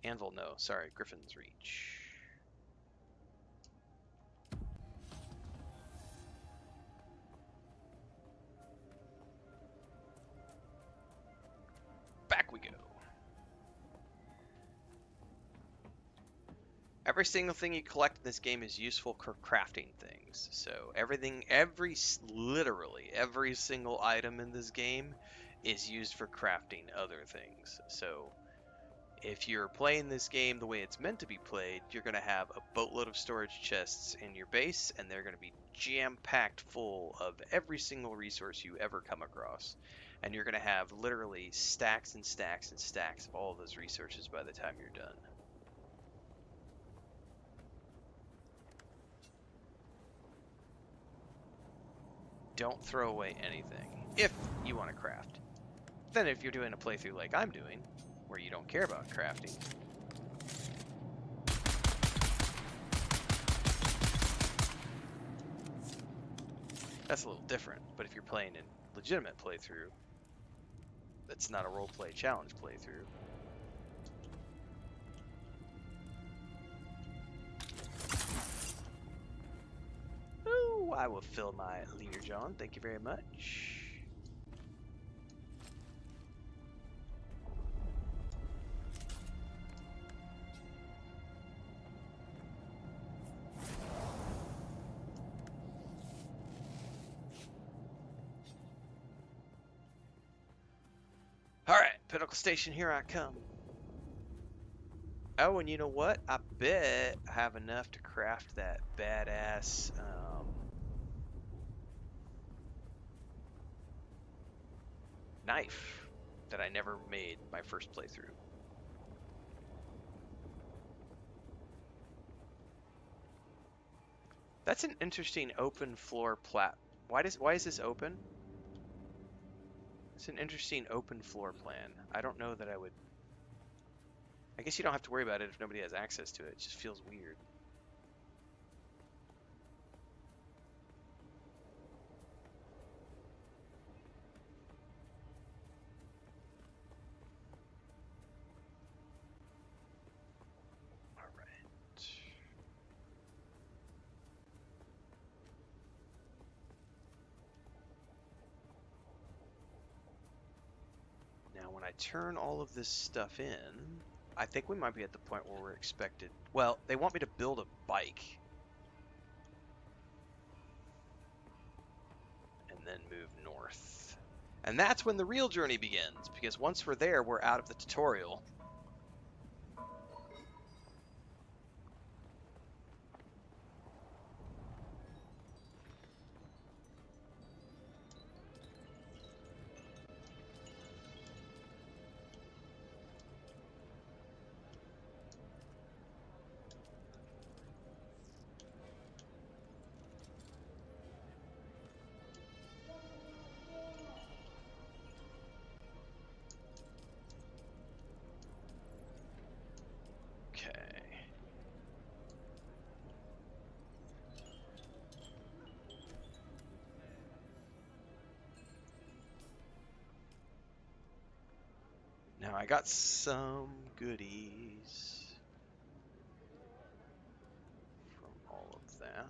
Anvil, no. Sorry, Griffin's Reach. Back we go. Every single thing you collect in this game is useful for crafting things. So literally every single item in this game is used for crafting other things. So if you're playing this game the way it's meant to be played, you're going to have a boatload of storage chests in your base, and they're going to be jam-packed full of every single resource you ever come across. And you're going to have literally stacks and stacks and stacks of all of those resources by the time you're done. Don't throw away anything if you want to craft. Then if you're doing a playthrough like I'm doing, where you don't care about crafting, that's a little different. But if you're playing in legitimate playthrough, It's not a roleplay challenge playthrough. Ooh, I will fill my leader, John. Thank you very much. Alright, Pinnacle Station, here I come. Oh, and you know what? I bet I have enough to craft that badass knife that I never made my first playthrough. That's an interesting open floor plat. Why is this open? It's an interesting open floor plan. I don't know that I would. I guess you don't have to worry about it if nobody has access to it. It just feels weird. When I turn all of this stuff in, I think we might be at the point where we're expected. Well, they want me to build a bike and then move north. And that's when the real journey begins, because once we're there, we're out of the tutorial. Now I got some goodies from all of that.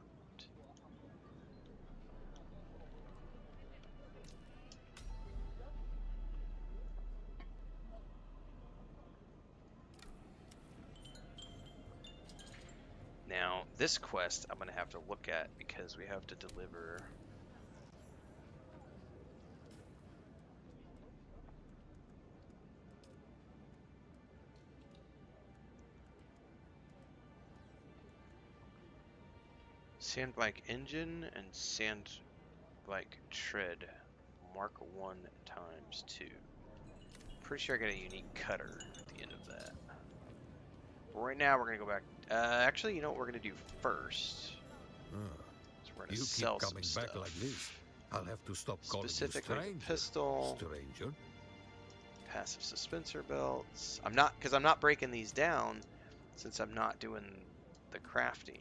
Now this quest I'm going to have to look at because we have to deliver sand bike engine and sand bike tread mark 1 times 2. Pretty sure I got a unique cutter at the end of that. But right now we're gonna go back. Actually, you know what we're gonna do first? So we're gonna sell some back stuff. like this. I'll have to stop calling you Specifically, stranger. pistol, Stranger. passive suspensor belts. I'm not breaking these down since I'm not doing the crafting.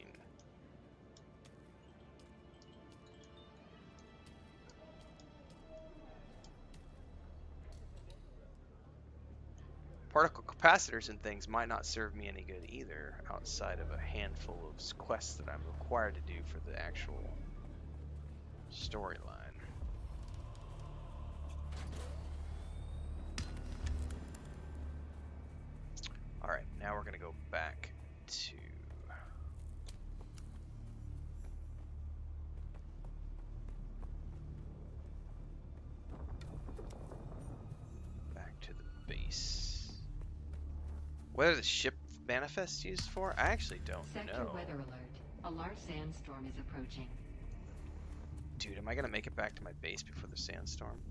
Particle capacitors and things might not serve me any good either, outside of a handful of quests that I'm required to do for the actual storyline. Alright, now we're going to go back to... back to the base. What are the ship manifests used for? I actually don't Sector know. weather alert. A large sandstorm is approaching. Dude, am I gonna make it back to my base before the sandstorm?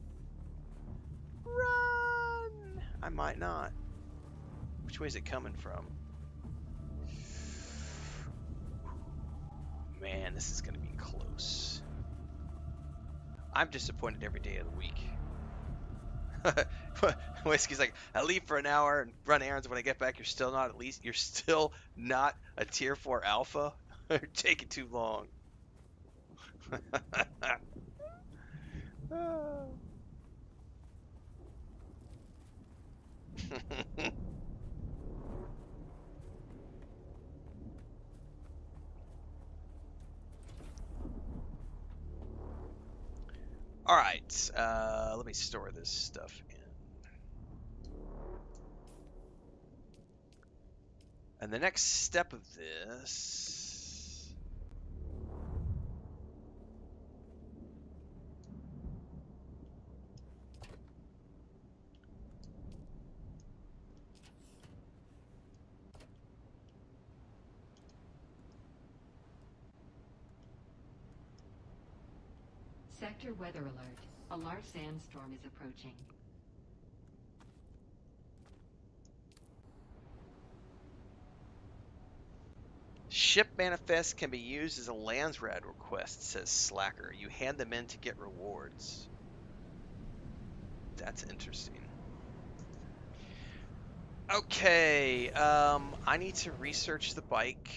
Run! I might not. Which way is it coming from? Man, this is gonna be close. I'm disappointed every day of the week. Whiskey's like, I leave for an hour and run errands. When I get back, you're still not a tier 4 alpha. You're taking too long. Alright, let me store this stuff in. And the next step of this... Sector weather alert. A large sandstorm is approaching. Ship manifests can be used as a Landsrad request, says Slacker. You hand them in to get rewards. That's interesting. Okay, I need to research the bike.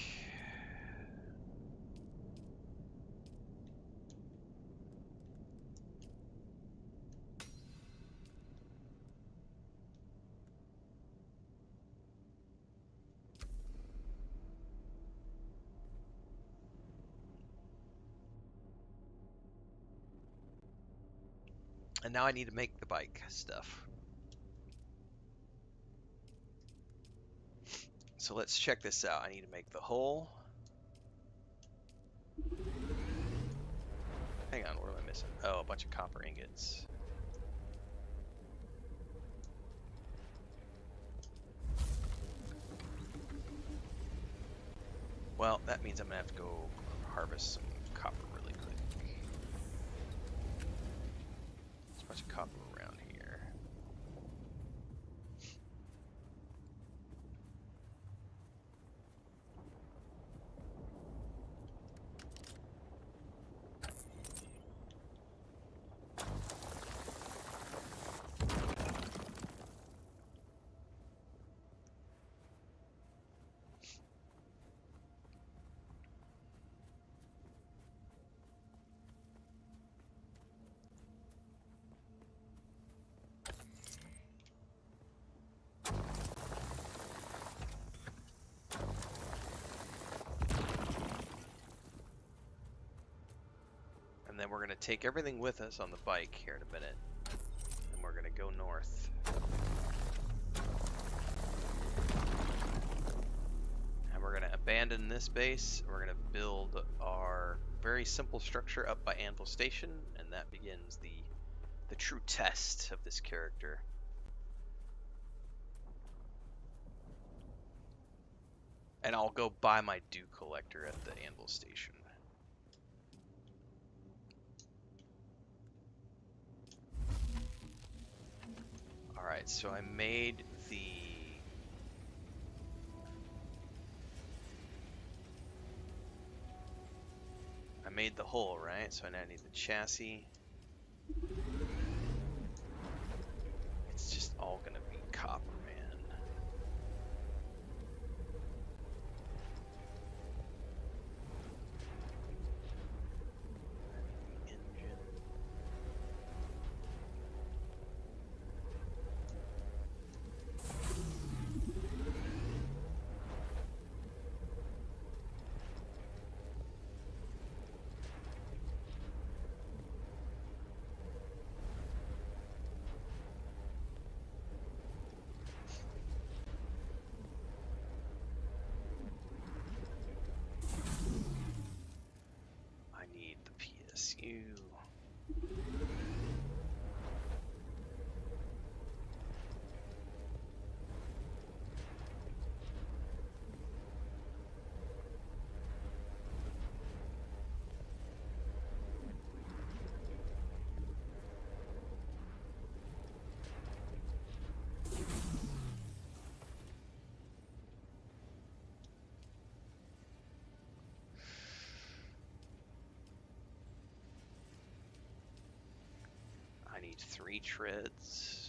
And now I need to make the bike stuff. So let's check this out. I need to make the hull. Hang on, what am I missing? Oh, a bunch of copper ingots. Well, that means I'm gonna have to go harvest some copper really quick. There's a bunch of copper around here. And then we're going to take everything with us on the bike here in a minute. And we're going to go north. And we're going to abandon this base. We're going to build our very simple structure up by Anvil Station. And that begins the true test of this character. And I'll go buy my dew collector at the Anvil Station. Alright, so I made the... hull, right? So now I need the chassis. It's just all gonna be copper, man. Engine. PSU. I need 3 treads.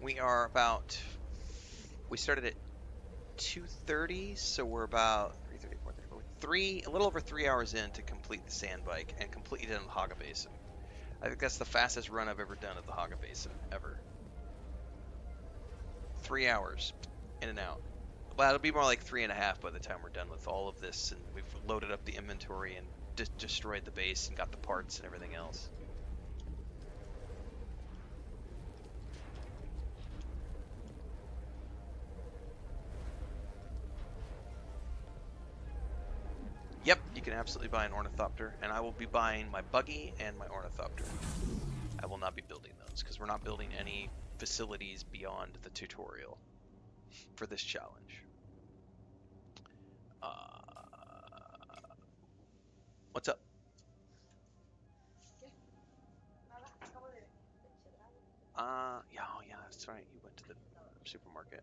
We are about, we started at 2:30, so we're about 3:30, 4:30, a little over 3 hours in to complete the sand bike and complete it in the Haga Basin. I think that's the fastest run I've ever done at the Haga Basin, ever. 3 hours, in and out. Well, it'll be more like 3.5 by the time we're done with all of this, and we've loaded up the inventory and destroyed the base and got the parts and everything else. Yep, you can absolutely buy an ornithopter, and I will be buying my buggy and my ornithopter. I will not be building those, because we're not building any facilities beyond the tutorial for this challenge. What's up? Yeah, oh yeah, that's right. You went to the supermarket.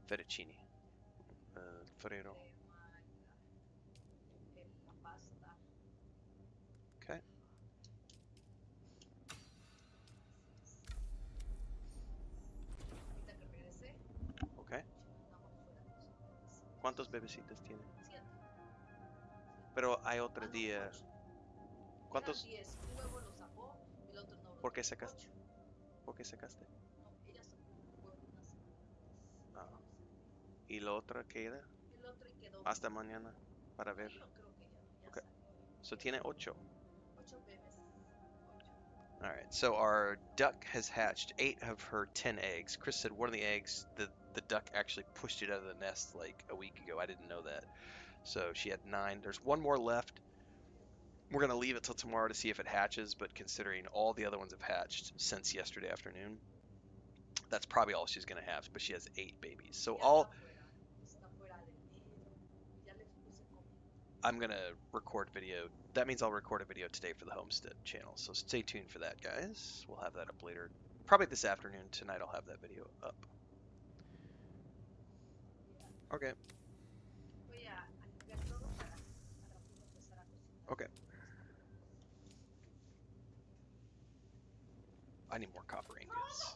Fettuccine. Ferrero. Okay. Okay. ¿Cuántos bebecitos tiene? Pero hay otro día. ¿Cuántos? ¿Por qué sacaste? ¿Por qué sacaste? Ah. ¿Y la otra queda? Hasta mañana para ver. Okay. So tiene 8. Alright, so our duck has hatched 8 of her 10 eggs. Chris said one of the eggs, the duck actually pushed it out of the nest like a week ago. I didn't know that. So she had 9. There's one more left. We're going to leave it till tomorrow to see if it hatches, but considering all the other ones have hatched since yesterday afternoon, that's probably all she's going to have. But she has 8 babies. So I'm going to record video. That means I'll record a video today for the Homestead channel. So stay tuned for that, guys. We'll have that up later. Probably this afternoon. Tonight I'll have that video up. Okay. Okay. I need more copper ingots.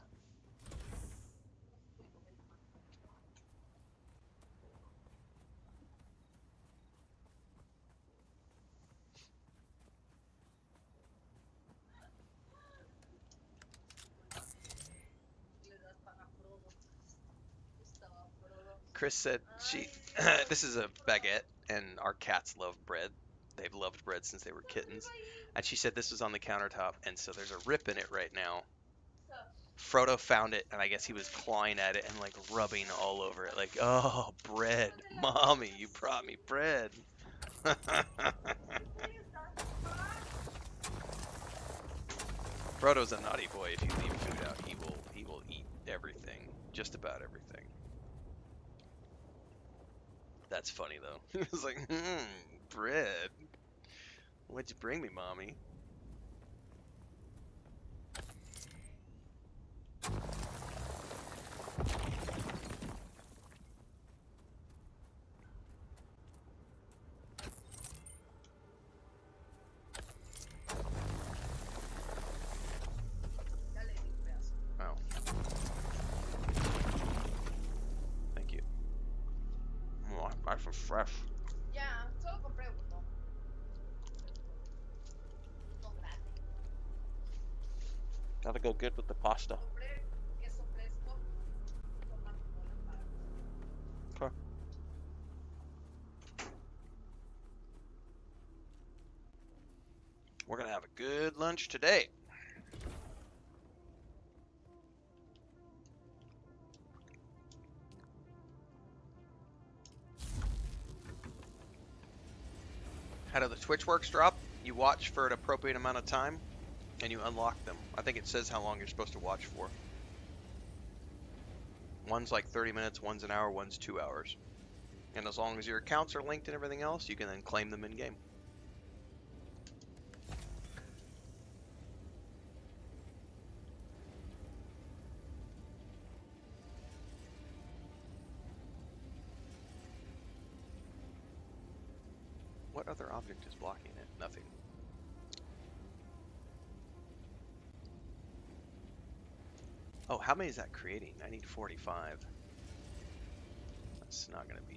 Chris said this is a baguette, and our cats love bread. They've loved bread since they were kittens. And she said this was on the countertop, and so there's a rip in it right now. Frodo found it, and I guess he was clawing at it and like rubbing all over it, like, oh, bread, mommy, you brought me bread. Frodo's a naughty boy. If you leave food out, he will eat everything, just about everything. That's funny though. He was like, bread. What'd you bring me, mommy? Oh. Thank you. Oh, nice and fresh. Gotta go good with the pasta. Okay. We're gonna have a good lunch today. How do the Twitch works drop? You watch for an appropriate amount of time, and you unlock them. I think it says how long you're supposed to watch for. One's like 30 minutes, one's an hour, one's 2 hours. And as long as your accounts are linked and everything else, you can then claim them in-game. What other object is blocking it? Nothing. Oh, how many is that creating? I need 45. That's not gonna be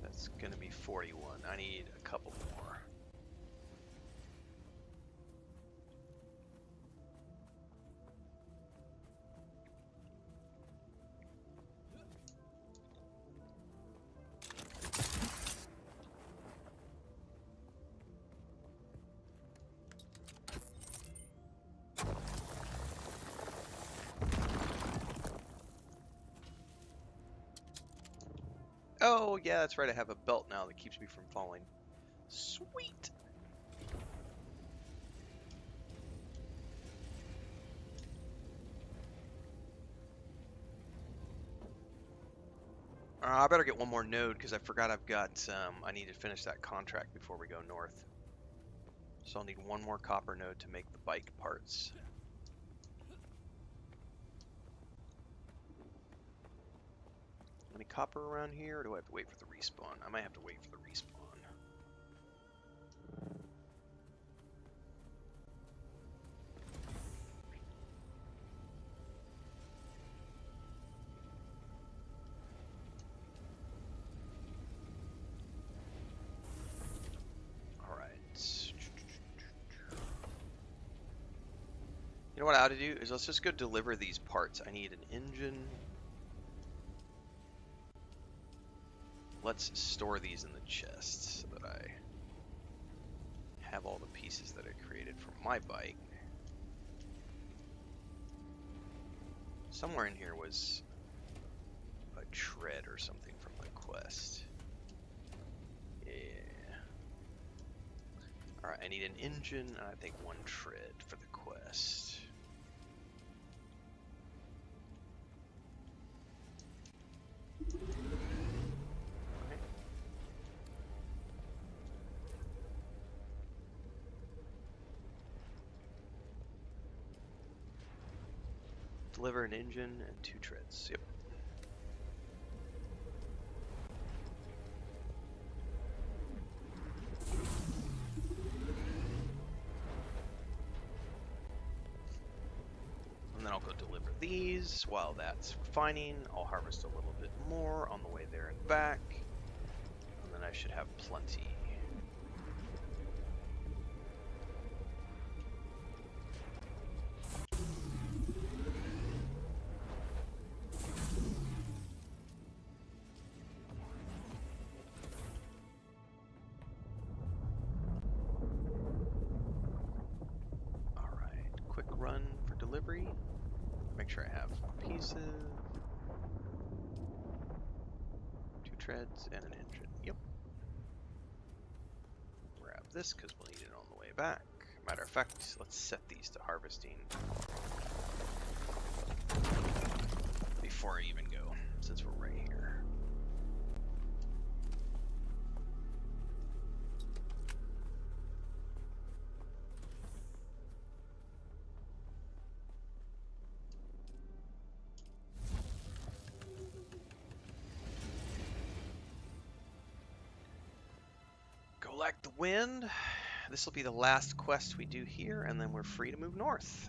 that's gonna be 41. I need a couple more. Oh, yeah, that's right. I have a belt now that keeps me from falling. Sweet. I better get one more node because I forgot I've got, I need to finish that contract before we go north. So I'll need one more copper node to make the bike parts. Any copper around here, or do I have to wait for the respawn? I might have to wait for the respawn. You know what I ought to do is let's just go deliver these parts. I need an engine. Let's store these in the chest so that I have all the pieces that I created for my bike. Somewhere in here was a tread or something from the quest. Yeah. Alright, I need an engine and I think one tread for the quest. Deliver an engine and 2 treads. Yep. And then I'll go deliver these. While that's refining, I'll harvest a little bit more on the way there and back. And then I should have plenty. Run for delivery. Make sure I have pieces, 2 treads, and an engine. Yep. Grab this because we'll need it on the way back. Matter of fact, let's set these to harvesting before I even go, since we're right here. Like the wind. This will be the last quest we do here, and then we're free to move north.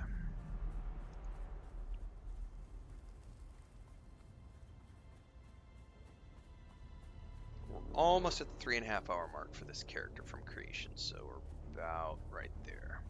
We're almost at the 3.5 hour mark for this character from creation, so we're about right there.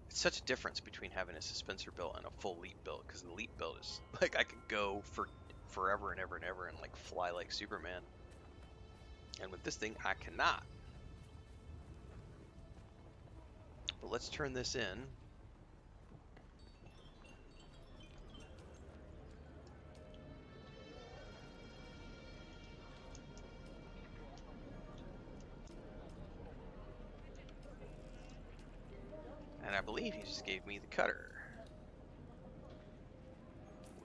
Such a difference between having a suspensor build and a full leap build, because the leap build is like I could go for forever and ever and ever and like fly like Superman, and with this thing I cannot. But let's turn this in. And I believe he just gave me the cutter,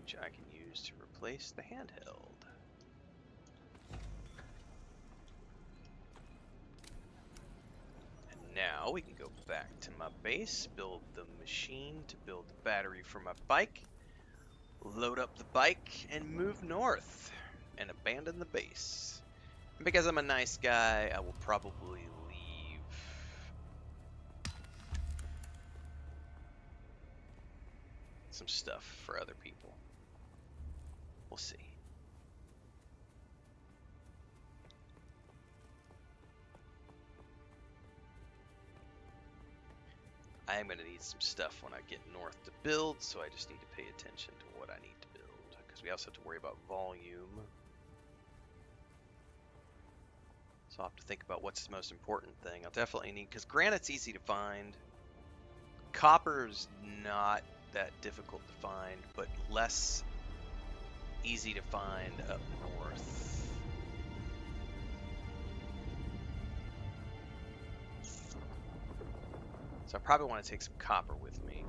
which I can use to replace the handheld. And now we can go back to my base, build the machine to build the battery for my bike, load up the bike, and move north and abandon the base. And because I'm a nice guy, I will probably leave some stuff for other people. We'll see. I am going to need some stuff when I get north to build, so I just need to pay attention to what I need to build, because we also have to worry about volume. So I'll have to think about what's the most important thing. I'll definitely need, because granite's easy to find. Copper's not that difficult to find, but less easy to find up north. So I probably want to take some copper with me.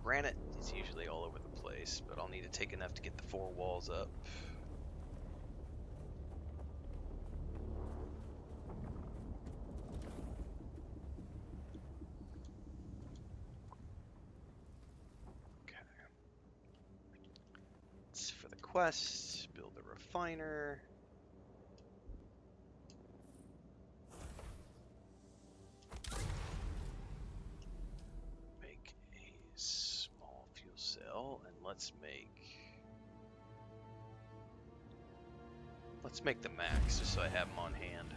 Granite is usually all over the place, but I'll need to take enough to get the 4 walls up. For the quest, build a refiner. Make a small fuel cell, and let's make the max just so I have them on hand.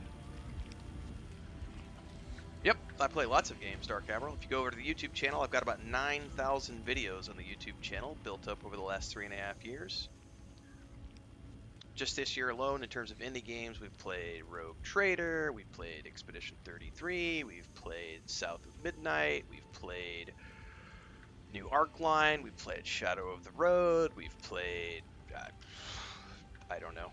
Yep, I play lots of games, Dark Admiral. If you go over to the YouTube channel, I've got about 9,000 videos on the YouTube channel built up over the last 3.5 years. Just this year alone, in terms of indie games, we've played Rogue Trader, we've played Expedition 33, we've played South of Midnight, we've played New Arcline, we've played Shadow of the Road, we've played, I don't know.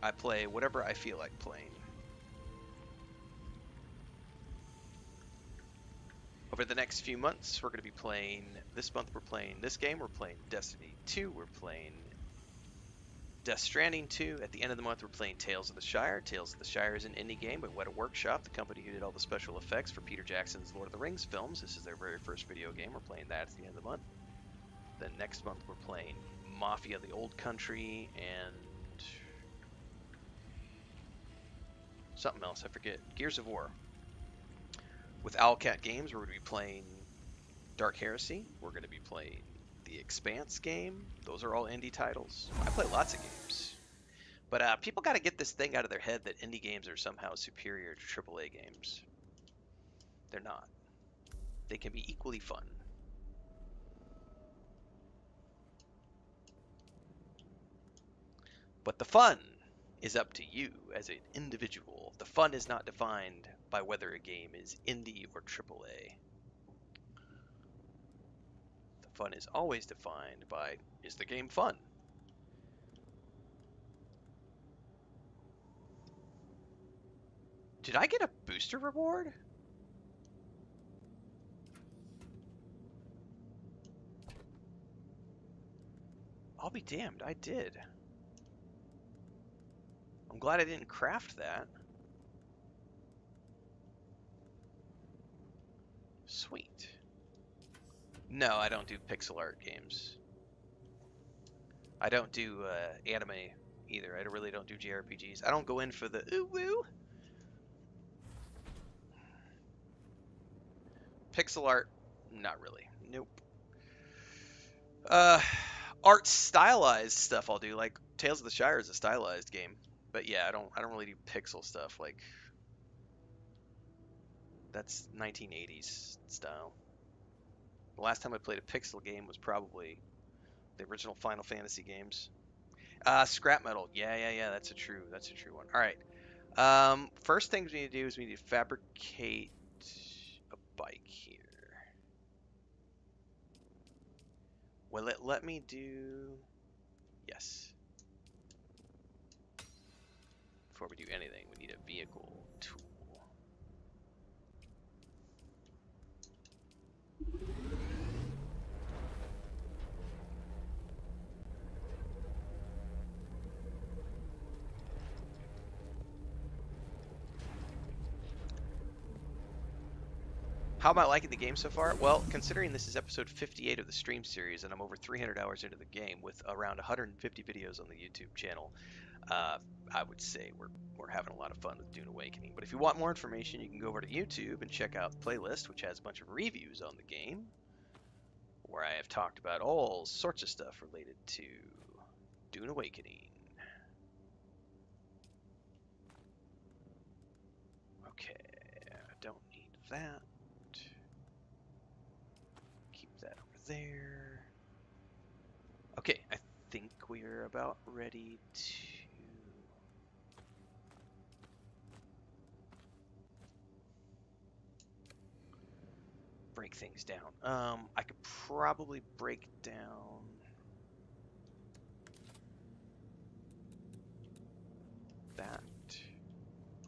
I play whatever I feel like playing. Over the next few months, we're going to be playing, this month we're playing this game, we're playing Destiny 2, we're playing Death Stranding 2. At the end of the month, we're playing Tales of the Shire. Tales of the Shire is an indie game by Weta Workshop, the company who did all the special effects for Peter Jackson's Lord of the Rings films. This is their very first video game. We're playing that at the end of the month. Then next month, we're playing Mafia: The Old Country and something else, I forget. Gears of War. With Owlcat Games, we're going to be playing Dark Heresy. We're going to be playing The Expanse game. Those are all indie titles. I play lots of games. But people got to get this thing out of their head that indie games are somehow superior to AAA games. They're not. They can be equally fun. But the fun is up to you as an individual. The fun is not defined by whether a game is indie or AAA. The fun is always defined by, is the game fun? Did I get a booster reward? I'll be damned, I did. I'm glad I didn't craft that. Sweet. No, I don't do pixel art games. I don't do anime either. I really don't do JRPGs. I don't go in for the ooh-woo. Pixel art, not really. Nope. Art stylized stuff I'll do. Like Tales of the Shire is a stylized game. But yeah, I don't really do pixel stuff. Like that's 1980s style. The last time I played a pixel game was probably The original Final Fantasy games. Scrap metal. Yeah. That's a true one. All right. First things we need to do is we need to fabricate a bike here. Will it let me do? Yes. Before we do anything, we need a vehicle tool. How about liking the game so far? Well, considering this is episode 58 of the stream series and I'm over 300 hours into the game with around 150 videos on the YouTube channel, I would say we're having a lot of fun with Dune Awakening. But if you want more information, you can go over to YouTube and check out the playlist, which has a bunch of reviews on the game, where I have talked about all sorts of stuff related to Dune Awakening. Okay, I don't need that. That over there. Okay, I think we're about ready to break things down. I could probably break down that.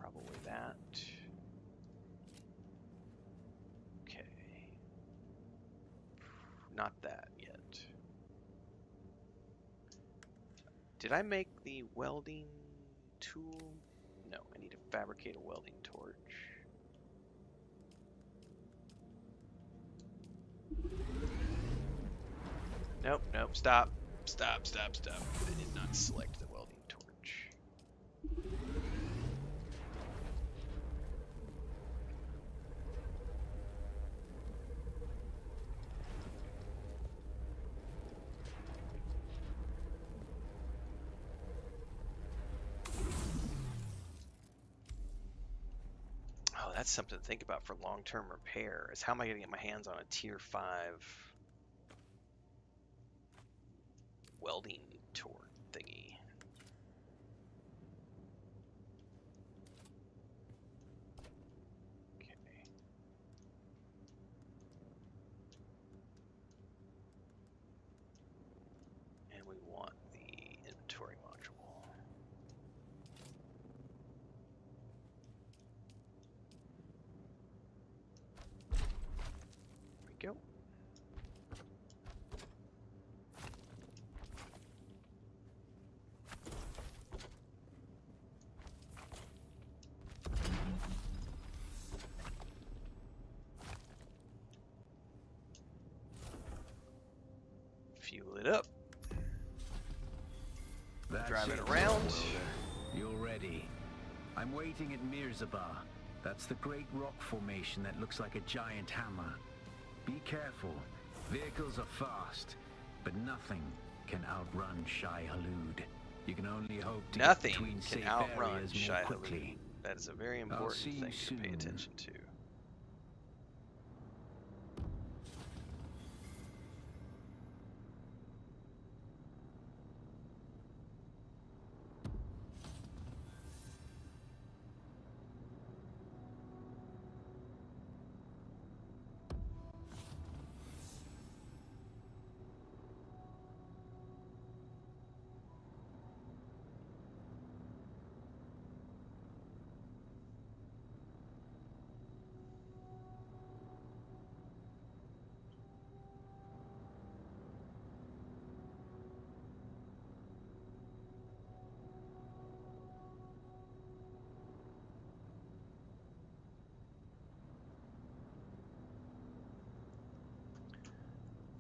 Probably that. Not that yet. Did I make the welding tool? No, I need to fabricate a welding torch. Nope, stop. I did not select the welding torch. That's something to think about for long-term repair, is how am I going to get my hands on a tier 5 welding torch thingy. Okay. And we want the inventory module. Go. Fuel it up. Drive it around. You're ready. I'm waiting at Mirzabah. That's the great rock formation that looks like a giant hammer. Be careful. Vehicles are fast, but nothing can outrun Shai Halud. You can only hope to get between safe areas more quickly. That is a very important thing to pay attention to.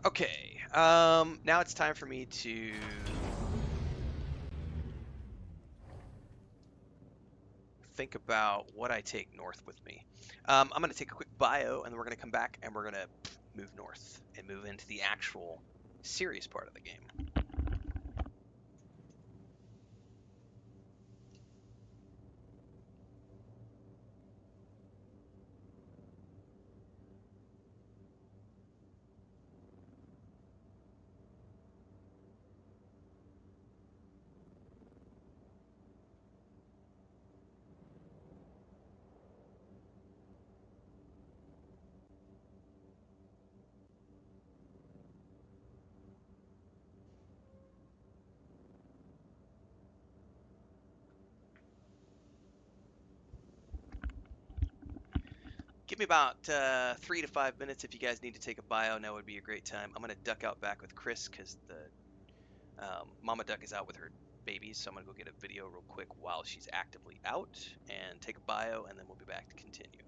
Okay, now it's time for me to think about what I take north with me. I'm going to take a quick bio, and then we're going to come back, and we're going to move north and move into the actual serious part of the game. Give me about 3 to 5 minutes if you guys need to take a bio. Now would be a great time. I'm gonna duck out back with Chris because the mama duck is out with her babies, so I'm gonna go get a video real quick while she's actively out and take a bio, and then we'll be back to continue.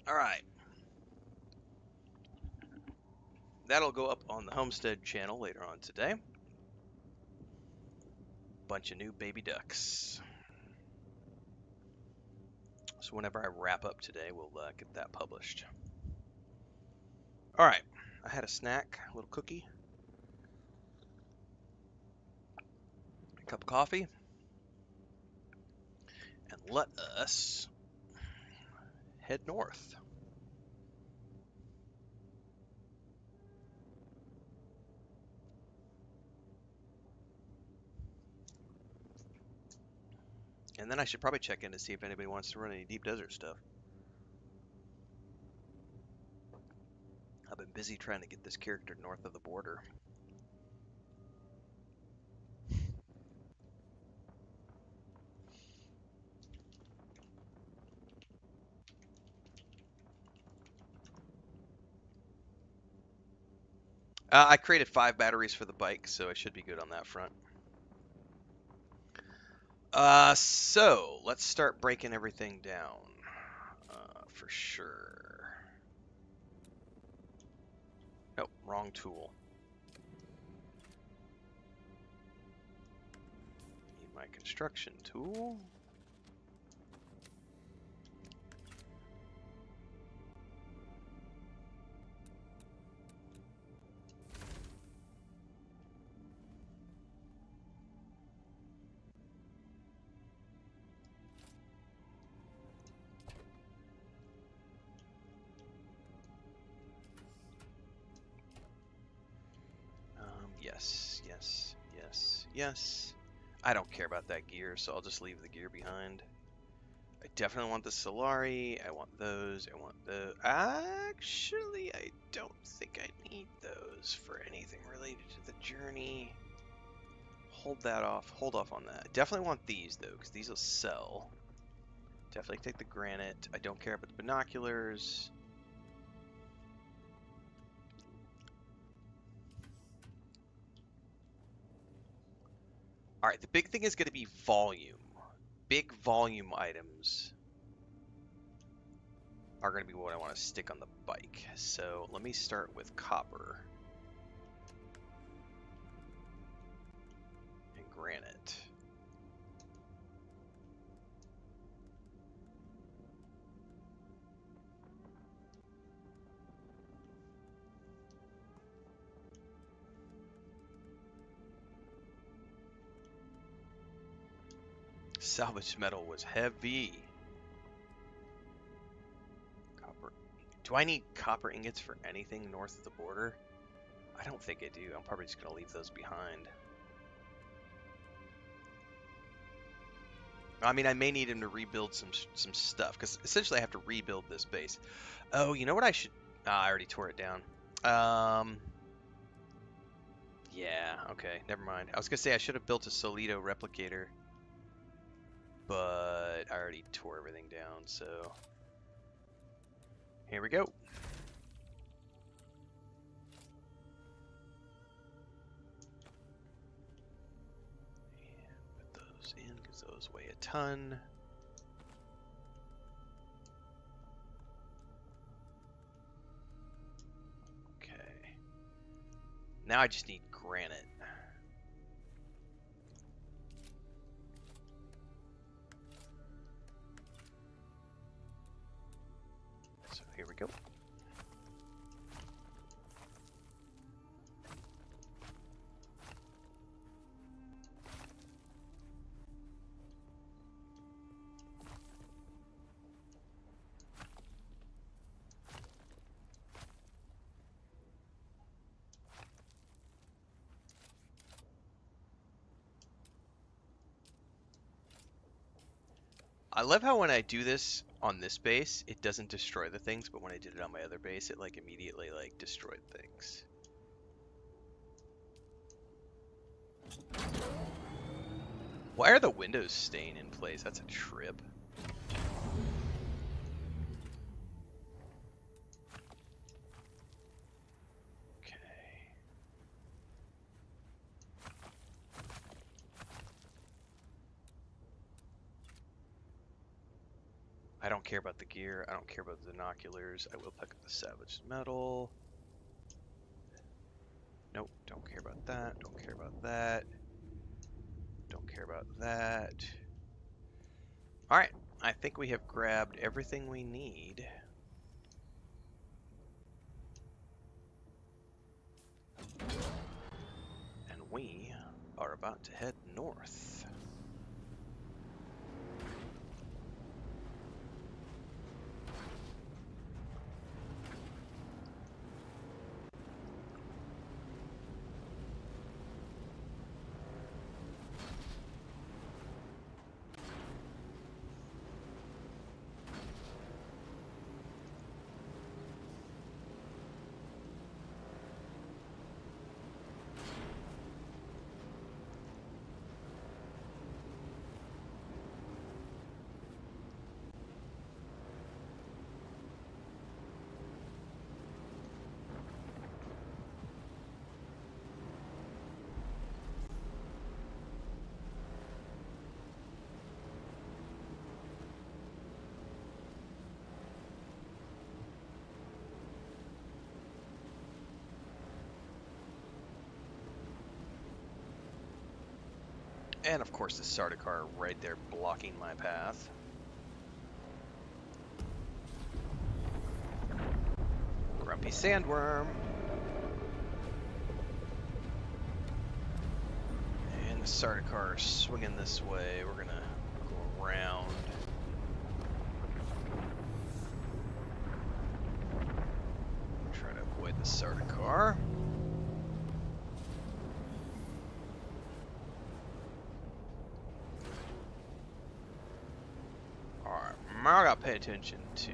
All right. That'll go up on the Homestead channel later on today. Bunch of new baby ducks. So whenever I wrap up today, we'll get that published. All right. I had a snack, a little cookie, a cup of coffee, and let us head north. And then I should probably check in to see if anybody wants to run any deep desert stuff. I've been busy trying to get this character north of the border. I created 5 batteries for the bike, so I should be good on that front. So let's start breaking everything down, for sure. Nope, wrong tool. Need my construction tool. Yes, yes, yes, yes. I don't care about that gear, so I'll just leave the gear behind. I definitely want the Solari. I want those. I want the... Actually, I don't think I need those for anything related to the journey. Hold that off. Hold off on that. Definitely want these, though, because these will sell. Definitely take the granite. I don't care about the binoculars. Alright, the big thing is going to be volume. Big volume items are going to be what I want to stick on the bike. So let me start with copper and granite. Salvage metal was heavy. Copper. Do I need copper ingots for anything north of the border? I don't think I do. I'm probably just going to leave those behind. I mean, I may need him to rebuild some stuff, because essentially I have to rebuild this base. Oh, you know what I should... I already tore it down. Yeah, okay, never mind. I was going to say I should have built a Solito replicator, but I already tore everything down, so... Here we go. And put those in, because those weigh a ton. Okay. Now I just need granite. So here we go. I love how when I do this on this base, it doesn't destroy the things, but when I did it on my other base, it like immediately like destroyed things. Why are the windows staying in place? That's a trip. I don't care about the gear. I don't care about the binoculars. I will pick up the salvaged metal. Nope, don't care about that. Don't care about that. Don't care about that. Alright, I think we have grabbed everything we need. And we are about to head north. And of course the Sardaukar right there blocking my path. Grumpy sandworm. And the Sardaukar swinging this way. We're gonna go around. Try to avoid the Sardaukar. I gotta pay attention to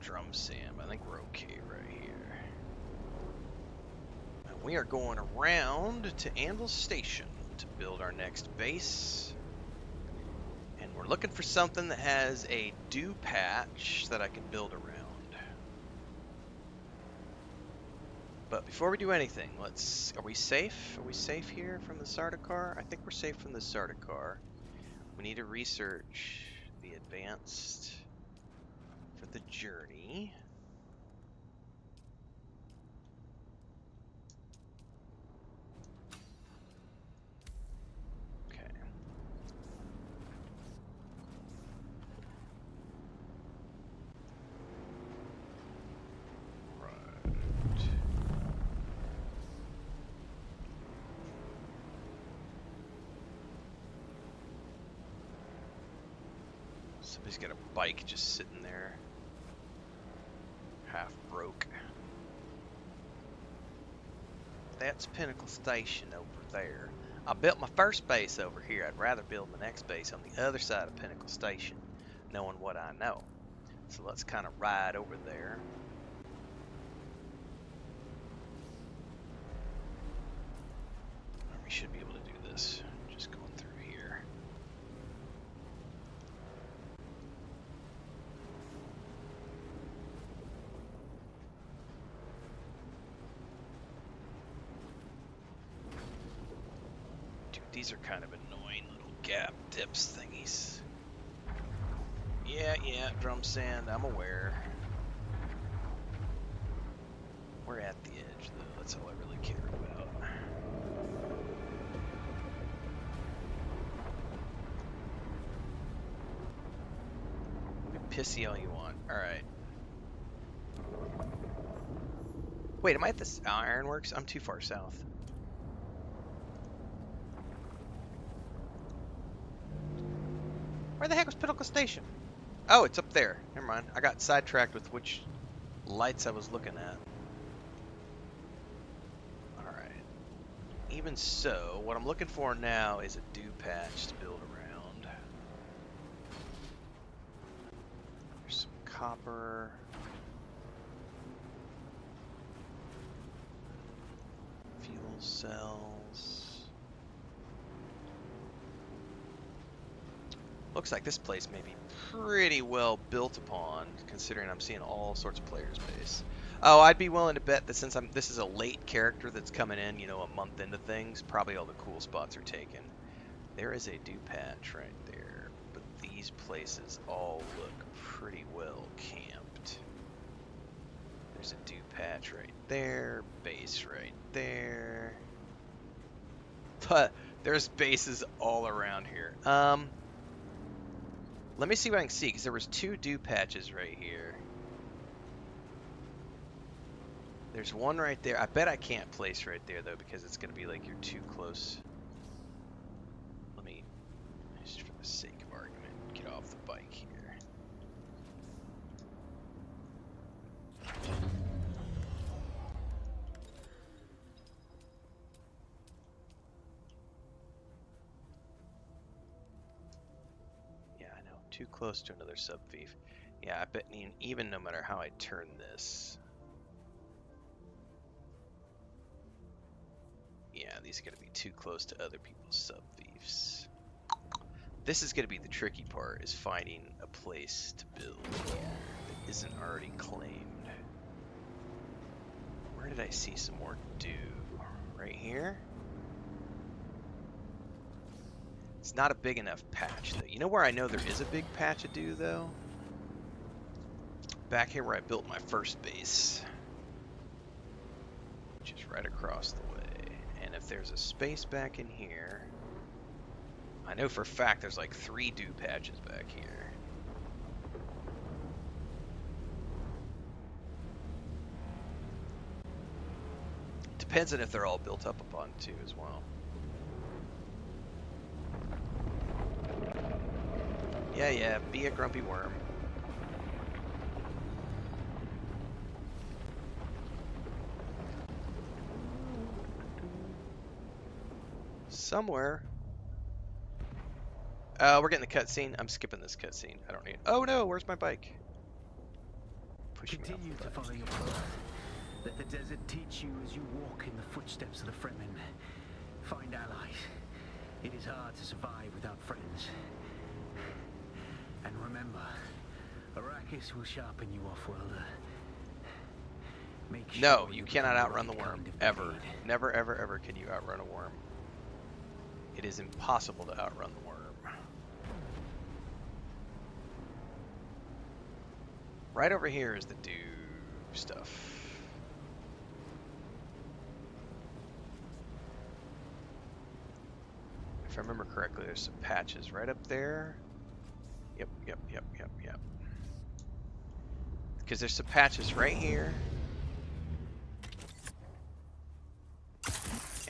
drum Sam. I think we're okay right here. And we are going around to Anvil Station to build our next base. And we're looking for something that has a dew patch that I can build around. But before we do anything, are we safe? Are we safe here from the Sardaukar? I think we're safe from the Sardaukar. We need to research the advanced for the journey. Okay. Right. Somebody's got a bike just sitting there, half broke. That's Pinnacle Station over there. I built my first base over here. I'd rather build my next base on the other side of Pinnacle Station, knowing what I know. So let's kind of ride over there. We should be able to do this. Just going through here. These are kind of annoying little gap dips thingies. Yeah, drum sand, I'm aware. We're at the edge though, that's all I really care about. Be pissy all you want, alright. Wait, am I at this Ironworks? I'm too far south. Where the heck was Pinnacle Station? Oh, it's up there. Never mind. I got sidetracked with which lights I was looking at. Alright. Even so, what I'm looking for now is a dew patch to build around. There's some copper. Fuel cells. Looks like this place may be pretty well built upon, considering I'm seeing all sorts of players base. Oh, I'd be willing to bet that since this is a late character that's coming in, you know, a month into things, probably all the cool spots are taken. There is a dew patch right there, but these these places all look pretty well camped. There's a dew patch right there, base right there. But there's bases all around here. Let me see what I can see, because there was 2 dew patches right here. There's one right there. I bet I can't place right there, though, because it's going to be like you're too close. Let me, just for the sake of argument, get off the bike here. Yeah, I know. Too close to another sub-thief. Yeah, I bet even no matter how I turn this... Yeah, these are going to be too close to other people's sub-thieves. This is going to be the tricky part, is finding a place to build here that isn't already claimed. Where did I see some more dew? Right here? It's not a big enough patch, though. You know where I know there is a big patch of dew, though? Back here where I built my first base. Which is right across the way. And if there's a space back in here, I know for a fact there's like 3 dew patches back here. Depends on if they're all built up upon too as well. Yeah, be a grumpy worm. Somewhere. We're getting the cutscene. I'm skipping this cutscene. I don't need. Oh no, where's my bike? Continue to follow your path. Let the desert teach you as you walk in the footsteps of the Fremen. Find allies. It is hard to survive without friends. And remember, Arrakis will sharpen you, off-worlder. No, you cannot outrun the worm. Ever. Never, ever, ever can you outrun a worm. It is impossible to outrun the worm. Right over here is the dew stuff. If I remember correctly, there's some patches right up there. Yep. Because there's some patches right here.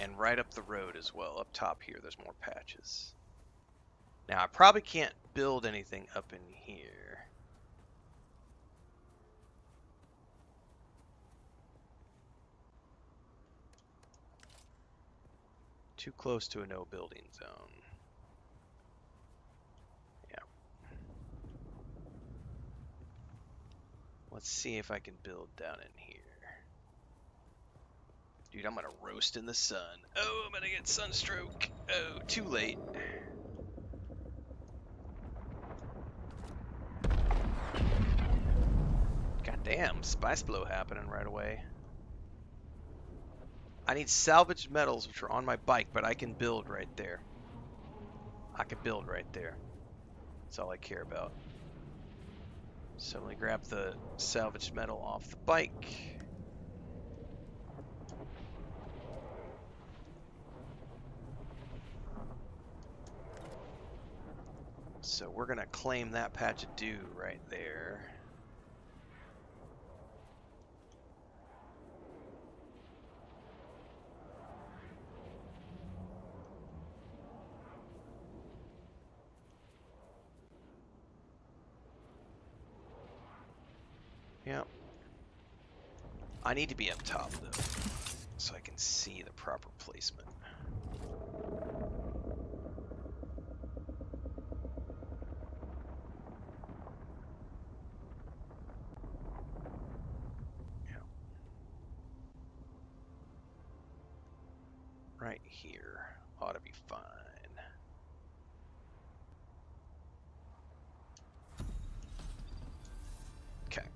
And right up the road as well. Up top here, there's more patches. Now, I probably can't build anything up in here. Too close to a no building zone. Yeah. Let's see if I can build down in here. Dude, I'm gonna roast in the sun. Oh, I'm gonna get sunstroke. Oh, too late. Goddamn, spice blow happening right away. I need salvaged metals, which are on my bike, but I can build right there. I can build right there. That's all I care about. So let me grab the salvaged metal off the bike. So we're gonna claim that patch of dew right there. Yep. I need to be up top though, so I can see the proper placement. Yep. Right here ought to be fine. Okay.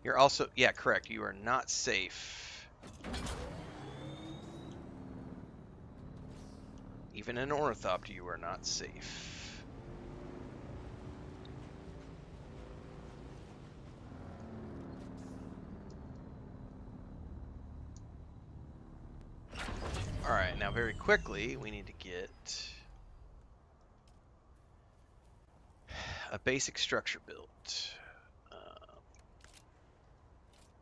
You're also, yeah, correct. You are not safe Even in Ornithopter, you are not safe. Alright, now very quickly, we need to get a basic structure built.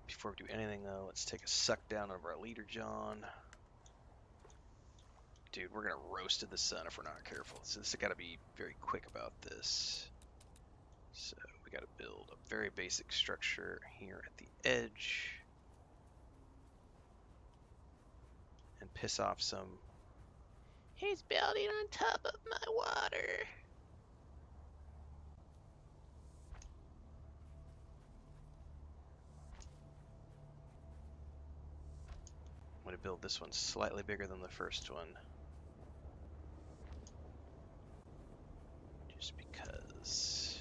Before we do anything, though, let's take a suck down of our leader, John. Dude, we're gonna roast in the sun if we're not careful. So this has got to be very quick about this. So we got to build a very basic structure here at the edge. And piss off some... He's building on top of my water. I'm going to build this one slightly bigger than the first one. Just because.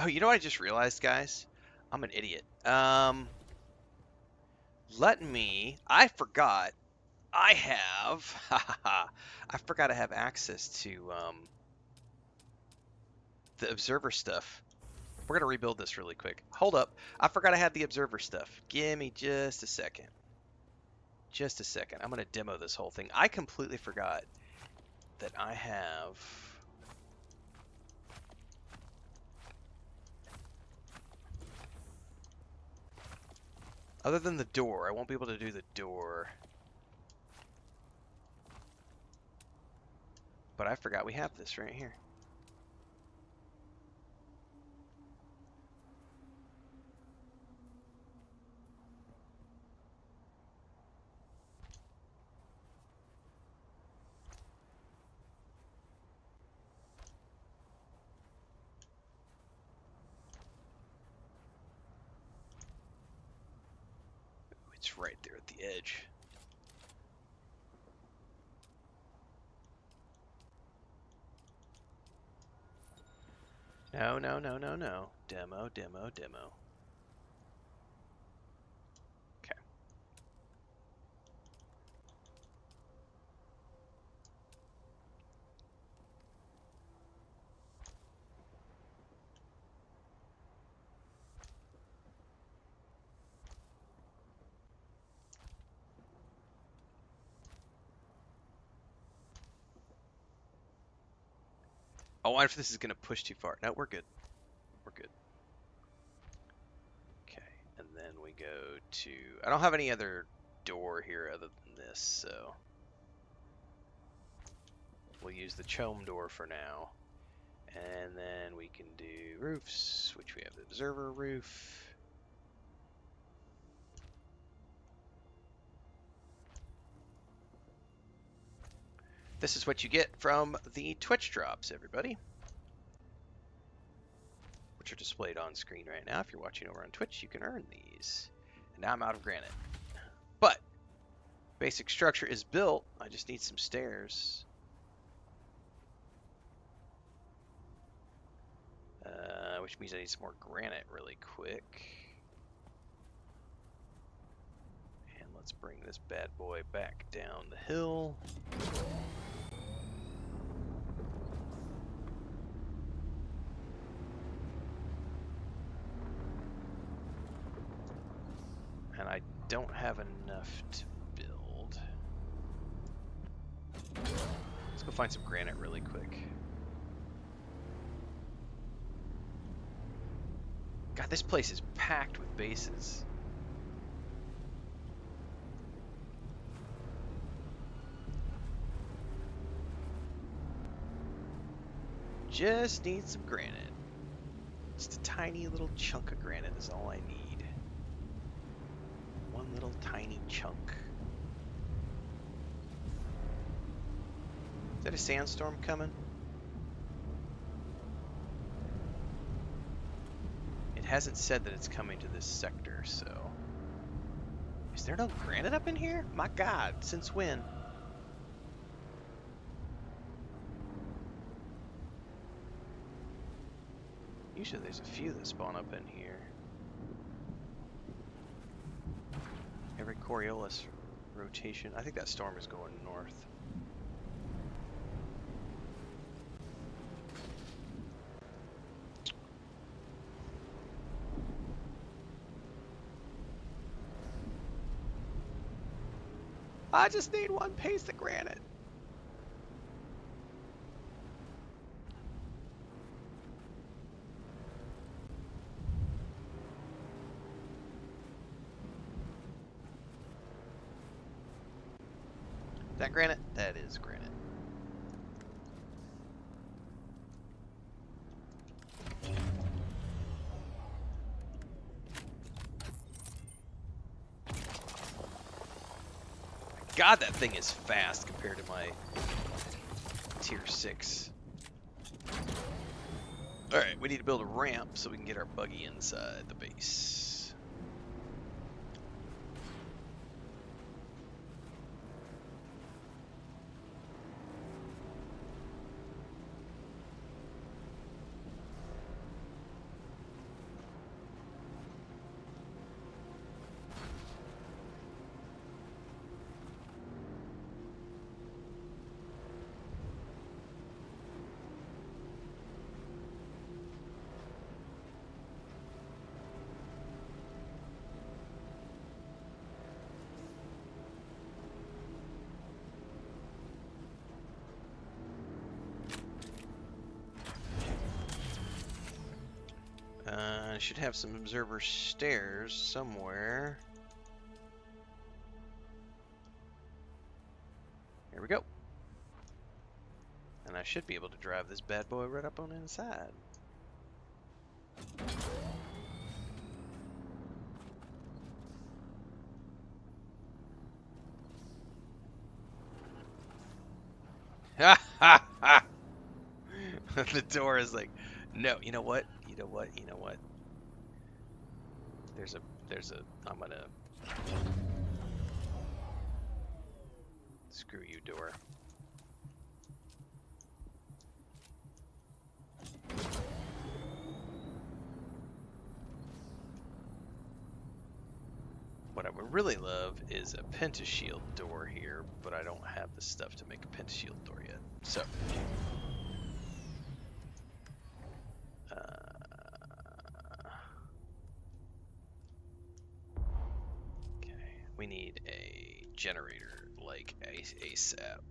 Oh, you know what I just realized, guys? I'm an idiot. I forgot. I forgot to have access to the observer stuff. We're gonna rebuild this really quick. Hold up. I forgot I had the observer stuff. Give me just a second. Just a second. I'm gonna demo this whole thing. I completely forgot that I have... Other than the door, I won't be able to do the door. But I forgot we have this right here. It's right there at the edge. No, no, no, no, no. Demo, demo, demo. Okay. Oh, I wonder if this is going to push too far. No, we're good. We're good. Okay, and then we go to... I don't have any other door here other than this, so... We'll use the chome door for now. And then we can do roofs, which we have the observer roof. This is what you get from the Twitch drops, everybody. Which are displayed on screen right now. If you're watching over on Twitch, you can earn these. And now I'm out of granite. But, basic structure is built. I just need some stairs. Which means I need some more granite really quick. And let's bring this bad boy back down the hill. And I don't have enough to build. Let's go find some granite really quick. God, this place is packed with bases. Just need some granite. Just a tiny little chunk of granite is all I need. One little tiny chunk. Is that a sandstorm coming? It hasn't said that it's coming to this sector, so... Is there no granite up in here? My God, since when? Usually there's a few that spawn up in here. Every Coriolis rotation. I think that storm is going north. I just need one piece of granite. That granite? That is granite. God, that thing is fast compared to my tier 6. Alright, we need to build a ramp so we can get our buggy inside the base. I should have some observer stairs somewhere. Here we go. And I should be able to drive this bad boy right up on inside. Ha ha ha! The door is like, no, you know what? You know what? You know what? I'm gonna... Screw you, door. What I would really love is a pentashield door here, but I don't have the stuff to make a pentashield door yet. So... we need a generator, like ASAP.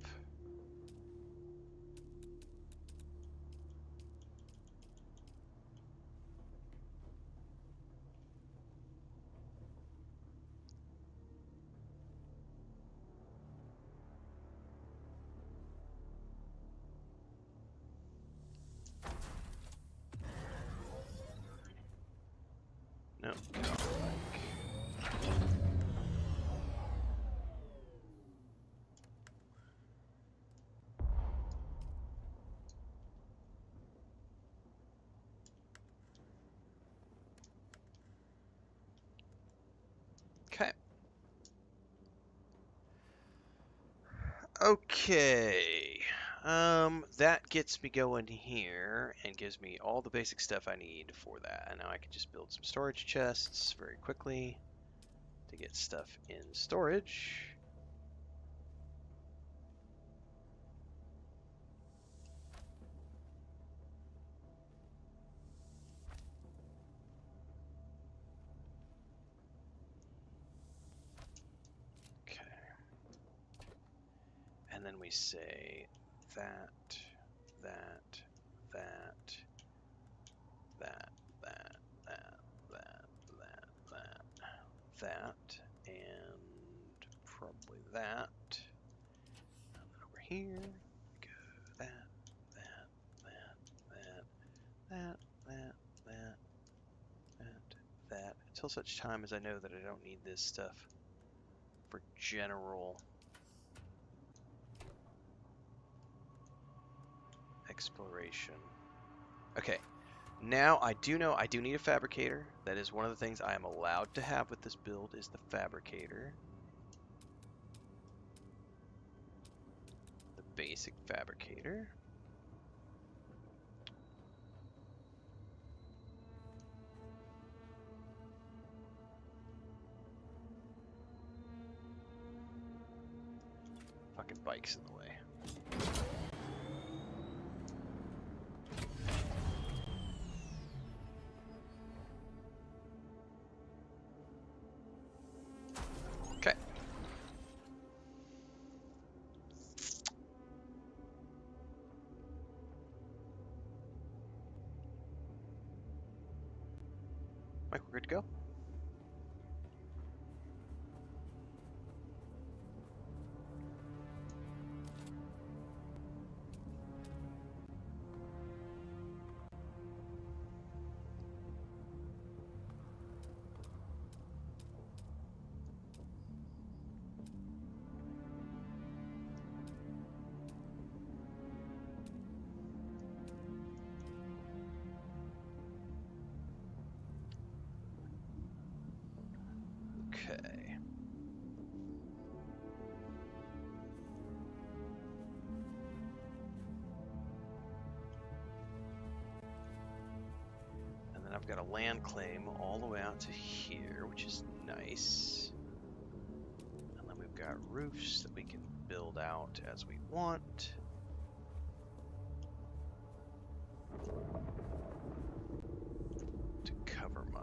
No, get off the bike. Okay. Okay. That gets me going here and gives me all the basic stuff I need for that. And now I can just build some storage chests very quickly to get stuff in storage. And then we say that, that, that, that, that, that. that, and probably that. And then over here, go that, that, until such time as I know that I don't need this stuff for general exploration. Okay, now I do know I do need a fabricator. That is one of the things I am allowed to have with this build is the fabricator. The basic fabricator. Fucking bike's in the way. Okay. Mike, we're good to go? Okay. And then I've got a land claim all the way out to here, which is nice. And then we've got roofs that we can build out as we want. To cover my...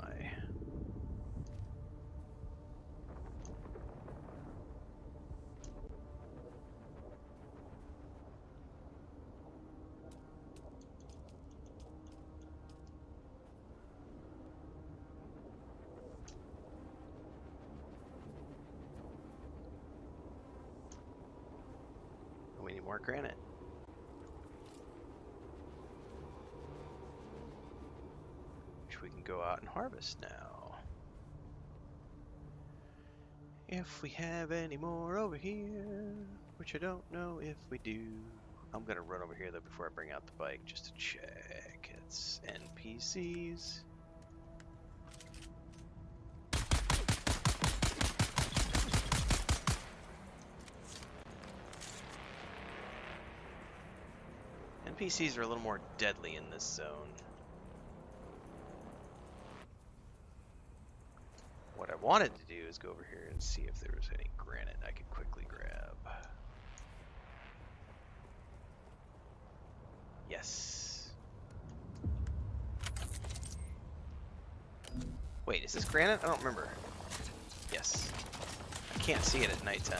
We need more granite. Which we can go out and harvest now. If we have any more over here, which I don't know if we do. I'm gonna run over here though before I bring out the bike just to check. It's NPCs. NPCs are a little more deadly in this zone. What I wanted to do is go over here and see if there was any granite I could quickly grab. Yes. Wait, is this granite? I don't remember. Yes. I can't see it at nighttime.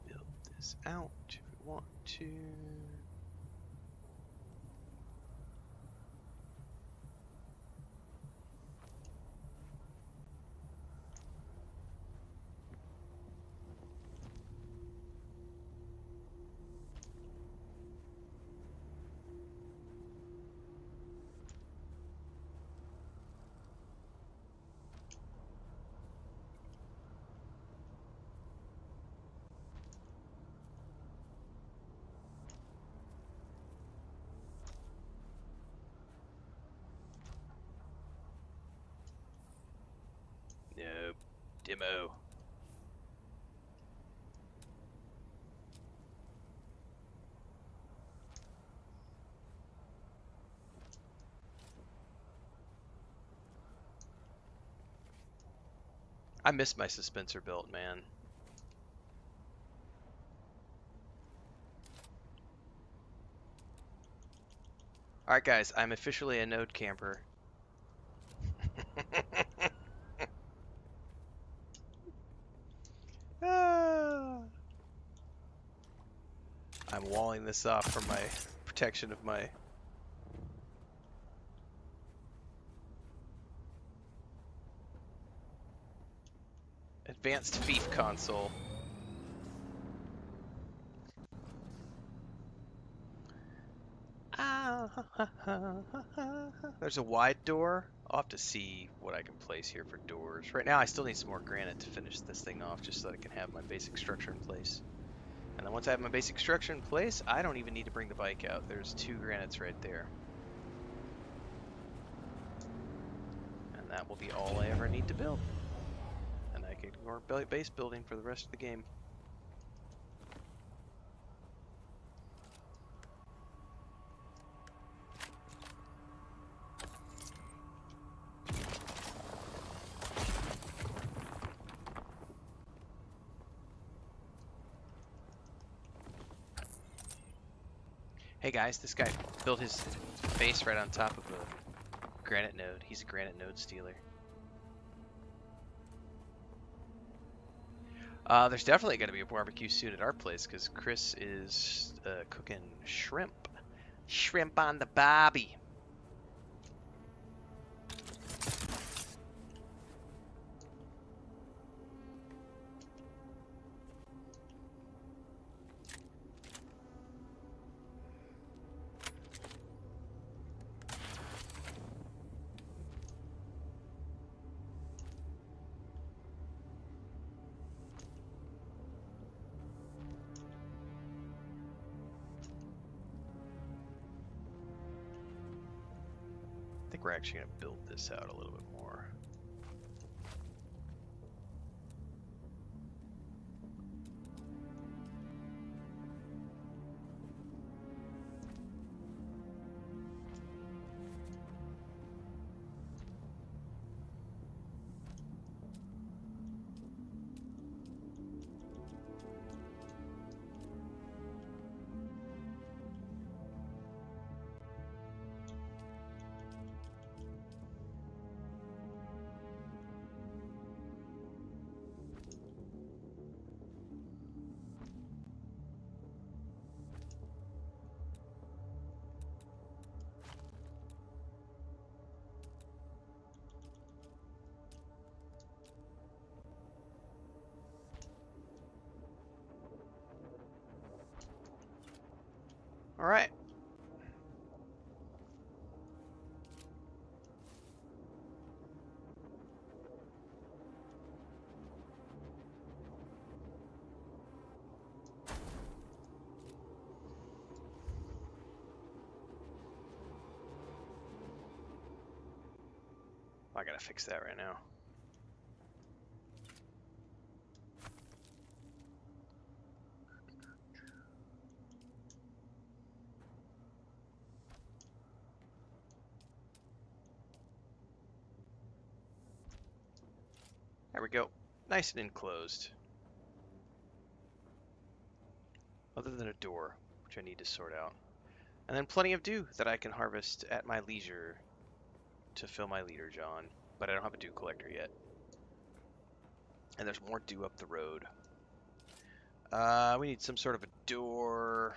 Build this out if we want to. Optimo. I miss my suspensor built, man. Alright guys, I'm officially a node camper. I'm walling this off for my protection of my... Advanced Fief console. There's a wide door. I'll have to see what I can place here for doors. Right now I still need some more granite to finish this thing off just so that I can have my basic structure in place. And then once I have my basic structure in place, I don't even need to bring the bike out. There's 2 granites right there. And that will be all I ever need to build. And I can ignore base building for the rest of the game. Hey guys, this guy built his base right on top of a granite node. He's a granite node stealer. There's definitely going to be a barbecue soon at our place because Chris is cooking shrimp. Shrimp on the barbie. I think we're actually going to build this out a little bit more. All right. I gotta fix that right now. There we go. Nice and enclosed. Other than a door, which I need to sort out. And then plenty of dew that I can harvest at my leisure to fill my leader, John. But I don't have a dew collector yet. And there's more dew up the road. We need some sort of a door.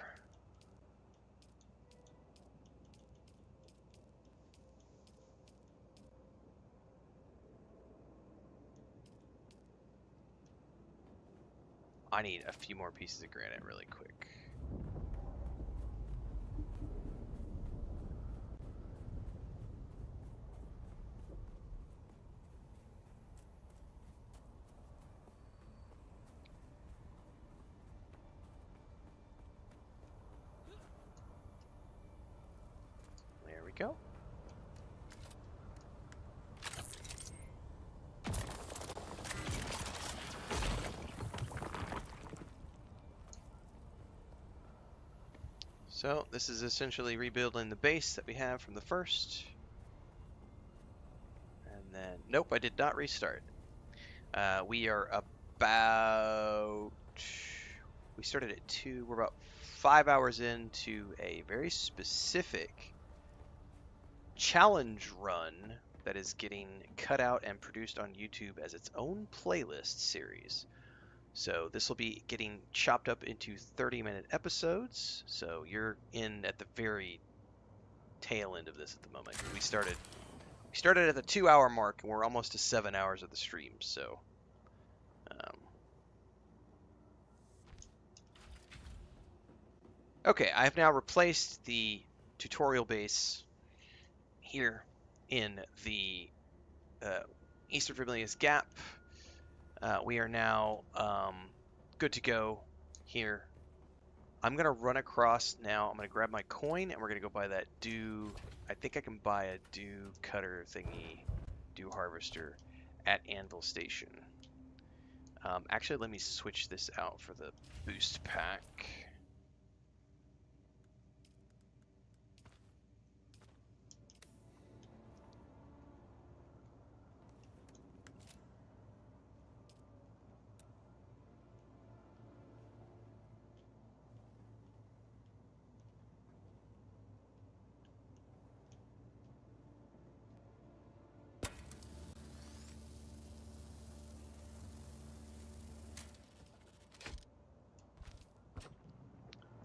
I need a few more pieces of granite really quick. There we go. So this is essentially rebuilding the base that we have from the first. And then, nope, I did not restart. We are about, we started at 2, we're about 5 hours into a very specific challenge run that is getting cut out and produced on YouTube as its own playlist series. So this will be getting chopped up into 30-minute episodes. So you're in at the very tail end of this at the moment. We started at the 2-hour mark, and we're almost to 7 hours of the stream. So, okay, I have now replaced the tutorial base here in the Eastern Vermilius Gap. We are now good to go here. I'm going to run across now. I'm going to grab my coin, and we're going to go buy that dew. I think I can buy a dew cutter thingy, dew harvester, at Anvil Station. Actually, let me switch this out for the boost pack.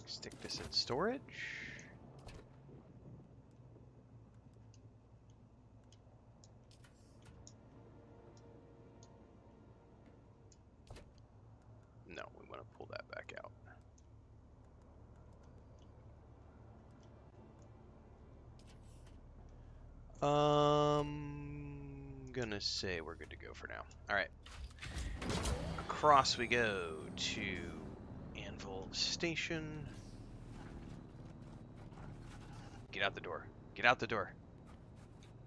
Stick this in storage. No, we want to pull that back out. Gonna say we're good to go for now. All right. Across we go to Anvil Station. Get out the door. Get out the door.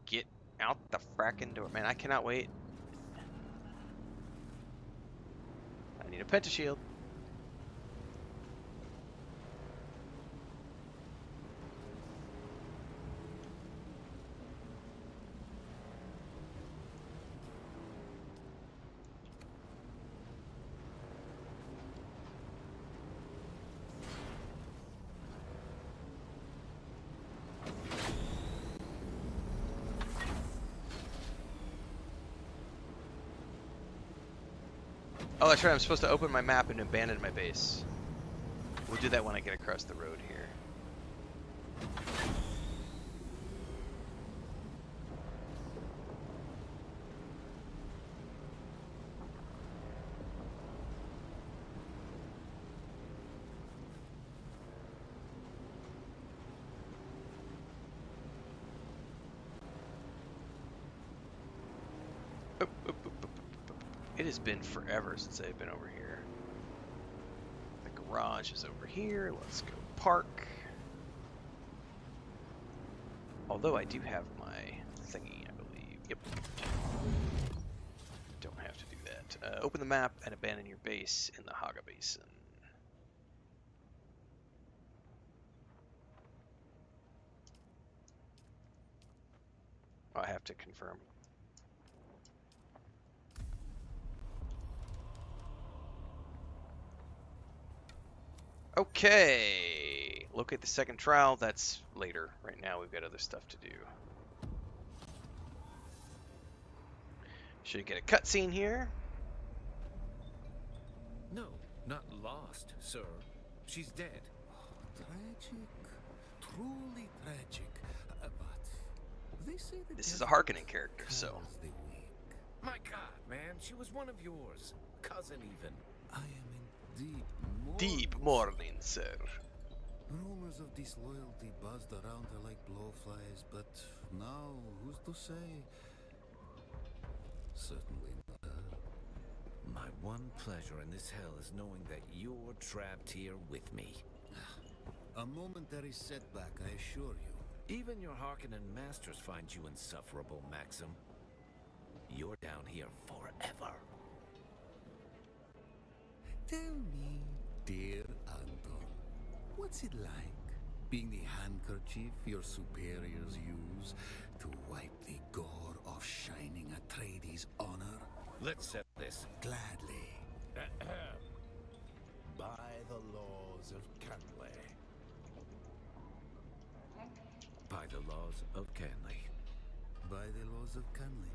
Get out the fracking door. Man, I cannot wait. I need a pentashield. Oh, that's right. I'm supposed to open my map and abandon my base. We'll do that when I get across the road here. It has been forever since I've been over here. The garage is over here. Let's go park. Although I do have my thingy, I believe. Yep. Don't have to do that. Open the map and abandon your base in the Haga Basin. Oh, I have to confirm. Okay, locate the second trial. That's later. Right now we've got other stuff to do. Should get a cutscene here. No, not lost, sir. She's dead. Tragic. Truly tragic. But they say that This is a Hearkinan character, so. My God, man, she was one of yours. Cousin even. I am in deep mourning, sir. Rumors of disloyalty buzzed around her like blowflies, but now, who's to say? Certainly not her. My one pleasure in this hell is knowing that you're trapped here with me. A momentary setback, I assure you. Even your Hearkinan masters find you insufferable, Maxim. You're down here forever. Tell me, dear Anton, what's it like being the handkerchief your superiors use to wipe the gore off shining Atreides' honor? Let's settle this. Gladly. By the laws of Canley. By the laws of Canley. By the laws of Canley.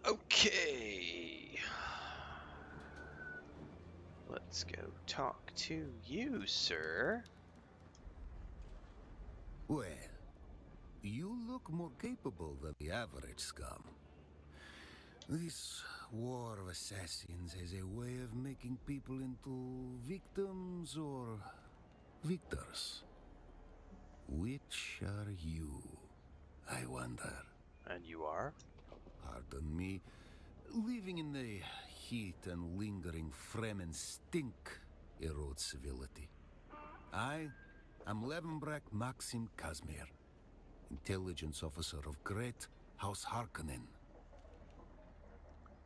Okay. Let's go talk to you, sir. Well, you look more capable than the average scum. This war of assassins has a way of making people into victims or victors. Which are you, I wonder? And you are? Pardon me. Living in the heat and lingering Fremen stink erodes civility. I am Levenbrak Maxim Kazmir, intelligence officer of Great House Hearkinan.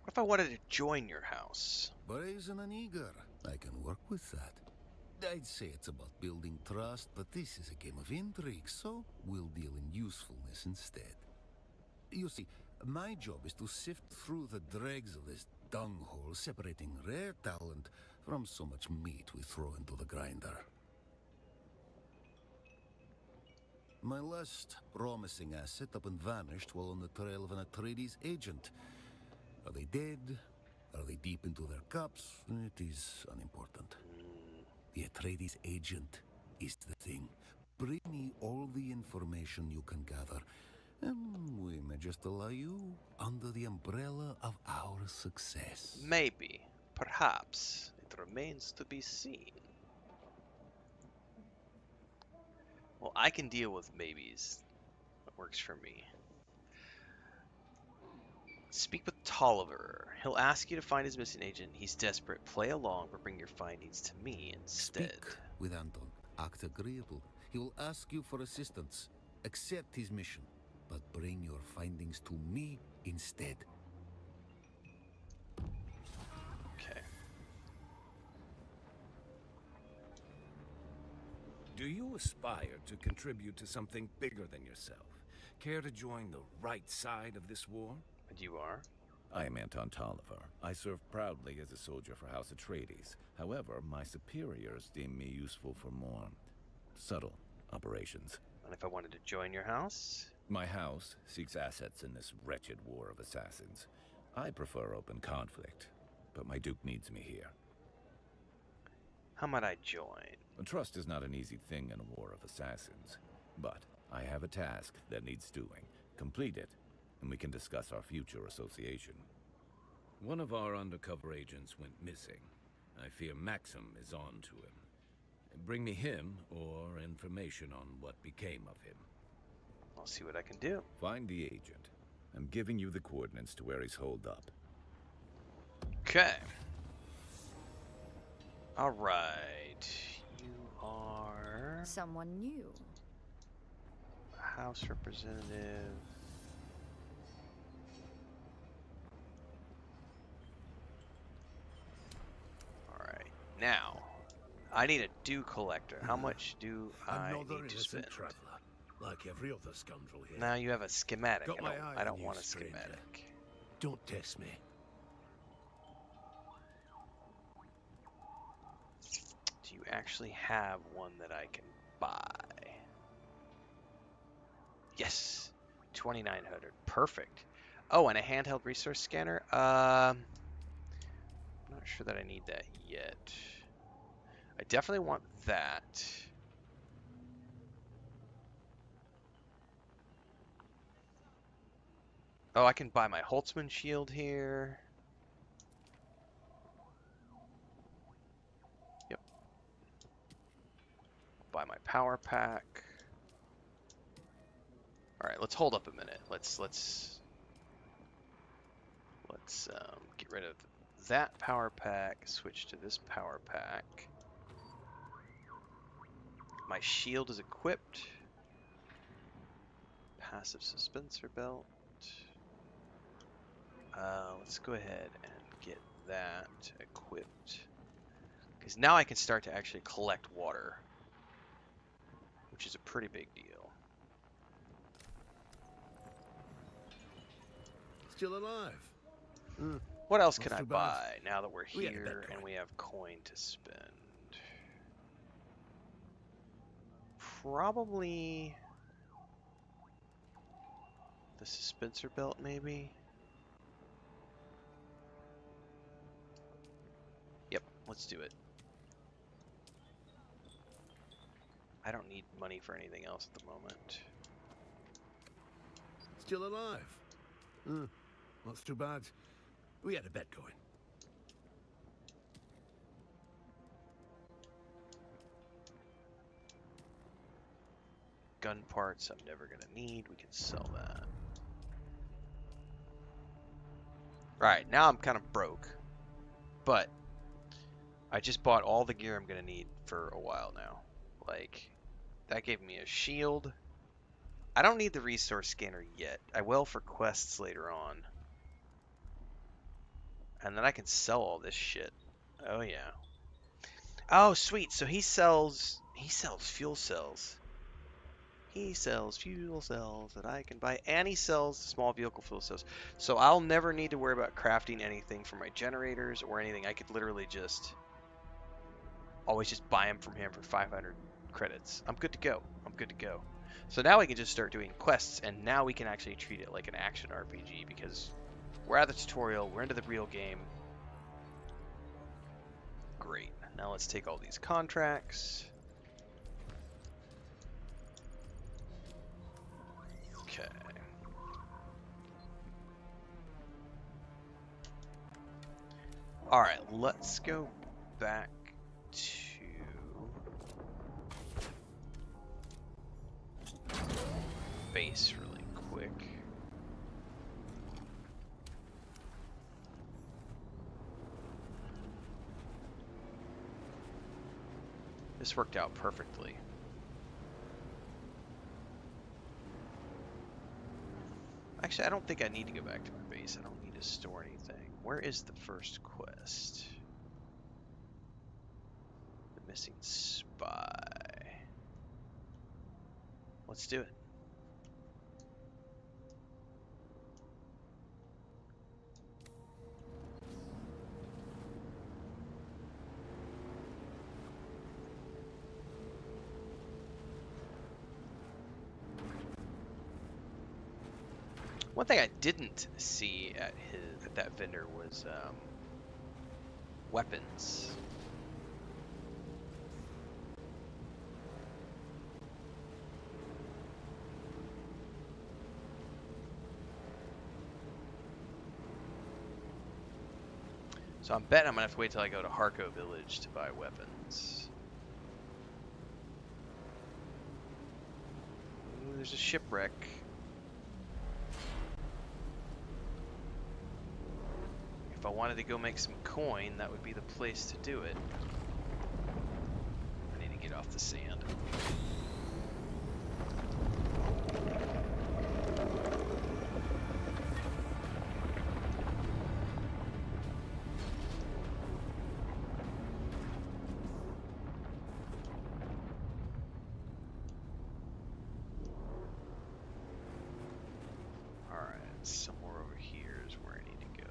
What if I wanted to join your house? Brazen and eager. I can work with that. I'd say it's about building trust, but this is a game of intrigue, so we'll deal in usefulness instead. You see, my job is to sift through the dregs of this dunghole, separating rare talent from so much meat we throw into the grinder. My last promising asset up and vanished while on the trail of an Atreides agent. Are they dead? Are they deep into their cups? It is unimportant. The Atreides agent is the thing. Bring me all the information you can gather, and we may just allow you under the umbrella of our success. Maybe. Perhaps. It remains to be seen. Well, I can deal with maybes. That works for me. Speak with Tolliver. He'll ask you to find his missing agent. He's desperate. Play along, but bring your findings to me instead. Speak with Anton. Act agreeable. He will ask you for assistance. Accept his mission, but bring your findings to me instead. Okay. Do you aspire to contribute to something bigger than yourself? Care to join the right side of this war? And you are? I am Anton Tolliver. I serve proudly as a soldier for House Atreides. However, my superiors deem me useful for more subtle operations. And if I wanted to join your house? My house seeks assets in this wretched war of assassins. I prefer open conflict, but my Duke needs me here. How might I join? Trust is not an easy thing in a war of assassins, but I have a task that needs doing. Complete it, and we can discuss our future association. One of our undercover agents went missing. I fear Maxim is on to him. Bring me him, or information on what became of him. I'll see what I can do. Find the agent. I'm giving you the coordinates to where he's holed up. Okay. Alright. You are... Someone new. House representative. Alright. Now, I need a dew collector. How much do I need to spend? Traveler, like every other scoundrel here. Now you have a schematic. Got my eye I don't on you, want a stranger. schematic. Don't test me. Do you actually have one that I can buy? Yes. 2,900. Perfect. Oh, and a handheld resource scanner. I'm not sure that I need that yet. I definitely want that. Oh, I can buy my Holtzman shield here. buy my power pack. All right, let's hold up a minute. Let's get rid of that power pack. Switch to this power pack. My shield is equipped. Passive suspensor belt. Let's go ahead and get that equipped. Because now I can start to actually collect water, which is a pretty big deal. Still alive. What else can Not I too bad. buy now that we're We had a here bet and we have coin to spend? Probably the suspensor belt, maybe? Yep, let's do it. I don't need money for anything else at the moment. Still alive. Not too bad. We had a bet going. Gun parts I'm never gonna need. We can sell that. Right, now I'm kind of broke. But I just bought all the gear I'm gonna need for a while now. Like, that gave me a shield. I don't need the resource scanner yet. I will for quests later on. And then I can sell all this shit. Oh yeah. Oh sweet, so he sells fuel cells. He sells fuel cells that I can buy, and he sells small vehicle fuel cells. So I'll never need to worry about crafting anything for my generators or anything. I could literally just always just buy them from him for 500 credits. I'm good to go. I'm good to go. So now we can just start doing quests, and now we can actually treat it like an action RPG because we're at the tutorial, we're into the real game. Great. Now let's take all these contracts. Okay. All right, let's go back to base really quick. This worked out perfectly. Actually, I don't think I need to go back to my base. I don't need to store anything. Where is the first quest? The missing spy. Let's do it. One thing I didn't see at that vendor was weapons. So I'm betting I'm gonna have to wait till I go to Harko Village to buy weapons. Ooh, there's a shipwreck. If I wanted to go make some coin, that would be the place to do it. I need to get off the sand. Alright, somewhere over here is where I need to go.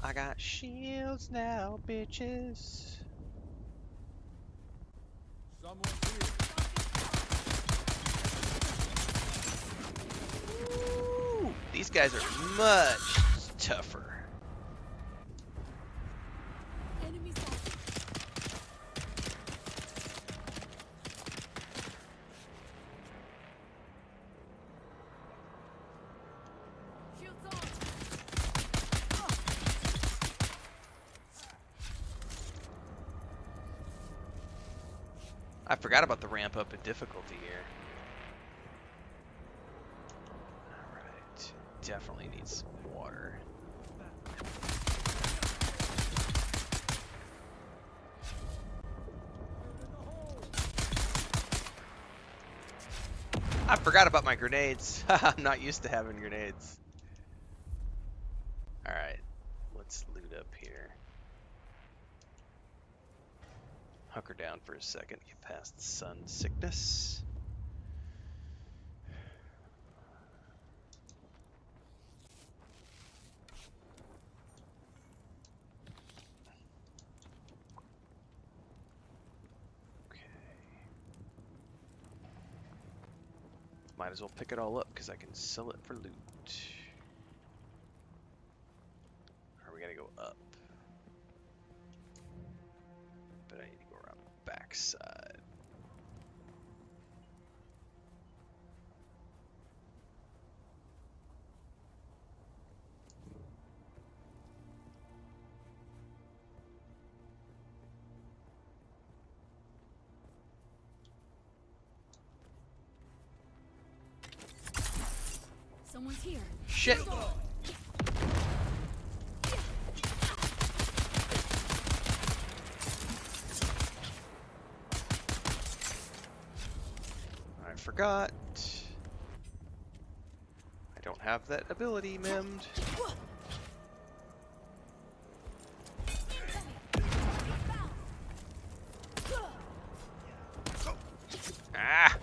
I got shields now, bitches. Someone here. Ooh, these guys are much tougher. Enemy sighted. I forgot about the ramp up in difficulty here. Alright. Definitely need some water. I forgot about my grenades. I'm not used to having grenades. Alright. Let's loot up here. Hunker down for a second. Get past sun sickness. Might as well pick it all up because I can sell it for loot. Or we gotta go up. But I need to go around the backside. Someone's here. Shit! I forgot. I don't have that ability memmed. Ah!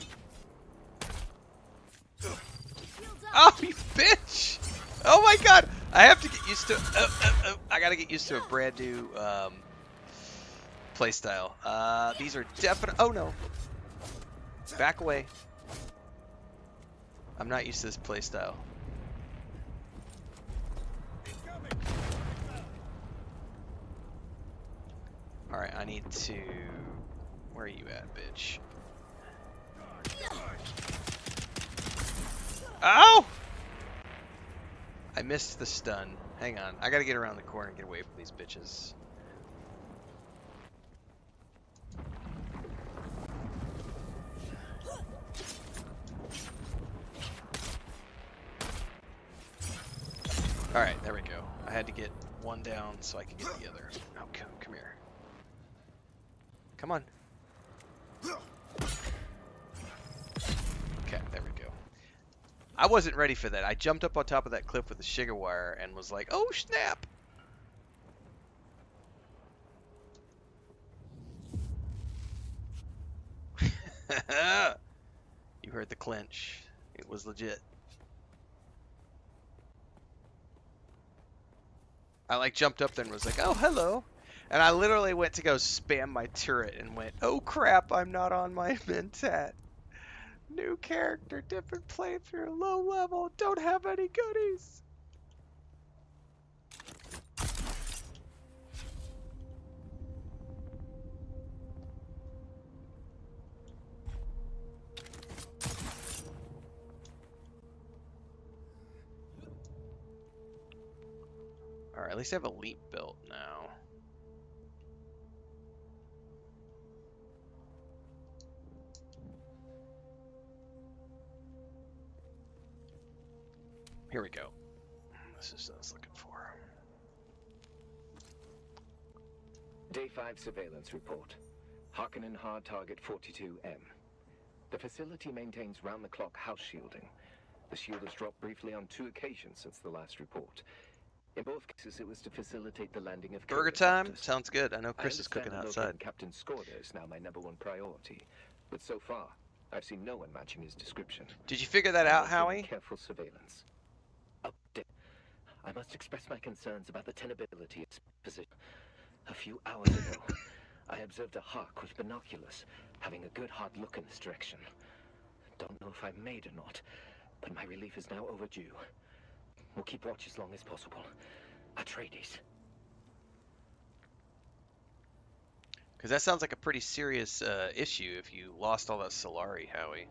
Oh, you bitch! Oh my god! I have to get used to. I gotta get used to a brand new playstyle. These are definite. Oh no! Back away. I'm not used to this playstyle. Alright, I need to... Where are you at, bitch? Oh! I missed the stun. Hang on. I gotta get around the corner and get away from these bitches. Alright, there we go. I had to get one down so I could get the other. Oh, come here. Come on. Okay, there we go. I wasn't ready for that. I jumped up on top of that cliff with the sugar wire and was like, oh snap! You heard the clinch. It was legit. I like jumped up there and was like, oh hello. And I literally went to go spam my turret and went, oh crap, I'm not on my mentat. New character, different playthrough, low level, don't have any goodies. Alright, at least I have a leap built now. Here we go. This is what I was looking for. Day 5 surveillance report. Hearkinan hard target 42M. The facility maintains round-the-clock house shielding. The shield has dropped briefly on 2 occasions since the last report. In both cases, it was to facilitate the landing of burger time? Sounds good. I know Chris is cooking outside. Captain Scorder is now my #1 priority, but so far, I've seen no one matching his description. Did you figure that out, Howie? Careful surveillance. Update. I must express my concerns about the tenability of his position. A few hours ago, I observed a hawk with binoculars, having a good hard look in this direction. Don't know if I'm made or not, but my relief is now overdue. We'll keep watch as long as possible. Atreides. Because that sounds like a pretty serious issue if you lost all that Solari, Howie.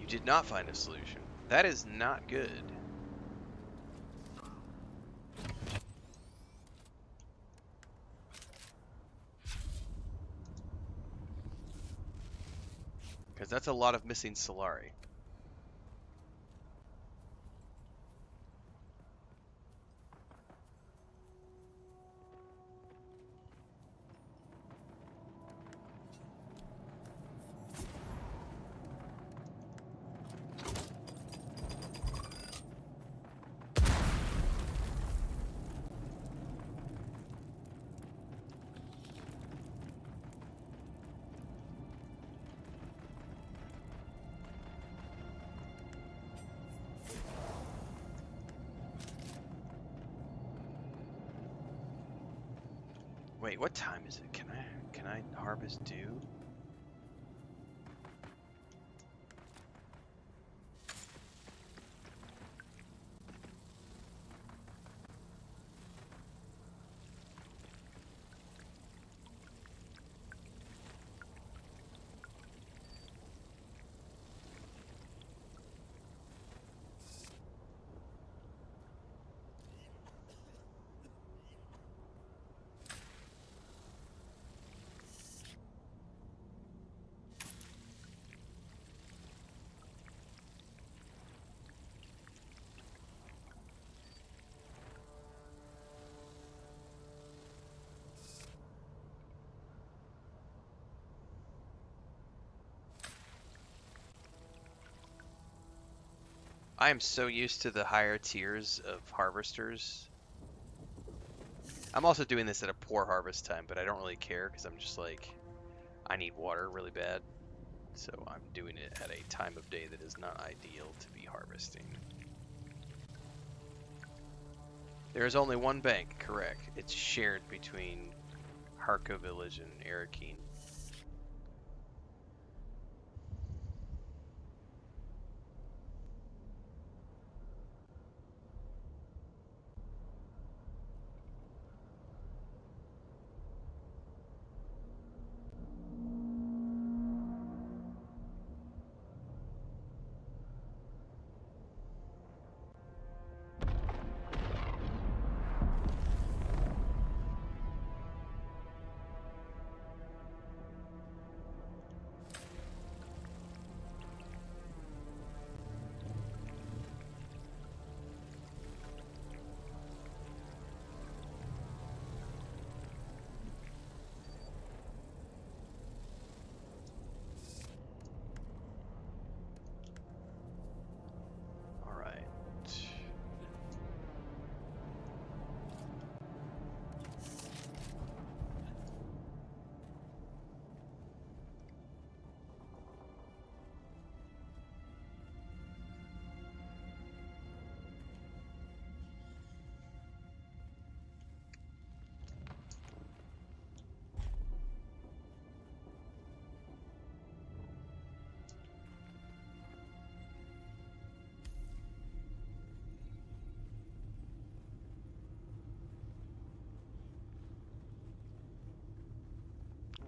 You did not find a solution. That is not good. Because that's a lot of missing Solari. Wait, what time is it? Can I harvest dew? I am so used to the higher tiers of harvesters. I'm also doing this at a poor harvest time, but I don't really care because I'm just like, I need water really bad. So I'm doing it at a time of day that is not ideal to be harvesting. There is only one bank, correct. It's shared between Harko Village and Hearkinan.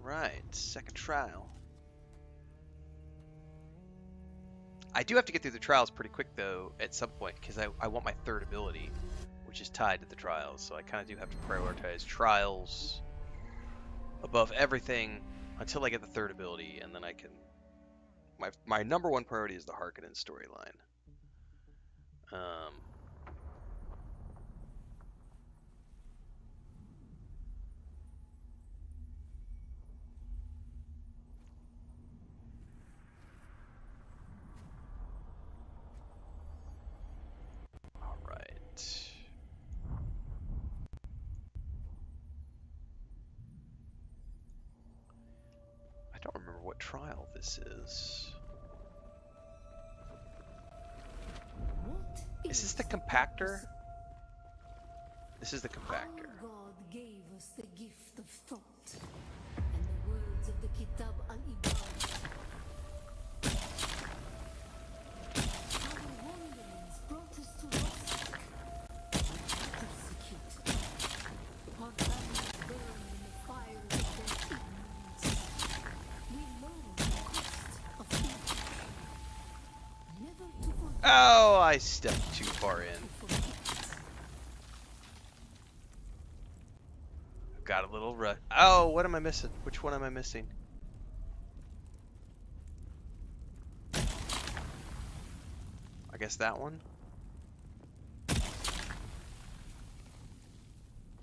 Right, second trial. I do have to get through the trials pretty quick though at some point because I want my third ability, which is tied to the trials. So I kind of do have to prioritize trials above everything until I get the third ability, and then I can. My number one priority is the Hearkinan storyline. I don't remember what trial this is. Is this the compactor? This is the compactor. Our God gave us the gift of thought, and the words of the Kitab al-Ibad. Our wanderings brought us to Rostak. Persecute. Our families burn in the fire of their ignorance. We learn the cost of evil. Oh, I stepped too far in. Got a little rut. Oh, what am I missing? Which one am I missing? I guess that one?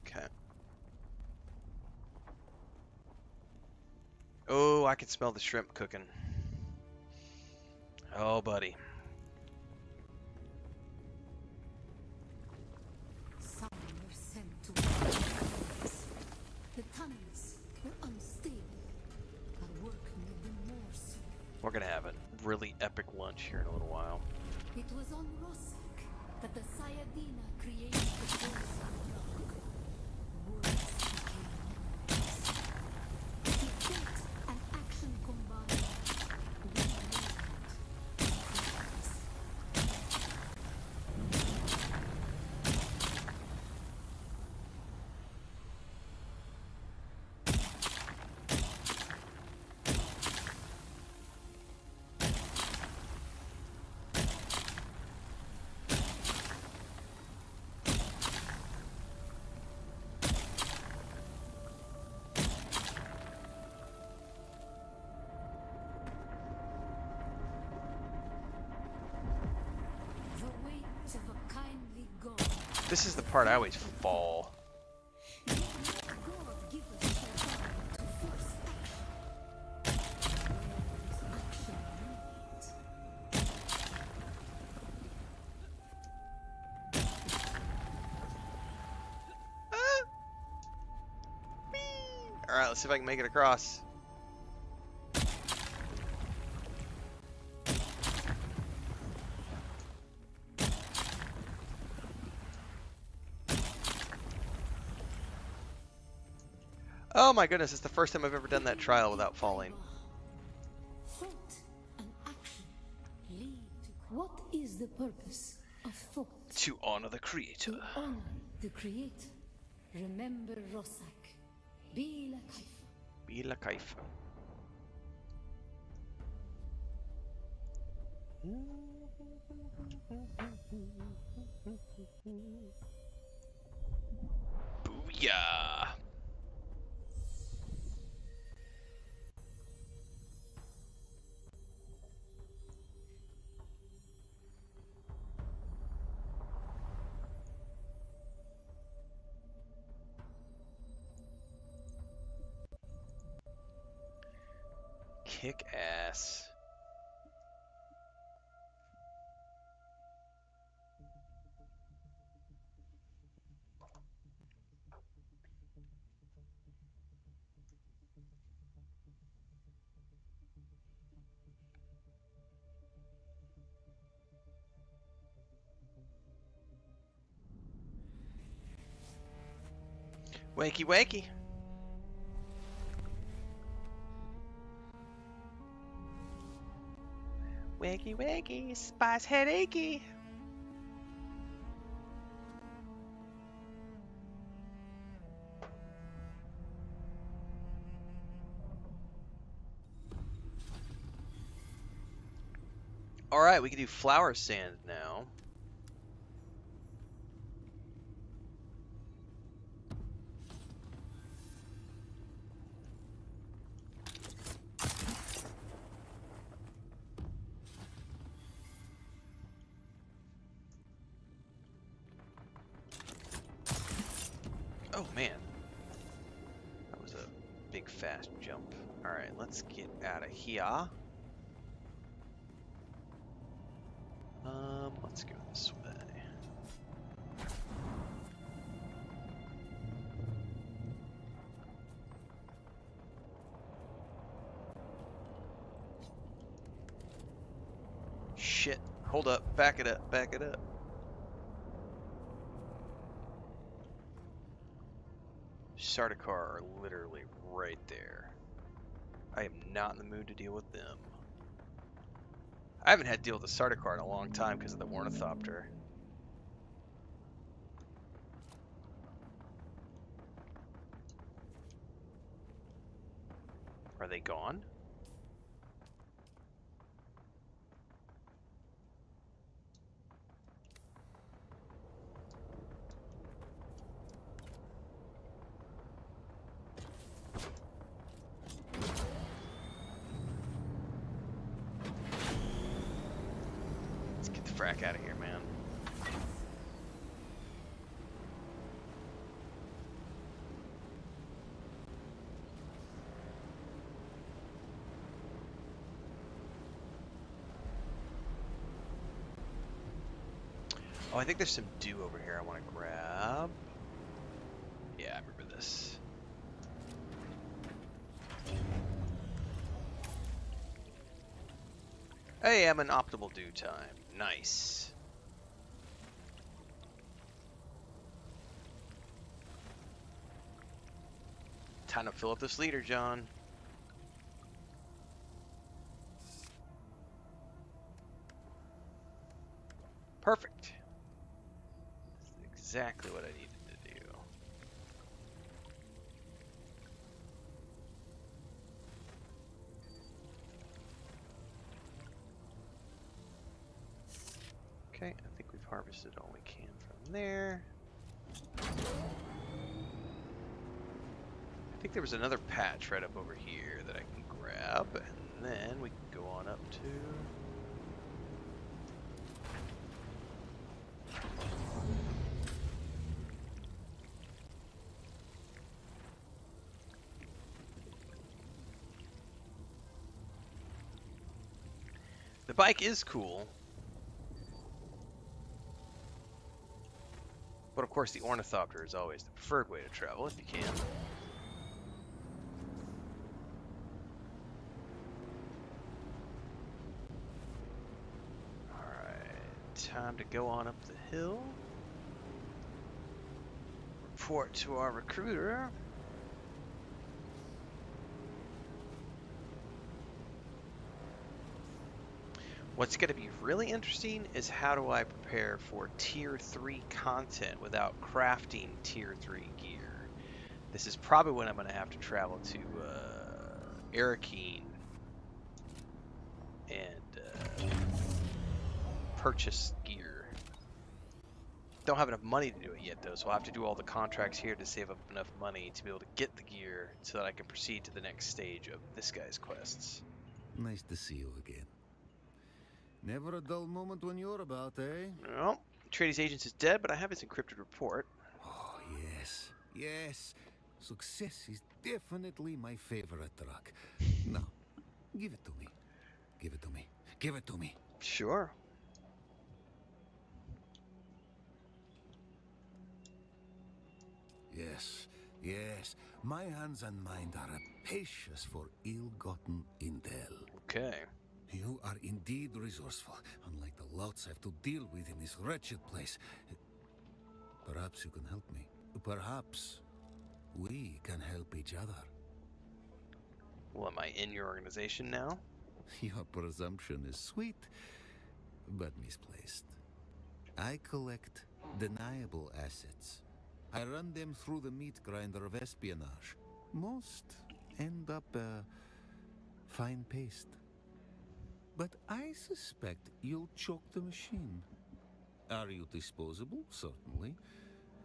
Okay. Oh, I can smell the shrimp cooking. Oh, buddy. Some were sent to tunnels. The tunnels were unstable. Our work made them more so. We're gonna have a really epic lunch here in a little while. It was on Rossack that the Sayadina created the poison rock. Words became memories. Defeat and action combined. We learned things. The weight of a kindly God. This is the part I always fall. Yet let God give us the power to force action. Where is action needed? Alright, let's see if I can make it across. Oh my goodness, it's the first time I've ever done that trial without falling. Thought and action lead to. What is the purpose of thought? To honor the creator. To honor the creator. Remember Rossack. Be la kaifa. Be la kaifa. Booyah! Kick ass. Wakey wakey. Wakey wakey, spice head achy. Alright, we can do flower sand now. Oh man, that was a big fast jump. Alright, let's get out of here. Let's go this way. Shit, hold up, back it up, back it up. Sardaukar are literally right there. I am not in the mood to deal with them. I haven't had to deal with the Sardaukar in a long time because of the Ornithopter. Are they gone? frack out of here, man. Oh, I think there's some dew over here I want to grab. Yeah, I remember this. Hey, I'm in optimal dew time. Nice. Time to fill up this liter, John. Perfect. That's exactly what I needed to do. Okay, I think we've harvested all we can from there. I think there was another patch right up over here that I can grab, and then we can go on up to... The bike is cool. But of course the ornithopter is always the preferred way to travel if you can. Alright, time to go on up the hill. Report to our recruiter. What's going to be really interesting is how do I prepare for Tier 3 content without crafting Tier 3 gear. This is probably when I'm going to have to travel to Hearkinan and purchase gear. Don't have enough money to do it yet though, so I'll have to do all the contracts here to save up enough money to be able to get the gear so that I can proceed to the next stage of this guy's quests. Nice to see you again. Never a dull moment when you're about, eh? Well, Trady's agent is dead, but I have his encrypted report. Oh, yes. Yes. Success is definitely my favorite drug. Now, give it to me. Give it to me. Give it to me. Sure. Yes. Yes. My hands and mind are rapacious for ill-gotten intel. Okay. You are indeed resourceful, unlike the lots I have to deal with in this wretched place. Perhaps you can help me. Perhaps we can help each other. Well, am I in your organization now? Your presumption is sweet, but misplaced. I collect deniable assets. I run them through the meat grinder of espionage. Most end up fine paste. But I suspect you'll choke the machine. Are you disposable? Certainly.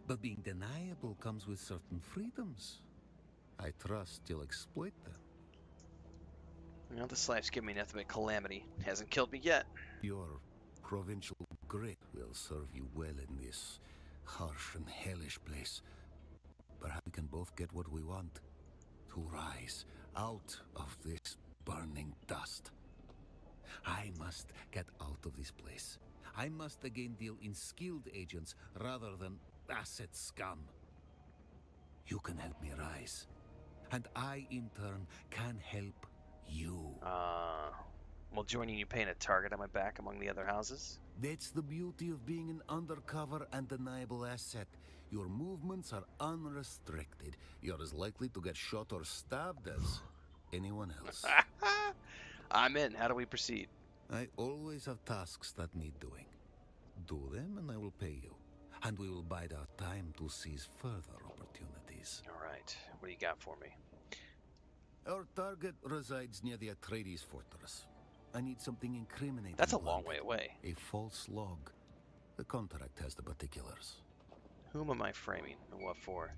But being deniable comes with certain freedoms. I trust you'll exploit them. Well, this life's given me nothing but calamity. Hasn't killed me yet. Your provincial grit will serve you well in this harsh and hellish place. Perhaps we can both get what we want. To rise out of this burning dust. I must get out of this place. I must again deal in skilled agents rather than asset scum. You can help me rise. And I, in turn, can help you. Will joining you paint a target on my back among the other houses? That's the beauty of being an undercover and deniable asset. Your movements are unrestricted. You're as likely to get shot or stabbed as anyone else. I'm in. How do we proceed? I always have tasks that need doing. Do them and I will pay you. And we will bide our time to seize further opportunities. All right. What do you got for me? Our target resides near the Atreides fortress. I need something incriminating. That's a long way away. A false log. The contract has the particulars. Whom am I framing and what for?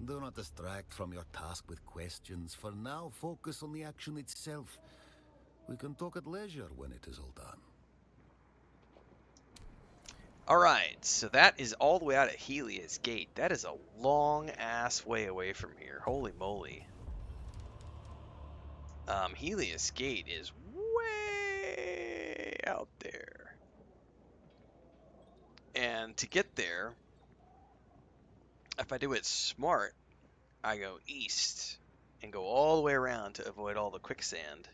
Do not distract from your task with questions. For now, focus on the action itself. We can talk at leisure when it is all done. Alright, so that is all the way out at Helios Gate. That is a long-ass way away from here. Holy moly. Helios Gate is way out there. And to get there, if I do it smart, I go east and go all the way around to avoid all the quicksand.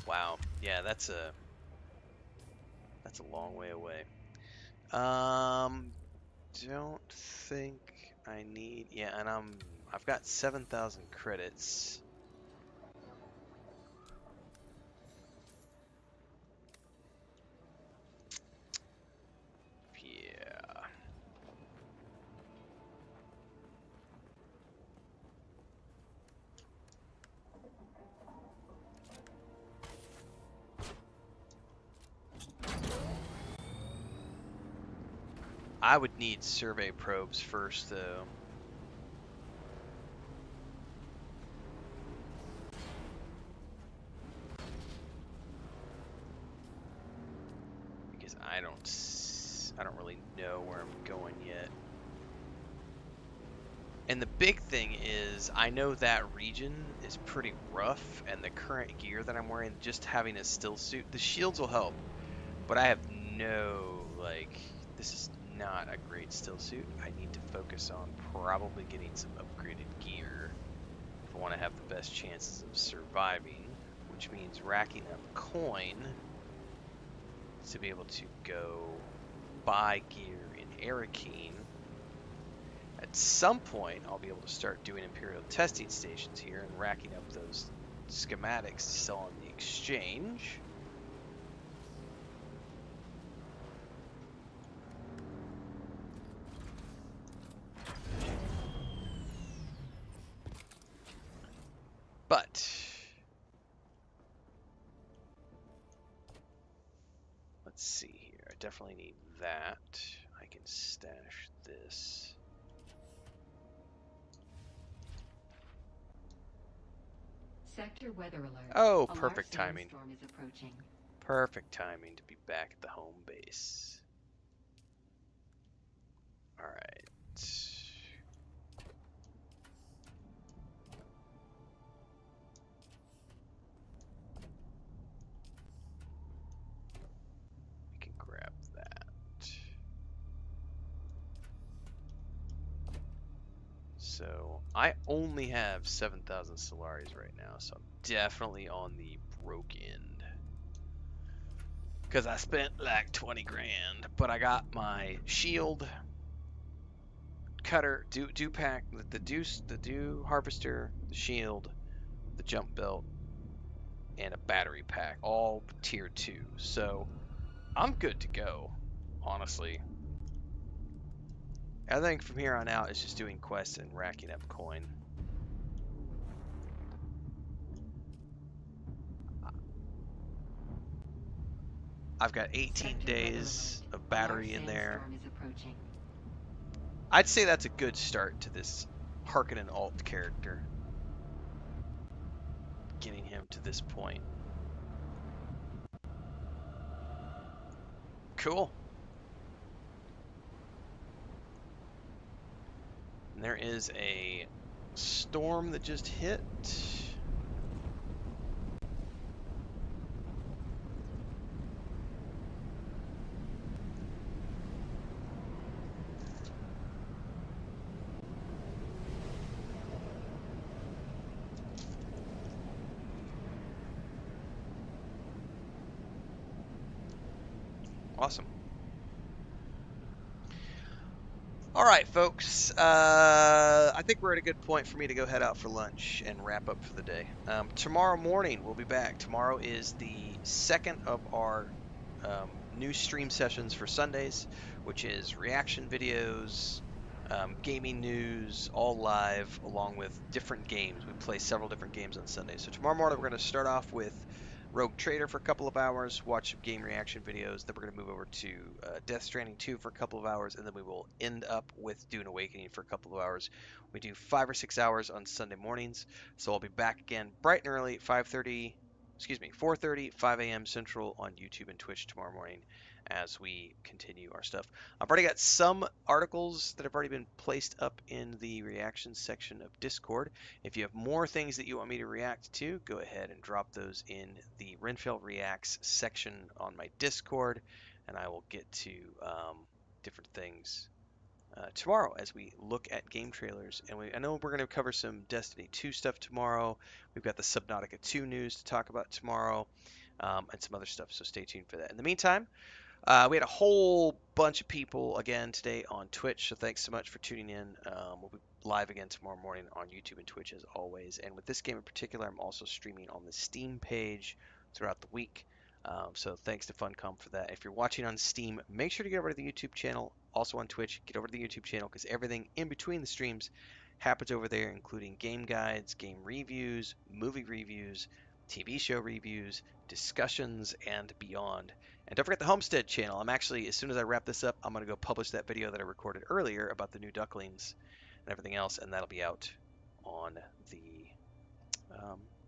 Wow, yeah, that's a long way away. Don't think I need, yeah, and I've got 7,000 credits. Yeah. I would need survey probes first, though. Because I don't really know where I'm going yet. And the big thing is, I know that region is pretty rough, and the current gear that I'm wearing, just having a still suit, the shields will help, but I have no, like, this is not a great still suit. I need to focus on probably getting some upgraded gear if I want to have the best chances of surviving, which means racking up coin to be able to go buy gear in Hearkinan. At some point, I'll be able to start doing Imperial testing stations here and racking up those schematics to sell on the exchange. But let's see here. I definitely need that. I can stash this. Sector weather alert. Oh, A perfect large timing. sandstorm is approaching. Perfect timing to be back at the home base. All right. We can grab that. So I only have 7,000 Solaris right now, so I'm definitely on the broke end. Because I spent like 20 grand, but I got my shield, cutter, dew pack, the dew harvester, the shield, the jump belt, and a battery pack, all tier 2. So I'm good to go, honestly. I think from here on out, it's just doing quests and racking up coin. I've got 18 days of battery in there. I'd say that's a good start to this Hearkinan alt character. Getting him to this point. Cool. And there is a storm that just hit. Awesome. All right, folks. I think we're at a good point for me to go head out for lunch and wrap up for the day. Tomorrow morning, we'll be back. Tomorrow is the second of our new stream sessions for Sundays, which is reaction videos, gaming news, all live, along with different games. We play several different games on Sundays. So tomorrow morning, we're going to start off with Rogue Trader for a couple of hours, watch some game reaction videos, then we're going to move over to Death Stranding 2 for a couple of hours, and then we will end up with Dune Awakening for a couple of hours. We do 5 or 6 hours on Sunday mornings, so I'll be back again bright and early, 5:30 4:30, 5 a.m. Central on YouTube and Twitch tomorrow morning as we continue our stuff. I've already got some articles that have already been placed up in the reactions section of Discord. If you have more things that you want me to react to, go ahead and drop those in the Renfail Reacts section on my Discord, and I will get to different things tomorrow as we look at game trailers. And I know we're going to cover some Destiny 2 stuff tomorrow. We've got the Subnautica 2 news to talk about tomorrow, and some other stuff, so stay tuned for that. In the meantime, we had a whole bunch of people again today on Twitch, so thanks so much for tuning in. We'll be live again tomorrow morning on YouTube and Twitch as always. And with this game in particular, I'm also streaming on the Steam page throughout the week. So thanks to Funcom for that. If you're watching on Steam, make sure to get over to the YouTube channel. Also on Twitch, get over to the YouTube channel because everything in between the streams happens over there, including game guides, game reviews, movie reviews, TV show reviews, discussions, and beyond. And don't forget the Homestead channel. I'm actually, as soon as I wrap this up, I'm going to go publish that video that I recorded earlier about the new ducklings and everything else, and that'll be out on the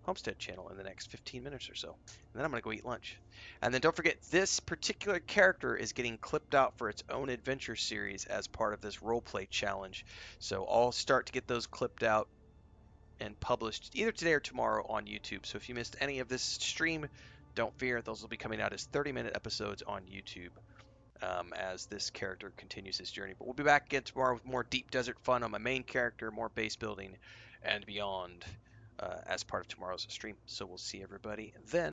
Homestead channel in the next 15 minutes or so. And then I'm going to go eat lunch. And then don't forget, this particular character is getting clipped out for its own adventure series as part of this roleplay challenge. So I'll start to get those clipped out and published either today or tomorrow on YouTube. So if you missed any of this stream, don't fear, those will be coming out as 30-minute episodes on YouTube as this character continues his journey. But we'll be back again tomorrow with more deep desert fun on my main character, more base building, and beyond as part of tomorrow's stream. So we'll see everybody then.